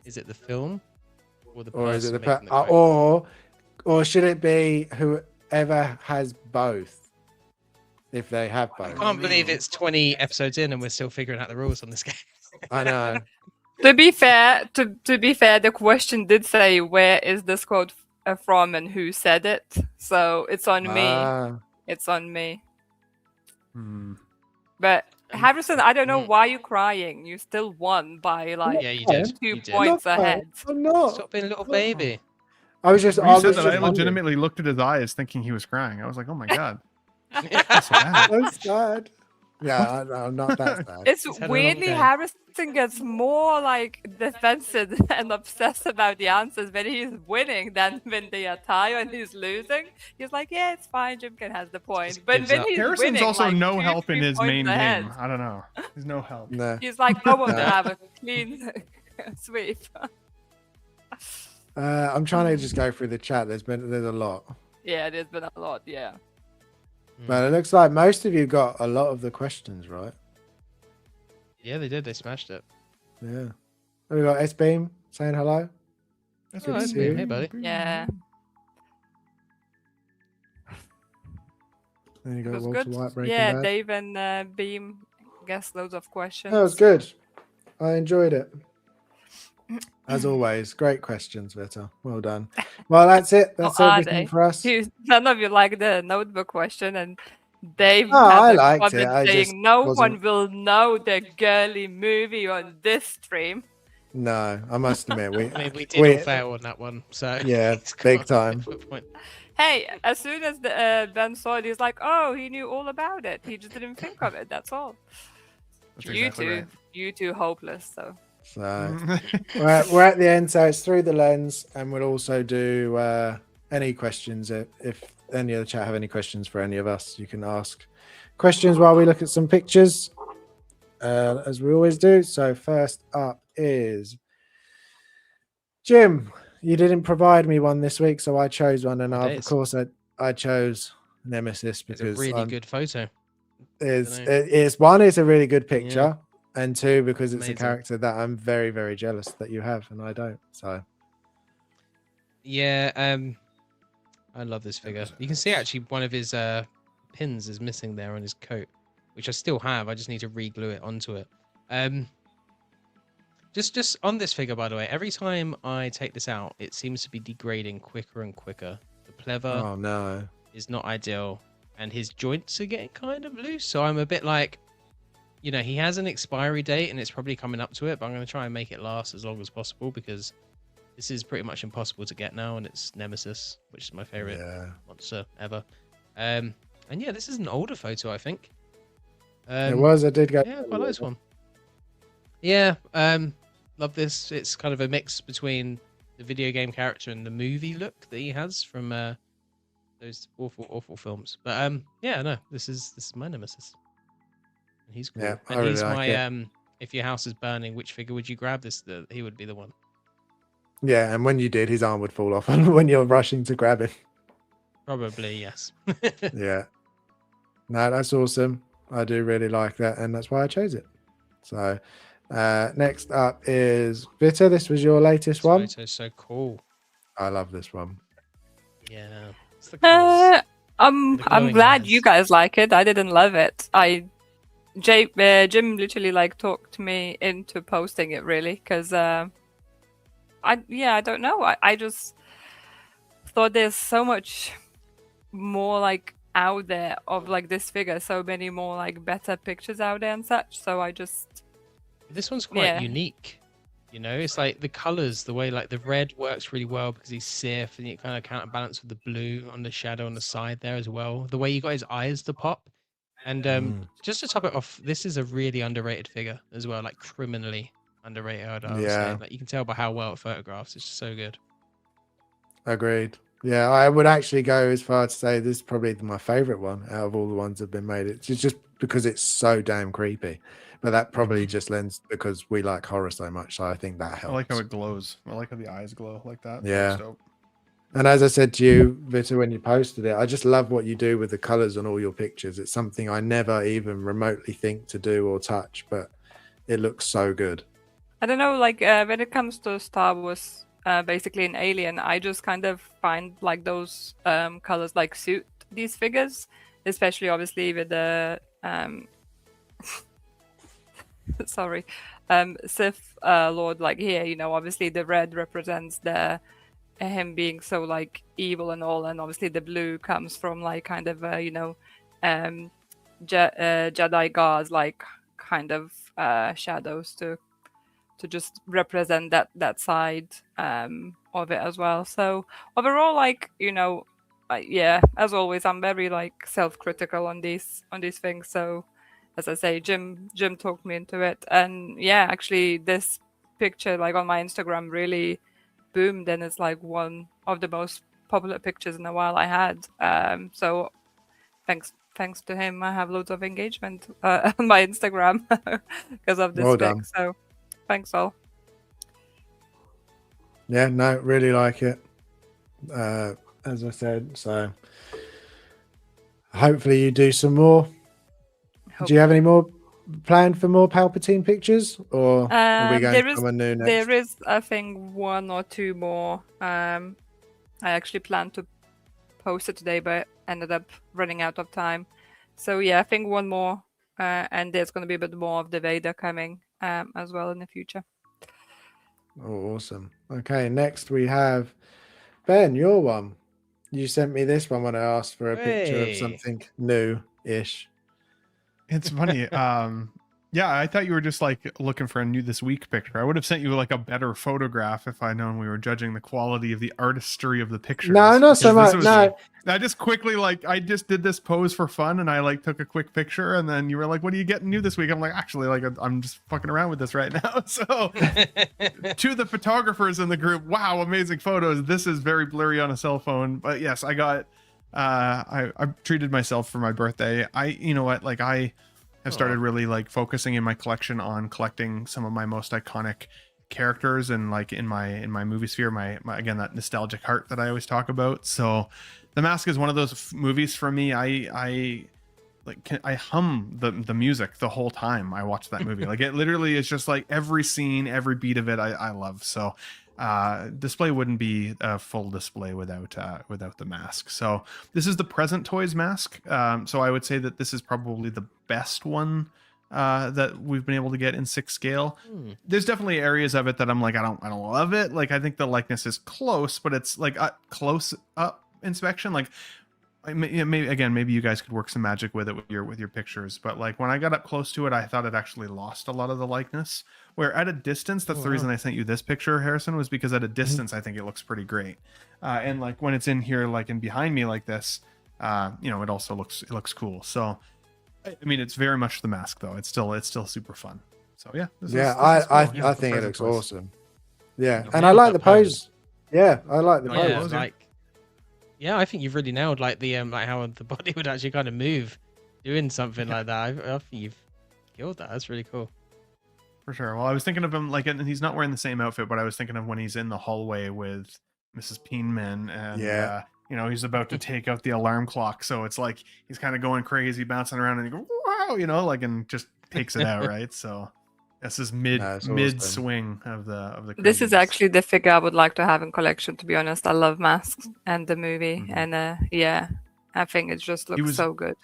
is it the film or the person Or is it the making the quote? or should it be whoever has both? If they have I both. can't believe it's 20 episodes in and we're still figuring out the rules on this game. I know. To be fair, the question did say where is this quote from and who said it. So it's on me. Ah, It's on me. Hmm. But Harrison, I don't know Mm. why you're crying. You still won by like Yeah, you did. 2 You did. points I'm not ahead. I'm not. Stop being a little baby. I was just. When I you was said just that, I wondering. legitimately looked at his eyes thinking he was crying. I was like, oh my god. I'm sad. Yeah, I'm not that sad. It's He's had a long weirdly day. Harrison gets more like defensive and obsessed about the answers when he's winning than when they are tied and he's losing. He's like, yeah, it's fine. Jim can has the point. Just But gives when up. he's Harrison's winning, also like, no 2, help in 3 his points main ahead, game. I don't know. There's no help. No. he's like, I want to No. have a clean sweep. I'm trying to just go through the chat. There's a lot, Yeah, there's been a lot. Yeah. but it looks like most of you got a lot of the questions right. Yeah, they did. They smashed it. Yeah. We got S Beam saying hello. That's Oh, what that's it me. is. Hey, buddy. Yeah. Then you It got was Walter good. White Breaking Yeah, Bad. Dave and Beam guessed loads of questions. That was good. I enjoyed it. As always, great questions, Vita. Well done. Well, that's it. That's are everything they? for us. None of you like the notebook question, and Dave Oh, I had a liked it. comment I saying just no wasn't- one will know the girly movie on this stream. No, I must admit, we I mean, we did We- all fail on that one. So Yeah, it's big got a time. bit of a point. Hey, as soon as Ben saw it, he's like, "Oh, he knew all about it. He just didn't think of it. That's all." That's you exactly two, right. you two, hopeless. So so we're at the end. So it's through the lens, and we'll also do any questions if any of the chat have any questions for any of us. You can ask questions while we look at some pictures, as we always do. So first up is Jim. You didn't provide me one this week, so I chose one, and Oh, of days. course I chose Nemesis It's a because really good photo. it's one, it's a really good picture, and two, because it's Amazing. a character that I'm very, very jealous that you have and I don't. So Yeah, I love this figure. You can see actually one of his pins is missing there on his coat, which I still have. I just need to re-glue it onto it. Just on this figure, by the way, every time I take this out, it seems to be degrading quicker and quicker. The pleather oh no. is not ideal, and his joints are getting kind of loose. So I'm a bit like, you know, he has an expiry date and it's probably coming up to it, but I'm going to try and make it last as long as possible because this is pretty much impossible to get now, and it's Nemesis, which is my favorite monster ever. And yeah, this is an older photo, I think. It was. I did go. Yeah, quite like this one. Yeah, love this. It's kind of a mix between the video game character and the movie look that he has from those awful films. But yeah, no, this is my Nemesis. And he's cool. Yeah, I And really he's like my it. if your house is burning, which figure would you grab? He would be the one. Yeah, and when you did, his arm would fall off when you're rushing to grab him. Probably, yes. Yeah. No, that's awesome. I do really like that, and that's why I chose it. So next up is Vita. This was your latest one. This photo's so cool. I love this one. Yeah. It's the colours. I'm glowing glad eyes. you guys like it. I didn't love it. Jim literally like talked me into posting it really because I don't know. I just thought there's so much more like out there of like this figure, so many more like better pictures out there and such. So I just This one's quite unique. You know, it's like the colors, the way like the red works really well because he's Sith, and you kind of counterbalance with the blue on the shadow on the side there as well. The way you got his eyes to pop. And just to top it off, this is a really underrated figure as well, like criminally underrated, I would say. Like you can tell by how well it photographs. It's just so good. Agreed. Yeah, I would actually go as far to say this is probably my favorite one out of all the ones that have been made. It's just because it's so damn creepy. But that probably just lends because we like horror so much. So I think that helps. I like how it glows. I like how the eyes glow like that. Yeah. That's dope. And as I said to you, Vita, when you posted it, I just love what you do with the colors on all your pictures. It's something I never even remotely think to do or touch, but it looks so good. I don't know, like when it comes to Star Wars, basically an Alien, I just kind of find like those colors like suit these figures, especially obviously with the sorry, Sith Lord like here. You know, obviously the red represents the him being so like evil and all, and obviously the blue comes from like kind of Jedi guards like kind of shadows to just represent that side of it as well. So overall, like, you know, yeah, as always, I'm very like self-critical on these things. So as I say, Jim talked me into it, and yeah, actually this picture like on my Instagram really boomed, and it's like one of the most popular pictures in a while I had. So thanks to him, I have loads of engagement on my Instagram because of this Well pic. done. So thanks all. Yeah, no, really like it. As I said, so hopefully you do some more. Do you have any more planned for more Palpatine pictures, or are we going to someone new next? There is, I think, one or two more. I actually planned to post it today, but ended up running out of time. So yeah, I think one more, and there's going to be a bit more of the Vader coming as well in the future. Oh, awesome. Okay, next we have Ben, your one. You sent me this one when I asked for a picture of something new-ish. It's funny. Yeah, I thought you were just like looking for a new this week picture. I would have sent you like a better photograph if I'd known we were judging the quality of the artistry of the pictures. No, not so much. No, I just quickly I just did this pose for fun, and I like took a quick picture, and then you were like, "What are you getting new this week?" I'm like, "Actually, like I'm just fucking around with this right now." So, to the photographers in the group, wow, amazing photos. This is very blurry on a cell phone, but yes, I got. I treated myself for my birthday. You know what, like I have started really like focusing in my collection on collecting some of my most iconic characters, and like in my movie sphere, my again, that nostalgic heart that I always talk about. So The Mask is one of those movies for me. I hum the music the whole time I watch that movie. Like it literally is just like every scene, every beat of it I love. So display wouldn't be a full display without The Mask. So this is the Present Toys mask. So I would say that this is probably the best one that we've been able to get in 6 scale. There's definitely areas of it that I'm like, I don't love it. Like I think the likeness is close, but it's like a close up inspection. Like maybe you guys could work some magic with it with your pictures, but like when I got up close to it, I thought it actually lost a lot of the likeness. Where at a distance, that's Oh, the reason wow. I sent you this picture, Harrison, was because at a distance I think it looks pretty great, and like when it's in here, like and behind me like this, it also looks cool. So I mean, it's very much the mask though. It's still super fun. So yeah, this is cool. I Yeah, think it surprising looks choice. awesome. Yeah, You've and I nailed like that the pose. Yeah, I like the Like the Yeah, pose. pose, yeah. like yeah, I think you've really nailed like the like how the body would actually kind of move doing something like that. I think you've killed that. That's really cool. For sure. Well, I was thinking of him like, and he's not wearing the same outfit, but I was thinking of when he's in the hallway with Mrs. Peenman, and Yeah. he's about to take out the alarm clock. So it's like he's kind of going crazy, bouncing around, and he goes, wow, like, and just takes it out, right? So this is mid No, it's awesome. swing of the This is craziness. actually the figure I would like to have in collection, to be honest. I love masks and the movie, Mhm. and yeah, I think it just looks was- so good.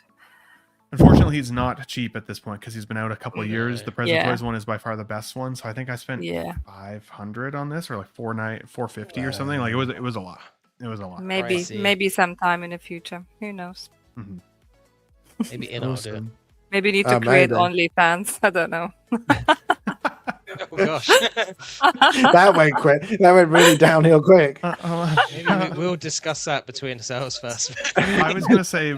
Unfortunately, he's not cheap at this point because he's been out a couple of years. No. The Present Yeah. Toys one is by far the best one. So I think I spent Yeah, 500 on this, or like 450 or something. Like it was a lot. It was a lot. maybe Pricey. sometime in the future. Who knows? Mhm. Maybe in I'll do it. Awesome. Maybe need to create Maybe. OnlyFans. I don't know. Oh gosh. That went quick. That went really downhill quick. Maybe we'll discuss that between ourselves first. I was gonna say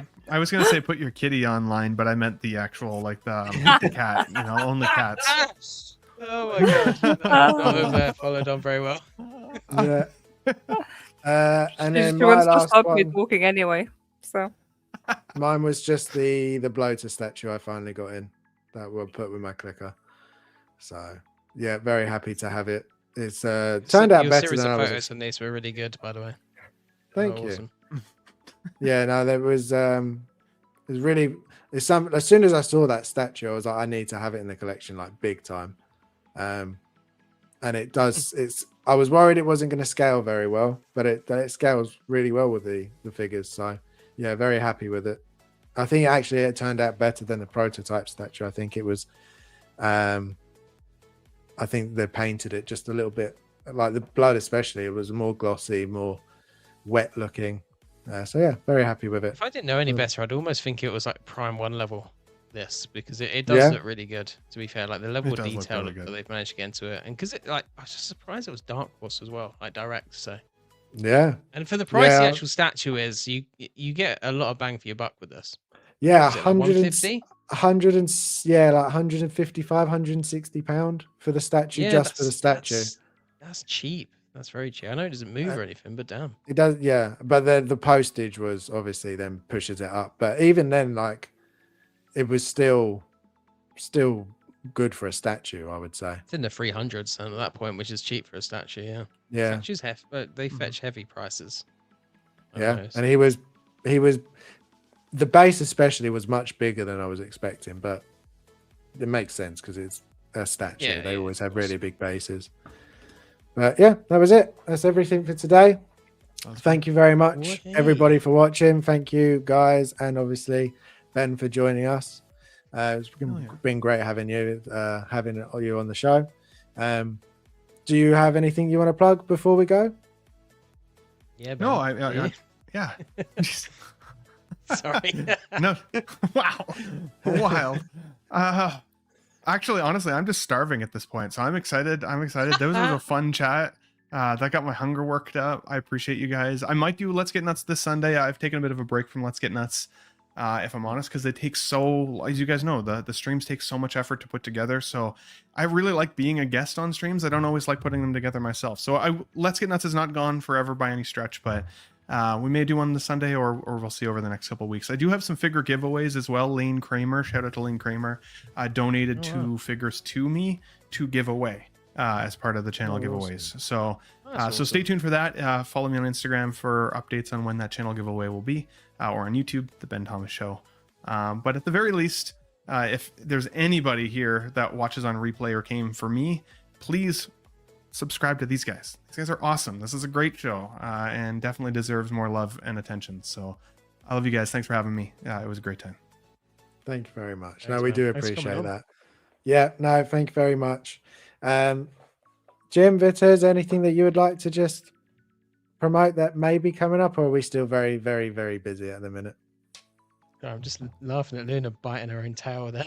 put your kitty online, but I meant the actual like the cat. Only cats. Oh my gosh. That followed on very well. Yeah. And then She my wants to last stop me one, talking anyway. So mine was just the bloater statue I finally got in that we'll put with my clicker. So yeah, very happy to have it. It's turned out Your better series than of I was. photos on these were really good, by the way. Thank Oh, you. awesome. Yeah, no, there was really as soon as I saw that statue, I was like, I need to have it in the collection, like big time. And it does. I was worried it wasn't going to scale very well, but it scales really well with the figures. So yeah, very happy with it. I think actually it turned out better than the prototype statue. I think it was. I think they painted it just a little bit, like the blood especially. It was more glossy, more wet looking. So yeah, very happy with it. If I didn't know any Mm. better, I'd almost think it was like Prime 1 level, this, because it does Yeah. look really good, to be fair. Like the level It of does look detail really that good. they've managed to get into it. And because I was just surprised it was Dark Horse as well, like direct. So, Yeah, and for the price the Yeah. actual statue is, you get a lot of bang for your buck with this. yeah, Is it like 150? 155, £160 for the statue, Yeah, just for the statue. That's cheap. That's very cheap. I know it doesn't move or anything, but damn. It does, yeah. But the postage was obviously then pushes it up. But even then, like, it was still good for a statue, I would say. It's in the 300s and at that point, which is cheap for a statue. Yeah, Yeah, statues but they fetch heavy prices. I yeah. noticed. And he was the base especially was much bigger than I was expecting, but it makes sense because it's a statue. Yeah, They yeah, always of have course. really big bases. But yeah, that was it. That's everything for today. Thank you very much, Okay. everybody, for watching. Thank you, guys, and obviously Ben for joining us. It's been great having you on the show. Do you have anything you want to plug before we go? Yeah. No, Ben. yeah. Sorry. No. Wow. Wild. Actually, honestly, I'm just starving at this point, so I'm excited. This was a fun chat. That got my hunger worked up. I appreciate you guys. I might do Let's Get Nuts this Sunday. I've taken a bit of a break from Let's Get Nuts, if I'm honest, because it takes so, as you guys know, the streams take so much effort to put together. So I really like being a guest on streams. I don't always like putting them together myself. So Let's Get Nuts is not gone forever by any stretch, but we may do one this Sunday, or we'll see over the next couple of weeks. I do have some figure giveaways as well. Lane Kramer, shout out to Lane Kramer, donated 2 figures to me to give away as part of the channel giveaways. Awesome. So That's stay tuned for that. Follow me on Instagram for updates on when that channel giveaway will be, or on YouTube, The Ben Thomas Show. But at the very least, if there's anybody here that watches on replay or came for me, please subscribe to these guys. These guys are awesome. This is a great show, and definitely deserves more love and attention. So I love you guys. Thanks for having me. It was a great time. Thank you very much. Thanks, No, we man. do Thanks for coming appreciate on. that. Yeah, no, thank you very much. Jim Vitters, anything that you would like to just promote that may be coming up, or are we still very, very, very busy at the minute? I'm just laughing at Luna biting her own tail there.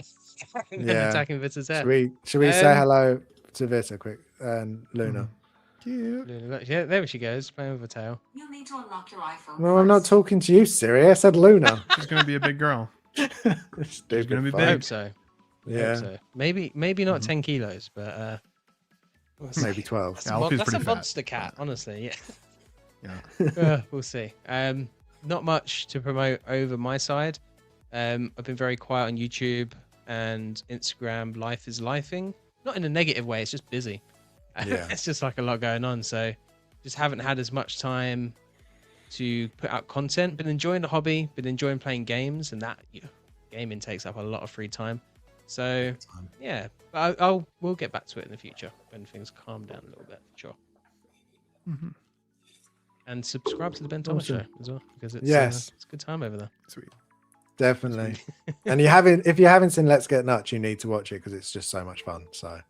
And Yeah. attacking Vita's head. Should we say Um, hello to Vita quick and Luna? Cute. Luna, look, yeah, there she goes, playing with her tail. You'll need to unlock your iPhone. No, I'm not talking to you, Siri. I said Luna. She's gonna be a big girl. Stupid gonna be fuck. I big. hope so. I hope Yeah, so. Maybe not Mhm. 10 kilos, but we'll see. maybe 12. That's, Yeah, Alfie's that's a pretty fat. monster cat, honestly. Yeah. Yeah. We'll see. Not much to promote over my side. I've been very quiet on YouTube and Instagram. Life is lifing, not in a negative way. It's just busy. Yeah. It's just like a lot going on. So just haven't had as much time to put out content. Been enjoying the hobby. Been enjoying playing games, and that gaming takes up a lot of free time. So yeah, but we'll get back to it in the future when things calm down a little bit. Sure. Mhm. And subscribe to the Ben Thomas Awesome. Show as well, because it's Yes. it's a good time over there. Sweet. Definitely. And if you haven't seen Let's Get Nuts, you need to watch it because it's just so much fun. So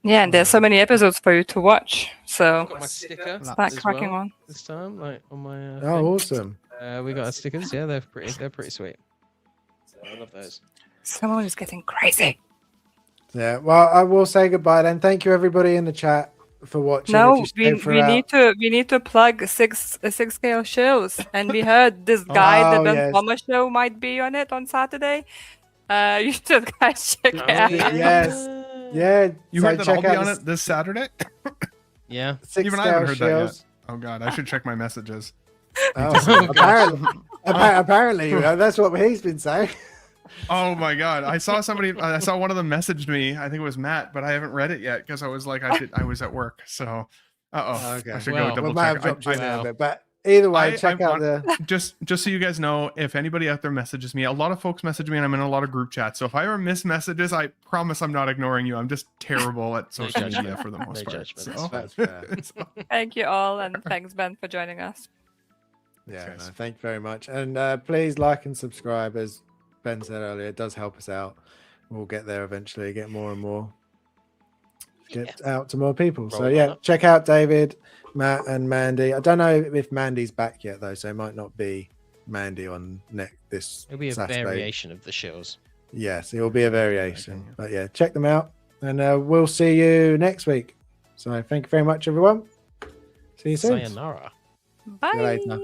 Yeah, and there's so many episodes for you to watch. So I've got my sticker start as cracking well on. this time, like on my. oh, awesome. We got our stickers. Yeah, they're pretty sweet. So I love those. Someone is getting crazy. Yeah. Well, I will say goodbye then. Thank you everybody in the chat for watching. If No, you stayed we throughout- need to plug six scale shows, and we heard this guy, Oh, the Ben yes. Thomas Show, might be on it on Saturday. You should guys check it Oh, out. Yes. Yeah. You so heard that check I'll be out on the it this Saturday? Yeah. Even I haven't heard that yet. shows. Oh god, I should check my messages. Oh, apparently, that's what he's been saying. Oh my god, I saw one of them messaged me. I think it was Matt, but I haven't read it yet because I was like, I was at work. So, Okay. I should Well, go double We might have check. dropped you in I- there a bit, but either way, I check out want- the. just so you guys know, if anybody out there messages me, a lot of folks message me, and I'm in a lot of group chats. So if I ever miss messages, I promise I'm not ignoring you. I'm just terrible at social media judgment. for the most No part. judgment, So- That's fair. Thank you all, and thanks Ben for joining us. Yeah, Cheers. no, thank you very much. And please like and subscribe, as Ben said earlier. It does help us out. We'll get there eventually, get more and more, get out to more people. So Roll yeah, on up. check out David, Matt, and Mandy. I don't know if Mandy's back yet though, so it might not be Mandy on this It'll be a Saturday. variation of the shows. Yes, it will be a variation. yeah. But yeah, check them out, and we'll see you next week. So thank you very much, everyone. See you soon. Sayonara. Bye. later.